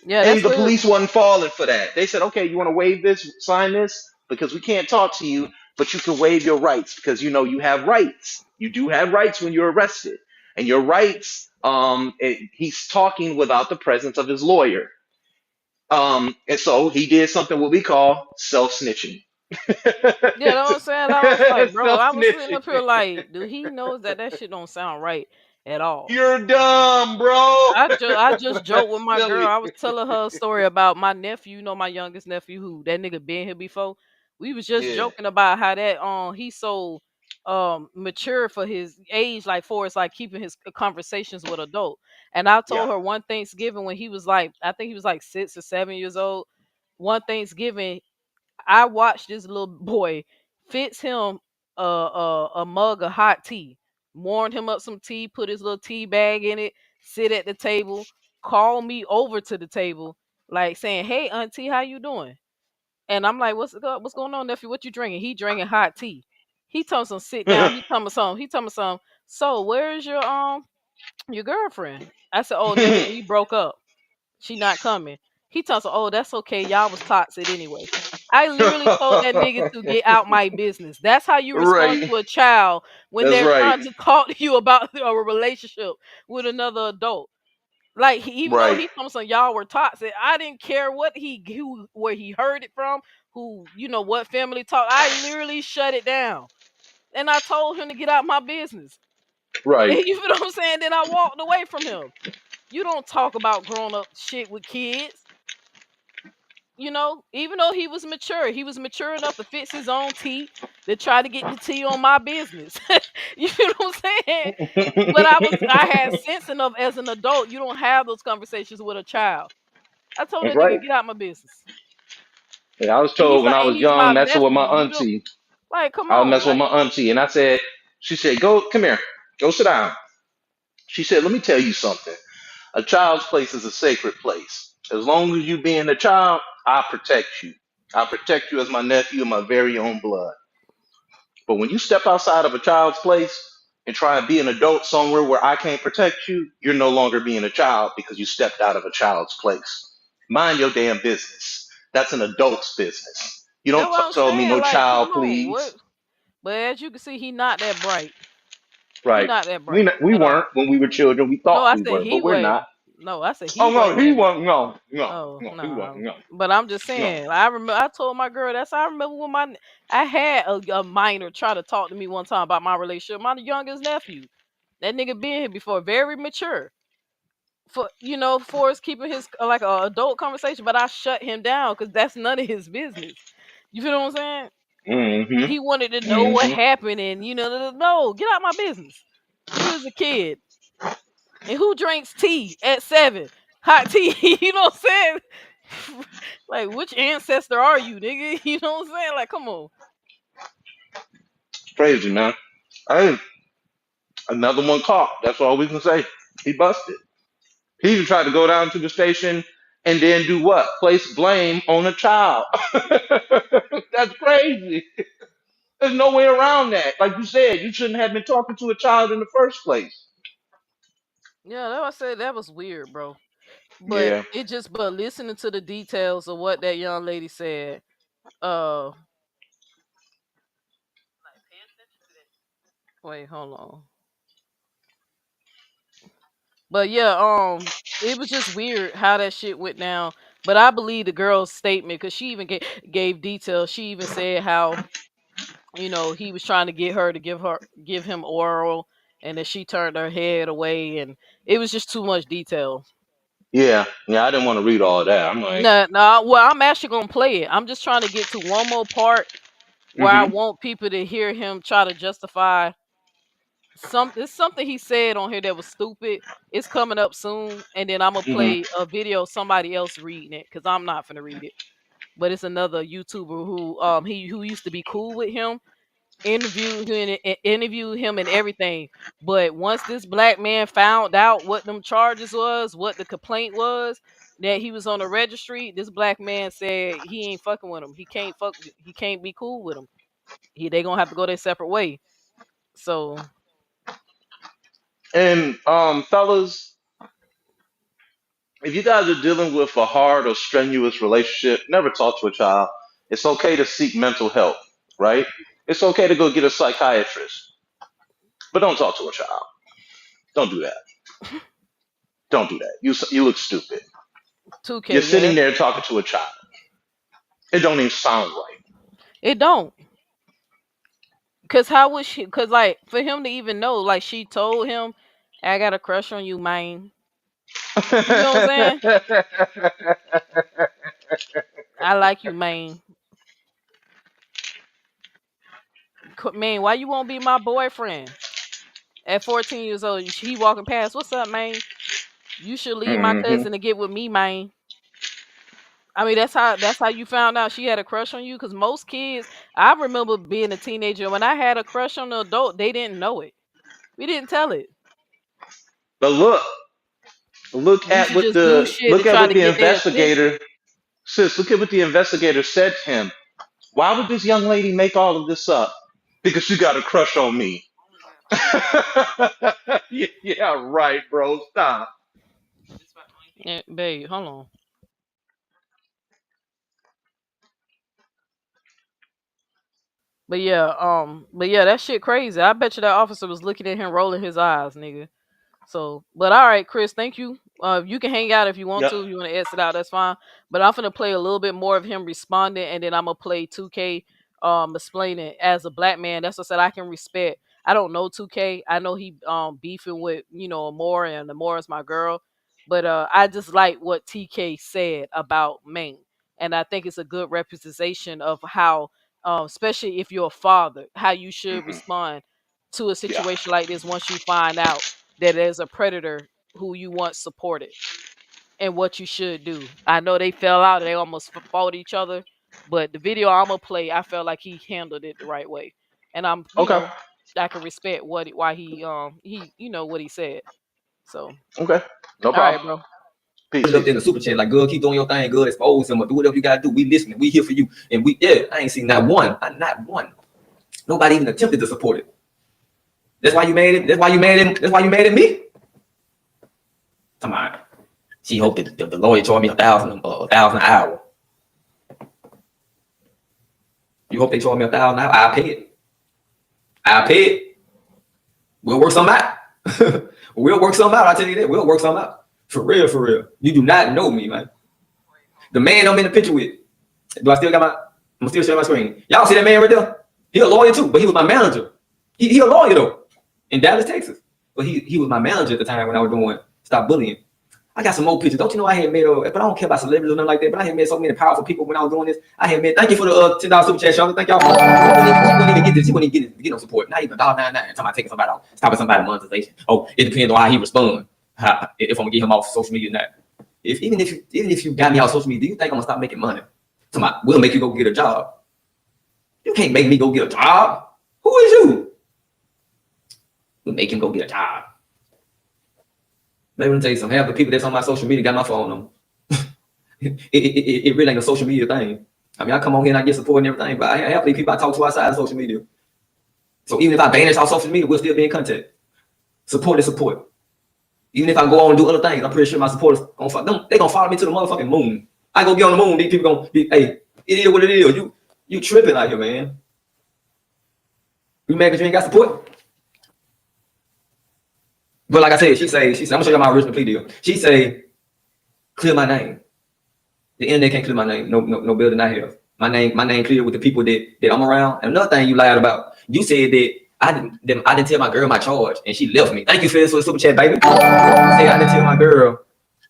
yeah, And that's the literally. police wasn't falling for that. They said, okay, you want to waive this, sign this, because we can't talk to you, but you can waive your rights because you know you have rights. You do have rights when you're arrested. And your rights, he's talking without the presence of his lawyer. And so he did something what we call self snitching. Yeah, that's what I'm saying. I was like, bro, Self I was sitting snitching. up here like, do he knows that that shit don't sound right at all? You're dumb, bro. I just joked with my girl. Silly. I was telling her a story about my nephew, my youngest nephew who that nigga been here before. We was just Yeah, joking about how that he's so mature for his age, like for it's like keeping his conversations with adult. And I yeah. told her one Thanksgiving when he was like, I think he was like 6 or 7 years old. One Thanksgiving I watched this little boy fix him a mug of hot tea, warmed him up some tea, put his little tea bag in it, sit at the table, call me over to the table, like saying, "Hey, auntie, how you doing?" And I'm like, "What's going on, nephew? What you drinking?" He drinking hot tea. He told me some sit down. He told me some. He told me some. So where's your girlfriend? I said, "Oh, nephew, we broke up. She not coming." He tells her, "Oh, that's okay. Y'all was toxic anyway." I literally told that nigga to get out my business. That's how you respond Right. to a child when That's they're right. trying to talk to you about a relationship with another adult. Like even though Right. he told me y'all were toxic, I didn't care what where he heard it from, who what family talk. I literally shut it down, and I told him to get out my business. Right. You feel what I'm saying? Then I walked away from him. You don't talk about grown up shit with kids. Even though he was mature enough to fix his own tea to try to get the tea on my business. You know what I'm saying? But I had sense enough as an adult. You don't have those conversations with a child. I told That's that right. nigga get out my business. Yeah, I was And told when I was he's young, my messing with my nephew. auntie. Like, come I was on, messing with like, my auntie, and she said, "Go, come here, go sit down." She said, "Let me tell you something. A child's place is a sacred place. As long as you being a child, I protect you. I protect you as my nephew and my very own blood. But when you step outside of a child's place and try and be an adult somewhere where I can't protect you, you're no longer being a child because you stepped out of a child's place. Mind your damn business. That's an adult's business. You that's don't what I'm tell me saying. no Like, come child, on, what? please." But as you can see, he not that bright. He Right. not that We bright we at weren't all. when we were children. We No, thought I we said were, he but we're wasn't. not. No, I said he Oh no, wasn't he that. wasn't. No, no, Oh no, he no, wasn't. No, but I'm just no. saying. I remember I told my girl that's. I remember when I had a minor try to talk to me one time about my relationship. My youngest nephew, that nigga been here before, very mature for us keeping his like a adult conversation. But I shut him down because that's none of his business. You feel what I'm saying? He wanted to Mm-hmm. know what Mm-hmm. happened, and no, get out my business. You was a kid. And who drinks tea at 7? Hot tea, you know what I'm saying? Like, which ancestor are you, nigga? You know what I'm saying? Like, come on. Crazy, man. Hey, another one caught. That's all we can say. He busted. He even tried to go down to the station and then do what? Place blame on a child. That's crazy. There's no way around that. Like you said, you shouldn't have been talking to a child in the first place. Yeah, that I said that was weird, bro. But Yeah. but listening to the details of what that young lady said, uh, wait, hold on. But yeah, it was just weird how that shit went down. But I believe the girl's statement because she even gave details. She even said how he was trying to get her to give him oral, and that she turned her head away, and it was just too much detail. Yeah. Yeah. I didn't want to read all that. I'm like, No, no. Well, I'm actually gonna play it. I'm just trying to get to one more part, where I want people to hear him try to justify it's something he said on here that was stupid. It's coming up soon, and then I'm gonna play a video of somebody else reading it because I'm not gonna read it. But it's another YouTuber who used to be cool with him, interviewed him and everything. But once this black man found out what them charges was, what the complaint was, that he was on the registry, this black man said he ain't fucking with him. He can't be cool with him. They gonna have to go their separate way. So And fellas, if you guys are dealing with a hard or strenuous relationship, never talk to a child. It's okay to seek mental help, right? It's okay to go get a psychiatrist, but don't talk to a child. Don't do that. Don't do that. You look stupid. 2K, You're yeah, sitting there talking to a child. It don't even sound it don't. Cause how would she? Cause like for him to even know, like she told him, "I got a crush on you, man." You know what I'm saying? right. I like you, man. Man, why you won't be my boyfriend? At 14 years old, he walking past. What's up, man? You should leave my hmm cousin to get with me, man. I mean, that's how you found out she had a crush on you. Cause most kids, I remember being a teenager when I had a crush on an adult, they didn't know it. We didn't tell it. But look We at used to what just do shit to try to the get their attention. investigator sis. Look at what the investigator said to him. Why would this young lady make all of this up? Because she got a crush on me. Yeah, right, bro. Stop. Yeah, babe, hold on. But yeah, that shit crazy. I bet you that officer was looking at him rolling his eyes, nigga. So, but all right, Chris, thank you. You can hang out if you want Yep. to. If you want to exit out, that's fine. But I'm gonna play a little bit more of him responding, and then I'm gonna play 2K explaining as a black man. That's what I said I can respect. I don't know 2K. I know he beefing with Amora, and Amora's my girl. But I just like what TK said about Maine, and I think it's a good representation of how, especially if you're a father, how you should respond to a Yeah. situation like this once you find out that there's a predator who you once supported and what you should do. I know they fell out, they almost fought each other, but the video I'm gonna play, I felt like he handled it the right way, and Okay. I can respect why he what he said. So Okay. No all right, problem. bro. Peace. Put it up there in the super chat, like, girl, keep doing your thing, girl, expose him or do whatever you gotta do. We listening, we here for you. And I ain't seen not one. Nobody even attempted to support it. That's why you made it. That's why you made it me. Come on. She hoped that the lawyer charged me $1,000 an hour. You hope they charge me $1,000 an hour? I'll pay it. We'll work something out. We'll work something out. I tell you that. We'll work something out. For real. You do not know me, man. The man I'm in the picture with. Do I still got I'm still showing my screen. Y'all see that man right there? He a lawyer too, but he was my manager. He a lawyer though, in Dallas, Texas. But he was my manager at the time when I was doing Stop Bullying. I got some more pictures. Don't you know I had met, but I don't care about celebrities or nothing like that. But I had met so many powerful people when I was doing this. I had met. Thank you for the $10 super chat, Sean. Thank y'all. She wouldn't even get this. She wouldn't even get no support. Not even $1.99. Talking about taking somebody out, stopping somebody monetization. Oh, it depends on how he responds. If I'm gonna get him off social media or not. Even if you got me off social media, do you think I'm gonna stop making money? Somebody we'll make you go get a job. You can't make me go get a job. Who is you? We'll make him go get a job. Let me tell you something. Half the people that's on my social media got my phone number. It really ain't a social media thing. I mean, I come on here and I get support and everything, but half the people I talk to outside of social media. So even if I banish off social media, we'll still be in contact. Support is support. Even if I go on and do other things, I'm pretty sure my supporters they gonna follow me to the motherfucking moon. I go get on the moon, these people gonna be, hey, it is what it is. You tripping out here, man. You mad because you ain't got support? But like I said, she say, I'm gonna show you my original plea deal. She say, clear my name. The internet can't clear my name. No building I have. My name clear with the people that I'm around. And another thing you lied about, you said that I didn't tell my girl my charge and she left me. Thank you for the super chat, baby. You say I didn't tell my girl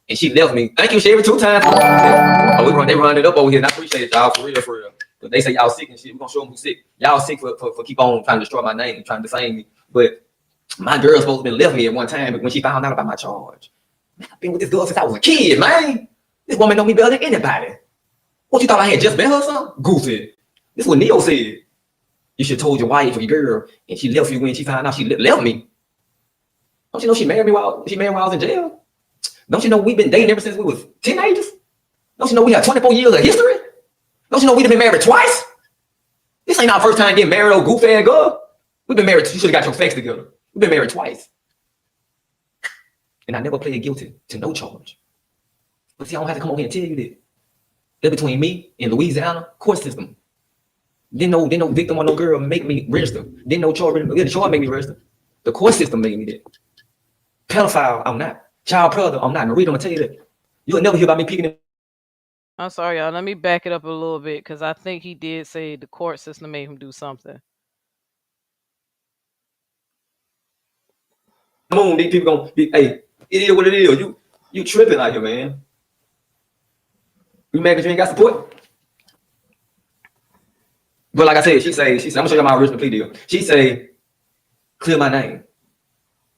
and she left me. Thank you, Sherry, 2 times. Oh, they run it up over here. And I appreciate it, y'all. For real. But they say y'all sick and shit. We're gonna show them who's sick. Y'all sick for keep on trying to destroy my name, trying to defame me. But my girl supposed to been left me at one time when she found out about my charge. Man, I've been with this girl since I was a kid, man. This woman know me better than anybody. What you thought I had just met her son? Goofy. This is what Neo said. You should have told your wife or your girl, and she left you when she found out she left me. Don't you know she married me while I was in jail? Don't you know we've been dating ever since we was teenagers? Don't you know we have 24 years of history? Don't you know we've been married twice? This ain't our first time getting married, old goofy ass girl. We've been married. You should have got your facts together. We've been married twice. And I never pleaded guilty to no charge. But see, I don't have to come over here and tell you that. That's between me and Louisiana court system. Didn't no victim or no girl make me register. Didn't no charge make me register. The court system made me that. Pedophile, I'm not. Child predator, I'm not. And Rita, I'm gonna tell you that. You'll never hear about me peeking in. I'm sorry, y'all. Let me back it up a little bit because I think he did say the court system made him do something. Moon, these people gonna be, hey, it is what it is. You tripping out here, man. You mad because you ain't got support? But like I said, she say, I'm gonna show you my original plea deal. She say, clear my name.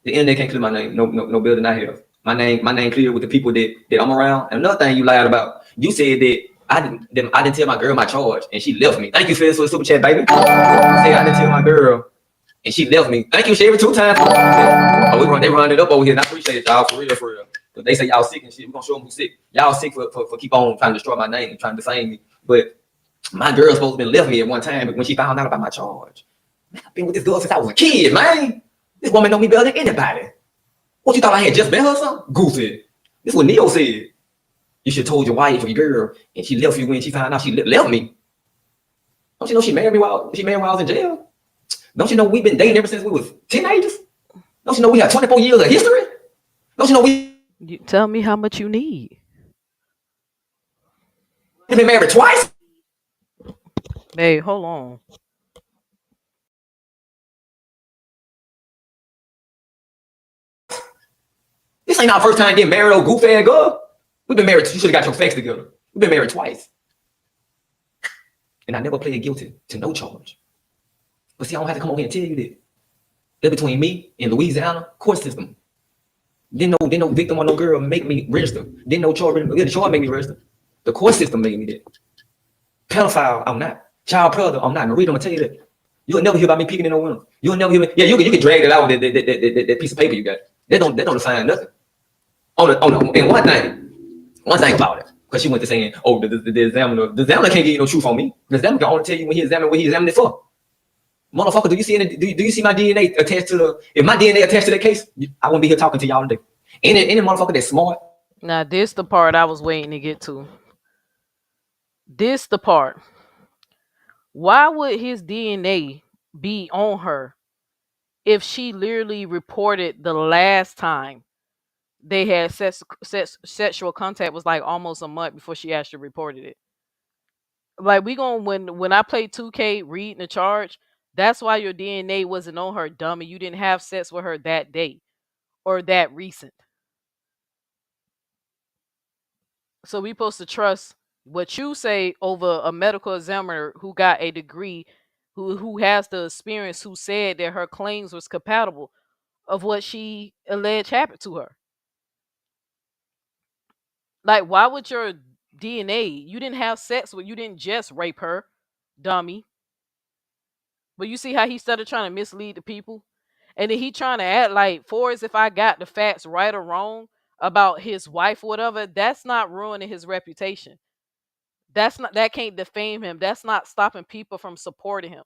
The internet can't clear my name. No building I have. My name clear with the people that I'm around. And another thing you lied about, you said that I didn't tell my girl my charge and she left me. Thank you for the super chat, baby. You said I didn't tell my girl and she left me. Thank you, Sherry, 2 times. Oh, they run it up over here, and I appreciate it, y'all, for real. But they say y'all sick and shit. We're gonna show them who's sick. Y'all sick for keep on trying to destroy my name, trying to defame me. But my girl supposed to been left me at one time when she found out about my charge. Man, I've been with this girl since I was a kid, man. This woman know me better than anybody. What you thought I had just met her son? Goofy. This is what Neo said. You should have told your wife or your girl, and she left you when she found out she left me. Don't you know she married me while I was in jail? Don't you know we've been dating ever since we was teenagers? Don't you know we have 24 years of history? Don't you know You tell me how much you need. we've been married twice? Hey, hold on. This ain't our first time getting married, old goofy ass girl. We've been married. You should have got your facts together. We've been married twice. And I never pleaded guilty to no charge. But see, I don't have to come over here and tell you that. That's between me and Louisiana court system. Didn't no victim or no girl make me register. Didn't no charge make me register. The court system made me that. Pedophile, I'm not. Child predator, I'm not. And Rita, I'm gonna tell you that. You'll never hear about me peeking in no window. You'll never hear me. Yeah, you can drag it out with that piece of paper you got. That don't define nothing. And one thing about it, because she went to saying, oh, the examiner can't give you no truth on me. The examiner can only tell you when he examined what he examined it for. Motherfucker, do you see my DNA attached to the? If my DNA attached to that case, I wouldn't be here talking to y'all today. Any motherfucker that's smart. Now this the part I was waiting to get to. This the part. Why would his DNA be on her if she literally reported the last time they had sexual contact was like almost a month before she actually reported it? Like when I played 2K reading the charge, that's why your DNA wasn't on her, dummy. You didn't have sex with her that day or that recent. So we supposed to trust what you say over a medical examiner who got a degree, who has the experience, who said that her claims was compatible of what she alleged happened to her. Like, why would your DNA? You didn't have sex with. You didn't just rape her, dummy. But you see how he started trying to mislead the people, and then he trying to act like, for as if I got the facts right or wrong about his wife or whatever. That's not ruining his reputation. That can't defame him. That's not stopping people from supporting him.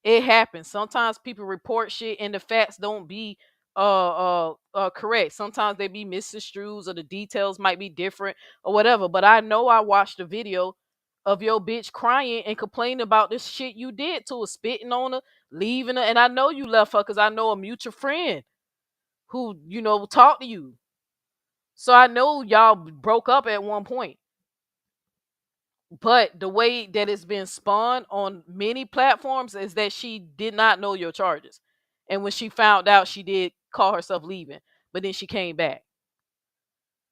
It happens. Sometimes people report shit and the facts don't be correct. Sometimes they be misconstrued or the details might be different or whatever. But I know I watched a video of your bitch crying and complaining about this shit you did to her, spitting on her, leaving her. And I know you left her because I know a mutual friend who, talked to you. So I know y'all broke up at one point. But the way that it's been spun on many platforms is that she did not know your charges. And when she found out, she did call herself leaving. But then she came back.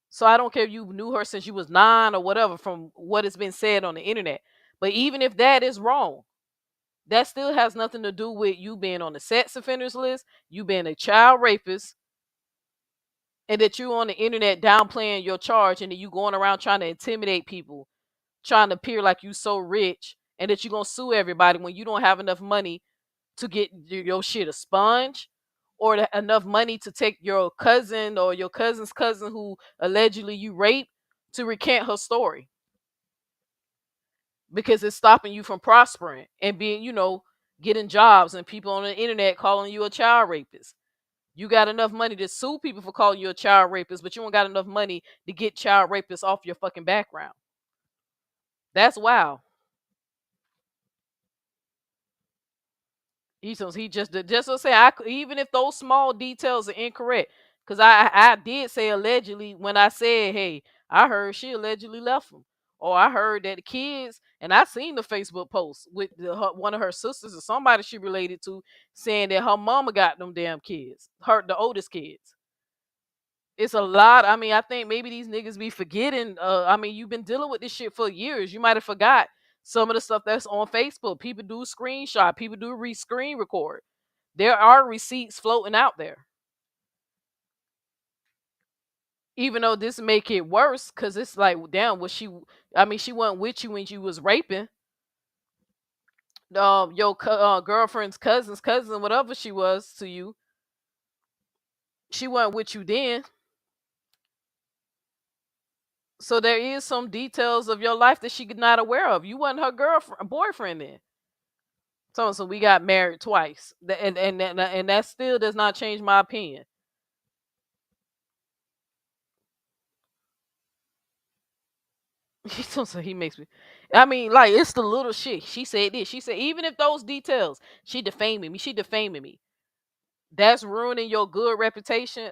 So I don't care if you knew her since you was 9 or whatever from what has been said on the internet. But even if that is wrong, that still has nothing to do with you being on the sex offenders list, you being a child rapist, and that you on the internet downplaying your charge, and that you going around trying to intimidate people, trying to appear like you so rich, and that you're gonna sue everybody when you don't have enough money to get your shit expunged, or enough money to take your cousin or your cousin's cousin who allegedly you raped to recant her story, because it's stopping you from prospering and being, getting jobs, and people on the internet calling you a child rapist. You got enough money to sue people for calling you a child rapist, but you don't got enough money to get child rapists off your fucking background. That's wild. He just to say, even if those small details are incorrect, because I did say allegedly when I said, hey, I heard she allegedly left him, or I heard that the kids, and I seen the Facebook post with one of her sisters or somebody she related to saying that her mama got them damn kids, the oldest kids. It's a lot. I mean, I think maybe these niggas be forgetting. I mean, you've been dealing with this shit for years. You might have forgot some of the stuff that's on Facebook. People do screenshot. People do screen record. There are receipts floating out there. Even though this make it worse, because it's like, damn, was she? I mean, she wasn't with you when you was raping your girlfriend's cousin's cousin, whatever she was to you. She wasn't with you then. So there is some details of your life that she not aware of. You wasn't her boyfriend then. So we got married twice, and that still does not change my opinion. So he makes me. I mean, like, it's the little shit. She said this. She said even if those details, she defaming me. She defaming me. That's ruining your good reputation.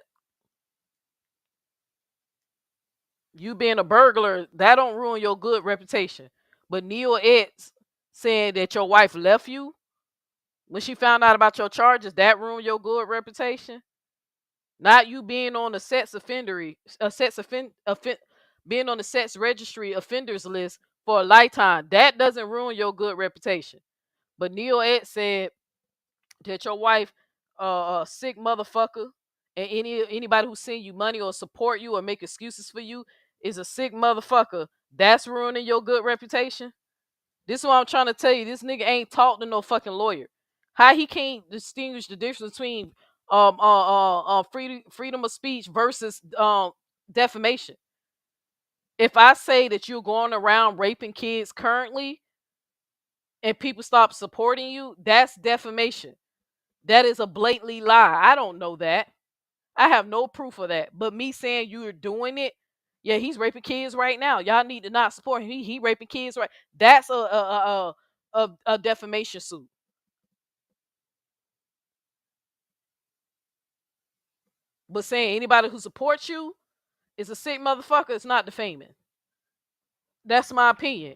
You being a burglar, that don't ruin your good reputation. But Neil X saying that your wife left you when she found out about your charges, that ruined your good reputation. Not you being on the being on the sex registry offenders list for a lifetime. That doesn't ruin your good reputation. But Neil X said that your wife, a sick motherfucker, and anybody who send you money or support you or make excuses for you is a sick motherfucker. That's ruining your good reputation. This is what I'm trying to tell you. This nigga ain't talked to no fucking lawyer. How he can't distinguish the difference between freedom of speech versus defamation? If I say that you're going around raping kids currently and people stop supporting you, that's defamation. That is a blatantly lie. I don't know that. I have no proof of that. But me saying you're doing it, yeah, he's raping kids right now. Y'all need to not support him. He raping kids right. That's a defamation suit. But saying anybody who supports you is a sick motherfucker, it's not defaming. That's my opinion.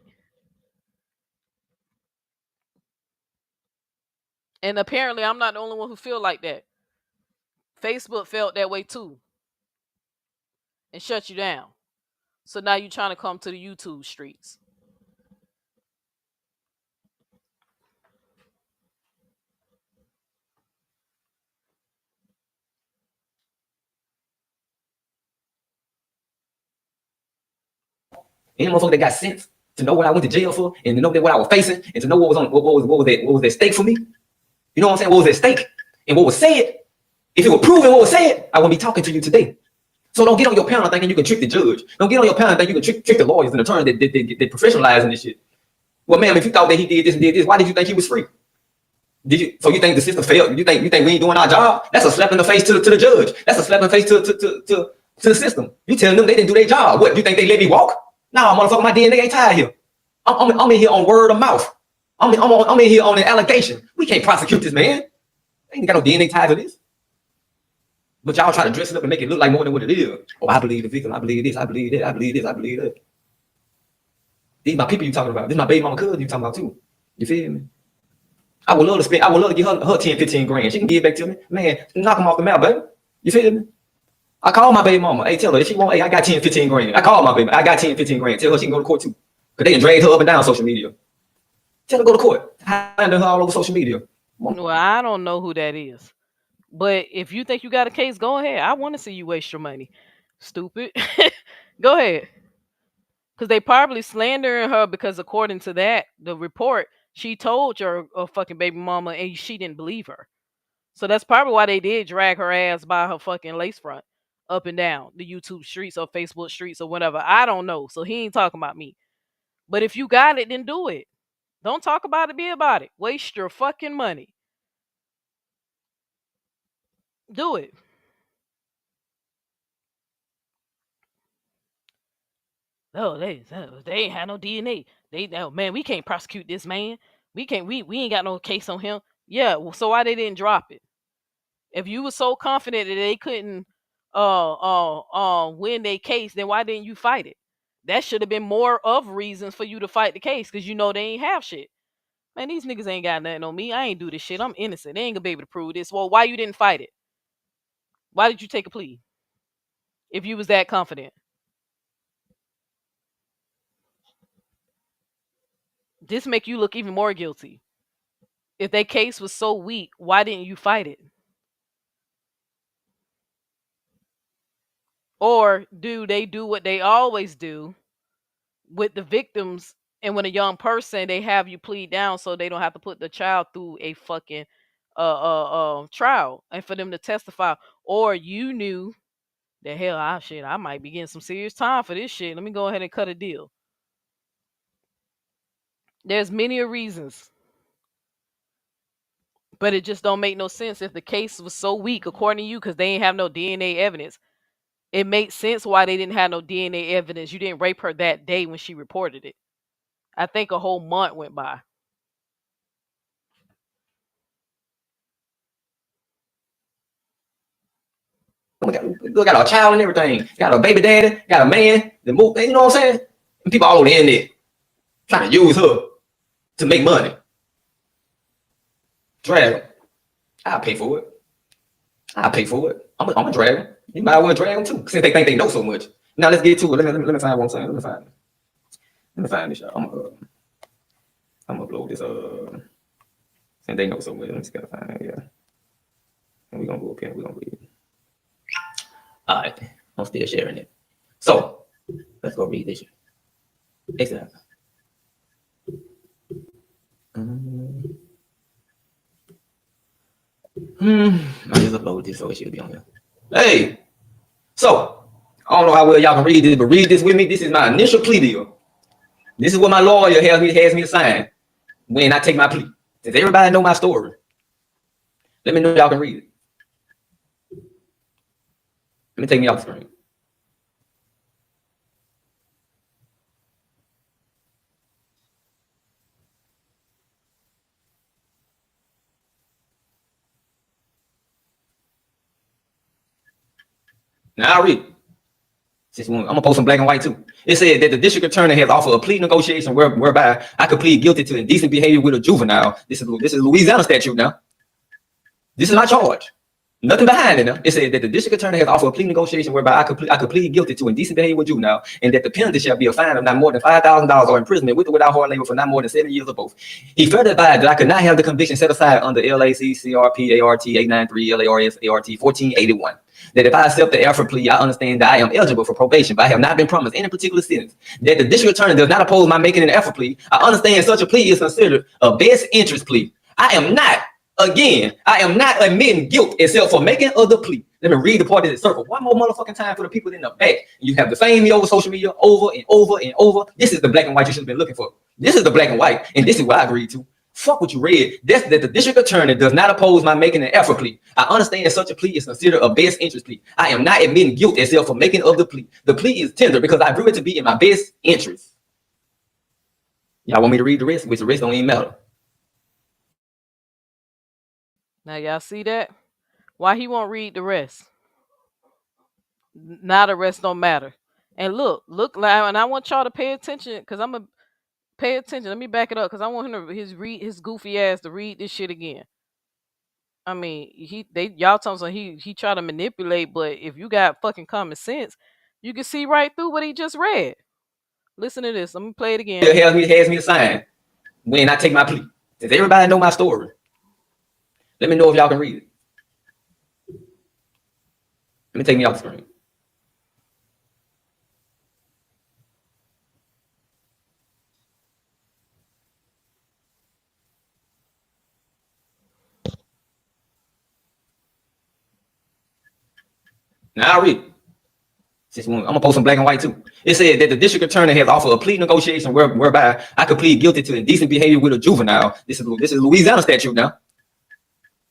And apparently I'm not the only one who feel like that. Facebook felt that way too. And shut you down. So now you're trying to come to the YouTube streets. Any motherfucker that got sense to know what I went to jail for, and to know that what I was facing, and to know what was at stake for me. You know what I'm saying? What was at stake and what was said. If it were proven what was said, I wouldn't be talking to you today. So don't get on your panel thinking you can trick the judge. Don't get on your panel thinking you can trick the lawyers and attorneys that professionalize in this shit. Well, ma'am, if you thought that he did this and did this, why did you think he was free? Did you? So you think the system failed? You think we ain't doing our job? That's a slap in the face to the judge. That's a slap in the face to the system. You telling them they didn't do their job. What? You think they let me walk? Nah, motherfucker, my DNA ain't tied here. I'm in here on word of mouth. I'm in here on an allegation. We can't prosecute this man. Ain't got no DNA tied to this. But y'all try to dress it up and make it look like more than what it is. Oh, I believe the victim. I believe this. I believe that. I believe this. I believe that. These my people you talking about. This my baby mama cousin you talking about too. You feel me? I would love to spend. I would love to give her 10, 15 grand. She can give it back to me. Man, knock them off the map, baby. You feel me? I call my baby mama. Hey, tell her if she want, hey, I got 10, 15 grand. I call my baby. I got 10, 15 grand. Tell her she can go to court too. Because they can drag her up and down social media. Tell her to go to court. Find her all over social media. Well, I don't know who that is. But if you think you got a case, go ahead. I want to see you waste your money. Stupid. Go ahead. Because they probably slandering her because according to that, the report, she told your fucking baby mama and she didn't believe her. So that's probably why they did drag her ass by her fucking lace front up and down the YouTube streets or Facebook streets or whatever. I don't know. So he ain't talking about me. But if you got it, then do it. Don't talk about it, be about it. Waste your fucking money. Do it. Oh, they ain't had no DNA. Oh man, we can't prosecute this man. We ain't got no case on him. Yeah, well, so why they didn't drop it? If you were so confident that they couldn't win their case, then why didn't you fight it? That should have been more of reasons for you to fight the case because you know they ain't have shit. Man, these niggas ain't got nothing on me. I ain't do this shit. I'm innocent. They ain't gonna be able to prove this. Well, why you didn't fight it? Why did you take a plea? If you was that confident. This make you look even more guilty. If that case was so weak, why didn't you fight it? Or do they do what they always do with the victims and when a young person they have you plead down so they don't have to put the child through a fucking trial and for them to testify, or you knew that hell I might be getting some serious time for this shit. Let me go ahead and cut a deal. There's many reasons. But it just don't make no sense if the case was so weak according to you because they ain't have no DNA evidence. It makes sense why they didn't have no DNA evidence. You didn't rape her that day when she reported it. I think a whole month went by. Got a child and everything. Got a baby daddy. Got a man. The move. You know what I'm saying? And people all over the internet trying to use her to make money. Drag them. I'll pay for it. I'll pay for it. I'm a drag them. You might want to drag them too, since they think they know so much. Now let's get to it. Let me find what I'm saying. Let me find this, y'all. I'm gonna upload this. Since they know so much, let me just gotta find it. Yeah. And we're gonna go up here. We're gonna read it. All right. I'm still sharing it. So let's go read this. Exactly. I just upload this so it should be on here. Hey, so I don't know how well y'all can read this, but read this with me. This is my initial plea deal. This is what my lawyer has me to sign when I take my plea. Since everybody know my story, let me know if y'all can read it. Let me take me off the screen. Now I'll read it. I'm gonna post some black and white too. It said that the district attorney has offered a plea negotiation whereby I could plead guilty to indecent behavior with a juvenile. This is Louisiana statute now. This is my charge. Nothing behind it now. It said that the district attorney has offered a plea negotiation whereby I could plead guilty to indecent behavior with juvenile, and that the penalty shall be a fine of not more than $5,000 or imprisonment with or without hard labor for not more than 7 years or both. He further advised that I could not have the conviction set aside under LAC CRP ART 893 LARS ART 1481. That if I accept the effort plea, I understand that I am eligible for probation, but I have not been promised any particular sentence. That the district attorney does not oppose my making an effort plea. I understand such a plea is considered a best interest plea. I am not admitting guilt except for making of the plea. Let me read the part of the circle one more motherfucking time for the people in the back. You have defamed me over social media over and over and over. This is the black and white you should have been looking for. This is the black and white, and this is what I agreed to. Fuck what you read. That's that the district attorney does not oppose my making an effort plea. I understand that such a plea is considered a best interest plea. I am not admitting guilt except for making of the plea. The plea is tender because I agree it to be in my best interest. Y'all want me to read the rest? Which the rest don't even matter. Now y'all see that? Why he won't read the rest? Now the rest don't matter. And look, and I want y'all to pay attention because I'm gonna pay attention. Let me back it up because I want him to his goofy ass to read this shit again. I mean, y'all telling him he try to manipulate, but if you got fucking common sense, you can see right through what he just read. Listen to this. Let me play it again. It has me to sign when I take my plea. Since everybody know my story, let me know if y'all can read it. Let me take me off the screen. Now I'll read it. I'm gonna post some black and white too. It said that the district attorney has offered a plea negotiation whereby I could plead guilty to indecent behavior with a juvenile. This is Louisiana statute now.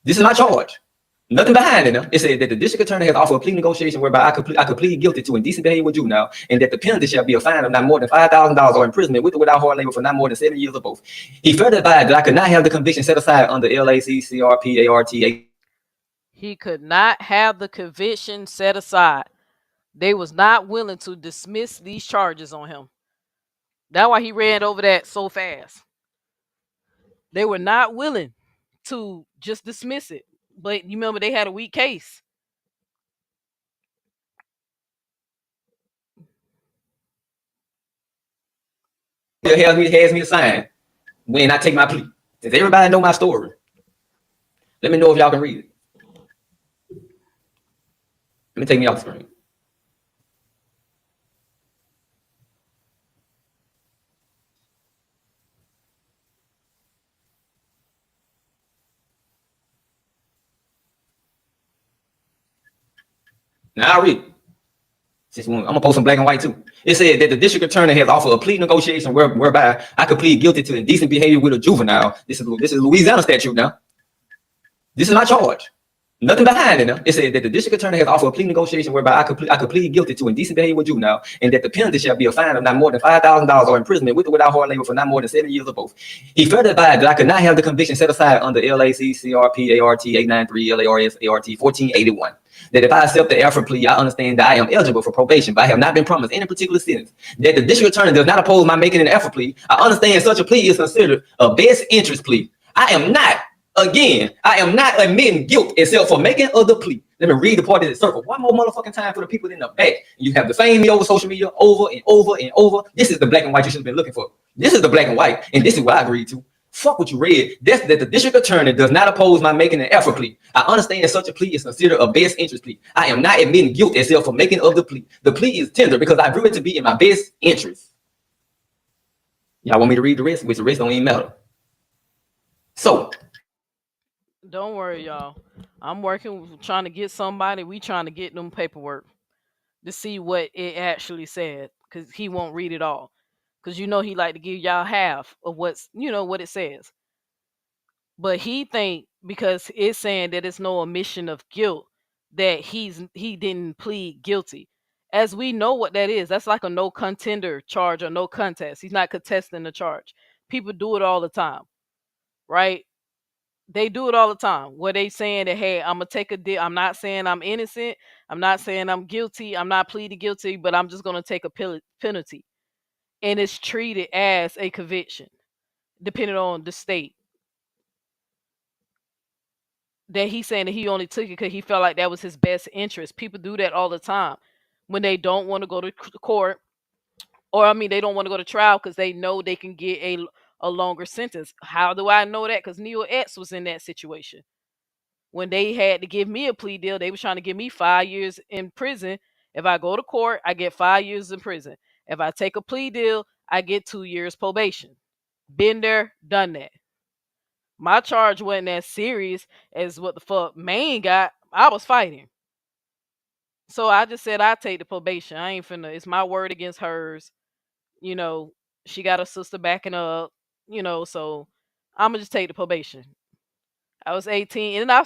This is my charge. Nothing behind it. Now. It said that the district attorney has offered a plea negotiation whereby I could plead guilty to indecent behavior with juvenile, and that the penalty shall be a fine of not more than $5,000 or imprisonment with or without hard labor for not more than 7 years or both. He further advised that I could not have the conviction set aside under LAC CRP ART. He could not have the conviction set aside. They was not willing to dismiss these charges on him. That's why he ran over that so fast. They were not willing to just dismiss it. But you remember they had a weak case. Has me a sign when I take my plea. Since everybody know my story, let me know if y'all can read it. Let me take me off the screen. Now I'll read it. I'm gonna post some black and white too. It said that the district attorney has offered a plea negotiation whereby I could plead guilty to indecent behavior with a juvenile. This is Louisiana statute now. This is my charge. Nothing behind it. Now. It said that the district attorney has offered a plea negotiation whereby I could plead guilty to indecent behavior with juvenile, and that the penalty shall be a fine of not more than $5,000 or imprisonment with or without hard labor for not more than 7 years or both. He further advised that I could not have the conviction set aside under LAC CRP ART 893 LARS ART 1481. That if I accept the Alfred plea, I understand that I am eligible for probation, but I have not been promised any particular sentence. That the district attorney does not oppose my making an Alfred plea. I understand such a plea is considered a best interest plea. I am not admitting guilt except for making of the plea. Let me read the part of the circle one more motherfucking time for the people in the back. You have defamed me over social media over and over and over. This is the black and white you should have been looking for. This is the black and white, and this is what I agreed to. Fuck what you read. That's that the district attorney does not oppose my making an Alfred plea. I understand such a plea is considered a best interest plea. I am not admitting guilt except for making of the plea. The plea is tender because I agree it to be in my best interest. Y'all want me to read the rest? Which the rest don't even matter. So, don't worry, y'all. I'm working, trying to get somebody. We trying to get them paperwork to see what it actually said, because he won't read it all. Because he like to give y'all half of what's what it says. But he think because it's saying that it's no omission of guilt that he didn't plead guilty. As we know what that is, that's like a no contender charge or no contest. He's not contesting the charge. People do it all the time, right? They do it all the time where they saying that, hey, I'm gonna take a deal. I'm not saying I'm innocent. I'm not saying I'm guilty. I'm not pleading guilty, but I'm just gonna take a penalty, and it's treated as a conviction, depending on the state. That he's saying that he only took it because he felt like that was his best interest. People do that all the time when they don't want to go to court, or they don't want to go to trial because they know they can get a longer sentence. How do I know that? Because Neo X was in that situation. When they had to give me a plea deal, they was trying to give me 5 years in prison. If I go to court, I get 5 years in prison. If I take a plea deal, I get 2 years probation. Been there, done that. My charge wasn't as serious as what the fuck Maine got. I was fighting. So I just said I take the probation. I ain't finna. It's my word against hers. She got her sister backing up. So I'ma just take the probation. I was 18 and I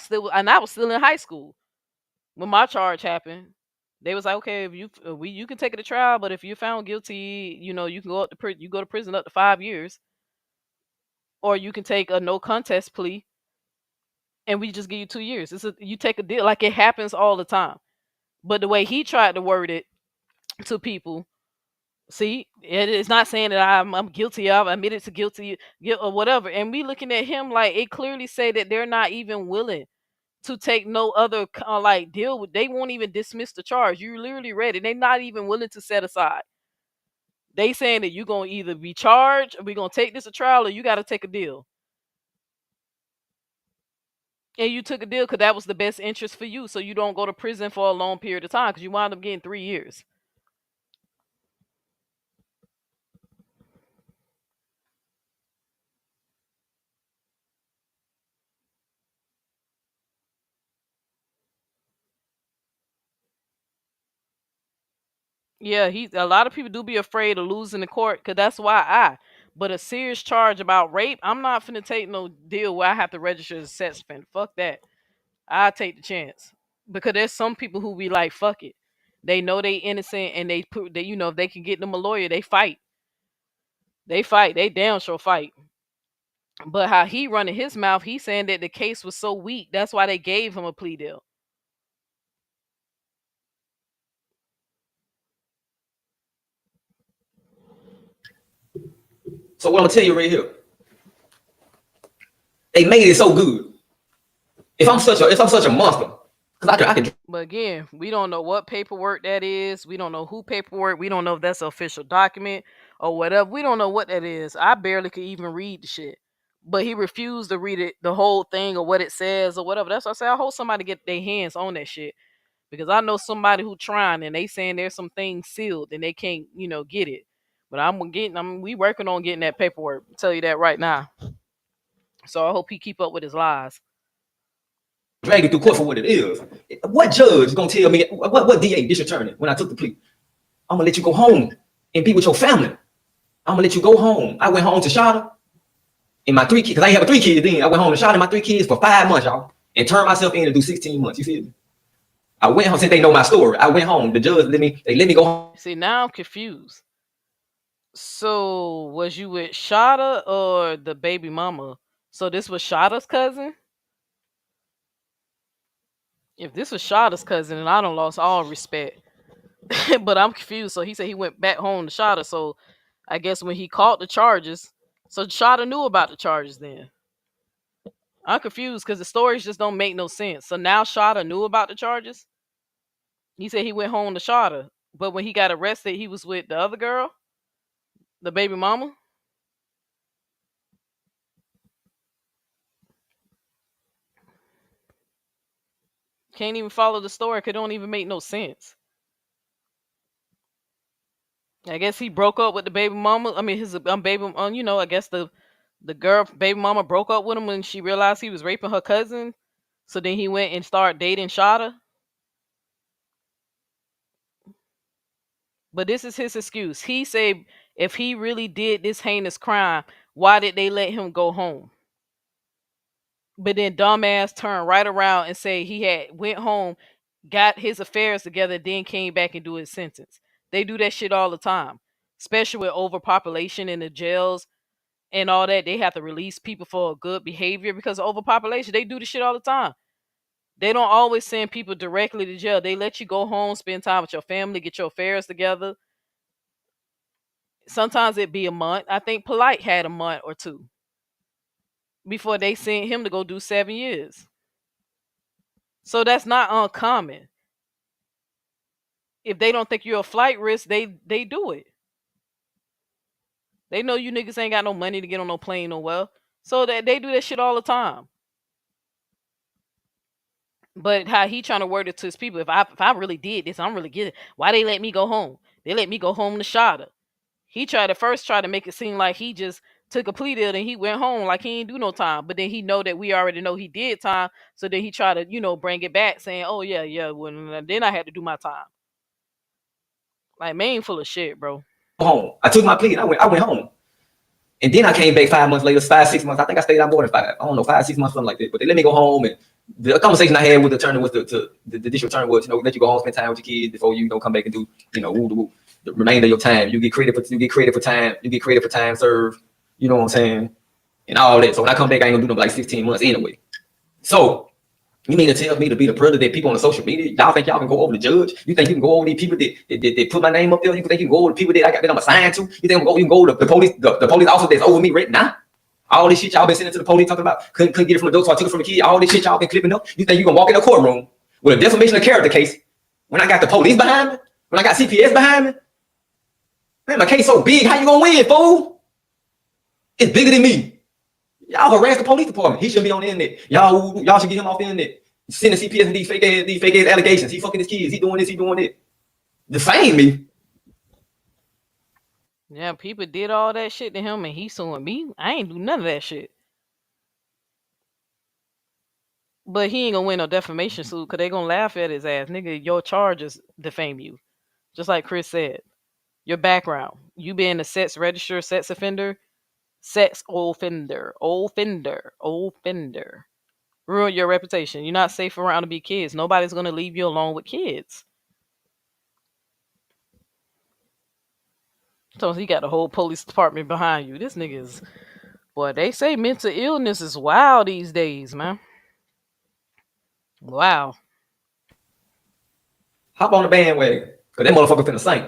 was still in high school when my charge happened. They was like, okay, if you can take it to trial, but if you're found guilty, you can go you go to prison up to 5 years, or you can take a no contest plea, and we just give you 2 years. You take a deal. Like, it happens all the time. But the way he tried to word it to people, see, it's not saying that I'm guilty of, I admitted to guilt or whatever. And we looking at him like it clearly say that they're not even willing to take no other deal with. They won't even dismiss the charge. You literally read it. They're not even willing to set aside. They saying that you're gonna either be charged, or we're gonna take this to trial, or you got to take a deal. And you took a deal because that was the best interest for you, so you don't go to prison for a long period of time because you wind up getting 3 years. Yeah, a lot of people do be afraid of losing the court because that's why But a serious charge about rape, I'm not finna take no deal where I have to register as a sex offender. Fuck that. I take the chance because there's some people who be like, fuck it. They know they innocent and they put they if they can get them a lawyer, they fight. They fight. They damn sure fight. But how he running his mouth, he saying that the case was so weak, that's why they gave him a plea deal. So what I'm gonna tell you right here, they made it so good. If I'm such a monster, because I can. But again, we don't know what paperwork that is. We don't know who paperwork. We don't know if that's an official document or whatever. We don't know what that is. I barely could even read the shit. But he refused to read it, the whole thing or what it says or whatever. That's why I say I hope somebody get their hands on that shit. Because I know somebody who trying and they saying there's some things sealed and they can't, get it. But we working on getting that paperwork. I'll tell you that right now. So I hope he keep up with his lies. Drag it through court for what it is. What judge is gonna tell me what DA, district attorney, when I took the plea? I'm gonna let you go home and be with your family. I'm gonna let you go home. I went home to Shada and my 3 kids, because I ain't have 3 kids then. I went home to Shada and my 3 kids for 5 months, y'all, and turned myself in to do 16 months. You feel me? I went home since they know my story. I went home. The judge let me go home. See, now I'm confused. So was you with Shada or the baby mama? So this was Shada's cousin? If this was Shada's cousin, then I don't lost all respect. But I'm confused. So he said he went back home to Shada. So I guess when he caught the charges, so Shada knew about the charges then. I'm confused because the stories just don't make no sense. So now Shada knew about the charges? He said he went home to Shada. But when he got arrested, he was with the other girl? The baby mama? Can't even follow the story because it don't even make no sense. I guess he broke up with the baby mama. I mean, his baby, I guess the girl baby mama broke up with him when she realized he was raping her cousin. So then he went and started dating Shada. But this is his excuse. He said if he really did this heinous crime, why did they let him go home? But then dumbass turned right around and say he had went home, got his affairs together, then came back and do his sentence. They do that shit all the time, especially with overpopulation in the jails and all that. They have to release people for good behavior because of overpopulation. They do the shit all the time. They don't always send people directly to jail. They let you go home, spend time with your family, get your affairs together. Sometimes it be a month. I think Polite had a month or 2 before they sent him to go do 7 years. So that's not uncommon. If they don't think you're a flight risk, they do it. They know you niggas ain't got no money to get on no plane no well. So that they do that shit all the time. But how he trying to word it to his people, if I really did this, I'm really getting it. Why they let me go home? They let me go home to Shada. He tried to make it seem like he just took a plea deal and he went home like he ain't do no time. But then he know that we already know he did time. So then he tried to, bring it back saying, oh yeah, well, then I had to do my time. Like, Maine full of shit, bro. Home. I took my plea and I went home. And then I came back 5 months later, 5, 6 months. I think I stayed out more than 5. I don't know, 5, 6 months, something like that. But they let me go home. And the conversation I had with the attorney was the district attorney was, let you go home, spend time with your kids before you don't come back and do, the remainder of your time. You get credit for time. You get credit for time served. You know what I'm saying? And all that. So when I come back, I ain't gonna do them like 16 months anyway. So you mean to tell me to be the predator that people on the social media, y'all think y'all can go over the judge? You think you can go over these people that put my name up there? You think you can go over the people that I'm assigned to? You think you can go over the police, the police officer that's over me right now? All this shit y'all been sending to the police talking about couldn't get it from the adult, so I took it from the kid. All this shit y'all been clipping up. You think you can walk in a courtroom with a defamation of character case when I got the police behind me? When I got CPS behind me? Man, my case so big, how you gonna win, fool? It's bigger than me. Y'all harass the police department. He shouldn't be on the internet. Y'all should get him off the internet. Sending CPS and these fake ass allegations. He fucking his kids. He doing this. He doing it. Defame me. Yeah, people did all that shit to him and he suing me. I ain't do none of that shit. But he ain't gonna win no defamation suit because they gonna laugh at his ass. Nigga, your charges defame you. Just like Chris said. Your background. You being a sex register, sex offender, offender. Ruin your reputation. You're not safe around to be kids. Nobody's gonna leave you alone with kids. So he got the whole police department behind you. This nigga is, boy, they say mental illness is wild these days, man. Wow. Hop on the bandwagon. Cause that motherfucker finna sink.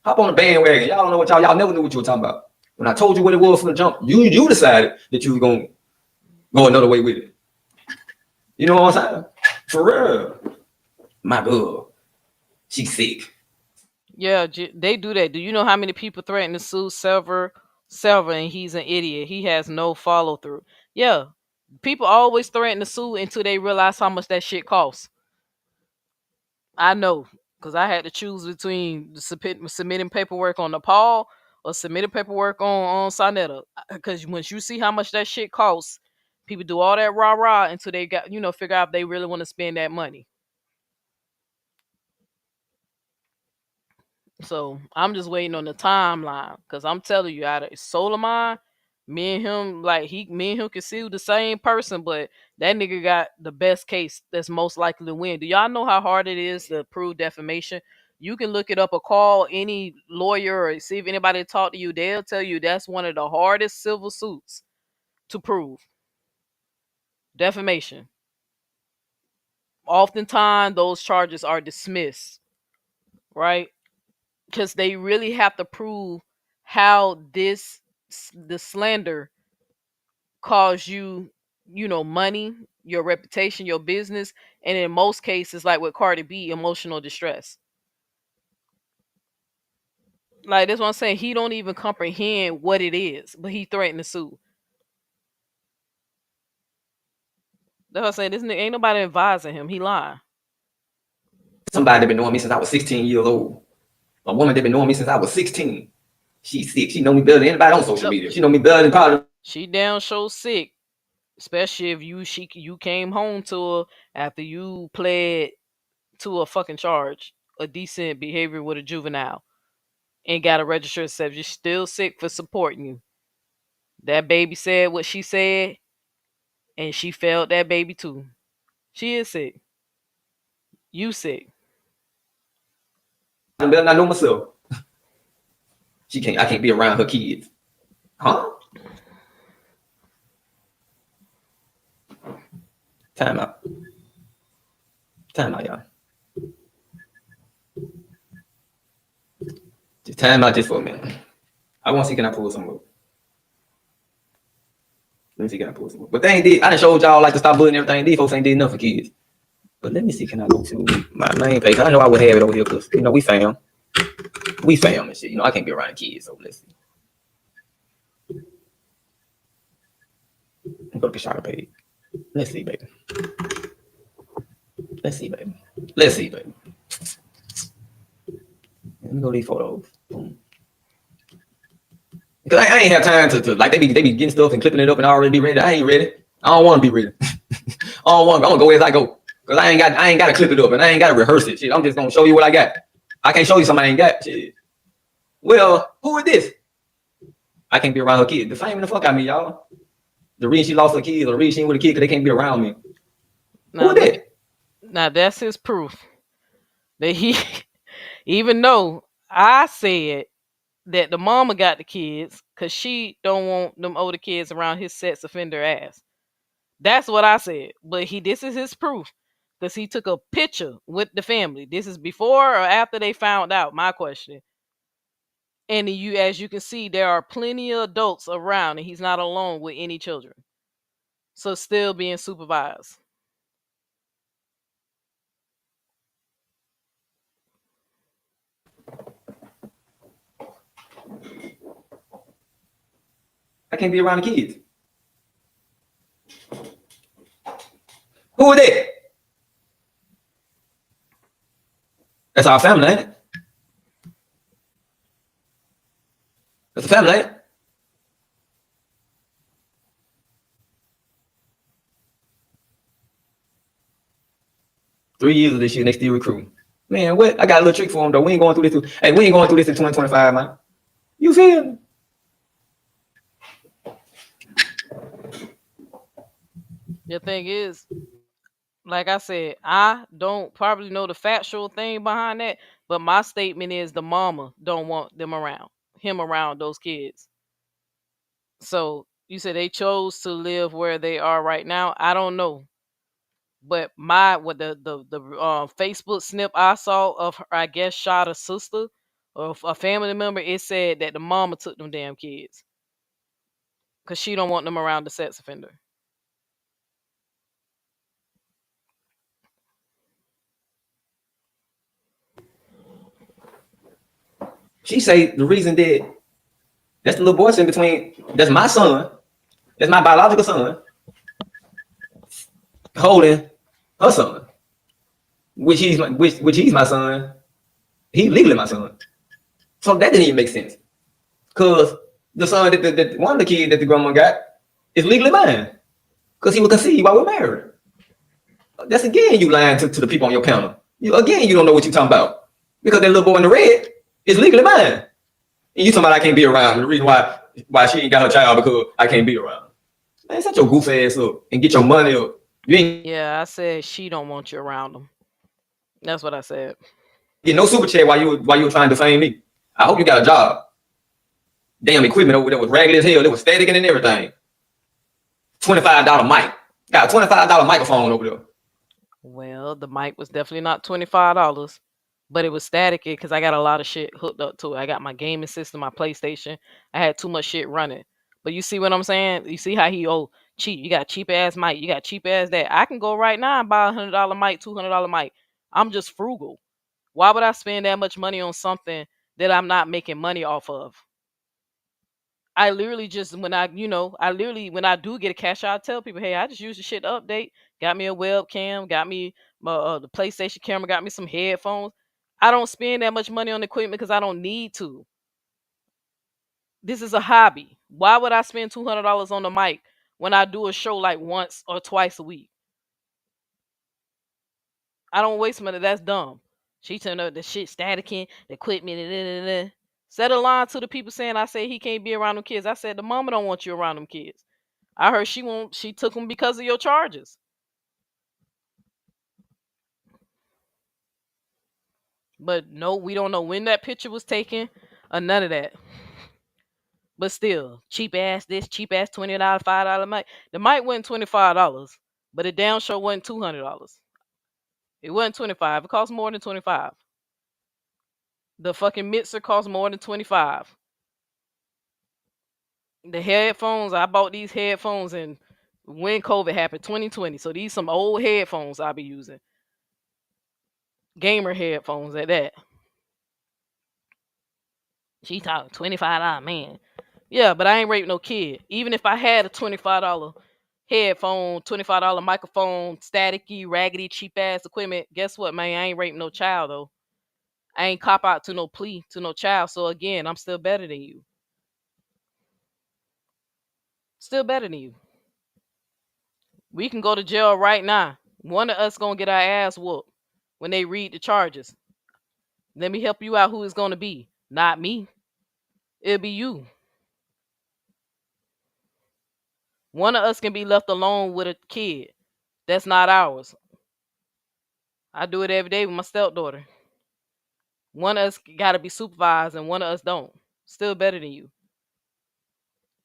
Hop on the bandwagon. Y'all don't know what y'all never knew what you were talking about. When I told you what it was from the jump, you decided that you were gonna go another way with it. You know what I'm saying? For real. My girl. She's sick. Yeah, they do that. Do you know how many people threaten to sue Sever, and he's an idiot. He has no follow through. Yeah, people always threaten to sue until they realize how much that shit costs. I know, because I had to choose between submitting paperwork on Nepal or submitting paperwork on Sonetta. Because once you see how much that shit costs, people do all that rah rah until they got figure out if they really want to spend that money. So I'm just waiting on the timeline because I'm telling you, out of soul of mine, me and him, me and him can see the same person, but that nigga got the best case that's most likely to win. Do y'all know how hard it is to prove defamation? You can look it up or call any lawyer or see if anybody talk to you. They'll tell you that's one of the hardest civil suits to prove. Defamation. Oftentimes, those charges are dismissed, right? Because they really have to prove how the slander caused you money, your reputation, your business, and in most cases, like with Cardi B, emotional distress. Like that's what I'm saying. He don't even comprehend what it is, but he threatened to sue. That's what I'm saying. This nigga ain't nobody advising him. He lying. Somebody that been knowing me since I was 16 years old. A woman that been knowing me since I was 16. She's sick. She know me better than anybody on social media. She know me better than probably. She down so sick, especially if you came home to her after you pled to a fucking charge, a decent behavior with a juvenile, and got a registered sex. You're still sick for supporting you. That baby said what she said, and she failed that baby too. She is sick. You sick. I better not know myself. I can't be around her kids. Huh? Time out, y'all. Just time out just for a minute. I want to see can I pull some up. Let me see can I pull some up. But they ain't did. I done showed y'all like to stop bullying everything. These folks ain't did enough for kids. But let me see can I go to my main page. I know I would have it over here because we fam and shit. I can't be around kids. So let's see. Go to the shocker page. Let's see, baby. Let's see, baby. Let me go to these photos. Boom. Because I ain't have time to like they be getting stuff and clipping it up and I already be ready. I ain't ready. I don't want to be ready. I'm gonna go as I go. Cause I ain't gotta clip it up and I ain't gotta rehearse it. Shit, I'm just gonna show you what I got. I can't show you something I ain't got. Shit. Well, who is this? I can't be around her kids. Defaming the fuck out of me, y'all. The reason she lost her kids or the reason she ain't with a kid because they can't be around me. Who is that? Now that's his proof that he, even though I said that the mama got the kids because she don't want them older kids around his sex offender ass. That's what I said. But this is his proof because he took a picture with the family. This is before or after they found out. My question. And as you can see, there are plenty of adults around, and he's not alone with any children. So still being supervised. I can't be around the kids. Who is that? That's our family, ain't it? That's the family, ain't it? Three years of this shit, and they still recruiting. Man, what? I got a little trick for them though. We ain't going through this. Hey, we ain't going through this in 2025, man. You feel me? The thing is, like I said, I don't probably know the factual thing behind that, but my statement is the mama don't want him around those kids. So you said they chose to live where they are right now. I don't know, but my what the Facebook snip I saw of her, I guess shot a sister or a family member. It said that the mama took them damn kids because she don't want them around the sex offender. She say the reason that that's the little boy in between. That's my son. That's my biological son holding her son, which he's my son. He legally my son. So that didn't even make sense. Cause the son that one of the kids that the grandma got is legally mine. Cause he was conceived while we're married. That's again you lying to the people on your panel. You don't know what you're talking about. Because that little boy in the red is legally mine. And you talking about I can't be around. And the reason why she ain't got her child because I can't be around. Man, set your goof ass up and get your money up. You ain't Yeah, I said she don't want you around them. That's what I said. get no super chat while you were trying to defame me. I hope you got a job. Damn equipment over there was ragged as hell. It was static and everything. $25 mic. Got a $25 microphone over there. Well, the mic was definitely not $25, but it was staticky because I got a lot of shit hooked up to it. I got my gaming system, my PlayStation. I had too much shit running. But you see what I'm saying? You see how he cheap? You got cheap ass mic. You got cheap ass that. I can go right now and buy $100 mic, $200 mic. I'm just frugal. Why would I spend that much money on something that I'm not making money off of? I literally just I literally when I do get a cash out, I tell people, hey, I just use the shit to update. Got me a webcam, got me my the PlayStation camera, got me some headphones. I don't spend that much money on equipment because I don't need to. This is a hobby. Why would I spend $200 on the mic when I do a show like once or twice a week? I don't waste money. That's dumb. She turned up the shit staticking, the equipment. Da, da, da. Set a line to the people saying I said he can't be around them kids. I said the mama don't want you around them kids. I heard she took them because of your charges. But no, we don't know when that picture was taken or none of that. But still, cheap ass this, cheap ass $20, $5 mic. The mic wasn't $25, but the down show wasn't $200. It wasn't 25. It cost more than 25. The fucking mixer cost more than 25. The headphones, I bought these headphones and when COVID happened, 2020. So these some old headphones I be using. Gamer headphones at that. She talking $25, man. Yeah, but I ain't raping no kid. Even if I had a $25 headphone, $25 microphone, staticky, raggedy, cheap ass equipment, guess what, man? I ain't raping no child though. I ain't cop out to no plea to no child. So again, I'm still better than you. Still better than you. We can go to jail right now. One of us gonna get our ass whooped when they read the charges. Let me help you out who it's gonna be. Not me. It'll be you. One of us can be left alone with a kid. That's not ours. I do it every day with my stepdaughter. One of us gotta be supervised and one of us don't. Still better than you.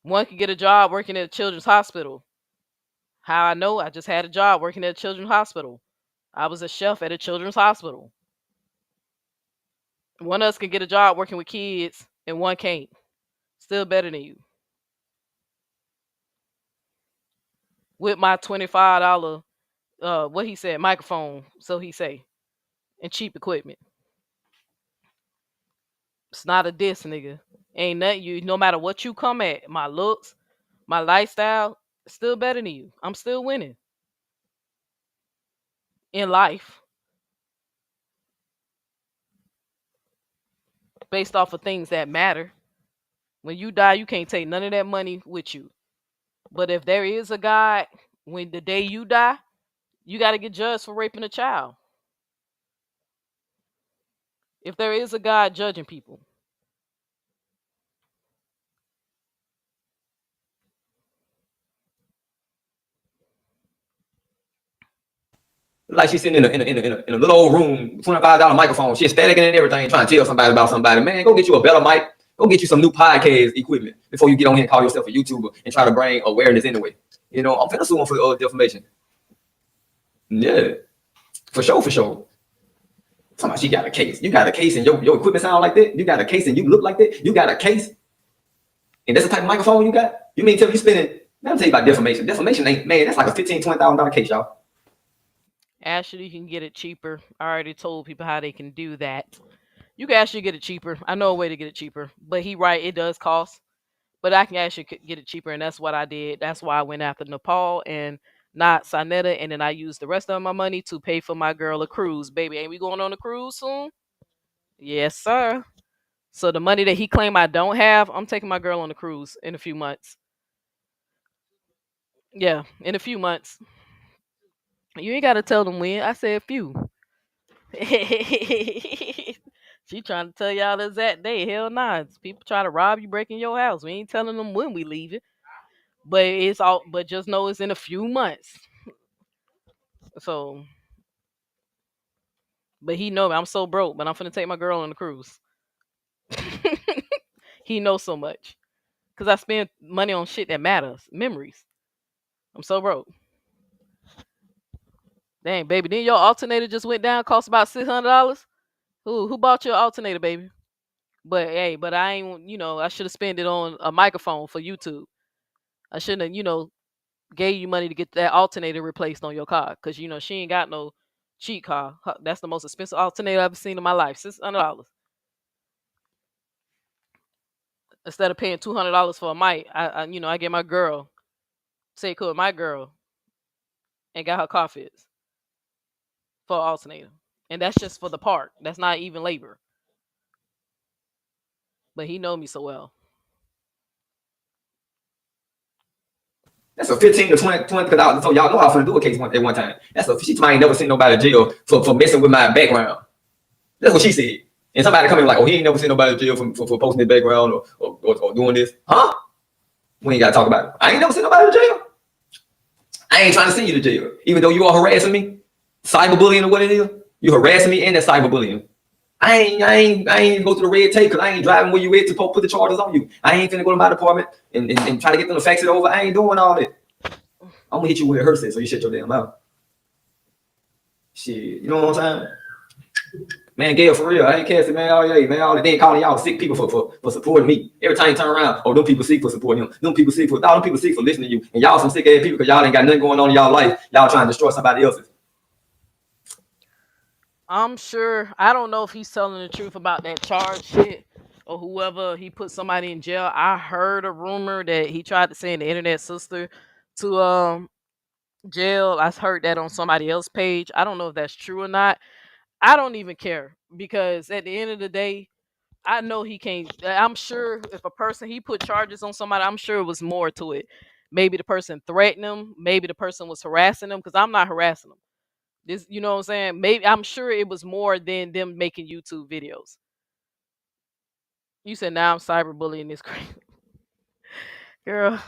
One can get a job working at a children's hospital. How I know? I just had a job working at a children's hospital. I was a chef at a children's hospital. One of us can get a job working with kids and one can't. Still better than you. With my $25 what he said, microphone, so he say, and cheap equipment. It's not a diss, nigga. Ain't nothing you no matter what you come at, my looks, My lifestyle still better than you. I'm still winning in life based off of things that matter. When you die, you can't take none of that money with you. But if there is a God, when the day you die, you got to get judged for raping a child. If there is a God judging people, Like she's sitting in a little old room, $25 microphone. She's static and everything, trying to tell somebody about somebody. Man, go get you a better mic. Go get you some new podcast equipment before you get on here and call yourself a YouTuber and try to bring awareness anyway. You know, I'm finna sue him for defamation. Yeah, for sure, for sure. Somebody, she got a case. You got a case and your equipment sound like that? You got a case and you look like that? You got a case? And that's the type of microphone you got? You mean tell me you spending, let me tell you about defamation. Defamation ain't, man, that's like a $15,000-$20,000 case, y'all. actually, you can get it cheaper. I already told people how they can do that. You can actually get it cheaper. I know a way to get it cheaper, but he right, it does cost. But I can actually get it cheaper, and that's what I did. That's why I went after Nepal and not Sinetta, and then I used the rest of my money to pay for my girl a cruise. Baby, ain't we going on a cruise soon? Yes, sir. So the money that he claimed I don't have, I'm taking my girl on a cruise in a few months. Yeah, in a few months. You ain't gotta tell them when. I said few. She trying to tell y'all the exact day. Hell nah. People try to rob you, breaking your house. We ain't telling them when we leaving. But it's all. But just know it's in a few months. So, but he know me. I'm so broke, but I'm finna take my girl on the cruise. He knows so much because I spend money on shit that matters, memories. I'm so broke. Dang, baby, then your alternator just went down, cost about $600. Who bought your alternator, baby? But hey, but I ain't, I should have spent it on a microphone for YouTube. I shouldn't have, gave you money to get that alternator replaced on your car, because she ain't got no cheap car. That's the most expensive alternator I've ever seen in my life, $600. Instead of paying $200 for a mic, I get my girl, say cool, my girl, and got her car fixed for an alternator, and that's just for the part. That's not even labor. But he know me so well. That's a 15 to 20, because so y'all know I was finna do a case at one time. She might ain't never seen nobody in jail for messing with my background. That's what she said. And somebody come in like, oh, he ain't never seen nobody in jail for posting his background or doing this. Huh? We ain't gotta talk about it. I ain't never seen nobody in jail. I ain't trying to send you to jail. Even though you are harassing me, cyberbullying or what it is, you harassing me and that's cyberbullying. I ain't go through the red tape because I ain't driving where you at to put the charges on you. I ain't finna go to my department and try to get them to fax it over. I ain't doing all that. I'm gonna hit you where it hurts at, so you shut your damn mouth. Shit, you know what I'm saying? Man, Gail, for real, I ain't casting, man, all day, man, all day calling y'all sick people for supporting me. Every time you turn around, oh, them people sick for supporting him. Them people sick for listening to you. And y'all some sick ass people because y'all ain't got nothing going on in y'all life. Y'all trying to destroy somebody else's. I'm sure. I don't know if he's telling the truth about that charge shit or whoever he put somebody in jail. I heard a rumor that he tried to send the internet sister to jail. I heard that on somebody else's page. I don't know if that's true or not. I don't even care because at the end of the day, I know he can't. I'm sure if a person he put charges on somebody, I'm sure it was more to it. Maybe the person threatened him. Maybe the person was harassing him because I'm not harassing him. This, you know what I'm saying? Maybe I'm sure it was more than them making YouTube videos. You said now I'm cyberbullying this crazy girl.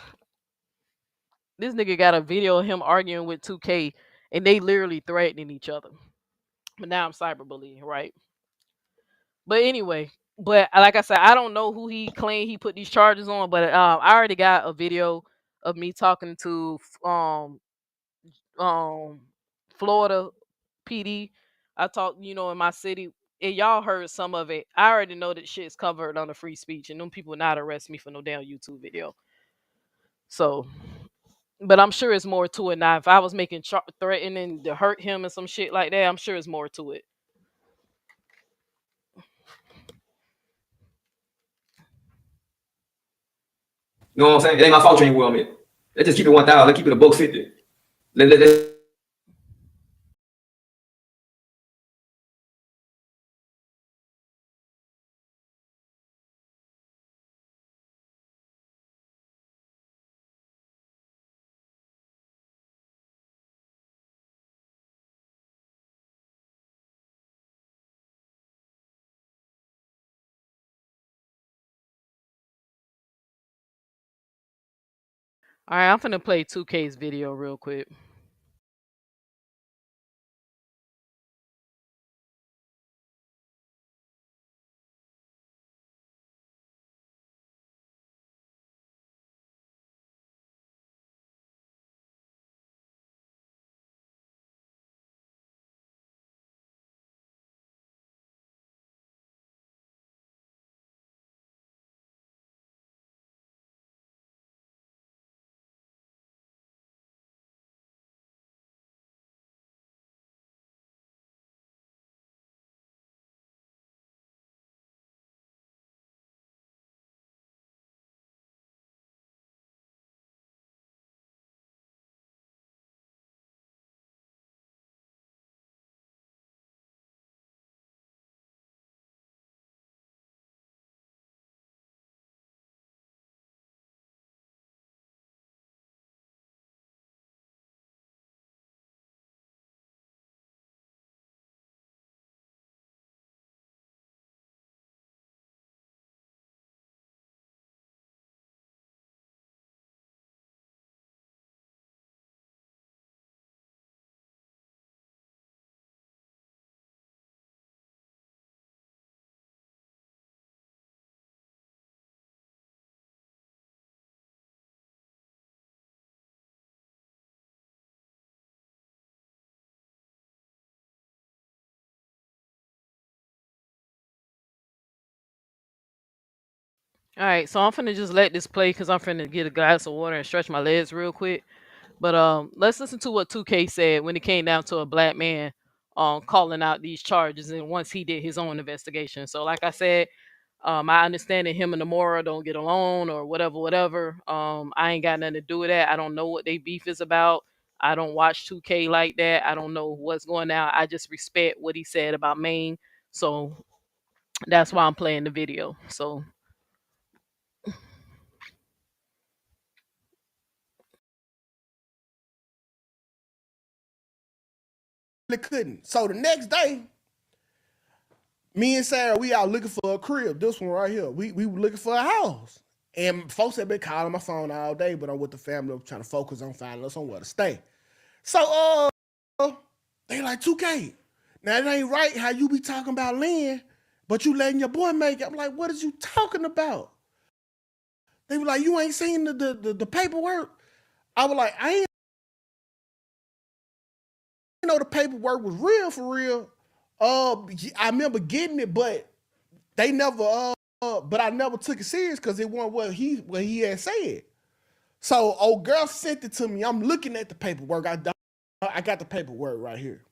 This nigga got a video of him arguing with 2K, and they literally threatening each other. But now I'm cyberbullying, right? But anyway, but like I said, I don't know who he claimed he put these charges on, but I already got a video of me talking to um Florida PD. I talked, in my city, and y'all heard some of it. I already know that shit's covered under free speech, and them people would not arrest me for no damn YouTube video. So, but I'm sure it's more to it now. If I was making threatening to hurt him and some shit like that, I'm sure it's more to it. You know what I'm saying? It ain't my fault you ain't with me. Let's just keep it 1,000. Let's keep it a $1.50. Let All right, I'm finna play 2K's video real quick. All right, so I'm finna just let this play because I'm finna get a glass of water and stretch my legs real quick. But let's listen to what 2K said when it came down to a black man calling out these charges, and once he did his own investigation. So, like I said, I understand that him and Namora don't get along or whatever, whatever. I ain't got nothing to do with that. I don't know what they beef is about. I don't watch 2K like that. I don't know what's going on. I just respect what he said about Maine. So that's why I'm playing the video. So couldn't. So the next day, me and Sarah, we out looking for a crib. This one right here. We were looking for a house. And folks have been calling my phone all day, but I'm with the family. I'm trying to focus on finding us somewhere to stay. So they like 2K. Now it ain't right how you be talking about Lynn, but you letting your boy make it. I'm like, what is you talking about? They were like, you ain't seen the paperwork. I was like, I ain't know the paperwork was real for real. I remember getting it, but they never but I never took it serious because it wasn't what he had said. So old girl sent it to me. I'm looking at the paperwork. I got the paperwork right here.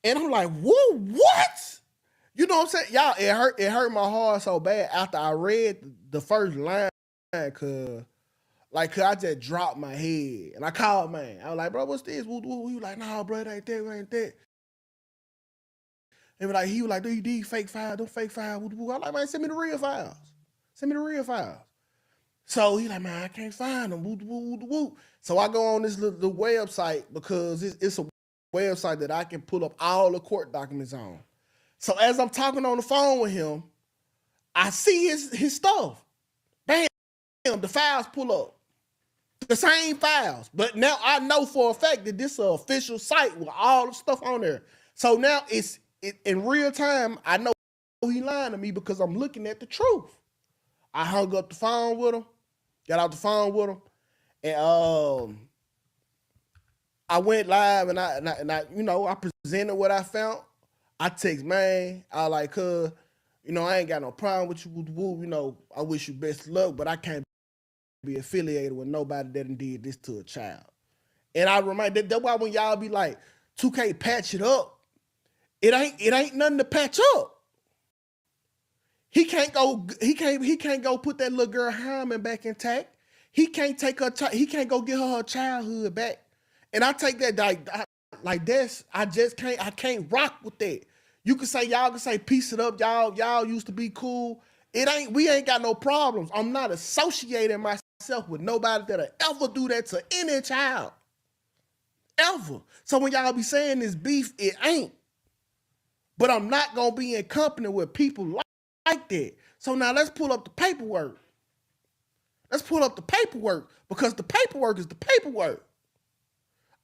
And I'm like, whoa, what? You know what I'm saying? Y'all, it hurt my heart so bad after I read the first line, cause I just dropped my head. And I called man. I was like, bro, what's this? He was like, nah, bro, it ain't that, it ain't that. And he was like, these fake files, them fake files. I was like, man, send me the real files. Send me the real files. So he like, man, I can't find them. So I go on this little website because it's a website that I can pull up all the court documents on. So as I'm talking on the phone with him, I see his stuff. Bam, the files pull up. The same files. But now I know for a fact that this is an official site with all the stuff on there. So now it's in real time, I know he lying to me because I'm looking at the truth. I hung up the phone with him, got out the phone with him, and I went live and I I presented what I found. I text man, I like I ain't got no problem with you, I wish you best luck, but I can't be affiliated with nobody that did this to a child. And I remind that's why when y'all be like, 2K patch it up, it ain't nothing to patch up. He can't go. He can't go put that little girl hymen back intact. He can't take her. He can't go get her childhood back. And I take that like this. I just can't. I can't rock with that. You can say y'all can say piece it up. Y'all used to be cool. It ain't. We ain't got no problems. I'm not associating myself with nobody that'll ever do that to any child. Ever. So when y'all be saying this beef, it ain't. But I'm not gonna be in company with people like that. So now let's pull up the paperwork. Let's pull up the paperwork because the paperwork is the paperwork.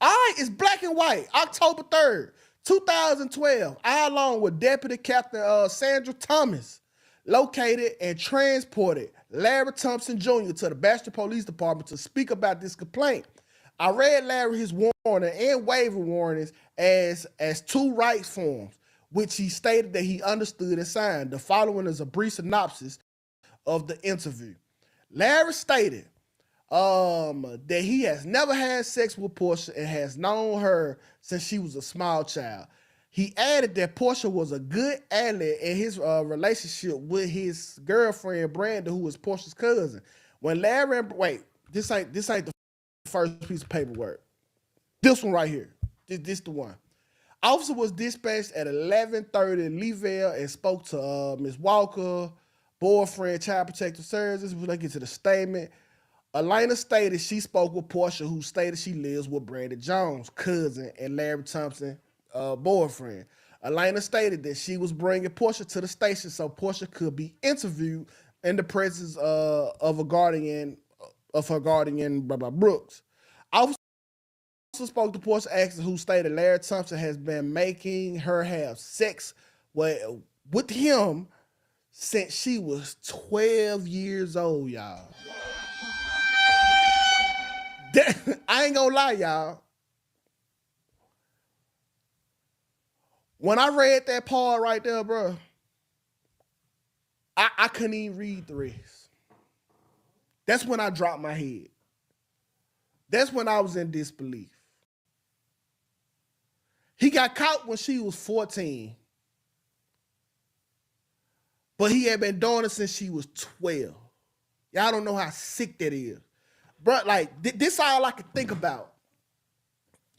All right, it's black and white. October 3rd, 2012. I, along with Deputy Captain Sandra Thomas, located and transported Larry Thompson Jr. to the Bastrop Police Department to speak about this complaint. I read Larry his warning and waiver warnings as two rights forms, which he stated that he understood and signed. The following is a brief synopsis of the interview. Larry stated that he has never had sex with Portia and has known her since she was a small child. He added that Portia was a good ally in his relationship with his girlfriend Brandon, who was Portia's cousin. When Larry this ain't the first piece of paperwork. This one right here. This the one. Officer was dispatched at 11:30 Leeville and spoke to Ms. Walker, boyfriend, child protective services. When they get to the statement, Elena stated she spoke with Portia, who stated she lives with Brandon Jones, cousin, and Larry Thompson, boyfriend. Elena stated that she was bringing Portia to the station so Portia could be interviewed in the presence of her guardian, Brooks. Officer spoke to Portia Axon, who stated Larry Thompson has been making her have sex with him since she was 12 years old, y'all. I ain't gonna lie, y'all. When I read that part right there, bro, I couldn't even read the rest. That's when I dropped my head. That's when I was in disbelief. He got caught when she was 14. But he had been doing it since she was 12. Y'all don't know how sick that is. Bro, like, this all I could think about.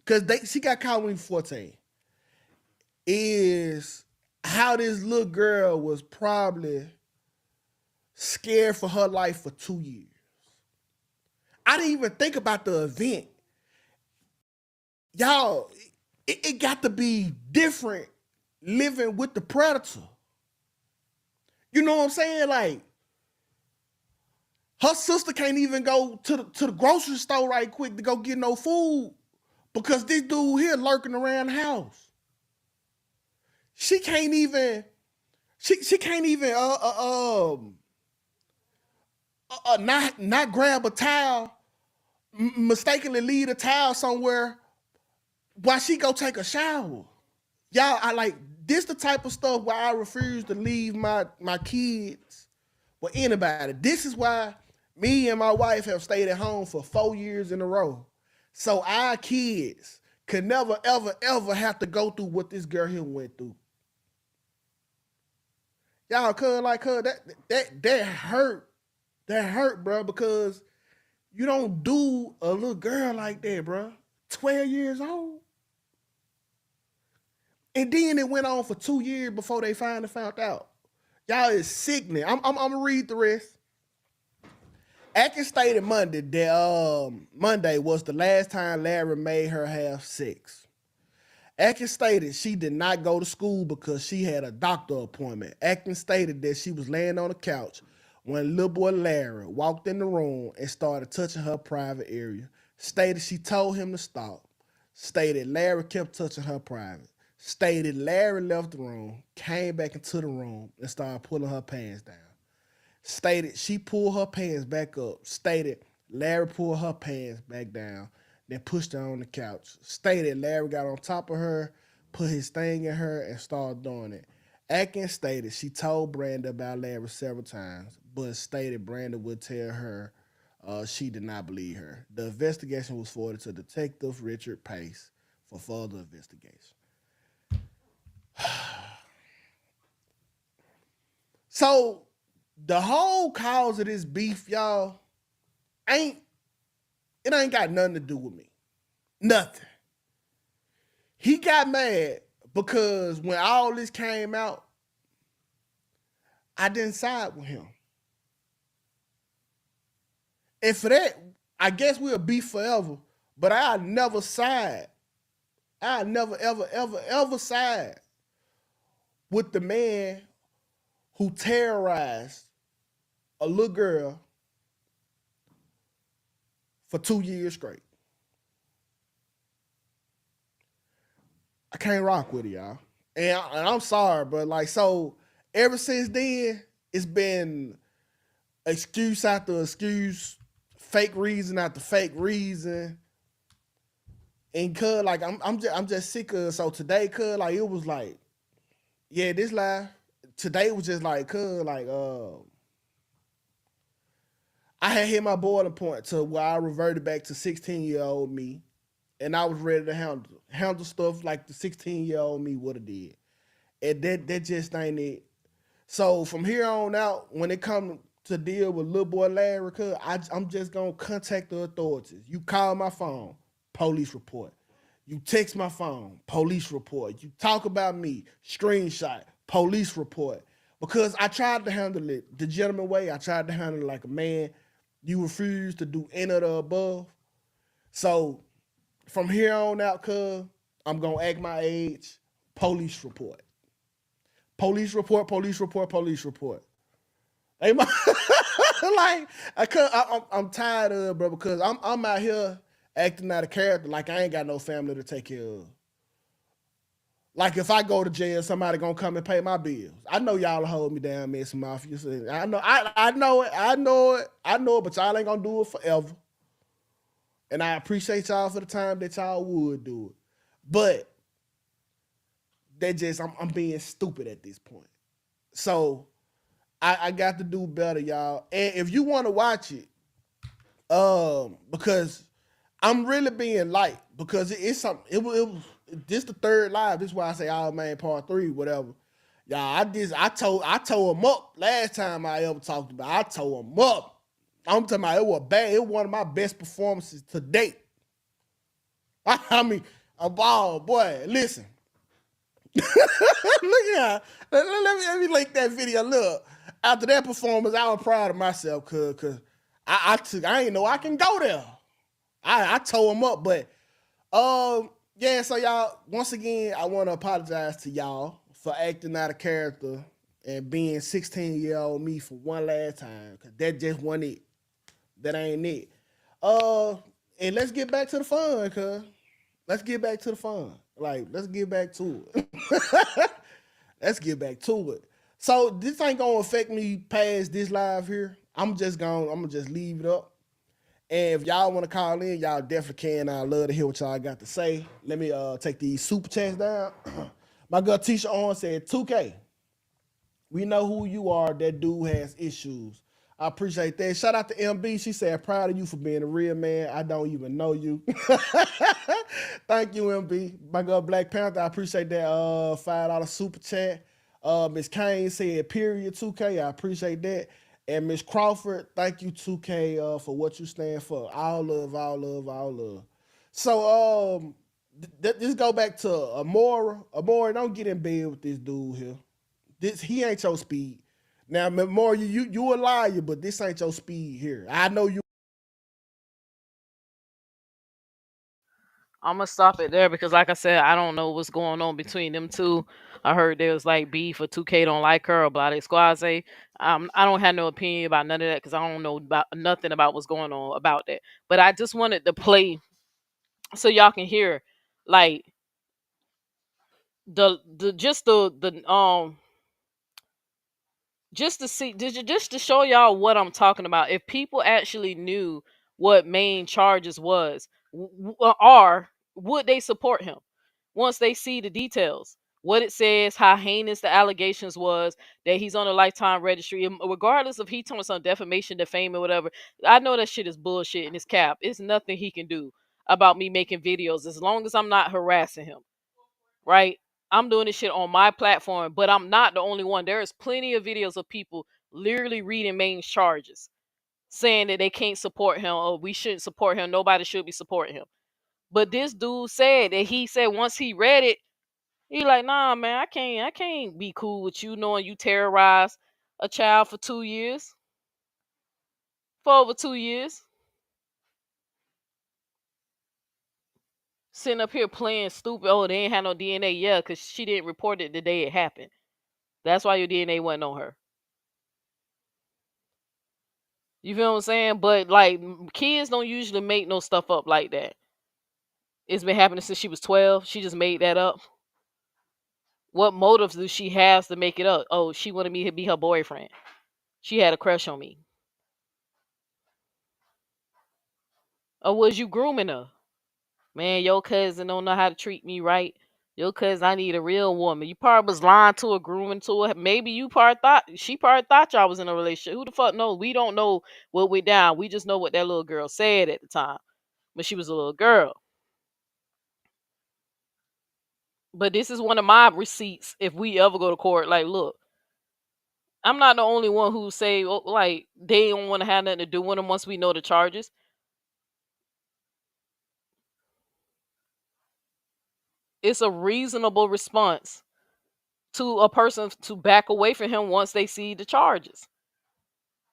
Because she got caught when she was 14. Is how this little girl was probably scared for her life for 2 years. I didn't even think about the event. Y'all, it got to be different living with the predator. You know what I'm saying? Like, her sister can't even go to the grocery store right quick to go get no food because this dude here lurking around the house. She can't even not grab a towel, mistakenly leave a towel somewhere while she go take a shower. Y'all, I like this the type of stuff where I refuse to leave my kids with anybody. This is why me and my wife have stayed at home for 4 years in a row. So our kids could never, ever, ever have to go through what this girl here went through. Y'all, that hurt. That hurt, bro, because you don't do a little girl like that, bro. 12 years old. And then it went on for 2 years before they finally found out. Y'all is sickening. I'm gonna read the rest. Atkins stated Monday that Monday was the last time Larry made her have sex. Atkins stated she did not go to school because she had a doctor appointment. Atkins stated that she was laying on the couch when little boy Larry walked in the room and started touching her private area. Stated she told him to stop. Stated Larry kept touching her private. Stated Larry left the room, came back into the room, and started pulling her pants down. Stated she pulled her pants back up. Stated Larry pulled her pants back down, then pushed her on the couch. Stated Larry got on top of her, put his thing in her, and started doing it. Atkins stated she told Brandon about Larry several times, but stated Brandon would tell her she did not believe her. The investigation was forwarded to Detective Richard Pace for further investigation. So the whole cause of this beef, y'all, ain't it ain't got nothing to do with me. Nothing. He got mad because when all this came out, I didn't side with him. And for that, I guess we'll be forever. But I never side. I never, ever, ever, ever side with the man who terrorized a little girl for 2 years straight. I can't rock with it, y'all. And I'm sorry, but like, so ever since then, it's been excuse after excuse, fake reason after fake reason. And cuz like I'm just sick of it. So today, cuz like it was like, yeah, this live. Today was just like, cuz like I had hit my boiling point to where I reverted back to 16-year-old me. And I was ready to handle stuff like the 16-year-old me would have did. And that just ain't it. So from here on out, when it comes to deal with little boy Larry, cuz I'm just gonna contact the authorities. You call my phone, police report. You text my phone, police report. You talk about me, screenshot, police report. Because I tried to handle it the gentleman way. I tried to handle it like a man. You refuse to do any of the above. So from here on out, cuz I'm gonna act my age. Police report. Police report, police report, police report. Hey, like I'm tired of it, bro, because I'm out here acting out of character like I ain't got no family to take care of. Like if I go to jail, somebody gonna come and pay my bills. I know y'all hold me down, Miss Mafia. I know, I know it, I know it, I know it, but y'all ain't gonna do it forever. And I appreciate y'all for the time that y'all would do it. But that just I'm being stupid at this point. So I got to do better, y'all. And if you want to watch it, because I'm really being light because it's something. It was this the third live. This is why I say, oh man, part 3, whatever. Y'all, I told him up last time I ever talked about. I told him up. I'm talking about it was bad. It was one of my best performances to date. I mean, a ball, boy. Listen. Look at let me link that video. Look, after that performance, I was proud of myself cause I ain't know I can go there. I tore him up, but yeah. So y'all, once again, I want to apologize to y'all for acting out of character and being 16-year-old me for one last time, cause that just wasn't it. That ain't it. And let's get back to the fun, cuz. Let's get back to the fun. Like, let's get back to it. Let's get back to it. So this ain't gonna affect me past this live here. I'm gonna just leave it up. And if y'all want to call in, y'all definitely can. I love to hear what y'all got to say. Let me take these super chats down. My girl Tisha On said, 2K. We know who you are. That dude has issues. I appreciate that. Shout out to MB. She said, proud of you for being a real man. I don't even know you. Thank you, MB. My girl Black Panther, I appreciate that $5 super chat. Miss Kane said, period, 2K. I appreciate that. And Miss Crawford, thank you, 2K, for what you stand for. All love, all love, all love. So just go back to Amora. Amora, don't get in bed with this dude here. He ain't your speed. Now, more you a liar, but this ain't your speed here. I know you. I'm gonna stop it there because, like I said, I don't know what's going on between them two. I heard there was like beef or 2K don't like her or blah squaze. I don't have no opinion about none of that because I don't know about nothing about what's going on about that. But I just wanted to play so y'all can hear, like the just the just to see just to show y'all what I'm talking about. If people actually knew what Maine charges was are, would they support him once they see the details? What it says, how heinous the allegations was, that he's on a lifetime registry, and regardless if he talking some defamation, defame, or whatever. I know that shit is bullshit and it's cap. It's nothing he can do about me making videos as long as I'm not harassing him, right? I'm doing this shit on my platform, but I'm not the only one. There's plenty of videos of people literally reading Maine's charges, saying that they can't support him or we shouldn't support him. Nobody should be supporting him. But this dude said that he said once he read it, he like, nah, man, I can't be cool with you knowing you terrorized a child for 2 years, for over 2 years, sitting up here playing stupid. Oh, they ain't had no DNA, yeah, because she didn't report it the day it happened. That's why your DNA wasn't on her. You feel what I'm saying? But like, kids don't usually make no stuff up like that. It's been happening since she was 12. She just made that up. What motives do she have to make it up? Oh, she wanted me to be her boyfriend. She had a crush on me. Or was you grooming her? Man, your cousin don't know how to treat me right. Your cousin, I need a real woman. You probably was lying to her, grooming to her. Maybe she probably thought y'all was in a relationship. Who the fuck knows? We don't know what went down. We just know what that little girl said at the time when she was a little girl. But this is one of my receipts if we ever go to court. Like, look, I'm not the only one who say, oh, like, they don't want to have nothing to do with them once we know the charges. It's a reasonable response to a person to back away from him once they see the charges.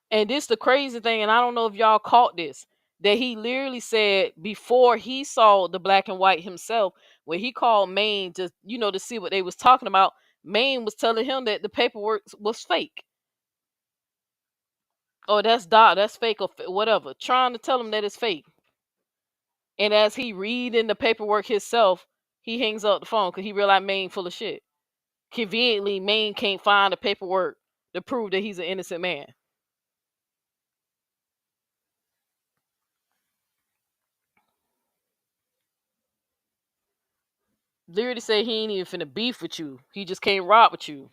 And this the crazy thing, and I don't know if y'all caught this, that he literally said before he saw the black and white himself, when he called Maine to, to see what they was talking about, Maine was telling him that the paperwork was fake. Oh, that's fake or whatever. Trying to tell him that it's fake. And as he reading the paperwork himself, he hangs up the phone because he realized Maine full of shit. Conveniently, Maine can't find the paperwork to prove that he's an innocent man. Literally say he ain't even finna beef with you. He just can't rob with you.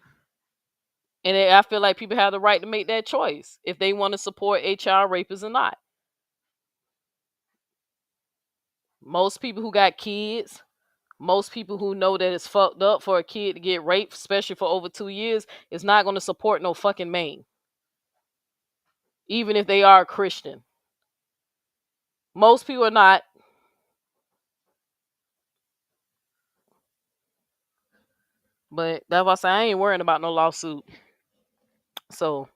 And I feel like people have the right to make that choice if they want to support a child rapist or not. Most people who got kids, most people who know that it's fucked up for a kid to get raped, especially for over 2 years, is not going to support no fucking Maine. Even if they are a Christian. Most people are not. But that's why I say I ain't worrying about no lawsuit. So,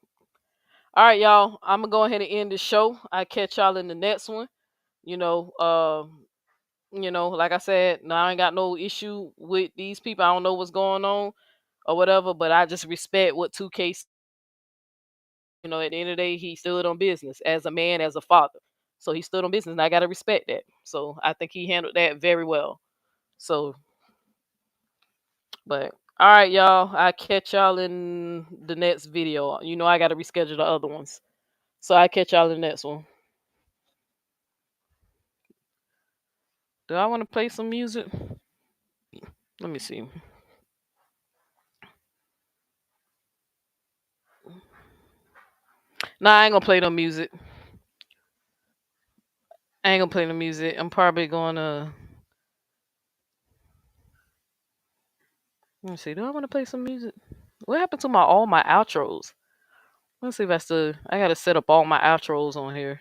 all right, y'all. I'm gonna go ahead and end the show. I catch y'all in the next one. Like I said, now I ain't got no issue with these people. I don't know what's going on or whatever, but I just respect what 2K. At the end of the day, he stood on business as a man, as a father. So he stood on business, and I gotta respect that. So I think he handled that very well. So, but all right, y'all. I catch y'all in the next video. I gotta reschedule the other ones. So I catch y'all in the next one. Do I want to play some music? Let me see. Nah, I ain't gonna play no music. I ain't gonna play no music. I'm probably gonna. Let me see. Do I want to play some music? What happened to all my outros? Let's see if I gotta set up all my outros on here.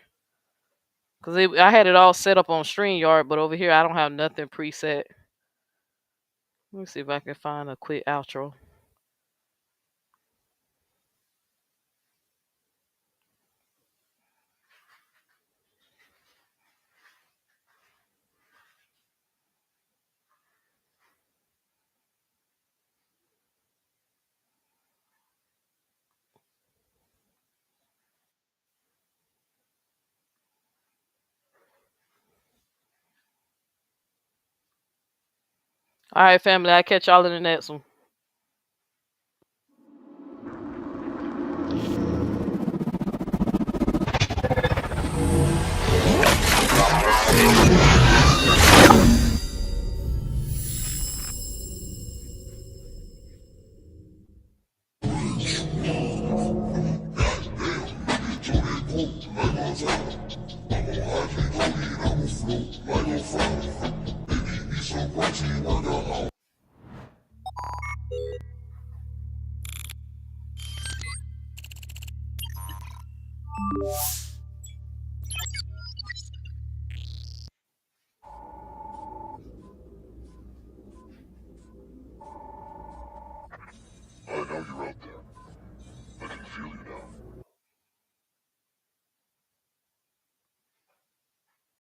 Cause I had it all set up on StreamYard, but over here I don't have nothing preset. Let me see if I can find a quick outro. All right, family. I'll catch y'all in the next one.